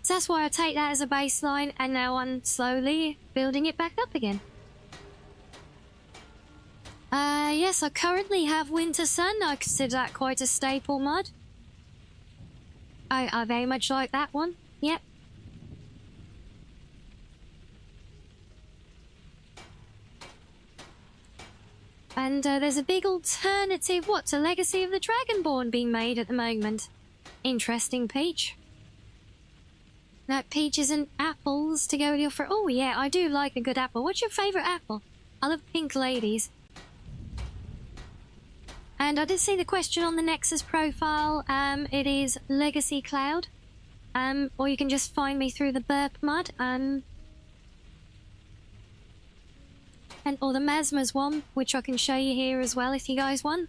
So that's why I take that as a baseline, and now I'm slowly building it back up again. Yes, I currently have Winter Sun. I consider that quite a staple mod. I very much like that one. Yep. And there's a big alternative, to Legacy of the Dragonborn being made at the moment. Interesting, Peach. Now, peaches and apples to go with your Oh yeah, I do like a good apple. What's your favourite apple? I love pink ladies. And I did see the question on the Nexus profile. It is Legacy Cloud. Or you can just find me through the Burp mod. Or the Masmas one, which I can show you here as well if you guys want.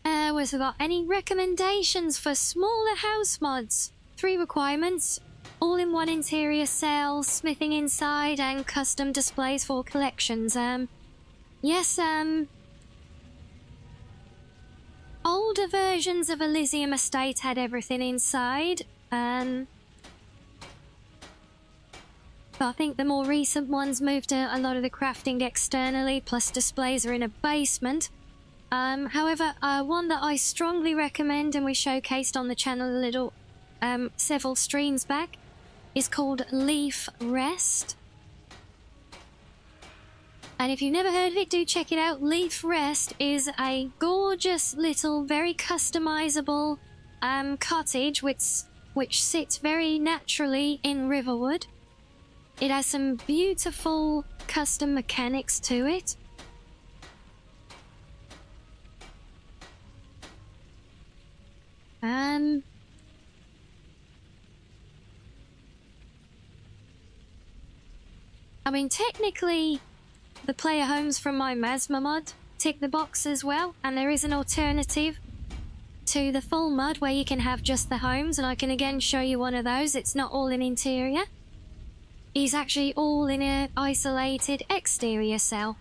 Where's we got any recommendations for smaller house mods? 3 requirements: all-in-one interior cells, smithing inside, and custom displays for collections. Yes, older versions of Elysium Estate had everything inside. But I think the more recent ones moved a lot of the crafting externally, plus displays are in a basement. However, one that I strongly recommend and we showcased on the channel a little several streams back is called Leaf Rest. And if you've never heard of it, do check it out. Leaf Rest is a gorgeous little, very customizable cottage which sits very naturally in Riverwood. It has some beautiful custom mechanics to it. I mean, technically, the player homes from my Masma mod tick the box as well, and there is an alternative to the full mod where you can have just the homes, and I can again show you one of those. It's not all in interior. It's actually all in an isolated exterior cell.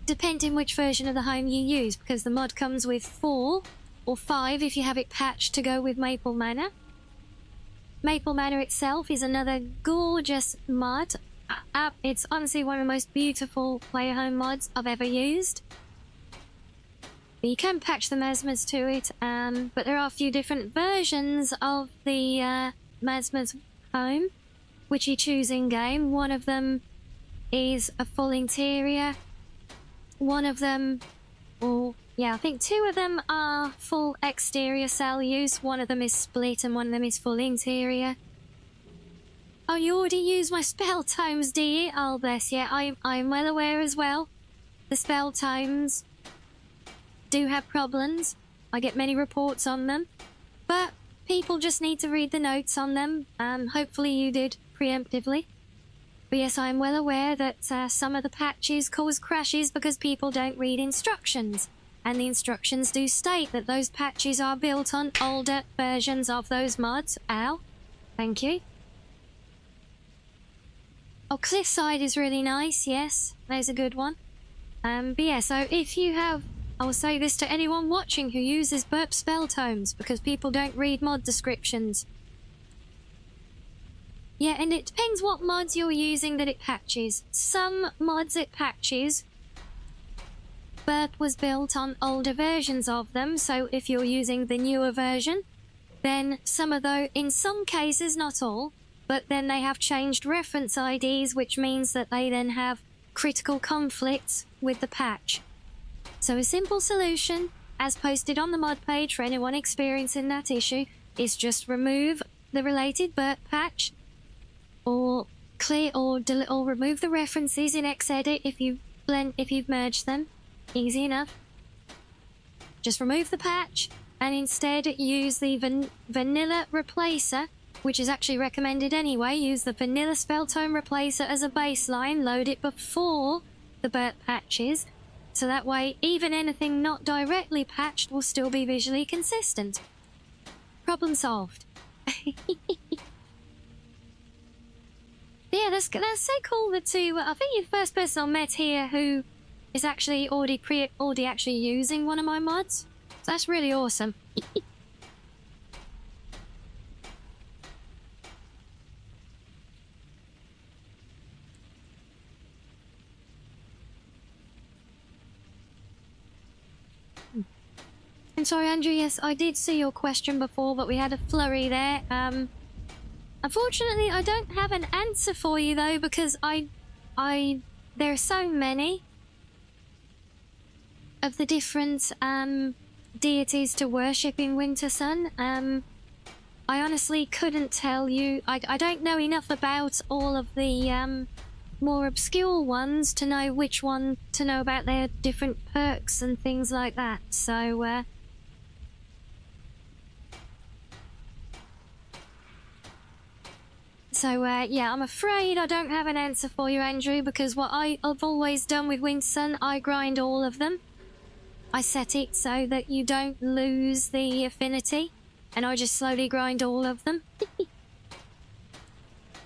Depending which version of the home you use, because the mod comes with 4 or 5 if you have it patched to go with Maple Manor. Maple Manor itself is another gorgeous mod. It's honestly one of the most beautiful player home mods I've ever used. But you can patch the Masmas to it, but there are a few different versions of the Masma's home, which you choose in-game. One of them is a full interior. One of them, I think 2 of them are full exterior cell use. One of them is split and one of them is full interior. Oh, you already use my spell tomes, do you? Oh, bless you. I'm well aware as well. The spell tomes do have problems. I get many reports on them. But people just need to read the notes on them. Hopefully you did preemptively. But yes, I'm well aware that some of the patches cause crashes because people don't read instructions. And the instructions do state that those patches are built on older versions of those mods. Ow. Thank you. Oh, Cliffside is really nice, yes. There's a good one. But yeah, so if you have... I will say this to anyone watching who uses burp spell tomes, because people don't read mod descriptions. Yeah, and it depends what mods you're using that it patches. Some mods it patches. Burp was built on older versions of them, so if you're using the newer version, then some of those, in some cases, not all, but then they have changed reference IDs, which means that they then have critical conflicts with the patch. So a simple solution, as posted on the mod page for anyone experiencing that issue, is just remove the related burp patch, or clear or delete or remove the references in Xedit if you've merged them. Easy enough. Just remove the patch and instead use the vanilla replacer, which is actually recommended anyway. Use the vanilla spell tome replacer as a baseline. Load it before the burp patches, so that way even anything not directly patched will still be visually consistent. Problem solved. Yeah, that's so cool that I think you're the first person I met here who is actually already actually using one of my mods. So that's really awesome. I'm sorry, Andrew. Yes, I did see your question before, but we had a flurry there. Unfortunately, I don't have an answer for you though, because there are so many of the different deities to worship in Wintersun. I honestly couldn't tell you. I don't know enough about all of the more obscure ones to know which one to know about their different perks and things like that. So yeah, I'm afraid I don't have an answer for you, Andrew, because what I've always done with Wintersun, I grind all of them. I set it so that you don't lose the affinity, and I just slowly grind all of them.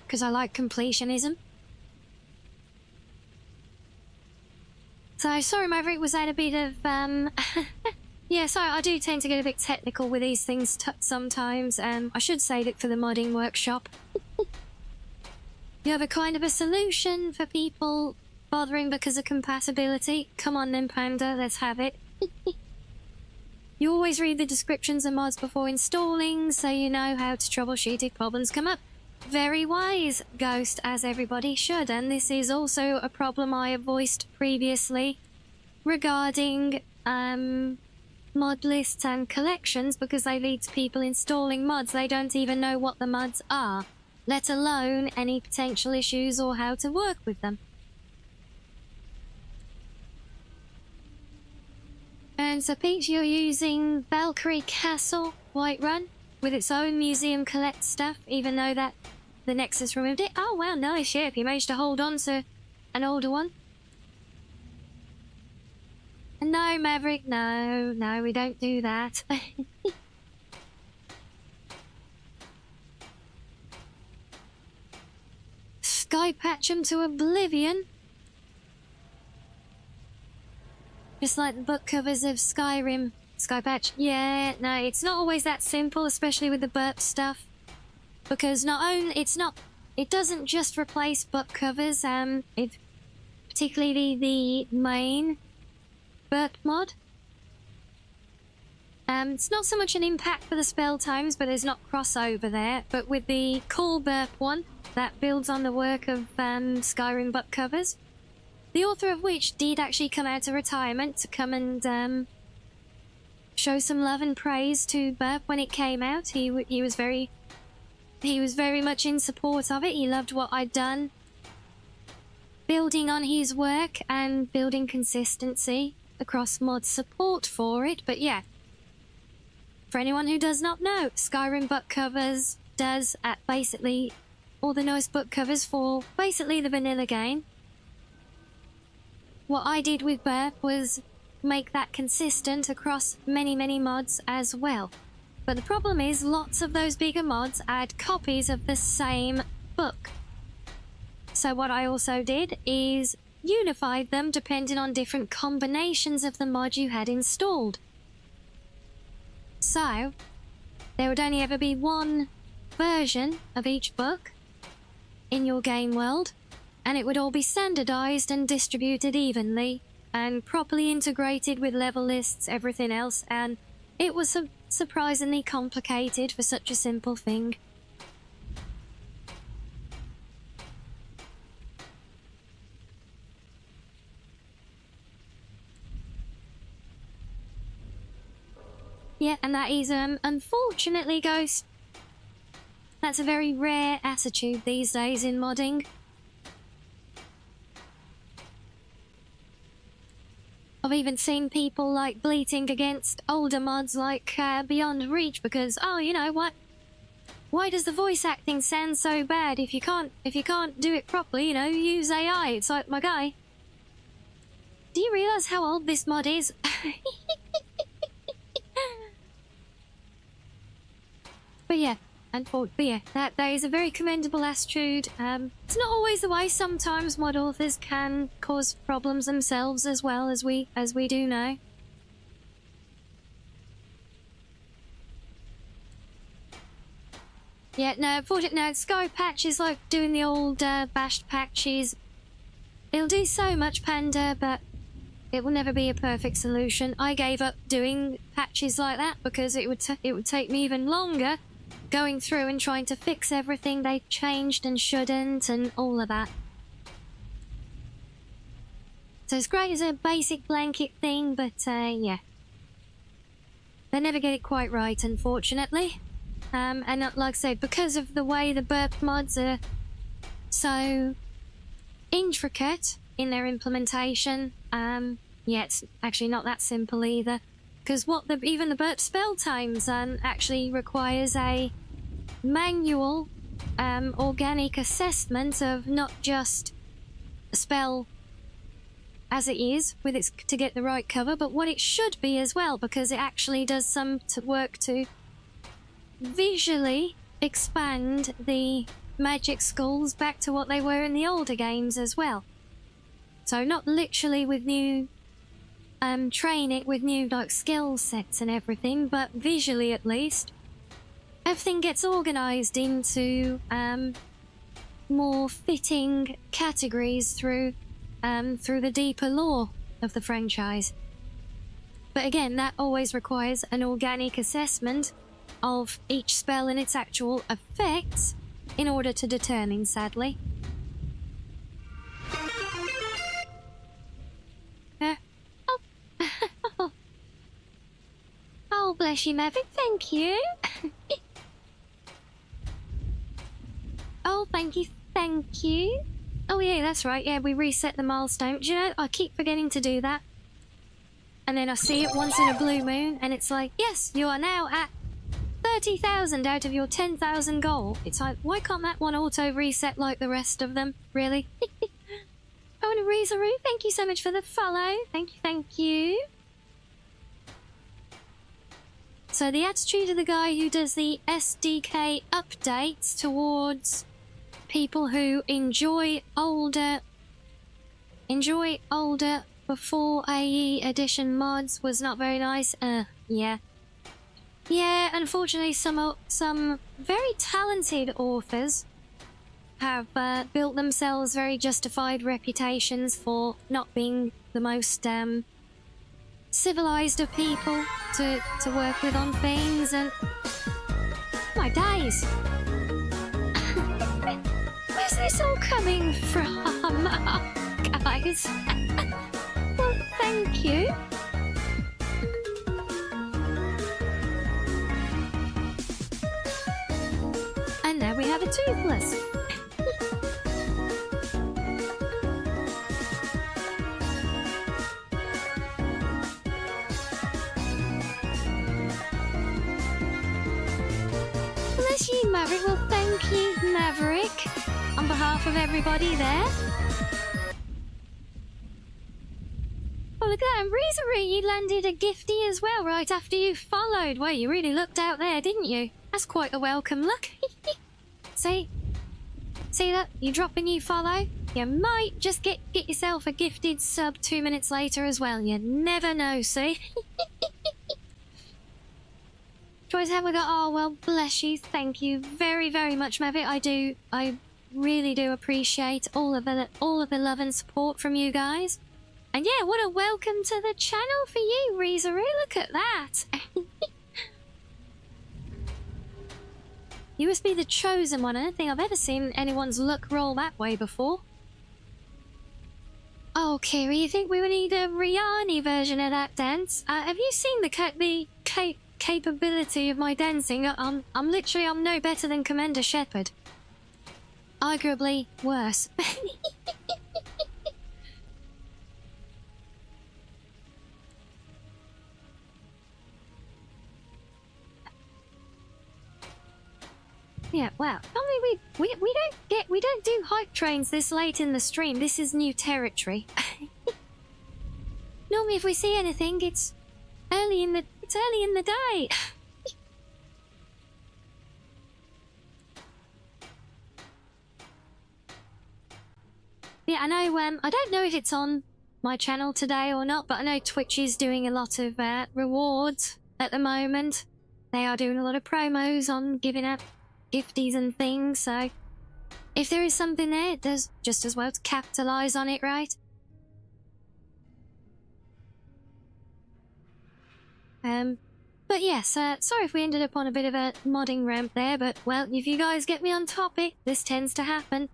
Because I like completionism. So, sorry Maverick, was that a bit of, yeah, sorry, I do tend to get a bit technical with these things sometimes. I should save it for the modding workshop. You have a kind of a solution for people bothering because of compatibility? Come on then, Panda, let's have it. You always read the descriptions of mods before installing, so you know how to troubleshoot if problems come up. Very wise, Ghost, as everybody should, and this is also a problem I have voiced previously regarding mod lists and collections, because they lead to people installing mods. They don't even know what the mods are, let alone any potential issues or how to work with them. And so, Pete, you're using Valkyrie Castle, Whiterun, with its own museum collect stuff, even though that the Nexus removed it. Oh, wow, nice, yeah, if you managed to hold on to an older one. No, Maverick, no, we don't do that. Skypatch them to oblivion. Just like the book covers of Skyrim. Skypatch. Yeah, no, it's not always that simple, especially with the burp stuff. Because it doesn't just replace book covers, particularly the main burp mod. It's not so much an impact for the spell times, but there's not crossover there. But with the cool burp one, that builds on the work of Skyrim book covers. The author of which did actually come out of retirement to come and show some love and praise to burp when it came out. He was very much in support of it. He loved what I'd done, building on his work and building consistency across mod support for it. But yeah, for anyone who does not know, Skyrim book covers does at basically all the newest book covers for basically the vanilla game. What I did with burp was make that consistent across many mods as well. But the problem is lots of those bigger mods add copies of the same book. So what I also did is unified them depending on different combinations of the mod you had installed. So there would only ever be one version of each book in your game world, and it would all be standardized and distributed evenly and properly integrated with level lists, everything else, and it was surprisingly complicated for such a simple thing. Yeah, and that is, unfortunately, Ghost, that's a very rare attitude these days in modding. I've even seen people like bleating against older mods like Beyond Reach because, oh, you know what? Why does the voice acting sound so bad? If you can't do it properly, you know, use AI. It's like, my guy, do you realise how old this mod is? But yeah, that is a very commendable attitude. It's not always the way. Sometimes mod authors can cause problems themselves as well, as we do know. Yeah, no, unfortunately, no, Sky Patch is like doing the old bashed patches. It'll do so much, Panda, but it will never be a perfect solution. I gave up doing patches like that because it would take me even longer going through and trying to fix everything they changed and shouldn't and all of that. So it's great as a basic blanket thing, but yeah. They never get it quite right, unfortunately. And like I said, because of the way the burp mods are so intricate in their implementation, yeah, it's actually not that simple either. Because even the burp spell times actually requires a manual organic assessment of not just a spell as it is with its to get the right cover, but what it should be as well, because it actually does some work to visually expand the magic schools back to what they were in the older games as well. So not literally with new train it with new like skill sets and everything, but visually at least everything gets organized into more fitting categories through the deeper lore of the franchise. But again, that always requires an organic assessment of each spell and its actual effects in order to determine, sadly. Oh, bless you, Maverick. Thank you. Oh, thank you. Thank you. Oh, yeah, that's right. Yeah, we reset the milestone. Do you know, I keep forgetting to do that. And then I see it once in a blue moon, and it's like, yes, you are now at 30,000 out of your 10,000 goal. It's like, why can't that one auto-reset like the rest of them? Really? Oh, and Rizuru, thank you so much for the follow. Thank you, thank you. So the attitude of the guy who does the SDK updates towards people who enjoy older before AE edition mods was not very nice. Yeah. Yeah, unfortunately some very talented authors have built themselves very justified reputations for not being the most civilized of people to work with on things, and my days. Where's this all coming from, guys? Well, thank you. And now we have a toothless. Bless you, Maverick. Well, thank you, Maverick, on behalf of everybody there. Oh, look at that. And Rizuru, you landed a gifty as well right after you followed. Well, you really looked out there, didn't you? That's quite a welcome look. See that? You drop a new follow, you might just get yourself a gifted sub 2 minutes later as well. You never know, see? Twice have we got? Oh, well, bless you. Thank you very, very much, Maverick. I really do appreciate all of the love and support from you guys. And yeah, what a welcome to the channel for you, Rizuru. Look at that. You must be the chosen one. I don't think I've ever seen anyone's luck roll that way before. Oh, Kiri, you think we would need a Rianni version of that dance? Have you seen the capability of my dancing? I'm no better than Commander Shepard. Arguably worse. Yeah, wow. I mean, we don't do hype trains this late in the stream. This is new territory. Normally, if we see anything, it's early in the day. Yeah, I know. I don't know if it's on my channel today or not, but I know Twitch is doing a lot of rewards at the moment. They are doing a lot of promos on giving out gifties and things, so if there is something there, there's just as well to capitalize on it, right? But yes, sorry if we ended up on a bit of a modding ramp there, but well, if you guys get me on topic, this tends to happen.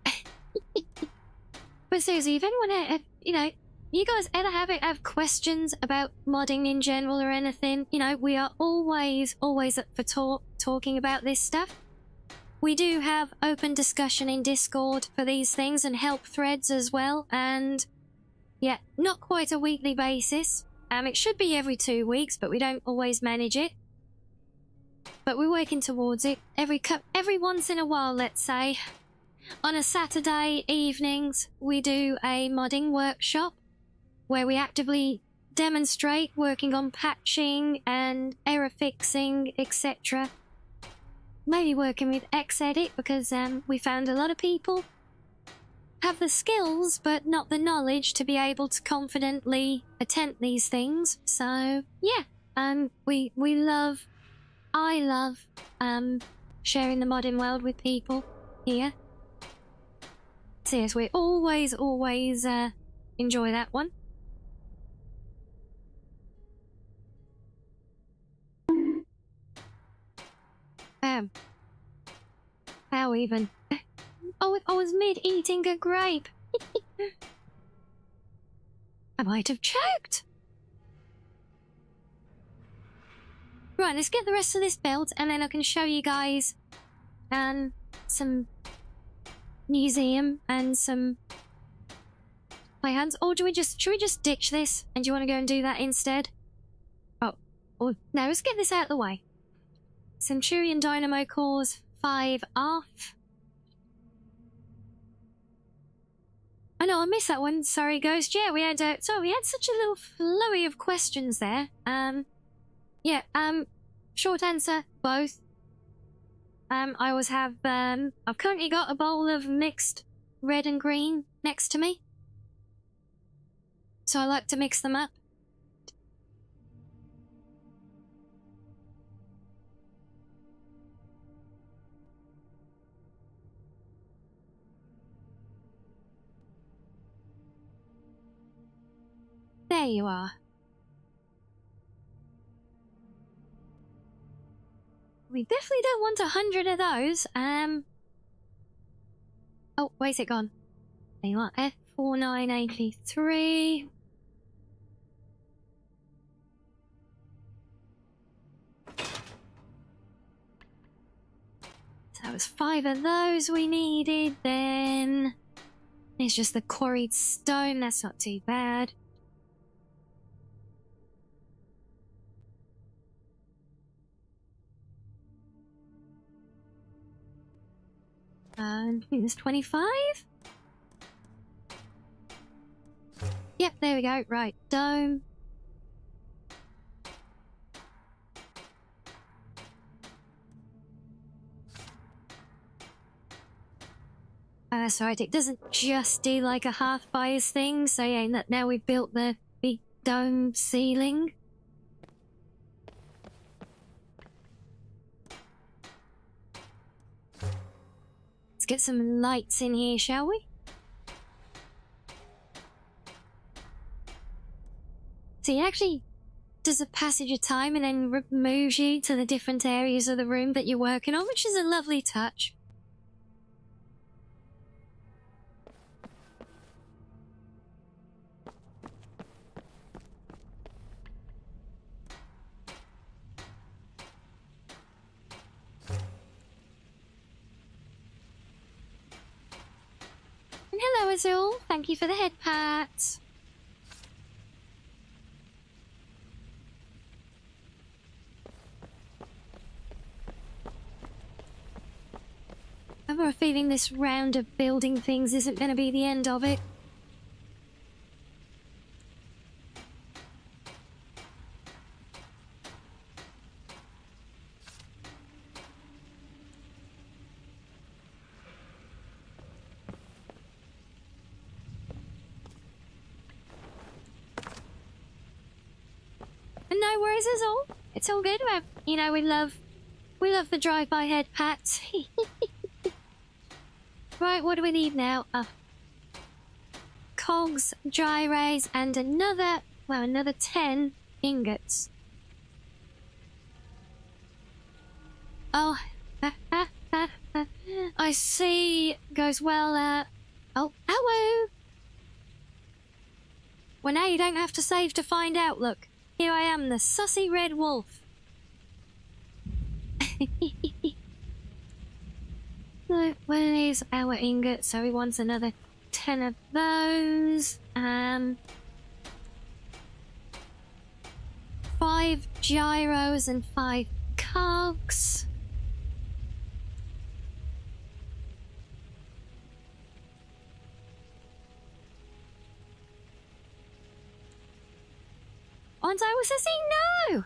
But seriously, if anyone, you guys ever have questions about modding in general or anything, we are always up for talking about this stuff. We do have open discussion in Discord for these things and help threads as well, and yeah, not quite a weekly basis. It should be every 2 weeks, but we don't always manage it. But we're working towards it every once in a while, let's say. On a Saturday evenings, we do a modding workshop where we actively demonstrate working on patching and error fixing, etc. Maybe working with Xedit, because we found a lot of people have the skills but not the knowledge to be able to confidently attempt these things. So yeah, I love sharing the modding world with people here. So yes, we always enjoy that one. How even? Oh, I was mid-eating a grape. I might have choked. Right, let's get the rest of this built, and then I can show you guys some museum and some playhands. Or should we just ditch this? And do you want to go and do that instead? Oh, no, let's get this out of the way. Centurion Dynamo cores 5 off. I know, I missed that one. Sorry, Ghost. Yeah, we had such a little flurry of questions there. Yeah, short answer, both. I always have, I've currently got a bowl of mixed red and green next to me. So I like to mix them up. There you are. We definitely don't want 100 of those. Oh, where's it gone? There you are. F4983. So that was 5 of those we needed. Then it's just the quarried stone. That's not too bad. I think there's 25? Yep, there we go. Right, dome. That's right, it doesn't just do like a half bias thing, so yeah, now we've built the big dome ceiling. Let's get some lights in here, shall we? So it actually does a passage of time and then moves you to the different areas of the room that you're working on, which is a lovely touch. And hello, Azul. Thank you for the head pat. I have a feeling this round of building things isn't going to be the end of it. And no worries at all. It's all good. You know, we love the drive-by head pats. Right, what do we need now? Cogs, gyrays, and another 10 ingots. Oh, I see. Goes well, oh, hello. Well, now you don't have to save to find out, look. Here I am, the sussy red wolf. Look, well, there's our ingot, so he wants another 10 of those. 5 gyros and 5 cogs. And I was saying no!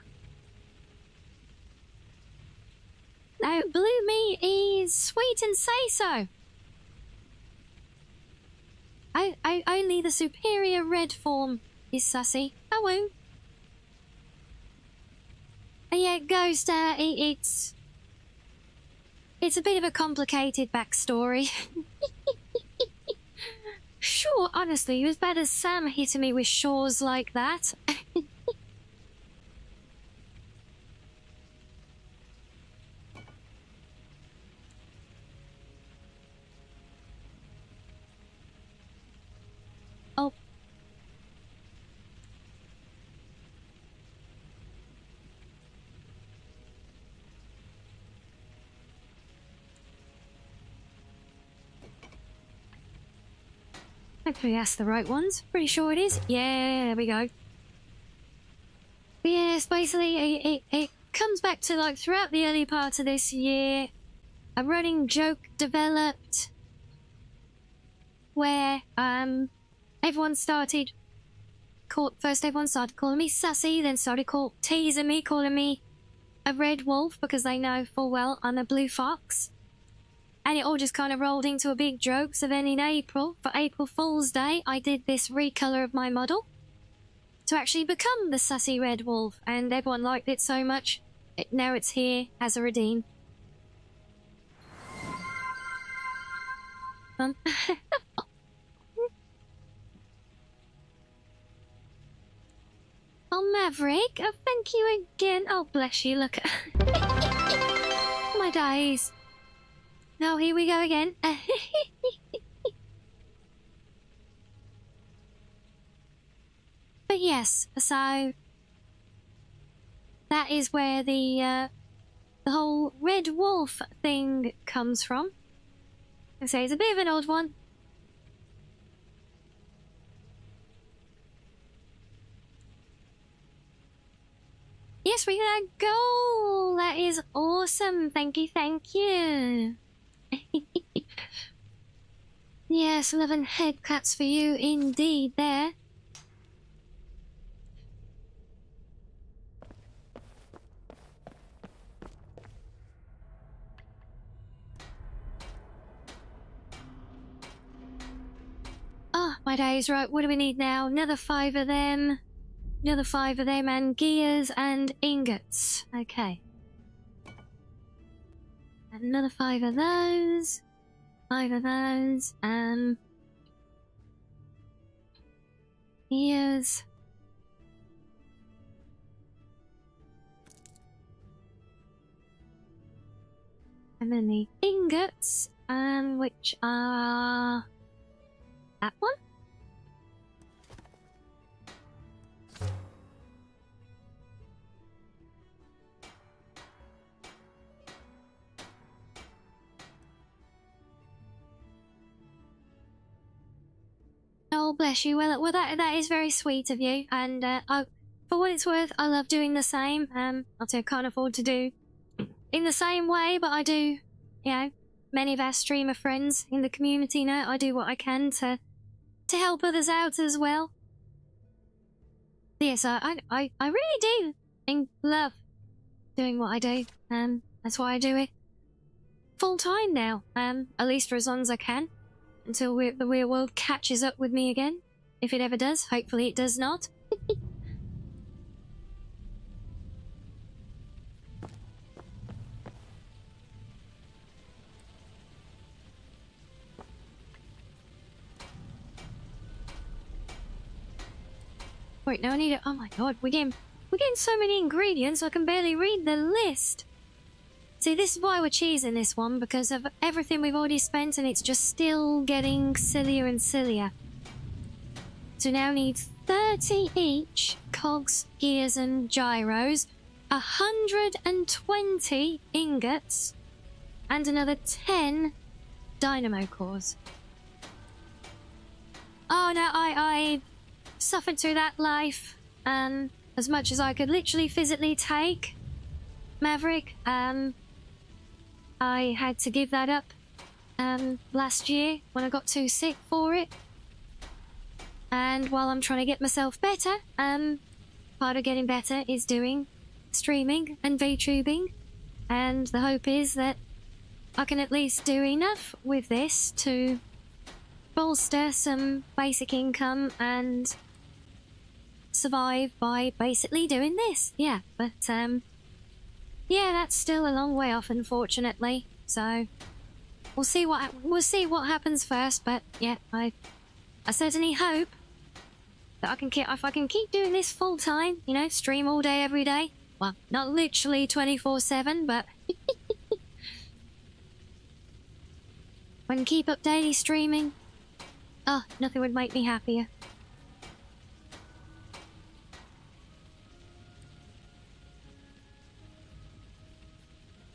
Now, blue meat is sweet and say so. Only the superior red form is sussy. Oh, and yeah, Ghost, it's a bit of a complicated backstory. sure, honestly, it was better Sam hitting me with shores like that. Oh. Hopefully that's the right ones. Pretty sure it is. Yeah, there we go. But yes, basically it comes back to like throughout the early part of this year, a running joke developed where everyone started calling me sassy, then started teasing me, calling me a red wolf because they know full well I'm a blue fox. And it all just kind of rolled into a big joke. So then in April, for April Fool's Day, I did this recolor of my model to actually become the sassy red wolf. And everyone liked it so much, now it's here as a redeem. Oh, Maverick, thank you again. Oh, bless you, look. My days. Now here we go again. But yes, so that is where the whole red wolf thing comes from. I say it's a bit of an old one. Yes, we got a goal. That is awesome. Thank you, thank you. Yes, 11 head claps for you indeed there. Oh, my days, right, what do we need now? Another 5 of them. Another 5 of them, and gears and ingots. Okay. Another 5 of those. 5 of those. Gears. And then the ingots, which are that one. Oh, bless you. Well, that is very sweet of you, and for what it's worth, I love doing the same. Obviously I can't afford to do in the same way, but I do, you know, many of our streamer friends in the community know I do what I can to help others out as well. Yes, I really do and love doing what I do. That's why I do it full time now. At least for as long as I can. Until the real world catches up with me again. If it ever does. Hopefully it does not. Wait, now I need it. Oh my god, we're getting so many ingredients I can barely read the list. See, this is why we're cheesing this one, because of everything we've already spent, and it's just still getting sillier and sillier. So now need 30 each cogs, gears, and gyros, 120 ingots, and another 10 dynamo cores. Oh no, I suffered through that life, as much as I could literally physically take. Maverick, I had to give that up last year when I got too sick for it. And while I'm trying to get myself better, part of getting better is doing streaming and VTubing. And the hope is that I can at least do enough with this to bolster some basic income and survive by basically doing this. Yeah, but yeah, that's still a long way off, unfortunately. So we'll see what happens first. But yeah, I certainly hope that if I can keep doing this full time, you know, stream all day, every day. Well, not literally 24/7, but I can keep up daily streaming. Oh, nothing would make me happier.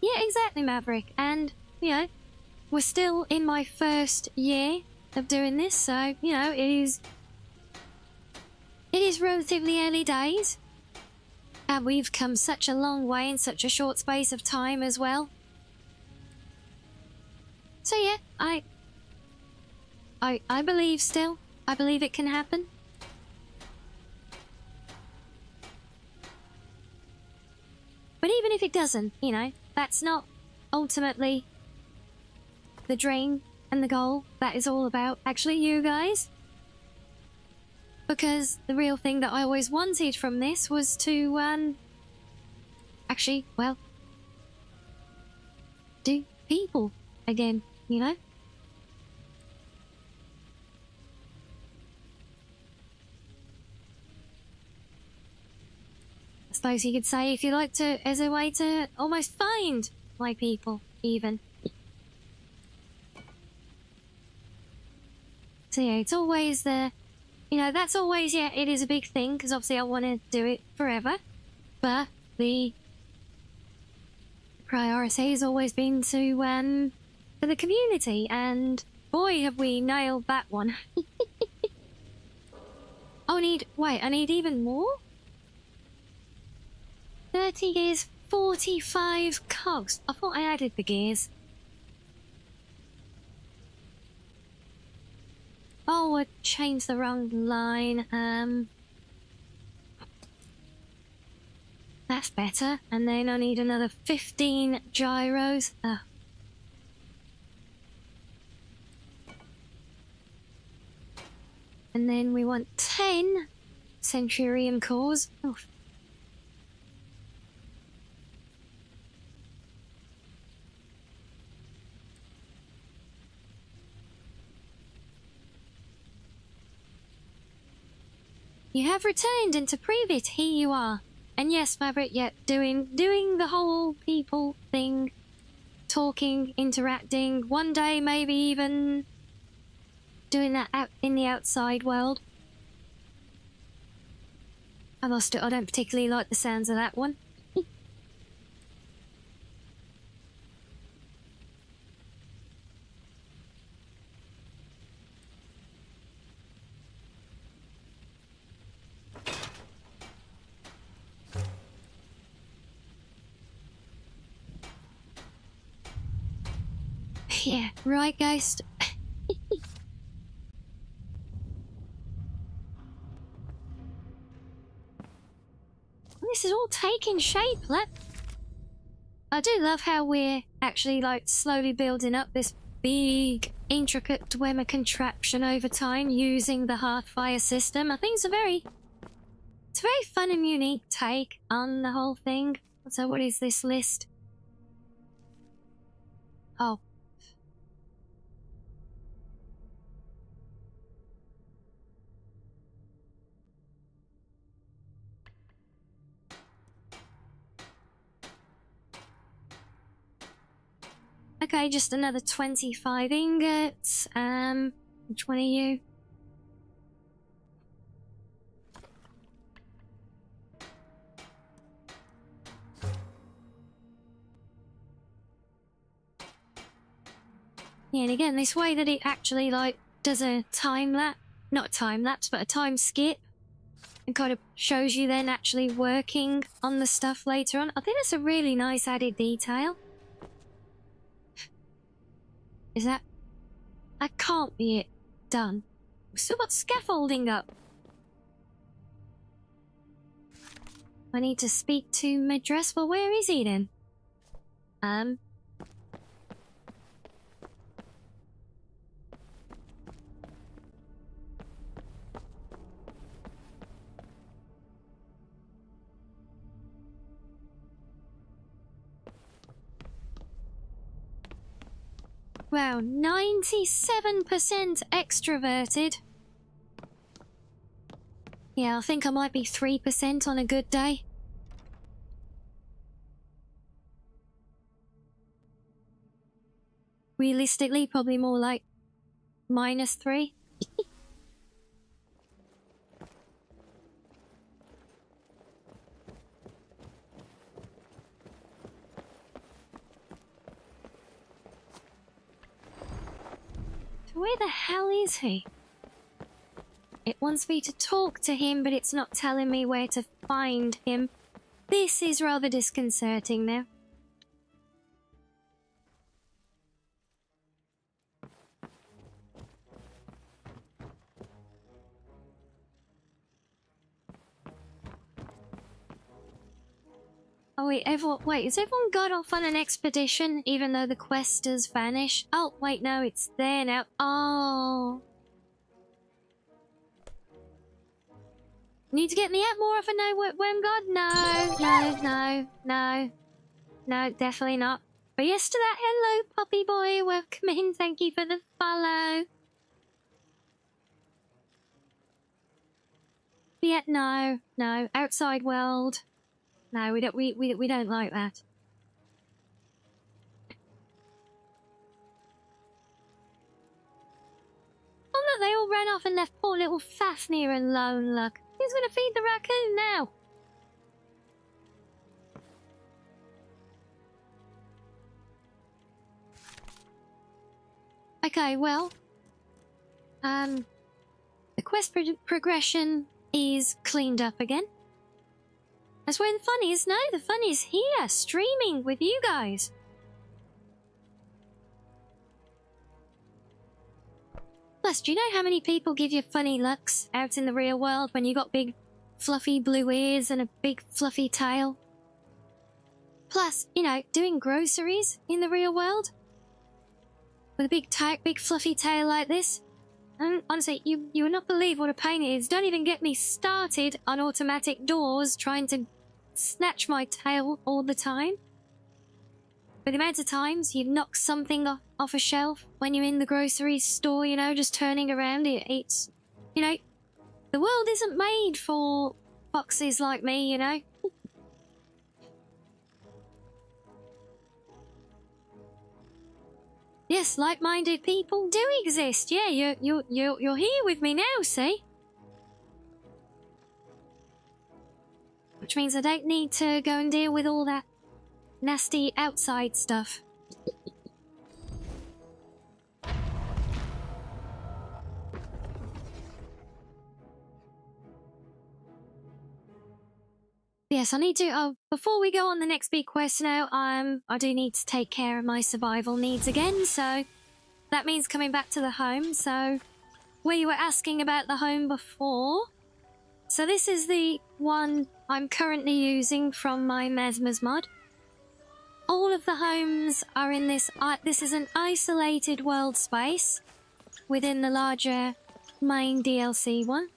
Yeah, exactly, Maverick. And, you know, we're still in my first year of doing this, so, you know, it is relatively early days. And we've come such a long way in such a short space of time as well. So yeah, I believe still. I believe it can happen. But even if it doesn't, you know, that's not ultimately the dream and the goal. That is all about actually you guys. Because the real thing that I always wanted from this was to, actually, well, do people again, you know? I suppose you could say, if you like to, as a way to almost find my people, even. So yeah, it's always the... You know, that's always, yeah, it is a big thing, because obviously I want to do it forever. But the priority has always been to, for the community, and boy, have we nailed that one. I need even more? 30 gears, 45 cogs. I thought I added the gears. Oh, I changed the wrong line. That's better. And then I need another 15 gyros. And then we want 10 Centurion cores. Oh. You have returned into Previt. Here you are. And yes, Maverick, yeah, doing the whole people thing. Talking, interacting. One day, maybe even doing that out in the outside world. I must admit, I don't particularly like the sounds of that one. Yeah, right, Ghost. This is all taking shape. I do love how we're actually, like, slowly building up this big, intricate Dwemer contraption over time using the Hearthfire system. I think it's a very fun and unique take on the whole thing. So what is this list? Oh. Okay, just another 25 ingots. Which one are you? Yeah, and again, this way that it actually, like, does a time lapse, not a time lapse, but a time skip, and kind of shows you then actually working on the stuff later on. I think that's a really nice added detail. Is that... That can't be it. Done. We've still got scaffolding up. I need to speak to Madras. Well, where is he then? Wow, 97% extroverted. Yeah, I think I might be 3% on a good day. Realistically, probably more like -3. Where the hell is he? It wants me to talk to him, but it's not telling me where to find him. This is rather disconcerting now. Oh wait, has everyone got off on an expedition even though the quest has vanished? Oh wait, no, it's there now. Oh. Need to get in the app more often now, Wormgod? No, definitely not. But yes to that, hello puppy boy, welcome in, thank you for the follow. Yeah, no, outside world. No, we don't like that. Oh look, they all ran off and left poor little Fafnir alone, look. Who's gonna feed the raccoon now? Okay, well, the quest progression is cleaned up again. That's where the fun is. No, the fun is here, streaming with you guys. Plus, do you know how many people give you funny looks out in the real world when you got big fluffy blue ears and a big fluffy tail? Plus, you know, doing groceries in the real world with a big fluffy tail like this. And honestly, you will not believe what a pain it is. Don't even get me started on automatic doors trying to snatch my tail all the time. But the amount of times you knock something off a shelf when you're in the grocery store, you know, just turning around, it's, you know, the world isn't made for foxes like me, you know. Yes, like-minded people do exist. Yeah, you're here with me now, see? Which means I don't need to go and deal with all that nasty outside stuff. Yes, I need to, before we go on the next big quest now, I do need to take care of my survival needs again, so that means coming back to the home. So, where you were asking about the home before, so this is the one I'm currently using from my Mesmer's mod. All of the homes are in this, this is an isolated world space within the larger main DLC one.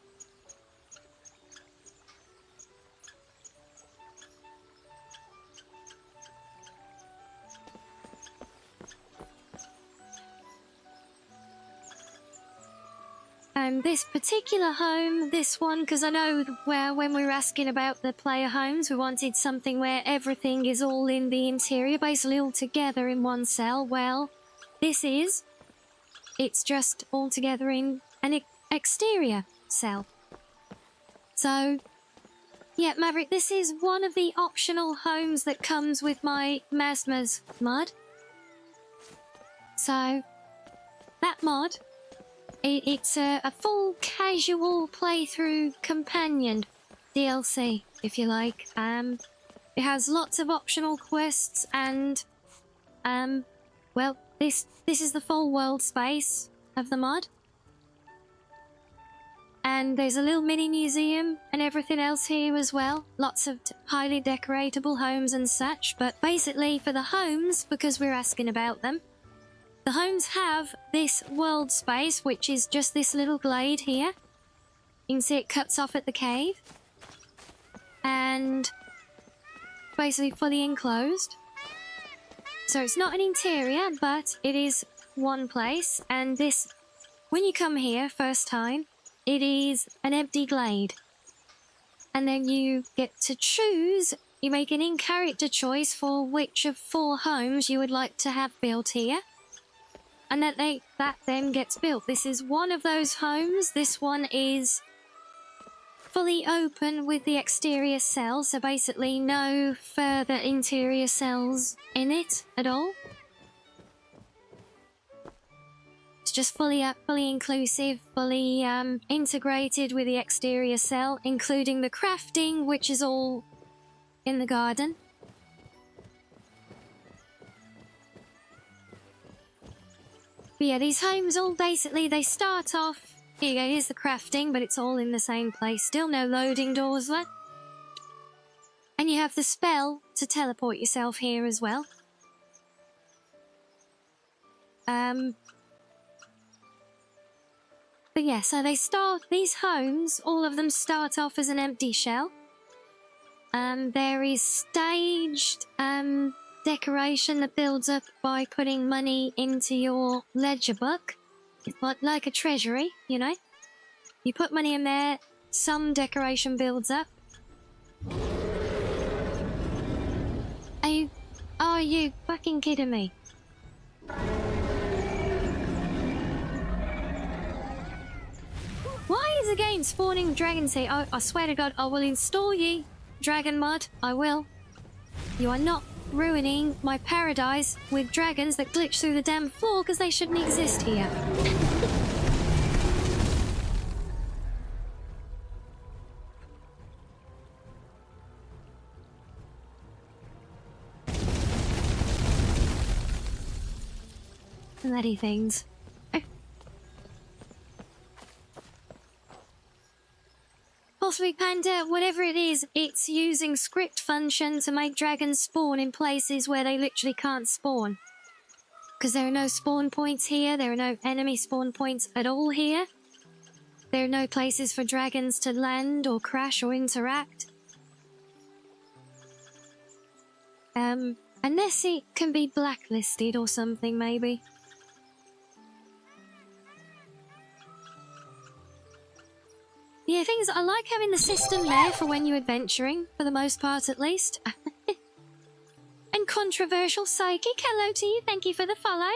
And this particular home, this one, because I know where when we were asking about the player homes, we wanted something where everything is all in the interior, basically all together in one cell. Well, this is. It's just all together in an exterior cell. So, yeah, Maverick, this is one of the optional homes that comes with my Mesmer's mod. So, that mod... It's a full casual playthrough companion DLC, if you like. It has lots of optional quests and, well, this is the full world space of the mod. And there's a little mini museum and everything else here as well. Lots of highly decoratable homes and such. But basically for the homes, because we're asking about them, the homes have this world space, which is just this little glade here. You can see it cuts off at the cave. And basically fully enclosed. So it's not an interior, but it is one place. And this, when you come here first time, it is an empty glade. And then you get to choose, you make an in-character choice for which of 4 homes you would like to have built here. And that then gets built. This is one of those homes. This one is fully open with the exterior cells, so basically no further interior cells in it at all. It's just fully inclusive, fully integrated with the exterior cell, including the crafting, which is all in the garden. But yeah, these homes all basically, they start off, here you go, here's the crafting, but it's all in the same place. Still no loading doors left. And you have the spell to teleport yourself here as well. But yeah, so these homes, all of them start off as an empty shell. There is staged decoration that builds up by putting money into your ledger book. Like a treasury, you know? You put money in there, some decoration builds up. Are you fucking kidding me? Why is the game spawning dragons here? I swear to God, I will install ye dragon mod. I will. You are not ruining my paradise with dragons that glitch through the damn floor because they shouldn't exist here. Bloody things. Possibly Panda, whatever it is, it's using script function to make dragons spawn in places where they literally can't spawn. Because there are no spawn points here, there are no enemy spawn points at all here. There are no places for dragons to land or crash or interact. Unless it can be blacklisted or something, maybe. Yeah, things I like having the system there for when you're adventuring, for the most part at least. And Controversial Psychic, hello to you, thank you for the follow.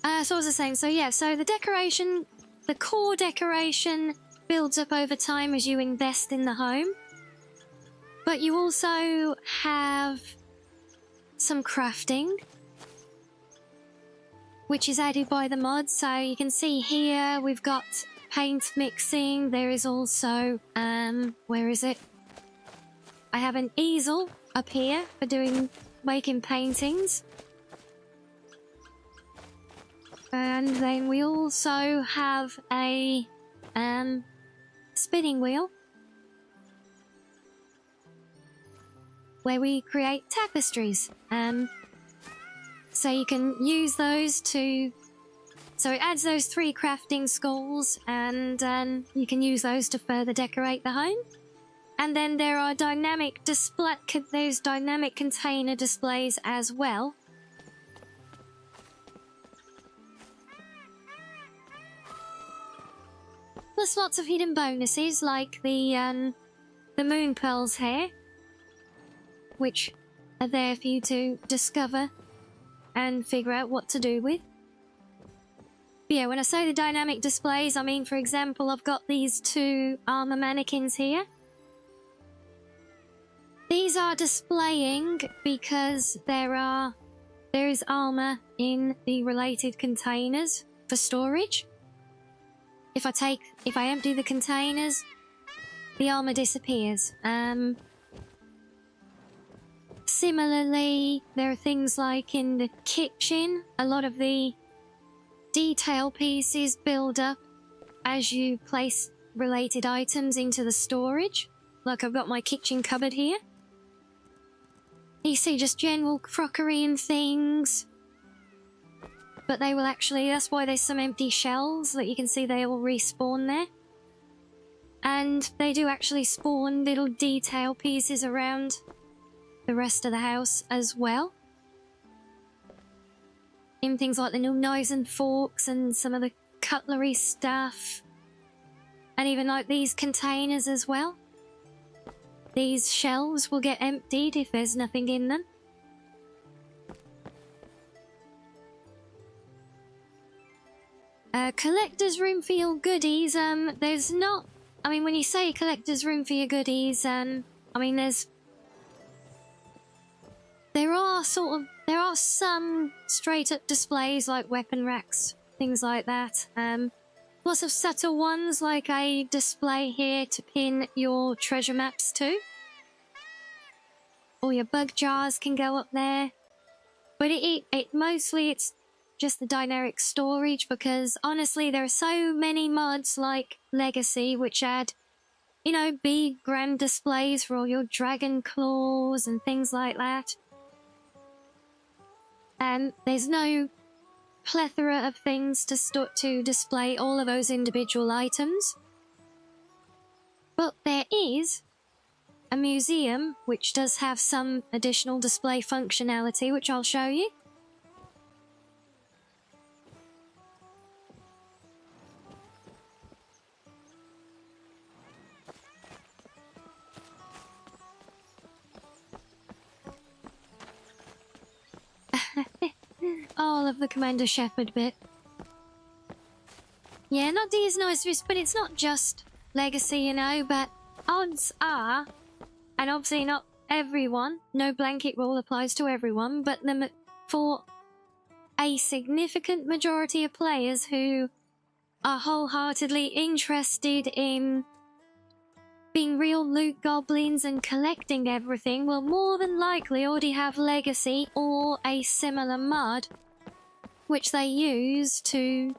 So what was I saying? So yeah, so the decoration, the core decoration builds up over time as you invest in the home. But you also have some crafting, which is added by the mod. So you can see here we've got paint mixing. There is also, where is it? I have an easel up here for making paintings. And then we also have a spinning wheel where we create tapestries. So you can use those to... So it adds those 3 crafting skulls, and you can use those to further decorate the home. And then there are dynamic there's dynamic container displays as well. Plus lots of hidden bonuses, like the moon pearls here, which are there for you to discover and figure out what to do with. But yeah, when I say the dynamic displays, I mean, for example, I've got these 2 armor mannequins here. These are displaying because there is armor in the related containers for storage. If I empty the containers, the armor disappears. Similarly, there are things like in the kitchen, a lot of the detail pieces build up as you place related items into the storage. Like I've got my kitchen cupboard here. You see just general crockery and things. But they will actually, that's why there's some empty shells that you can see they all respawn there. And they do actually spawn little detail pieces around the rest of the house as well. In things like the new knives and forks and some of the cutlery stuff. And even like these containers as well. These shelves will get emptied if there's nothing in them. Collector's room for your goodies, there's not... I mean, when you say collector's room for your goodies, I mean, there are some straight up displays like weapon racks, things like that. Lots of subtle ones like a display here to pin your treasure maps to. Or your bug jars can go up there. But it mostly it's just the generic storage, because honestly there are so many mods like Legacy which add, you know, big grand displays for all your dragon claws and things like that. And there's no plethora of things to display all of those individual items. But there is a museum which does have some additional display functionality, which I'll show you. All of the Commander Shepard bit. Yeah, not these noises, but it's not just Legacy, you know, but odds are, and obviously not everyone, no blanket rule applies to everyone, but for a significant majority of players who are wholeheartedly interested in being real loot goblins and collecting everything, will more than likely already have Legacy or a similar mod which they use to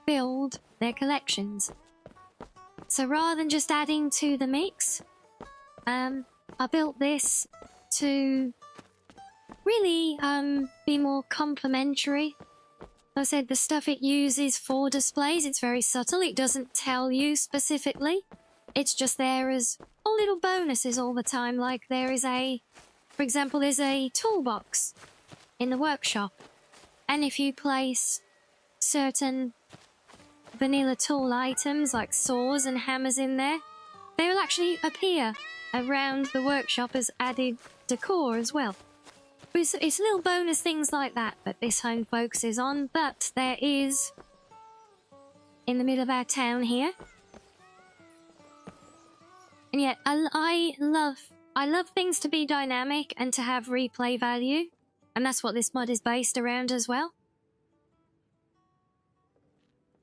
build their collections. So rather than just adding to the mix, I built this to really be more complementary. Like I said, the stuff it uses for displays, it's very subtle. It doesn't tell you specifically. It's just there as all little bonuses all the time. Like there is for example, there's a toolbox in the workshop. And if you place certain vanilla tool items like saws and hammers in there, they will actually appear around the workshop as added decor as well. But it's little bonus things like that this home focuses on. But there is, in the middle of our town here, and yet I love things to be dynamic and to have replay value, and that's what this mod is based around as well.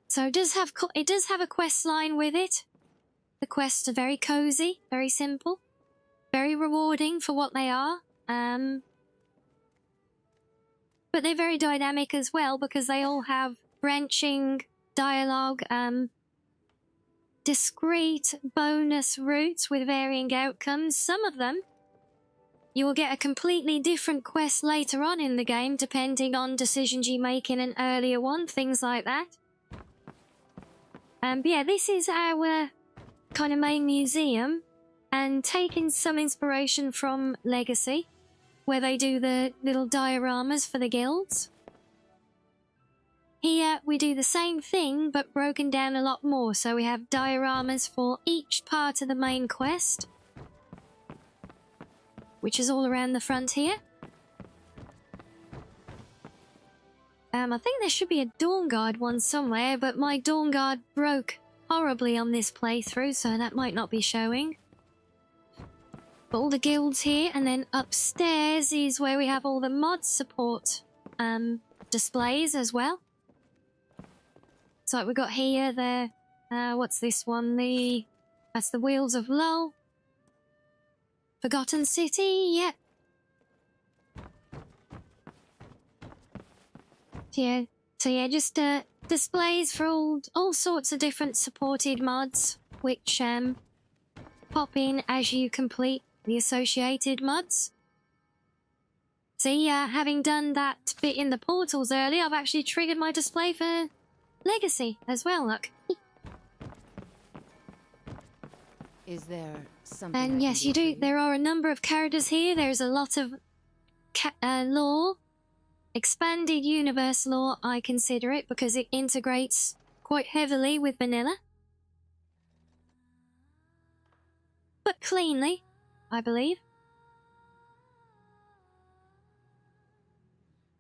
So it does have a quest line with it. The quests are very cozy, very simple, very rewarding for what they are. But they're very dynamic as well because they all have branching dialogue, discrete bonus routes with varying outcomes. Some of them, you will get a completely different quest later on in the game depending on decisions you make in an earlier one, things like that. But yeah, this is our kind of main museum, and taking some inspiration from Legacy, where they do the little dioramas for the guilds. Here we do the same thing but broken down a lot more, so we have dioramas for each part of the main quest, which is all around the front here. I think there should be a Dawn Guard one somewhere, but my Dawn Guard broke horribly on this playthrough, so that might not be showing. But all the guilds here, and then upstairs is where we have all the mod support displays as well. So like we got here the what's this one? That's the Wheels of Lull. Forgotten City, yep. Yeah. So yeah, just displays for all sorts of different supported mods, which pop in as you complete the associated mods. See, having done that bit in the portals earlier, I've actually triggered my display for Legacy as well, look. Is there something? And yes, you do. There are a number of characters here. There's a lot of lore. Expanded universe lore, I consider it, because it integrates quite heavily with vanilla. but cleanly, I believe.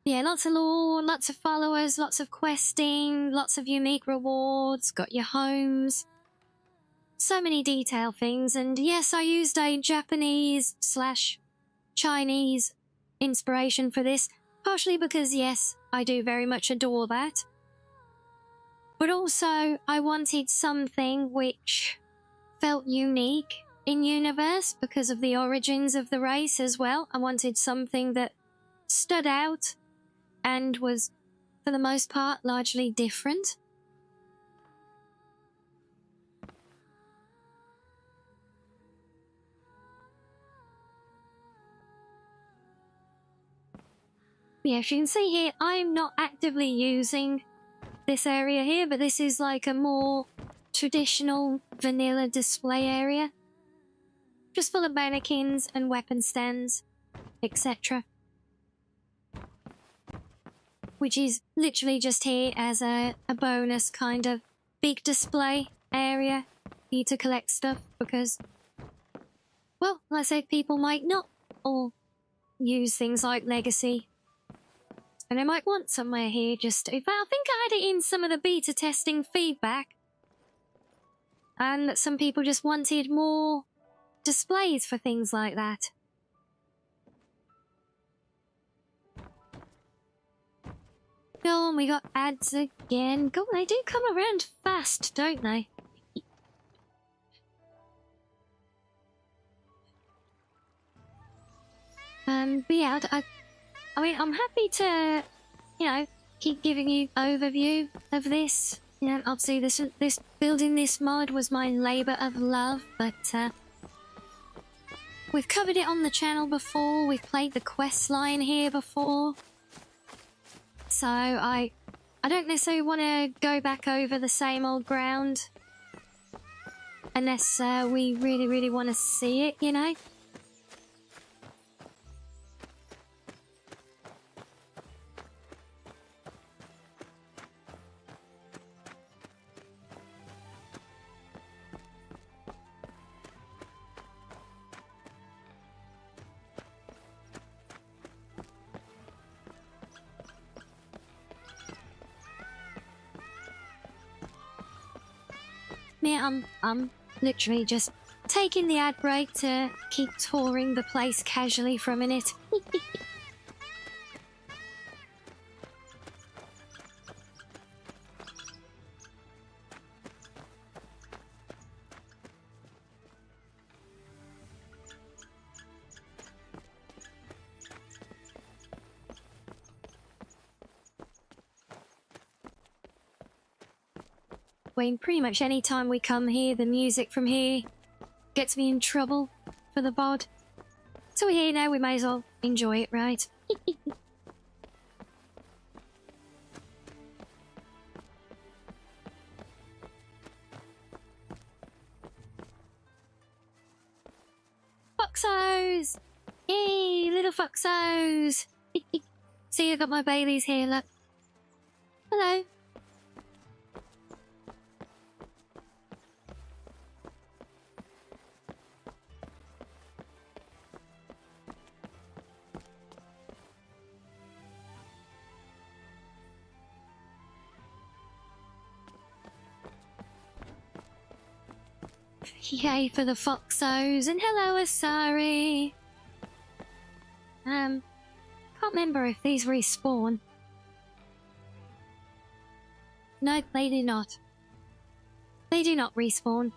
Yeah, lots of lore, lots of followers, lots of questing, lots of unique rewards, got your homes. So many detail things, and yes, I used a Japanese/Chinese inspiration for this, partially because, yes, I do very much adore that. But also, I wanted something which felt unique in universe because of the origins of the race as well. I wanted something that stood out and was, for the most part, largely different. Yeah, as you can see here, I'm not actively using this area here, but this is like a more traditional vanilla display area. Just full of mannequins and weapon stands, etc. Which is literally just here as a bonus kind of big display area for you to collect stuff because, well, like I said, people might not all use things like Legacy. And I might want somewhere here just to... In fact, I think I had it in some of the beta testing feedback. And that some people just wanted more displays for things like that. Go on, we got ads again. Go on, they do come around fast, don't they? But yeah, I mean, I'm happy to, you know, keep giving you overview of this. You know, obviously this building this mod was my labour of love, but we've covered it on the channel before. We've played the quest line here before. So I don't necessarily want to go back over the same old ground unless we really, really want to see it, you know? Yeah, I'm literally just taking the ad break to keep touring the place casually for a minute. When pretty much any time we come here, the music from here gets me in trouble for the bod. So we're here now, we may as well enjoy it, right? Foxos! Yay, little foxos! See, I got my Baileys here, look. Hello. Yay for the Foxos, and hello Asari. Can't remember if these respawn. No, they do not. They do not respawn.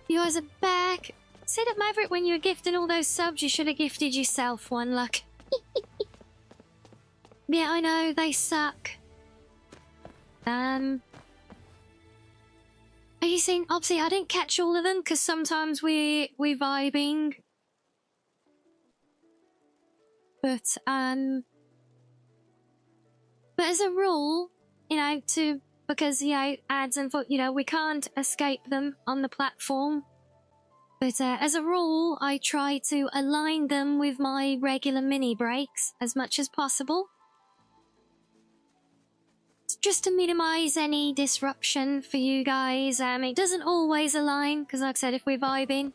You guys are back. Said at Maverick when you were gifting all those subs, you should have gifted yourself one, luck. Yeah, I know, they suck. Are you saying, obviously I didn't catch all of them because sometimes we're vibing. But as a rule, you know, because, you know, ads and, you know, we can't escape them on the platform. But as a rule, I try to align them with my regular mini breaks as much as possible. just to minimize any disruption for you guys. It doesn't always align, because like I said, if we're vibing,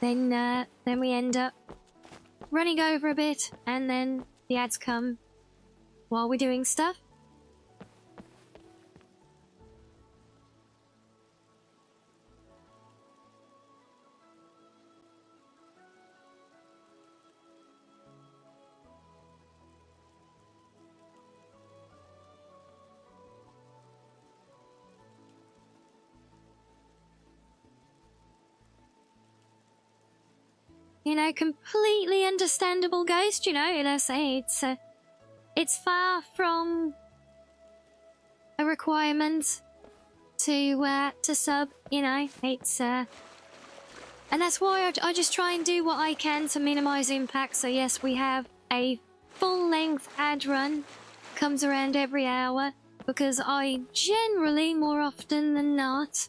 then we end up running over a bit, and then the ads come while we're doing stuff. You know, completely understandable, Ghost. You know, and I say it's far from a requirement to sub. You know, it's and that's why I just try and do what I can to minimize impact. So yes, we have a full-length ad run, comes around every hour, because I generally, more often than not,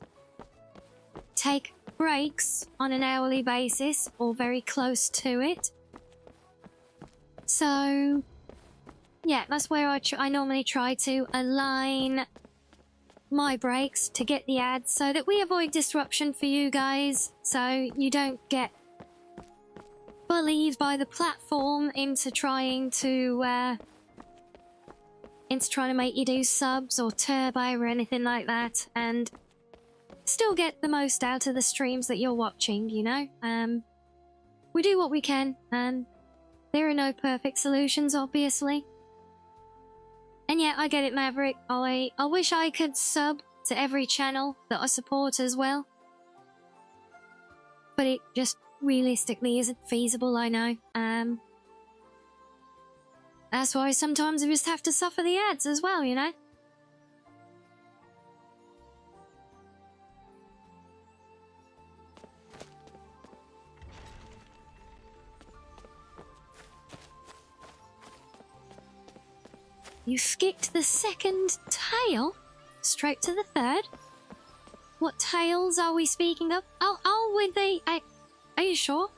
take breaks on an hourly basis or very close to it. So yeah, that's where I normally try to align my breaks to get the ads so that we avoid disruption for you guys, so you don't get bullied by the platform into trying to make you do subs or turbo or anything like that, and still get the most out of the streams that you're watching, you know? We do what we can, and there are no perfect solutions, obviously. And yeah, I get it, Maverick. I wish I could sub to every channel that I support as well. But it just realistically isn't feasible, I know. That's why sometimes we just have to suffer the ads as well, you know? You skipped the second tail? Straight to the third? What tails are we speaking of? Oh, with the... Are you sure?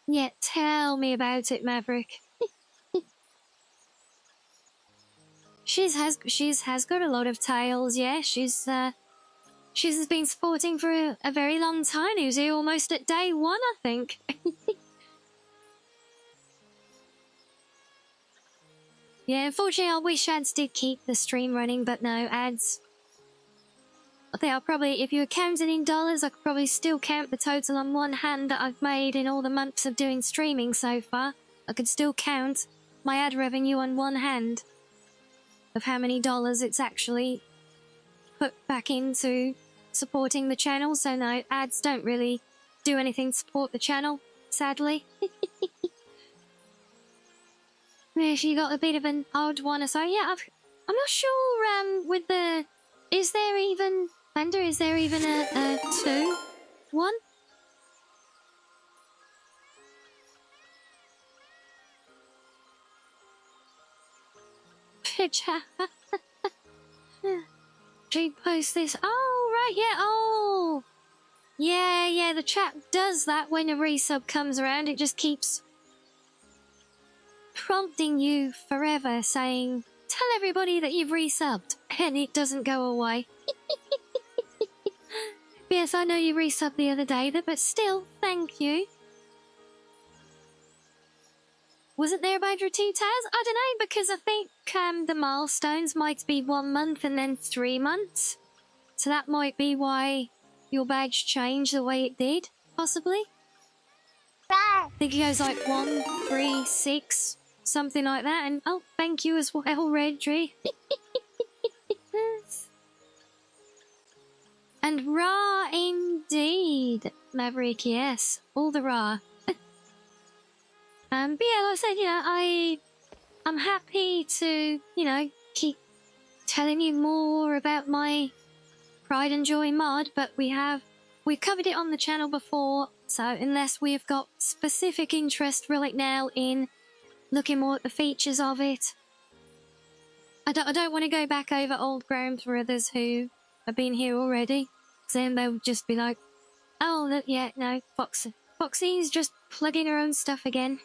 Yeah, tell me about it, Maverick. She's has got a lot of tails, yeah. She's been supporting for a very long time. He was here almost at day one, I think. Yeah, unfortunately, I wish ads did keep the stream running, but no, ads... I think I'll probably, if you were counting in dollars, I could probably still count the total on one hand that I've made in all the months of doing streaming so far. I could still count my ad revenue on one hand of how many dollars it's actually put back into supporting the channel. So no, ads don't really do anything to support the channel, sadly. Yeah, she got a bit of an odd one. So yeah, I'm not sure with the... Is there even... Wonder, is there even a 2? 1? Picture. She posts this. Oh, right, yeah. Oh. Yeah, the chat does that when a resub comes around. It just keeps prompting you forever, saying, tell everybody that you've resubbed, and it doesn't go away. Yes, I know you resubbed the other day, but still, thank you. Wasn't there a badge with 2 tails? I don't know, because I think the milestones might be 1 month and then 3 months. So that might be why your badge changed the way it did, possibly. I think it goes like 1, 3, 6, something like that. And oh, thank you as well, Redry. And Ra indeed, Maverick, yes. All the Ra. But yeah, like I said, you know, I'm happy to, you know, keep telling you more about my Pride and Joy mod, but we've covered it on the channel before, so unless we've got specific interest right now in looking more at the features of it, I don't want to go back over old ground for others who have been here already, because then they'll just be like, Oh, look, yeah, no, Foxy's just plugging her own stuff again.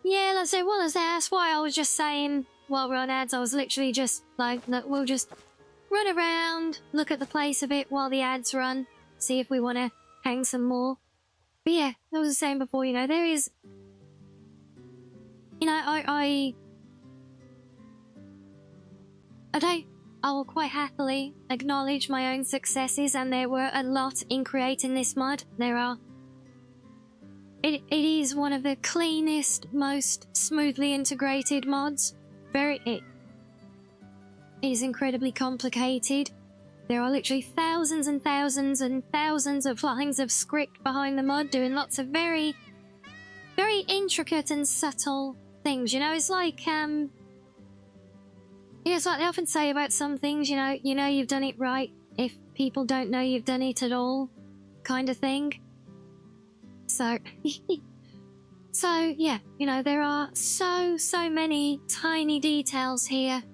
Yeah, let's say, well, that's why I was just saying while we're on ads, I was literally just like, look, we'll just run around, look at the place a bit while the ads run, see if we want to hang some more. But yeah, I was saying before, you know, there is, you know, I will quite happily acknowledge my own successes, and there were a lot in creating this mod. There are. It is one of the cleanest, most smoothly integrated mods. It is incredibly complicated. There are literally thousands and thousands and thousands of lines of script behind the mod doing lots of very, very intricate and subtle things. You know, it's like, yeah, it's like they often say about some things, you know you've done it right if people don't know you've done it at all, kind of thing. So, so yeah, you know, there are so many tiny details here.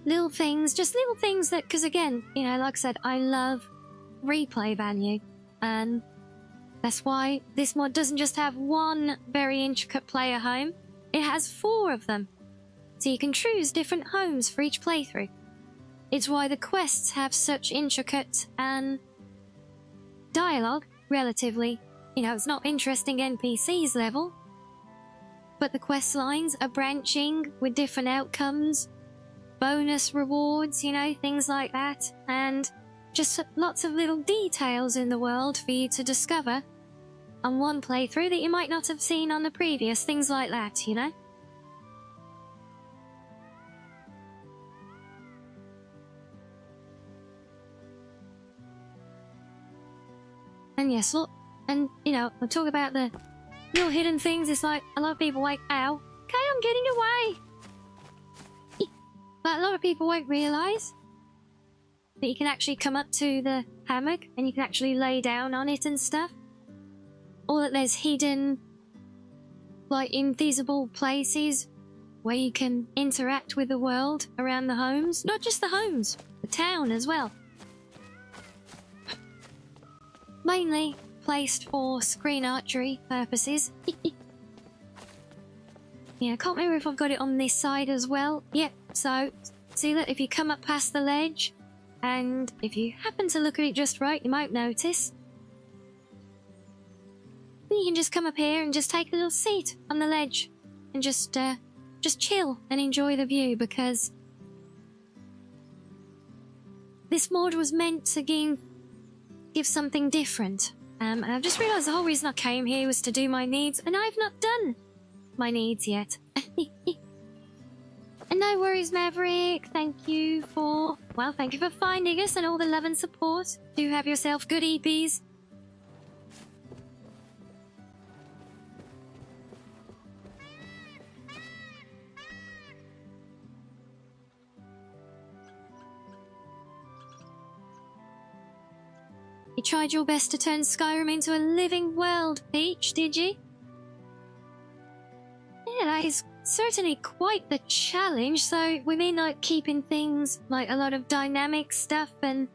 Little things that, because again, you know, like I said, I love replay value. And that's why this mod doesn't just have one very intricate player home. It has 4 of them. So you can choose different homes for each playthrough. It's why the quests have such intricate dialogue, relatively. You know, it's not interesting NPCs level, but the quest lines are branching with different outcomes, bonus rewards, you know, things like that, and just lots of little details in the world for you to discover on one playthrough that you might not have seen on the previous, things like that, you know? And yes, look. And, you know, I'll talk about the little hidden things. It's like, a lot of people wait, ow, okay, I'm getting away. But a lot of people won't realise that you can actually come up to the hammock and you can actually lay down on it and stuff. Or that there's hidden, like, invisible places where you can interact with the world around the homes. Not just the homes, the town as well. Mainly placed for screen archery purposes. Yeah, I can't remember if I've got it on this side as well. Yep, so see that if you come up past the ledge, and if you happen to look at it just right, you might notice. You can just come up here and just take a little seat on the ledge and just chill and enjoy the view, because this mod was meant to give something different. And I've just realised the whole reason I came here was to do my needs, and I've not done my needs yet. And no worries, Maverick. Thank you for finding us and all the love and support. Do have yourself good EPs. You tried your best to turn Skyrim into a living world, Peach, did you? Yeah, that is certainly quite the challenge. So we mean like keeping things like a lot of dynamic stuff and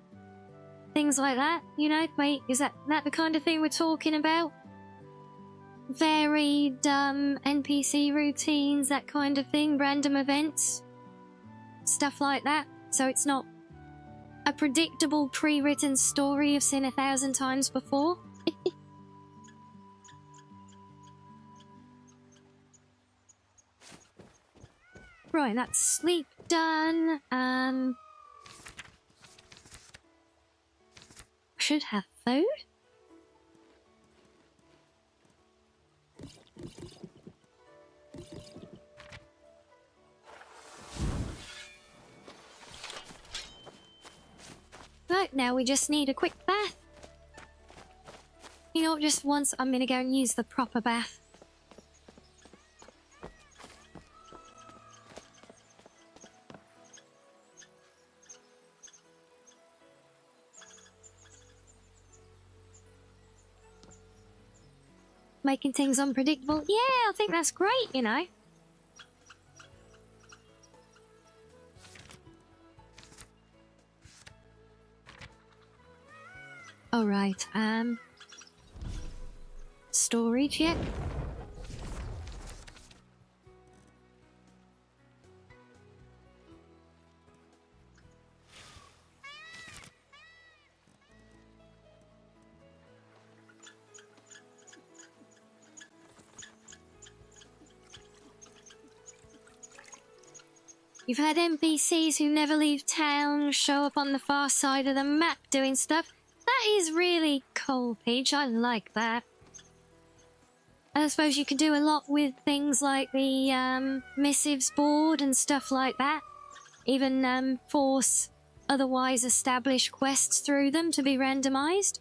things like that, you know? Wait, is that the kind of thing we're talking about? Varied NPC routines, that kind of thing, random events, stuff like that. So it's not a predictable pre-written story you've seen 1,000 times before. Right, that's sleep done. Should have food. Right, now we just need a quick bath. You know, just once I'm gonna go and use the proper bath. making things unpredictable. Yeah, I think that's great, you know. Alright, storage, yep. You've had NPCs who never leave town show up on the far side of the map doing stuff. That is really cool, Peach. I like that. And I suppose you can do a lot with things like the missives board and stuff like that. Even force otherwise established quests through them to be randomized.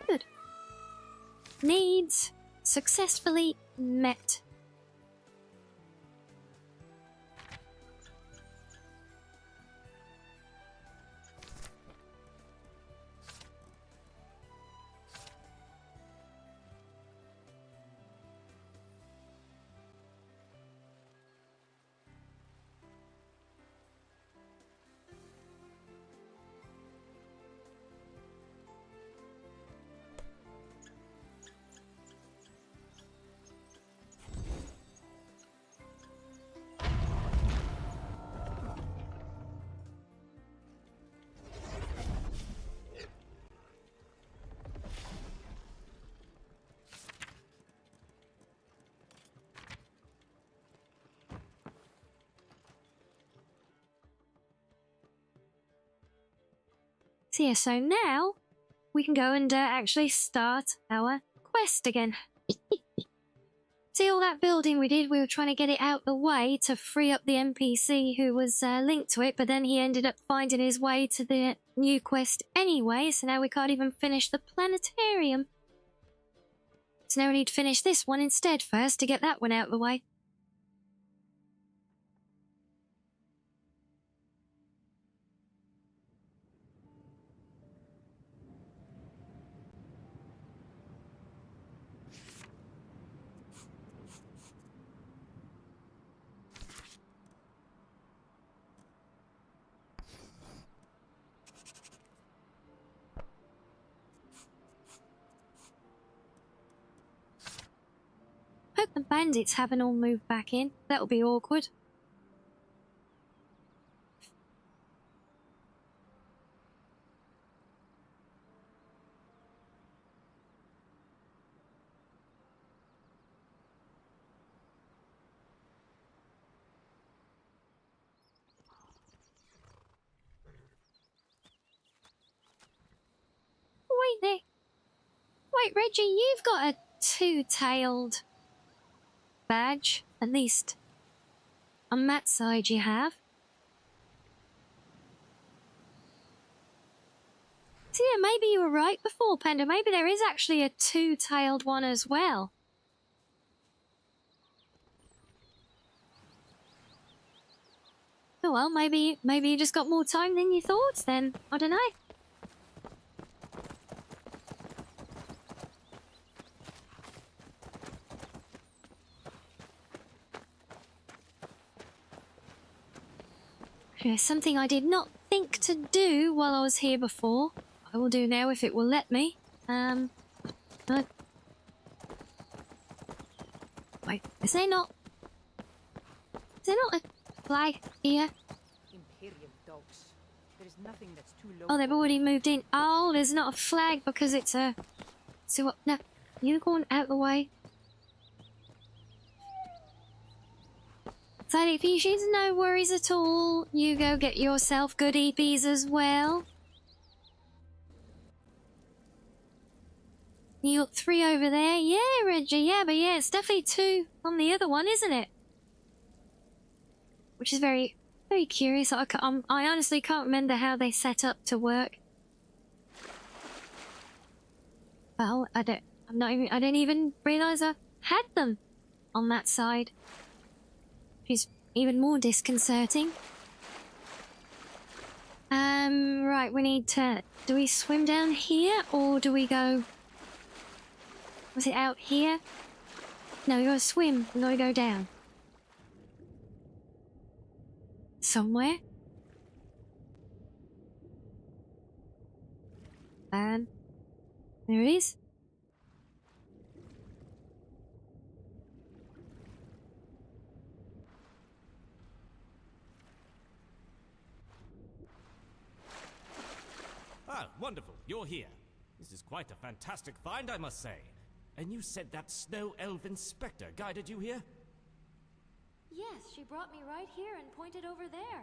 Good. Needs successfully met. So yeah, so now we can go and actually start our quest again. See all that building we did? We were trying to get it out the way to free up the NPC who was linked to it, but then he ended up finding his way to the new quest anyway, so now we can't even finish the planetarium. So now we need to finish this one instead first to get that one out the way. Hope the bandits haven't all moved back in. That'll be awkward. Wait there. Wait, Reggie, you've got a two-tailed badge, at least on that side you have. So yeah, maybe you were right before, Panda. Maybe there is actually a two-tailed one as well. Oh well, maybe you just got more time than you thought then. I don't know. Something I did not think to do while I was here before. I will do now if it will let me. Wait, is there not a flag here? Imperial dogs. There is nothing that's too low. Oh, they've already moved in. Oh, there's not a flag because it's a... So what? No, unicorn out the way. Sally Fishes, no worries at all. You go get yourself good EPs as well. You got 3 over there. Yeah, Reggie, yeah, but yeah, it's definitely 2 on the other one, isn't it? Which is very, very curious. I honestly can't remember how they set up to work. Well, I I didn't even realise I had them on that side. Which is even more disconcerting. Right, we need to... Do we swim down here, or do we go... Was it out here? No, we gotta swim. We gotta go down. Somewhere? There it is. Ah, wonderful. You're here. This is quite a fantastic find, I must say. And you said that Snow Elf Inspector guided you here? Yes, she brought me right here and pointed over there.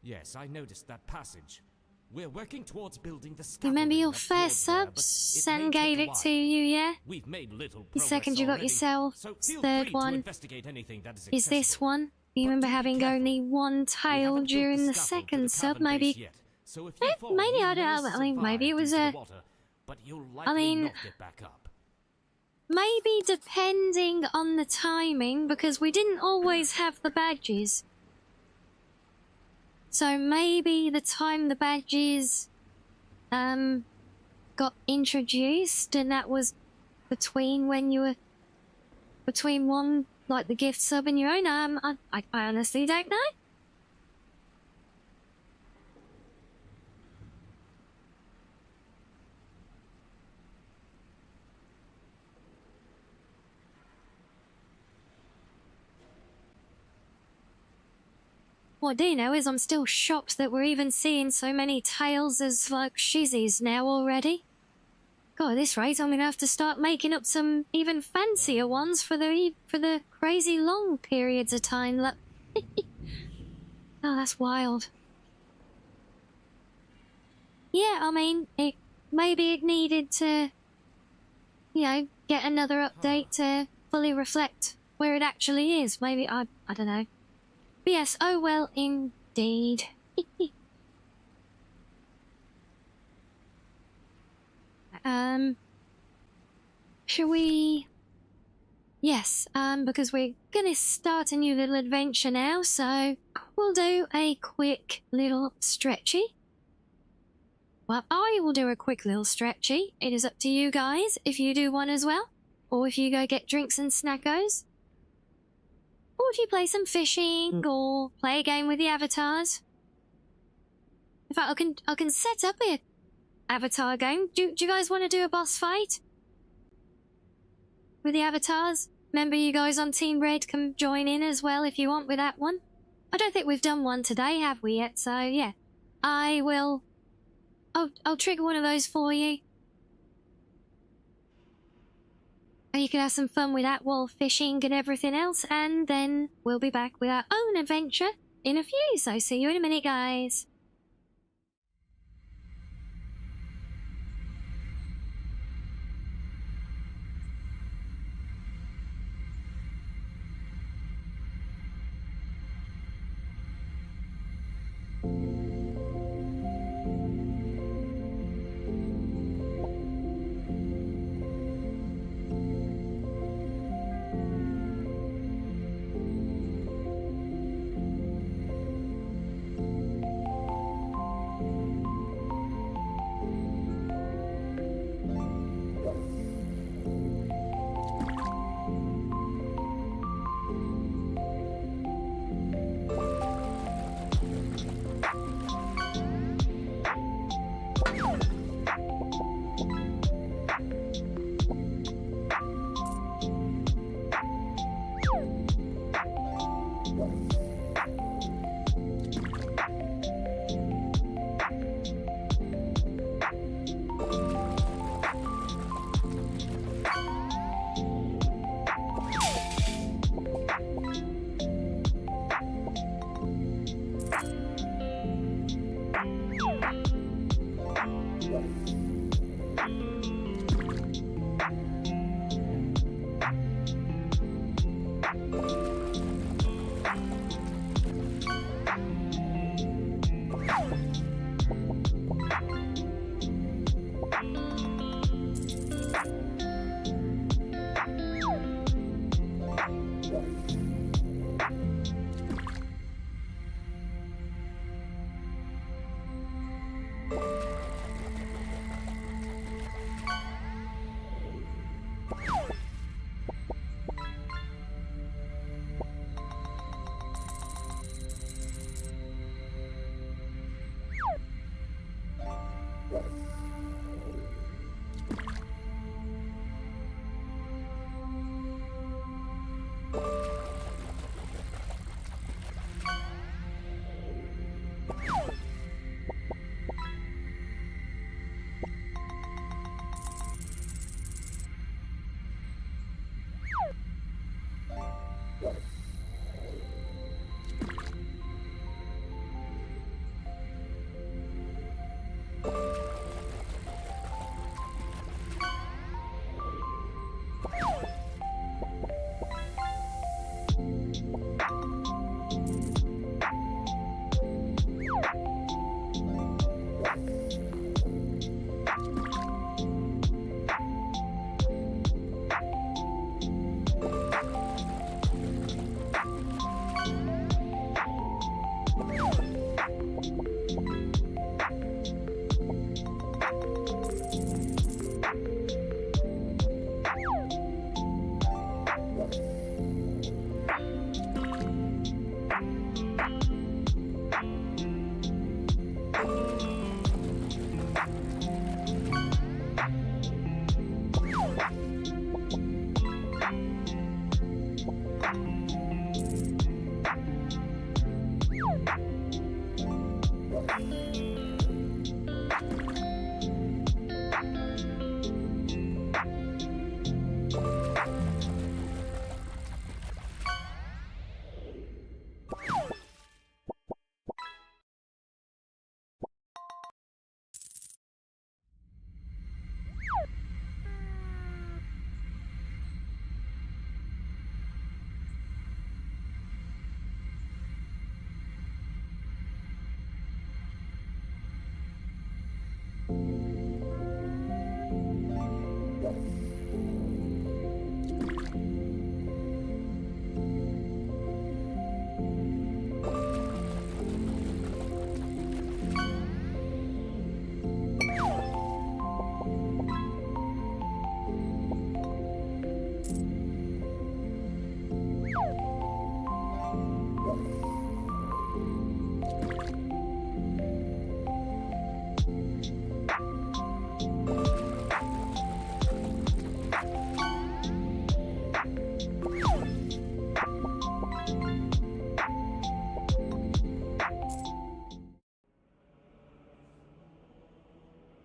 Yes, I noticed that passage. We're working towards building the Remember your that's first towards there, sub? but Sen may take gave a it while. to you, yeah? We've made little The progress second you got already, yourself, so this feel third free to one investigate anything that is is this accessible. one. You remember having only one tail Haven't built during the scaffold to second sub, cavern base maybe. yet, so if you fall, Maybe you I don't may know. I mean, maybe it survive was due to a. the water, but you'll likely I mean, not get back up. maybe depending on the timing, because we didn't always have the badges. So maybe the time the badges got introduced, and that was between when you were between one, like the gift sub and your own. I honestly don't know. What I do know is I'm still shocked that we're even seeing so many tails as, like, shizzies now already. God, at this rate, I'm gonna have to start making up some even fancier ones for the crazy long periods of time. Look. Oh, that's wild. Yeah, I mean, maybe it needed to, you know, get another update to fully reflect where it actually is. Maybe, I don't know. But yes, oh well, indeed. Shall we... Yes, because we're gonna start a new little adventure now, so we'll do a quick little stretchy. Well, I will do a quick little stretchy. It is up to you guys if you do one as well, or if you go get drinks and snackos. Or if you play some fishing, or play a game with the avatars. In fact, I can set up a avatar game. Do you guys want to do a boss fight with the avatars? Remember, you guys on Team Red can join in as well if you want with that one. I don't think we've done one today, have we yet? So yeah, I will. I'll trigger one of those for you. And you can have some fun with that while fishing and everything else, and then we'll be back with our own adventure in a few. So see you in a minute, guys.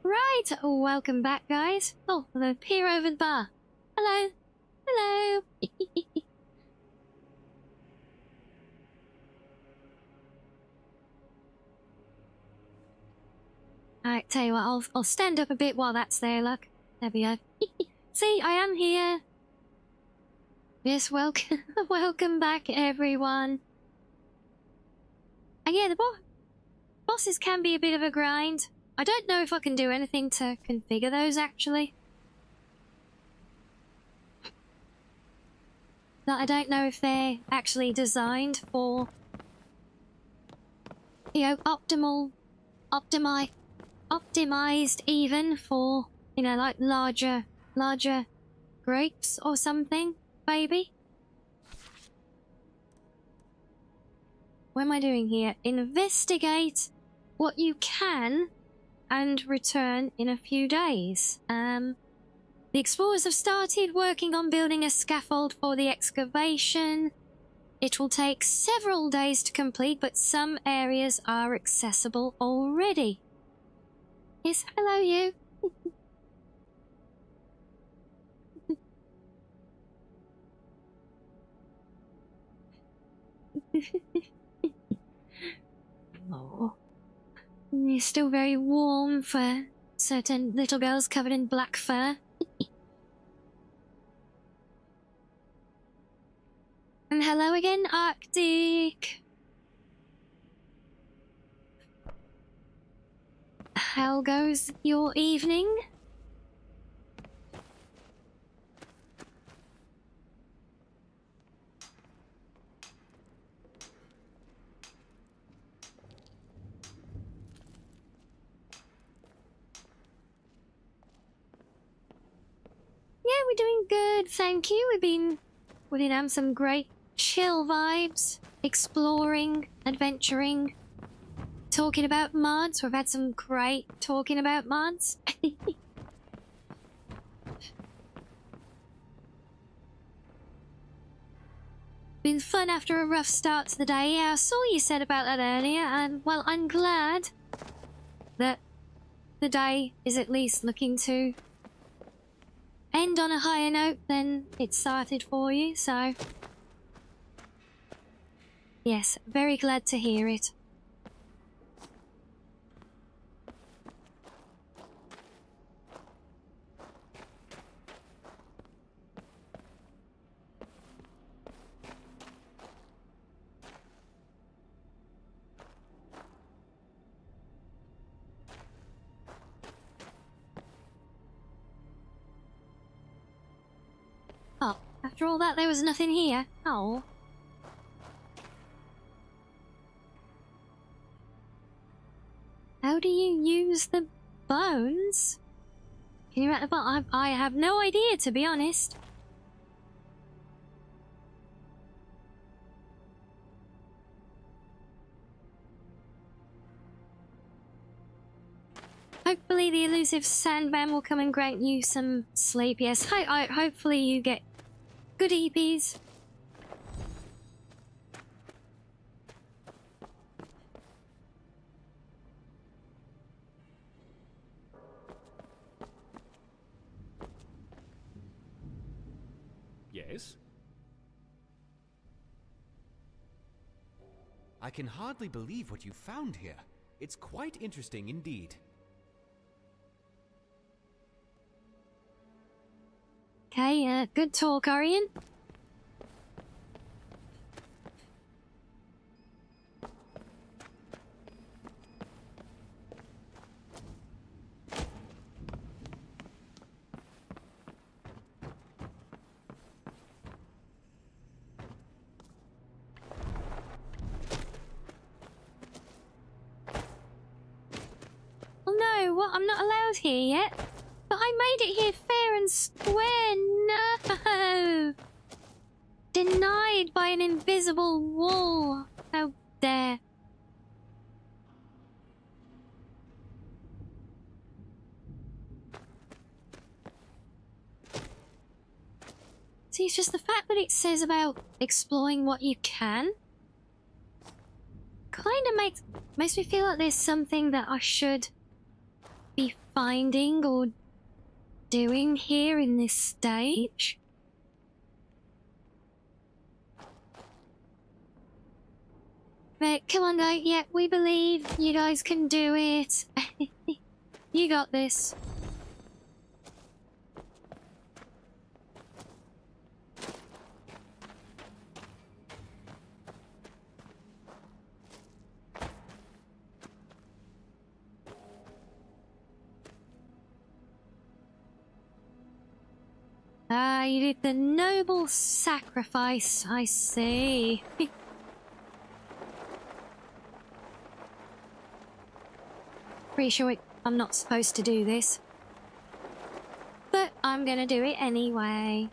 Right, welcome back, guys. Oh, the peer over the bar. Hello. Hello. Alright, tell you what, I'll stand up a bit while that's there, look. There we go. See, I am here. Yes, welcome, welcome back, everyone. And yeah, the bosses can be a bit of a grind. I don't know if I can do anything to configure those, actually. I don't know if they're actually designed for, you know, optimized even for, you know, like larger grapes or something, maybe. What am I doing here? Investigate what you can and return in a few days. The explorers have started working on building a scaffold for the excavation. It will take several days to complete, but some areas are accessible already. Yes, hello you. Oh. It's still very warm for certain little girls covered in black fur. And hello again, Arctic. How goes your evening? Yeah, we're doing good, thank you. We've been having some great chill vibes, exploring, adventuring, talking about mods. We've had some great talking about mods. Been fun after a rough start to the day. Yeah, I saw you said about that earlier, and well, I'm glad that the day is at least looking to end on a higher note than it started for you, so yes, very glad to hear it. Oh, after all that, there was nothing here. Oh. How do you use the bones? Can you at the bottom? I have no idea, to be honest. Hopefully the elusive Sandman will come and grant you some sleep. Yes, hopefully you get good EPs. Yes? I can hardly believe what you found here. It's quite interesting indeed. Okay, good talk, Orion. Oh no, what? I'm not allowed here yet? But I made it here fair and square. No! Denied by an invisible wall. How dare. See, it's just the fact that it says about exploring what you can. Kind of makes me feel like there's something that I should be finding or doing here in this stage. Right, come on guys, yeah, we believe you guys can do it. You got this. Ah, you did the noble sacrifice, I see. Pretty sure I'm not supposed to do this. But I'm gonna do it anyway.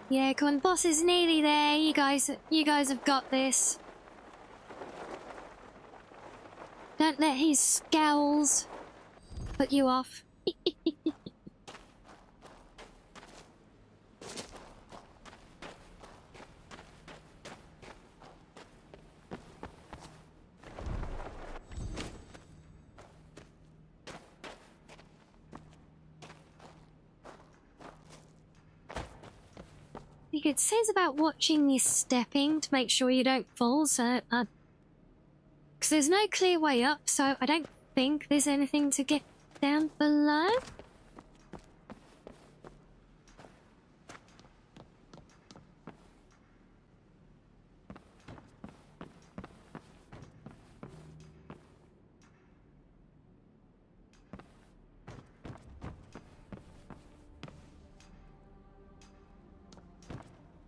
Yeah, come on, boss is nearly there. You guys have got this. Don't let his scowls put you off. It says about watching your stepping to make sure you don't fall, so because there's no clear way up, so I don't think there's anything to get down below.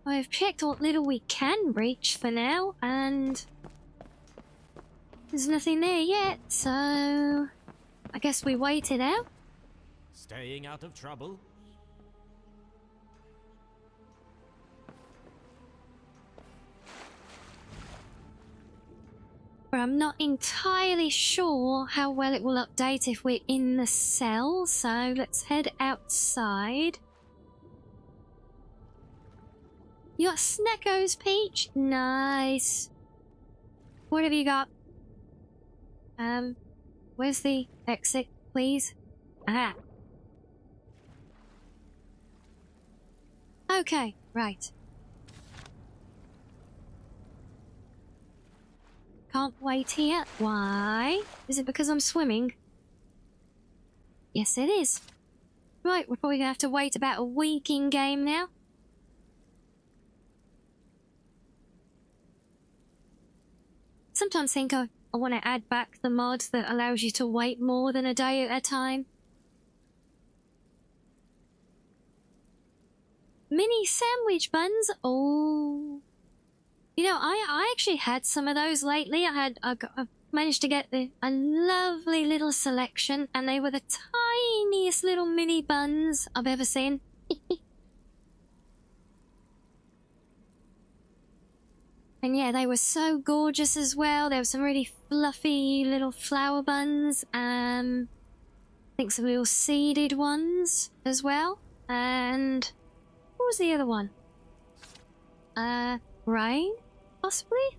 I've checked what little we can reach for now, and there's nothing there yet, so I guess we wait it out. Staying out of trouble? But I'm not entirely sure how well it will update if we're in the cell, so let's head outside. You got Sneckos, Peach? Nice. What have you got? Where's the exit, please? Ah. Okay, right. Can't wait here. Why? Is it because I'm swimming? Yes, it is. Right, we're probably gonna have to wait about a week in game now. Sometimes think I want to add back the mod that allows you to wait more than a day at a time. Mini sandwich buns. Oh, you know, I actually had some of those lately. I managed to get a lovely little selection, and they were the tiniest little mini buns I've ever seen. And yeah, they were so gorgeous as well. There were some really fluffy little flower buns. I think some little seeded ones as well. And what was the other one? Rain, possibly?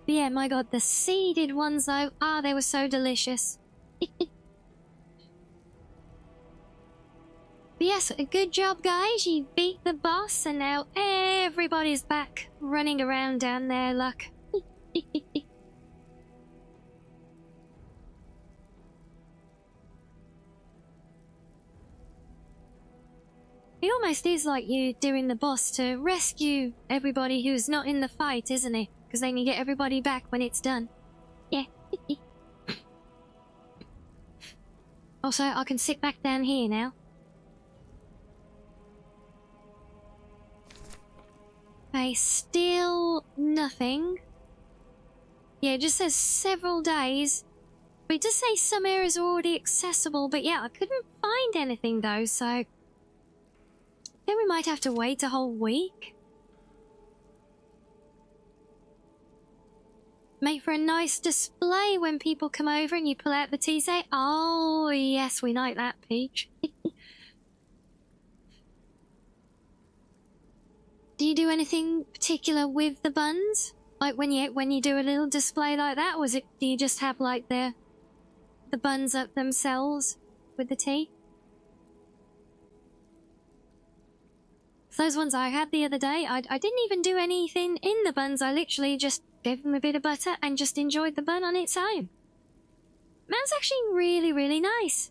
But yeah, my god, the seeded ones though, they were so delicious. But yes, good job guys, you beat the boss and now everybody's back running around down there, luck. It almost is like you doing the boss to rescue everybody who's not in the fight, isn't it? Because then you get everybody back when it's done. Yeah. Also, I can sit back down here now. Okay, still nothing. Yeah, it just says several days. But it does say some areas are already accessible. But yeah, I couldn't find anything though, so... then we might have to wait a whole week. Make for a nice display when people come over and you pull out the tea set. Oh, yes, we like that, Peach. Do you do anything particular with the buns? Like when you do a little display like that? Or do you just have like the buns up themselves with the tea? Those ones I had the other day, I didn't even do anything in the buns. I literally just gave them a bit of butter and just enjoyed the bun on its own. That's actually really, really nice.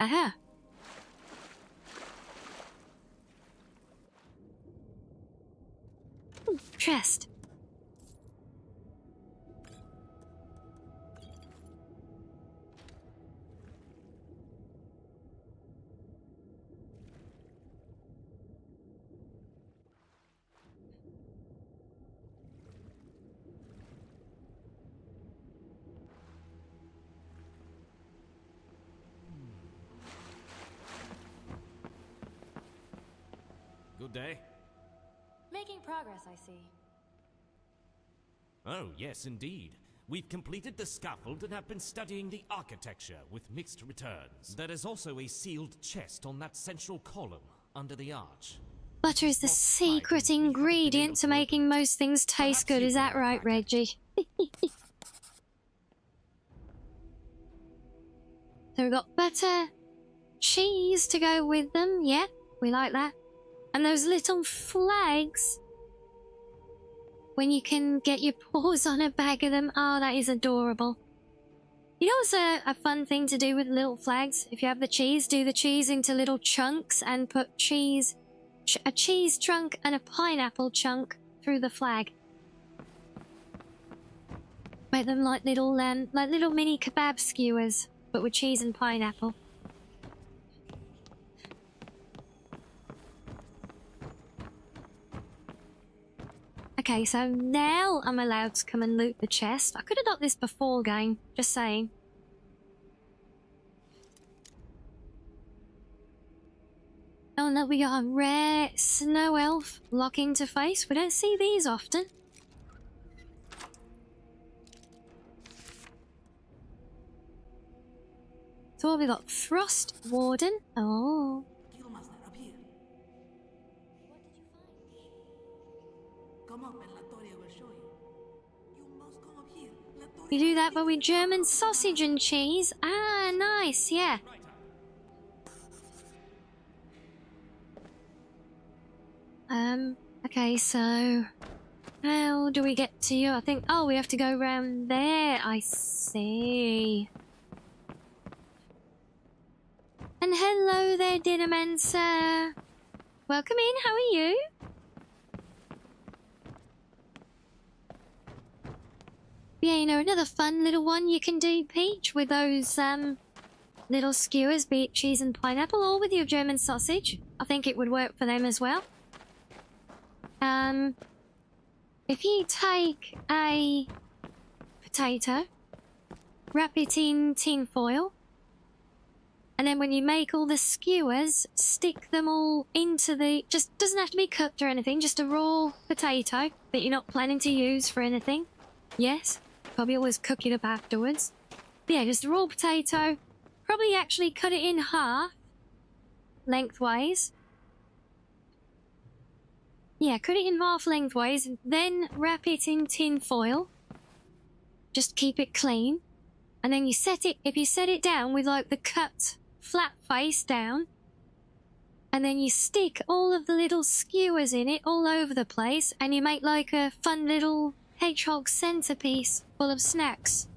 Aha. Chest. Good day. Making progress, I see. Oh, yes, indeed. We've completed the scaffold and have been studying the architecture with mixed returns. There is also a sealed chest on that central column under the arch. Butter is the secret ingredient to making most things taste good. Is that right, Reggie? So we've got butter, cheese to go with them. Yeah, we like that. And those little flags when you can get your paws on a bag of them. Oh, that is adorable. You know what's a fun thing to do with little flags? If you have the cheese, do the cheese into little chunks and put a cheese chunk and a pineapple chunk through the flag. Make them like little mini kebab skewers, but with cheese and pineapple. Okay, so now I'm allowed to come and loot the chest. I could have got this before game, just saying. Oh no, we got a rare snow elf locking to face. We don't see these often. So what have we got? Frost Warden. Oh. You do that, but with German sausage and cheese. Ah, nice, yeah. Okay, so how do we get to you? I think, oh, we have to go around there. I see. And hello there, Dinnermancer. Welcome in, how are you? Yeah, you know, another fun little one you can do, Peach, with those little skewers, be it cheese and pineapple, or with your German sausage. I think it would work for them as well. If you take a potato, wrap it in tin foil, And then when you make all the skewers, stick them all into the... Just doesn't have to be cooked or anything, just a raw potato that you're not planning to use for anything. Yes, probably always cook it up afterwards. But yeah, just a raw potato. Probably actually cut it in half, lengthways. Yeah, cut it in half lengthways, and then wrap it in tin foil. Just keep it clean. And then you set it, if you set it down with like the cut flat face down, and then you stick all of the little skewers in it all over the place, and you make like a fun little hedgehog centerpiece full of snacks.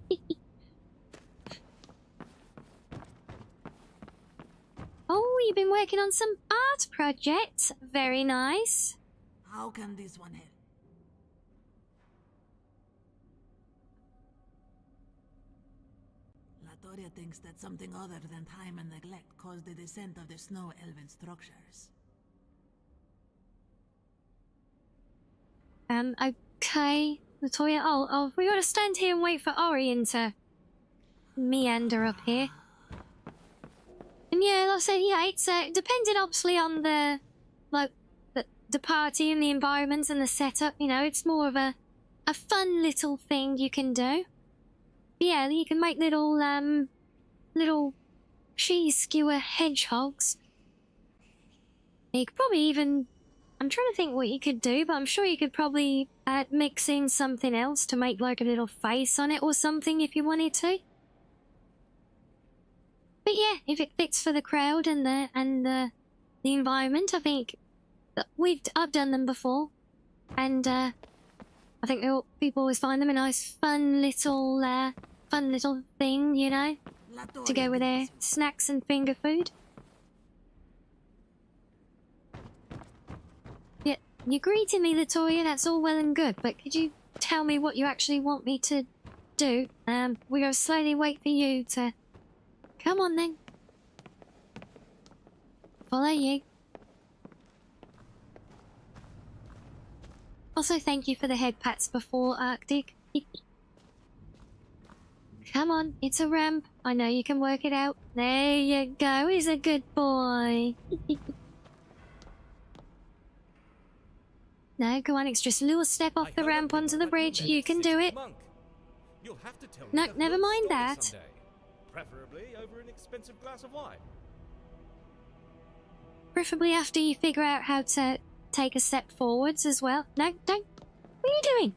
Oh, you've been working on some art projects. Very nice. How can this one help? Latoria thinks that something other than time and neglect caused the descent of the snow elven structures. Okay. Latoya, oh, we gotta stand here and wait for Orion to meander up here. And yeah, like I said, yeah, it's depending obviously on the, like, the party and the environment and the setup, you know, it's more of a fun little thing you can do. But yeah, you can make little, little cheese skewer hedgehogs. You could probably even, I'm trying to think what you could do, but I'm sure you could probably mix in something else to make like a little face on it or something if you wanted to. But yeah, if it fits for the crowd and the environment, I think that I've done them before, and I think people always find them a nice, fun little thing, you know, to go with their snacks and finger food. Yeah, you're greeting me, Latoya. That's all well and good, but could you tell me what you actually want me to do? We're gonna slowly wait for you to. Come on then. Follow you. Also, thank you for the head pats before, Arctic. Come on, it's a ramp. I know you can work it out. There you go, he's a good boy. No, go on, it's just a little step off the ramp onto the bridge. You can do it. No, never mind that. Someday. Preferably over an expensive glass of wine. Preferably after you figure out how to take a step forwards as well. No, don't. What are you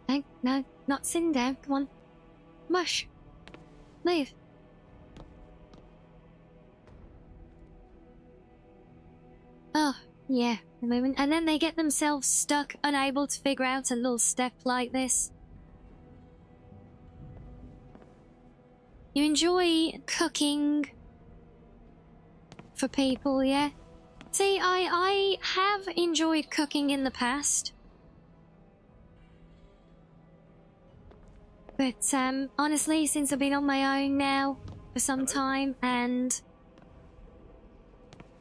doing? No, not sitting down. Come on. Mush. Move. Oh, yeah. A moment. And then they get themselves stuck, unable to figure out a little step like this. You enjoy cooking for people, yeah? See, I have enjoyed cooking in the past. But, honestly, since I've been on my own now for some time, and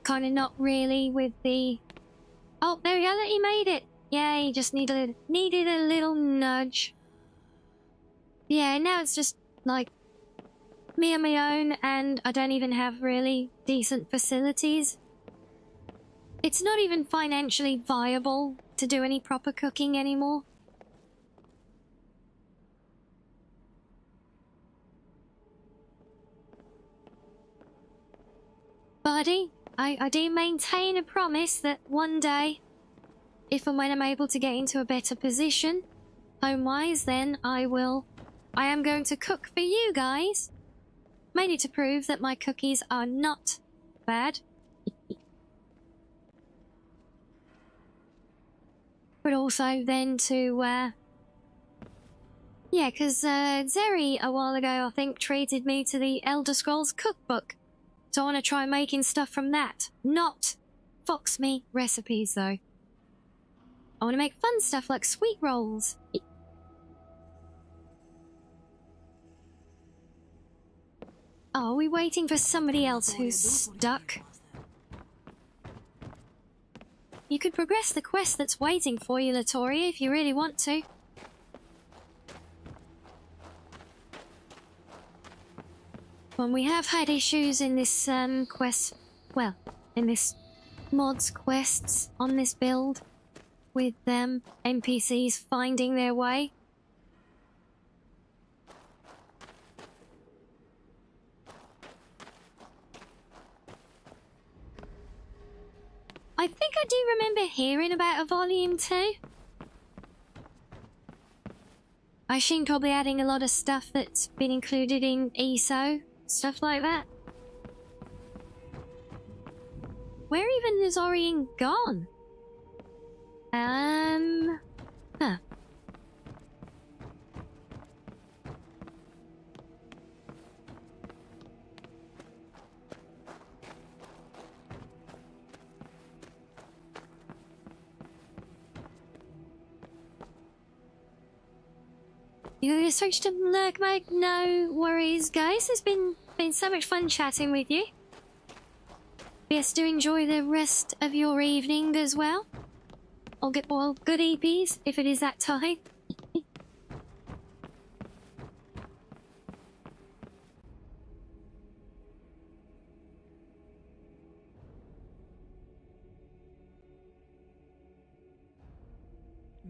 kind of not really with the... Oh, there we go, that you made it! Yeah, you just needed a little nudge. Yeah, now it's just, like, me on my own, and I don't even have really decent facilities. It's not even financially viable to do any proper cooking anymore. Buddy, I do maintain a promise that one day, if and when I'm able to get into a better position, home-wise, then I am going to cook for you guys. Mainly to prove that my cookies are not bad. But also then to, yeah, because Zeri a while ago, I think, treated me to the Elder Scrolls cookbook. So I want to try making stuff from that. Not fox meat recipes, though. I want to make fun stuff like sweet rolls. Oh, are we waiting for somebody else who's stuck? You could progress the quest that's waiting for you, Latoria, if you really want to. Well, we have had issues in this quest, well, in this mods quests on this build with NPCs finding their way. I think I do remember hearing about a volume 2. I assume probably adding a lot of stuff that's been included in ESO, stuff like that. Where even is Orion gone? Huh. You gonna switch to lurk mode? No worries, guys. It's been so much fun chatting with you. Yes, do enjoy the rest of your evening as well. I'll get all good EPs if it is that time.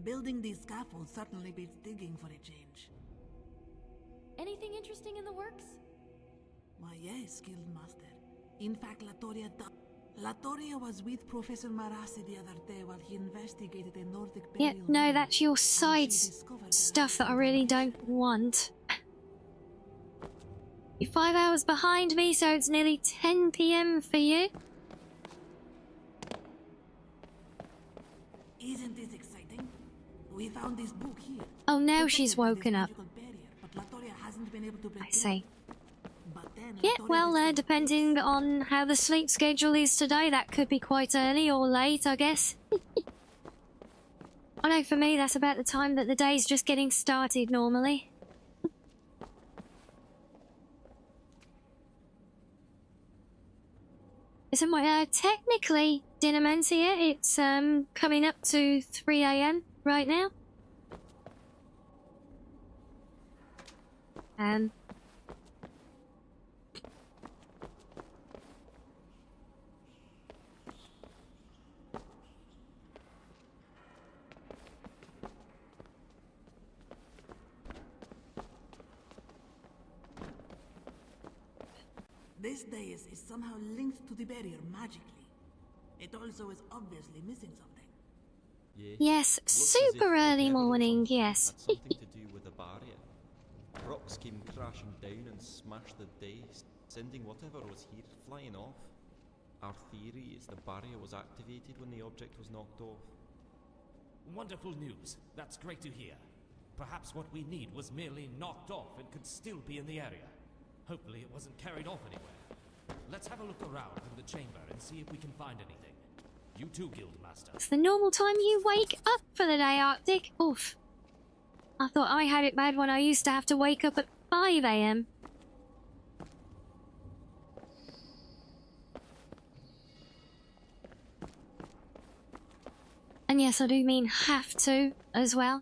Building these scaffolds certainly beats digging for a change. Anything interesting in the works? Why, yes, Guildmaster. In fact, Latoria was with Professor Marassi the other day while he investigated a Nordic Yeah, burial. no, that's your side stuff that I really don't want. You're 5 hours behind me, so it's nearly 10 PM for you. Isn't this exciting? We found this book here. Oh, now she's woken up. But Latoria hasn't been able to break I see. But then Yeah, well, depending on how the sleep schedule is today, that could be quite early or late, I guess. I know for me, that's about the time that the day's just getting started normally. Isn't my, technically, Dinamentia, it's, coming up to 3 AM right now. This day is somehow linked to the barrier magically. It also is obviously missing something. Yes, super early morning, yes. Had something to do with the barrier. Rocks came crashing down and smashed the day, sending whatever was here flying off. Our theory is the barrier was activated when the object was knocked off. Wonderful news. That's great to hear. Perhaps what we need was merely knocked off and could still be in the area. Hopefully it wasn't carried off anywhere. Let's have a look around in the chamber and see if we can find anything. You too, Guildmaster. It's the normal time you wake up for the day, Arctic. Oof. I thought I had it bad when I used to have to wake up at 5 AM. And yes, I do mean have to as well.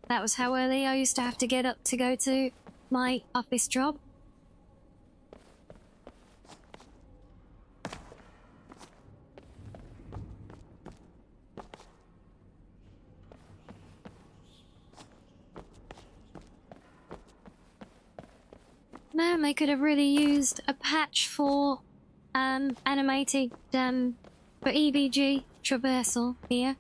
That was how early I used to have to get up to go to my office job. Man, they could have really used a patch for animated for EVG traversal here.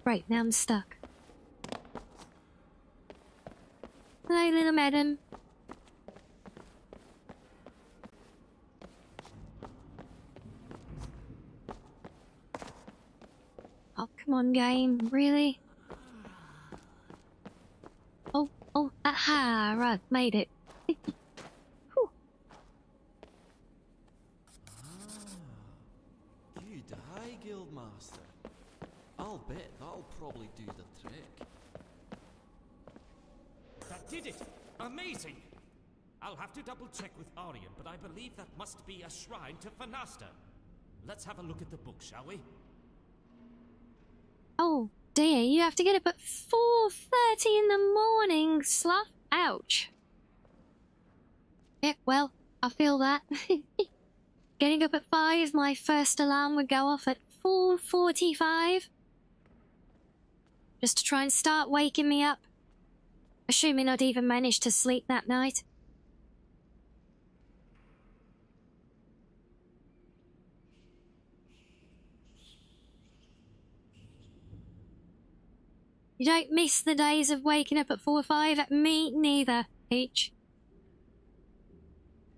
Right, now I'm stuck. Hi, little madam. Oh, come on, game. Really? Oh, aha, right, made it. Good eye, Guildmaster. I'll bet that'll probably do the trick. That did it! Amazing! I'll have to double check with Arian, but I believe that must be a shrine to Fanaster. Let's have a look at the book, shall we? Oh dear, you have to get up at 4:30 in the morning, Sloth. Ouch. Yeah, well, I feel that. Getting up at 5, my first alarm would go off at 4:45. Just to try and start waking me up. Assuming I'd even managed to sleep that night. You don't miss the days of waking up at 4 or 5? Me neither, Peach.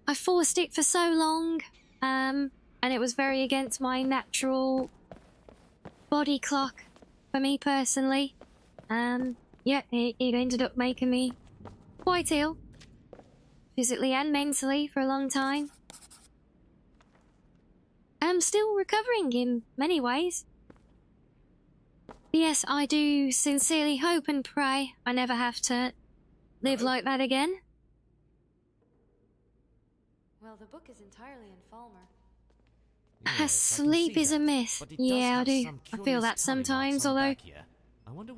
I forced it for so long, and it was very against my natural body clock for me personally. Yeah, it ended up making me quite ill, physically and mentally, for a long time. I'm still recovering in many ways. Yes, I do sincerely hope and pray I never have to live like that again. Well, the book is entirely in Falmer. Sleep is a myth. Yeah, I do. I feel that sometimes, although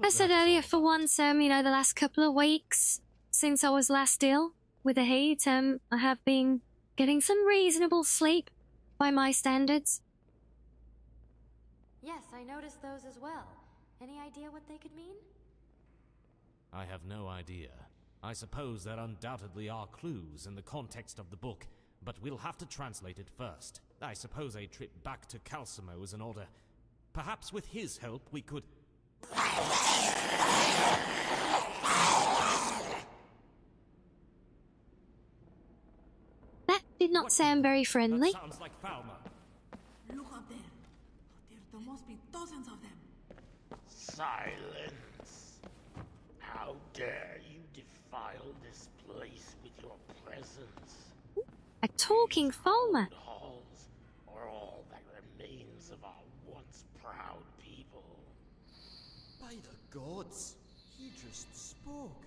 I said earlier, for once, you know, the last couple of weeks since I was last ill with the heat, I have been getting some reasonable sleep by my standards. Yes, I noticed those as well. Any idea what they could mean? I have no idea. I suppose there undoubtedly are clues in the context of the book, but we'll have to translate it first. I suppose a trip back to Calcimo is in order. Perhaps with his help we could... That did not sound very friendly. That sounds like Falmer. Look up there. There must be dozens of them. Silence! How dare you defile this place with your presence? A talking Falmer. These halls are all that remains of our once proud people. By the gods, he just spoke.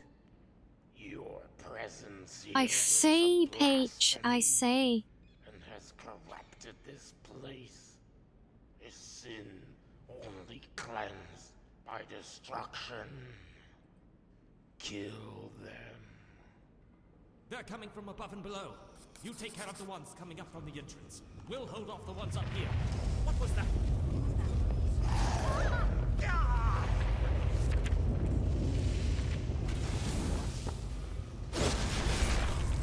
Your presence here I is see, a Peach, I blasphemy see. and has corrupted this place. A sin only cleansed by destruction. Kill them. They're coming from above and below. You take care of the ones coming up from the entrance. We'll hold off the ones up here. What was that?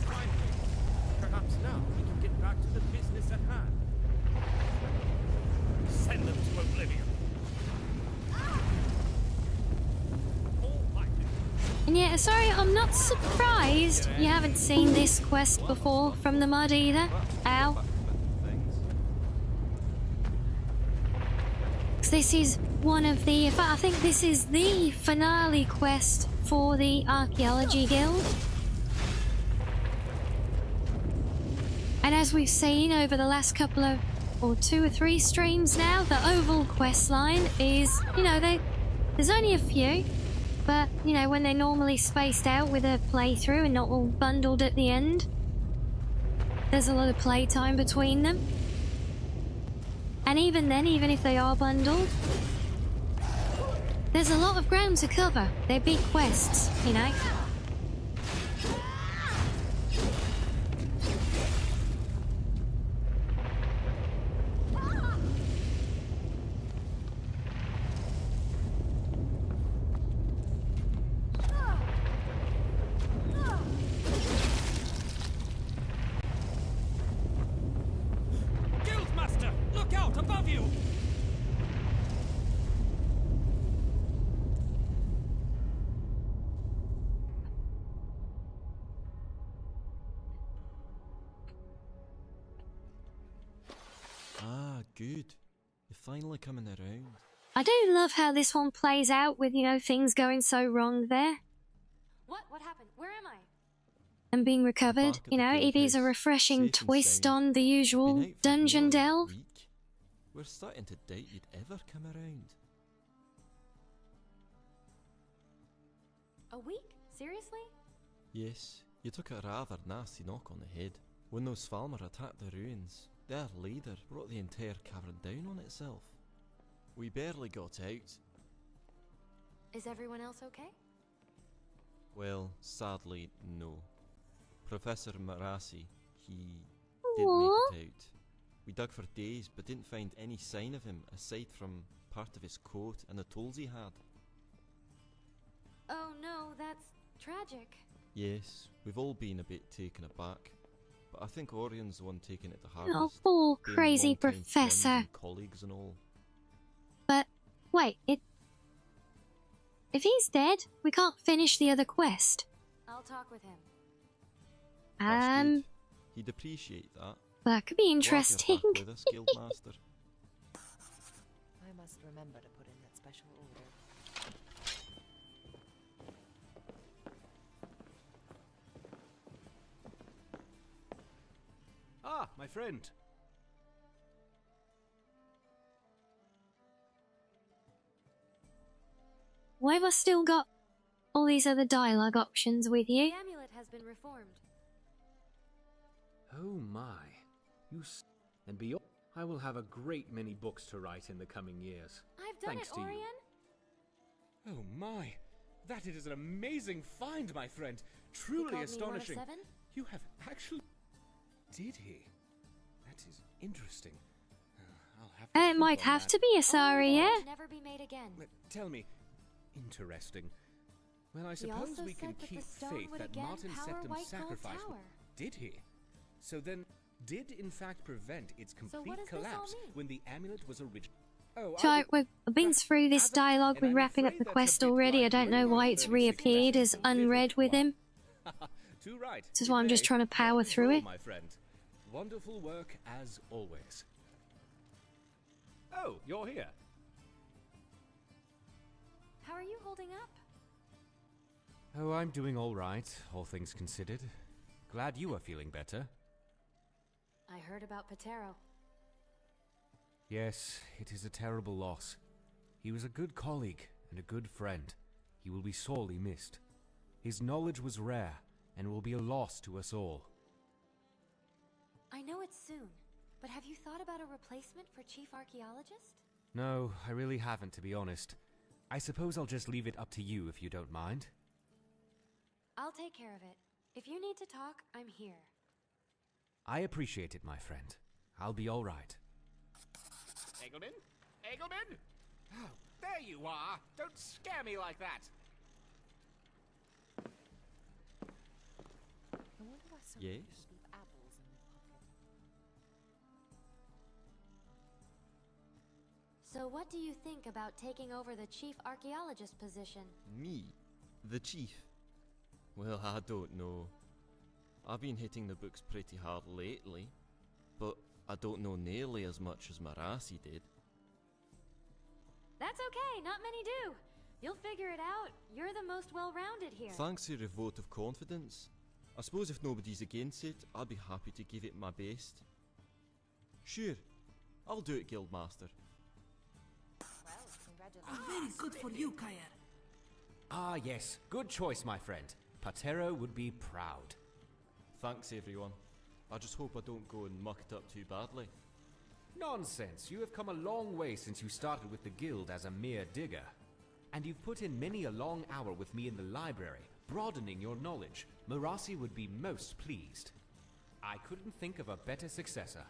Finally. Perhaps now we can get back to the business at hand. Send them to oblivion. And yeah, sorry, I'm not surprised you haven't seen this quest before from the mud either. Ow. 'Cause this is one of the... In fact, I think this is the finale quest for the Archaeology Guild. And as we've seen over the last couple of... or 2 or 3 streams now, the Oval quest line is... You know, there's only a few. But, you know, when they're normally spaced out with a playthrough and not all bundled at the end, there's a lot of playtime between them. And even then, even if they are bundled, there's a lot of ground to cover. They're big quests, you know. Guildmaster, look out above you! Ah, good. You're finally coming around. I do love how this one plays out with, you know, things going so wrong there. What happened? Where am I? And being recovered, you know, it is a refreshing twist on the usual dungeon delve. We're starting to doubt you'd ever come around. A week? Seriously? Yes, you took a rather nasty knock on the head. When those Falmer attacked the ruins, their leader brought the entire cavern down on itself. We barely got out. Is everyone else okay? Well, sadly, no. Professor Marassi, he didn't make it out. We dug for days, but didn't find any sign of him, aside from part of his coat and the tools he had. Oh no, that's tragic. Yes, we've all been a bit taken aback, but I think Orion's the one taking it the Oh, hardest. poor being crazy longtime friends professor. and colleagues and all. But wait, if he's dead, we can't finish the other quest. I'll talk with him. That's good. He'd appreciate that. That could be Glad you're interesting. back with us, Guildmaster. I must remember to put in that special order. Ah, my friend. Why have I still got all these other dialogue options with you? The amulet has been reformed. Oh my. And beyond, I will have a great many books to write in the coming years. I've done Thanks it, to you. Orion. Oh my! That is an amazing find, my friend. He Truly called astonishing. Me one of 7? You have actually... Did he? That is interesting. I'll have to It think might on have that. to be a sorry, yeah? Never be made again. Tell me. Interesting. Well, I He suppose also we can said that the keep stone faith would that again Martin power Septim's White Gold sacrifice... Tower. Did he? So then, did in fact prevent its complete what does this all collapse mean? when the amulet was originally... Oh, So I've been through this dialogue. We're wrapping up the quest already. I don't know why it's reappeared as unread with him. Too right. This is why I'm just trying to power through it. My friend. Wonderful work as always. Oh, you're here. How are you holding up? Oh, I'm doing all right, all things considered. Glad you are feeling better. I heard about Patero. Yes, it is a terrible loss. He was a good colleague and a good friend. He will be sorely missed. His knowledge was rare and will be a loss to us all. I know it's soon, but have you thought about a replacement for Chief Archaeologist? No, I really haven't, to be honest. I suppose I'll just leave it up to you if you don't mind. I'll take care of it. If you need to talk, I'm here. I appreciate it, my friend. I'll be all right. Egelman? Egelman? Oh, there you are! Don't scare me like that! I wonder why so Yes? leave apples in their pocket. So what do you think about taking over the Chief Archaeologist position? Me? The chief? Well, I don't know. I've been hitting the books pretty hard lately, but I don't know nearly as much as Marassi did. That's okay, not many do. You'll figure it out. You're the most well-rounded here. Thanks for your vote of confidence. I suppose if nobody's against it, I'd be happy to give it my best. Sure, I'll do it, Guildmaster. Well, congratulations. Very good for you, Kaya. Ah, yes. Good choice, my friend. Patero would be proud. Thanks, everyone. I just hope I don't go and muck it up too badly. Nonsense. You have come a long way since you started with the guild as a mere digger. And you've put in many a long hour with me in the library, broadening your knowledge. Marassi would be most pleased. I couldn't think of a better successor.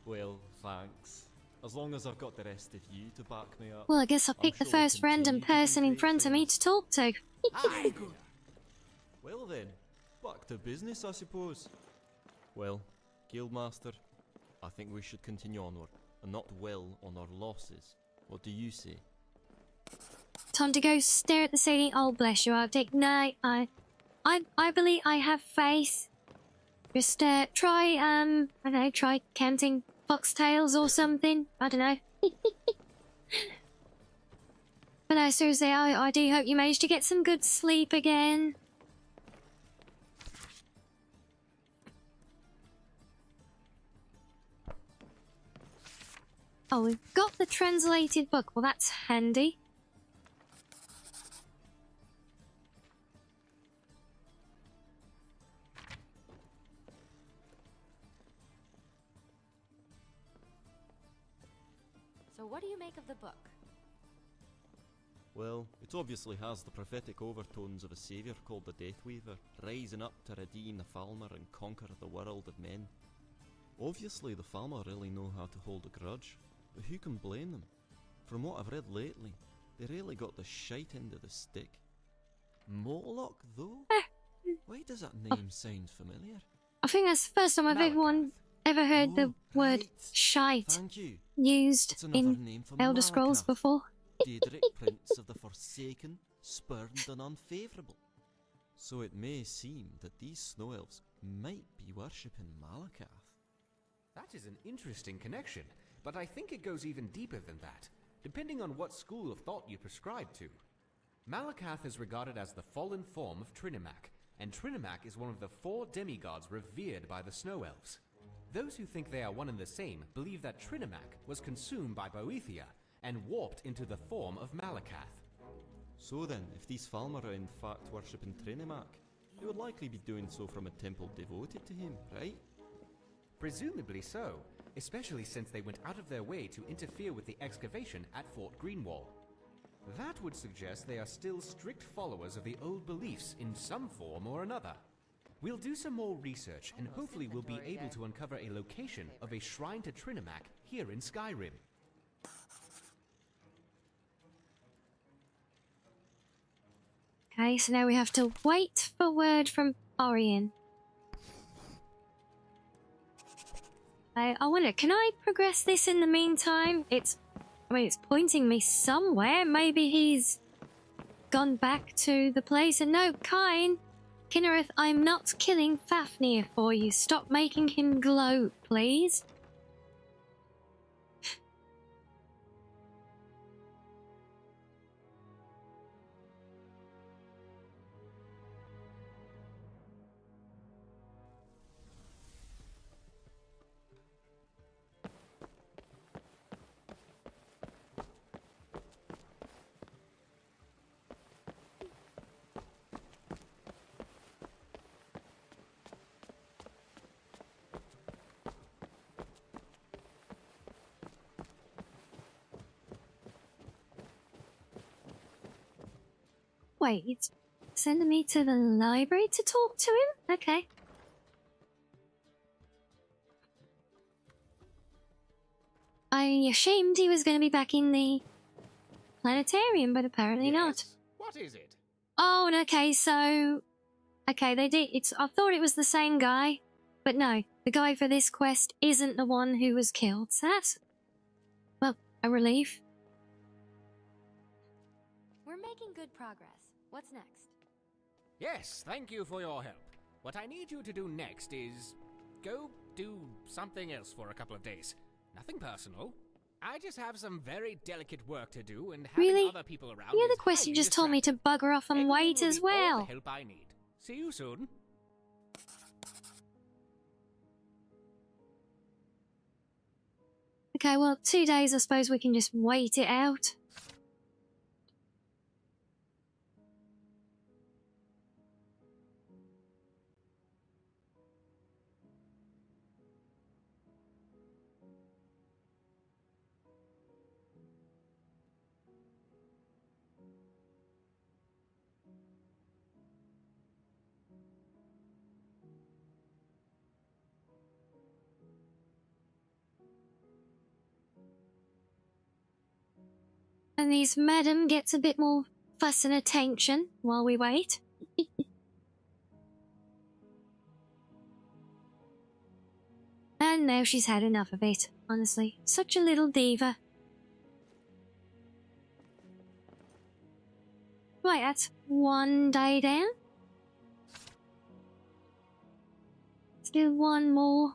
Well, thanks. As long as I've got the rest of you to back me up. Well, I guess I'll pick the sure we'll first random continue to do person in great front of me things. to talk to. Well then, back to business, I suppose. Well, Guildmaster, I think we should continue onward, and not dwell on our losses. What do you say? Time to go stare at the ceiling. Oh, bless you, Arctic. No, I believe I have faith. Just try I don't know, try counting foxtails or something. I don't know. But no, seriously, I do hope you manage to get some good sleep again. Oh, we've got the translated book. Well, that's handy. So what do you make of the book? Well, it obviously has the prophetic overtones of a saviour called the Deathweaver, rising up to redeem the Falmer and conquer the world of men. Obviously the Falmer really know how to hold a grudge, but who can blame them? From what I've read lately, they really got the shite end of the stick. Moloch, though? Why does that name sound familiar? I think that's the first time I've ever heard the word shite used in Elder Scrolls before. Daedric Prince of the Forsaken, spurned and unfavourable. So it may seem that these snow elves might be worshipping Malakath. That is an interesting connection, but I think it goes even deeper than that, depending on what school of thought you prescribe to. Malakath is regarded as the fallen form of Trinimac, and Trinimac is one of the 4 demigods revered by the snow elves. Those who think they are one and the same believe that Trinimac was consumed by Boethia and warped into the form of Malakath. So then, if these Falmer are in fact worshipping Trinimac, they would likely be doing so from a temple devoted to him, right? Presumably so, especially since they went out of their way to interfere with the excavation at Fort Greenwall. That would suggest they are still strict followers of the old beliefs in some form or another. We'll do some more research and hopefully we'll be able to uncover a location of a shrine to Trinimac here in Skyrim. Okay, so now we have to wait for word from Orion. I wonder, can I progress this in the meantime? It's pointing me somewhere. Maybe he's gone back to the place. And no, Kine, Kinnereth, I'm not killing Fafnir for you. Stop making him gloat, please. Wait, it's sending me to the library to talk to him? Okay. I assumed he was going to be back in the planetarium, but apparently not. What is it? Oh, okay, so... Okay, they did... I thought it was the same guy, but no. The guy for this quest isn't the one who was killed, so that's... Well, a relief. We're making good progress. What's next? Yes, thank you for your help. What I need you to do next is go do something else for a couple of days. Nothing personal. I just have some very delicate work to do, and having other people around. The other quest you just told me to bugger off and wait as well. All the help I need. See you soon. Okay, well, 2 days, I suppose we can just wait it out. And this madam gets a bit more fuss and attention while we wait. And now she's had enough of it, honestly. Such a little diva. Right, that's 1 day down. Still 1 more.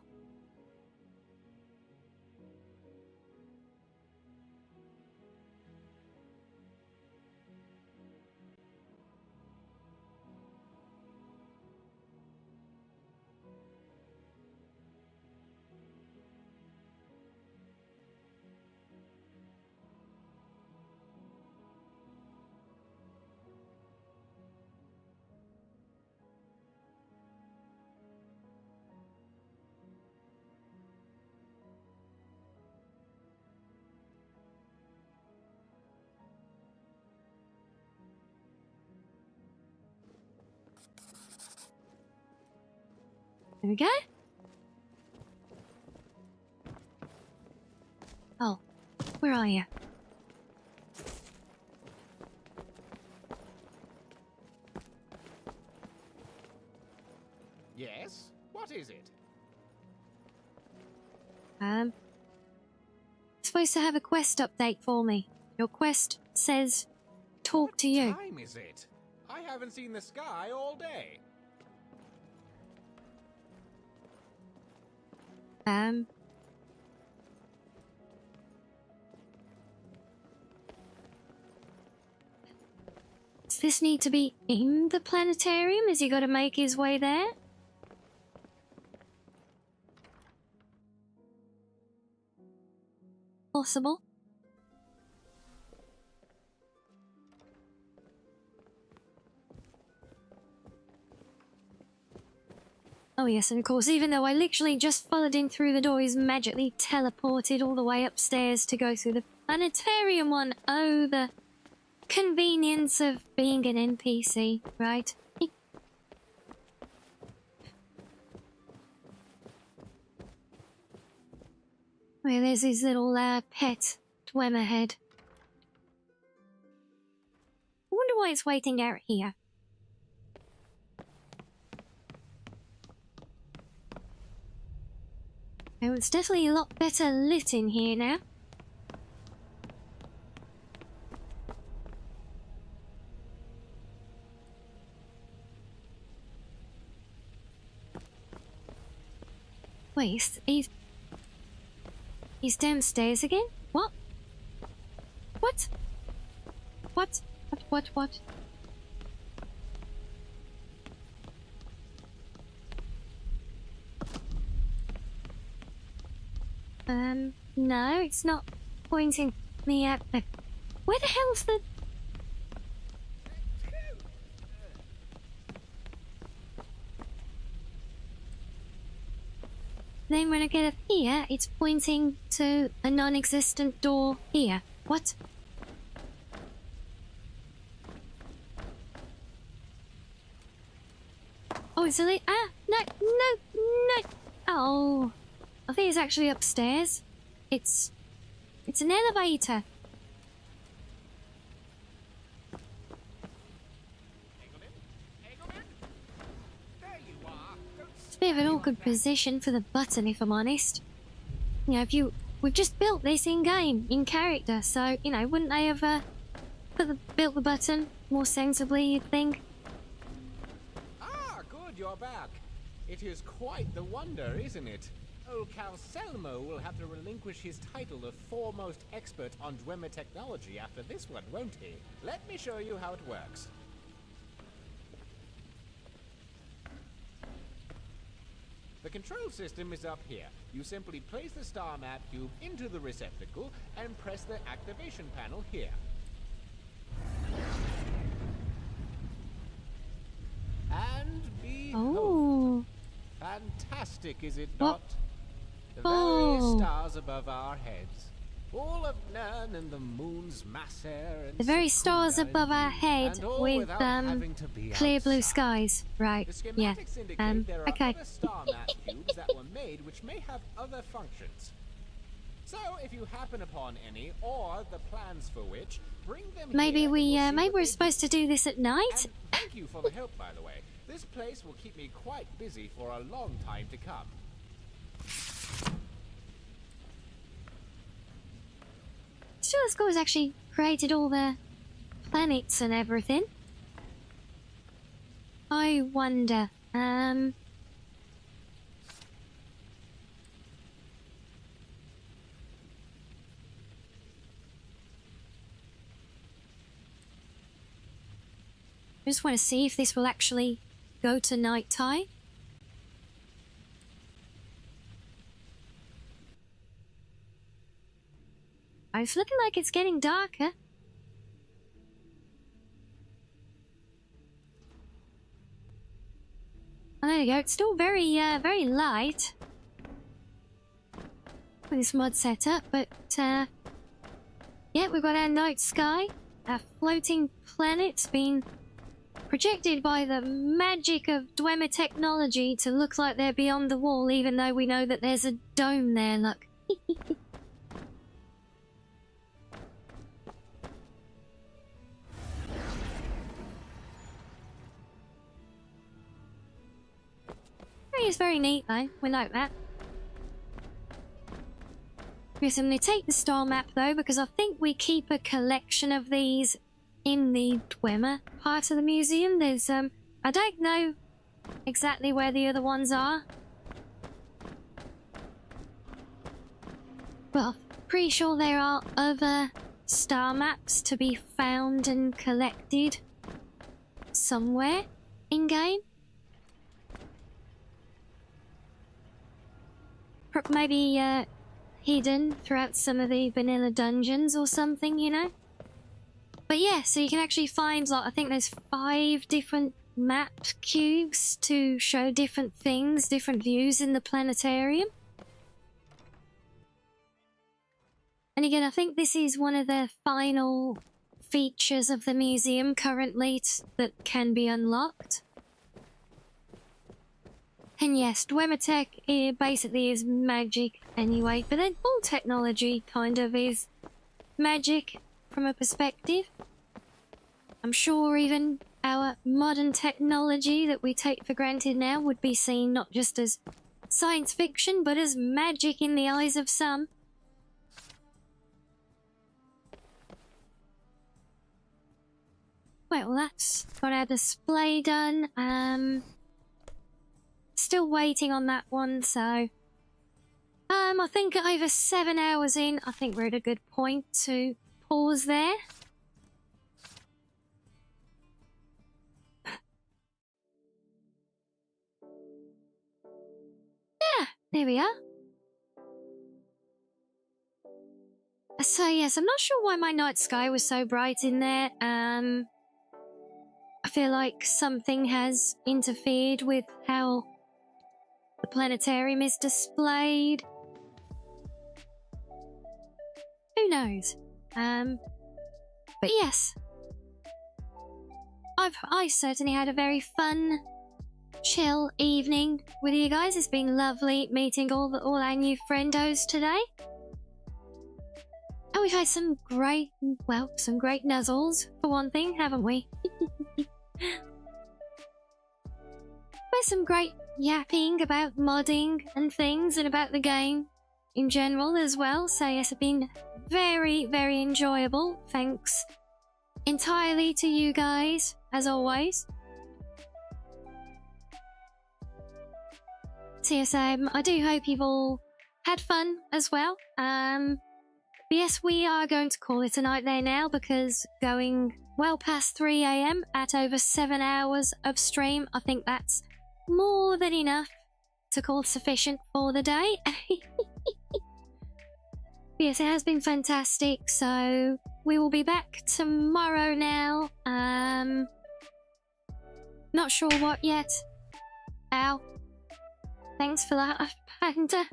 There we go. Oh, where are you? Yes? What is it? Supposed to have a quest update for me. Your quest says talk to you. What time is it? I haven't seen the sky all day. Does this need to be in the planetarium? Has he got to make his way there? Possible. Oh yes, and of course, even though I literally just followed in through the door, he's magically teleported all the way upstairs to go through the planetarium one. Oh, the convenience of being an NPC, right? Well, there's his little pet Dwemer head. I wonder why it's waiting out here. Oh, it's definitely a lot better lit in here now. Wait, he's downstairs again? What? What? What? What? No, it's not pointing me at the... Where the hell's the... Then when I get up here, it's pointing to a non-existent door here. What? Oh, it's a li- Ah! No! Oh! I think it's actually upstairs. It's an elevator. It's a bit of an awkward position for the button, if I'm honest. You know, we've just built this in-game, in character, so, you know, wouldn't they have built the button more sensibly, you'd think? Ah, good, you're back. It is quite the wonder, isn't it? Old Calcelmo will have to relinquish his title of foremost expert on Dwemer technology after this one, won't he? Let me show you how it works. The control system is up here. You simply place the star map cube into the receptacle and press the activation panel here. And behold. Fantastic, is it not? The very stars above our heads. All of Nern and the moon's Masser and the very stars above our head with clear blue skies. Right. Yeah. There are okay. other star map cubes that were made which may have other functions. So if you happen upon any or the plans for which, bring them maybe here. Maybe we're supposed to do this at night. And thank you for the help, by the way. This place will keep me quite busy for a long time to come. Sure, Skull's actually created all the planets and everything. I wonder, I just want to see if this will actually go to night time. It's looking like it's getting darker. Oh, there you go. It's still very light with this mod setup, but yeah, we've got our night sky, our floating planet's been projected by the magic of Dwemer technology to look like they're beyond the wall, even though we know that there's a dome there, look. It's very neat though, we like that. Yes, I'm going to take the star map though, because I think we keep a collection of these in the Dwemer part of the museum. There's, I don't know exactly where the other ones are. Well, pretty sure there are other star maps to be found and collected somewhere in-game. Maybe, hidden throughout some of the vanilla dungeons or something, you know? But yeah, so you can actually find, like, I think there's 5 different map cubes to show different things, different views in the planetarium. And again, I think this is one of the final features of the museum currently that can be unlocked. And yes, Dwemer tech basically is magic anyway, but then all technology kind of is magic from a perspective. I'm sure even our modern technology that we take for granted now would be seen not just as science fiction, but as magic in the eyes of some. Well, that's got our display done. Still waiting on that one, so I think over 7 hours in, I think we're at a good point to pause there. Yeah, there we are. So yes, I'm not sure why my night sky was so bright in there. I feel like something has interfered with how the planetarium is displayed. Who knows? But yes, I certainly had a very fun, chill evening with you guys. It's been lovely meeting all our new friendos today. And we've had some great nuzzles, for one thing, haven't we? There's some great yapping about modding and things and about the game in general as well. So yes, it's been very, very enjoyable. Thanks entirely to you guys, as always. So yes, I do hope you've all had fun as well. But yes, we are going to call it a night there now, because going well past 3 AM at over 7 hours of stream, I think that's more than enough to call sufficient for the day. Yes, it has been fantastic, so we will be back tomorrow now. Not sure what yet. Ow. Thanks for that, Panda.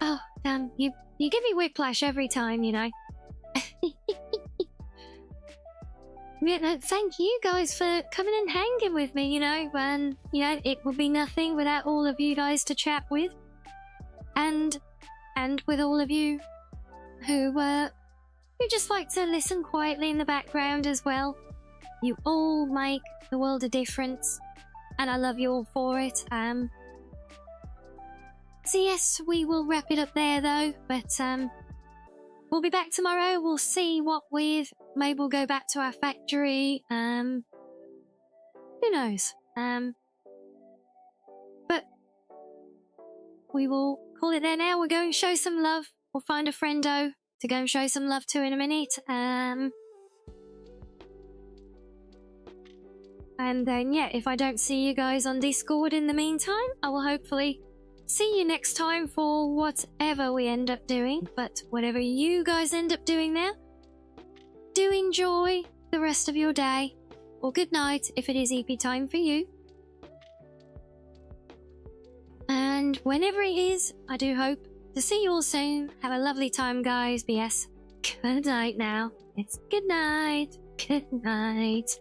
Oh, damn, you give me whiplash every time, you know. Yeah, no, thank you guys for coming and hanging with me, you know, and, you know, it would be nothing without all of you guys to chat with. And with all of you who just like to listen quietly in the background as well. You all make the world a difference, and I love you all for it. So yes, we will wrap it up there though, but we'll be back tomorrow. We'll see what with. Maybe we'll go back to our factory. Who knows? But we will call it there now. We'll go and show some love. We'll find a friendo to go and show some love to in a minute. And then, yeah, if I don't see you guys on Discord in the meantime, I will hopefully see you next time for whatever we end up doing. But whatever you guys end up doing now, do enjoy the rest of your day, or good night if it is EP time for you. And whenever it is, I do hope to see you all soon. Have a lovely time, guys. But yes, good night now. It's good night. Good night.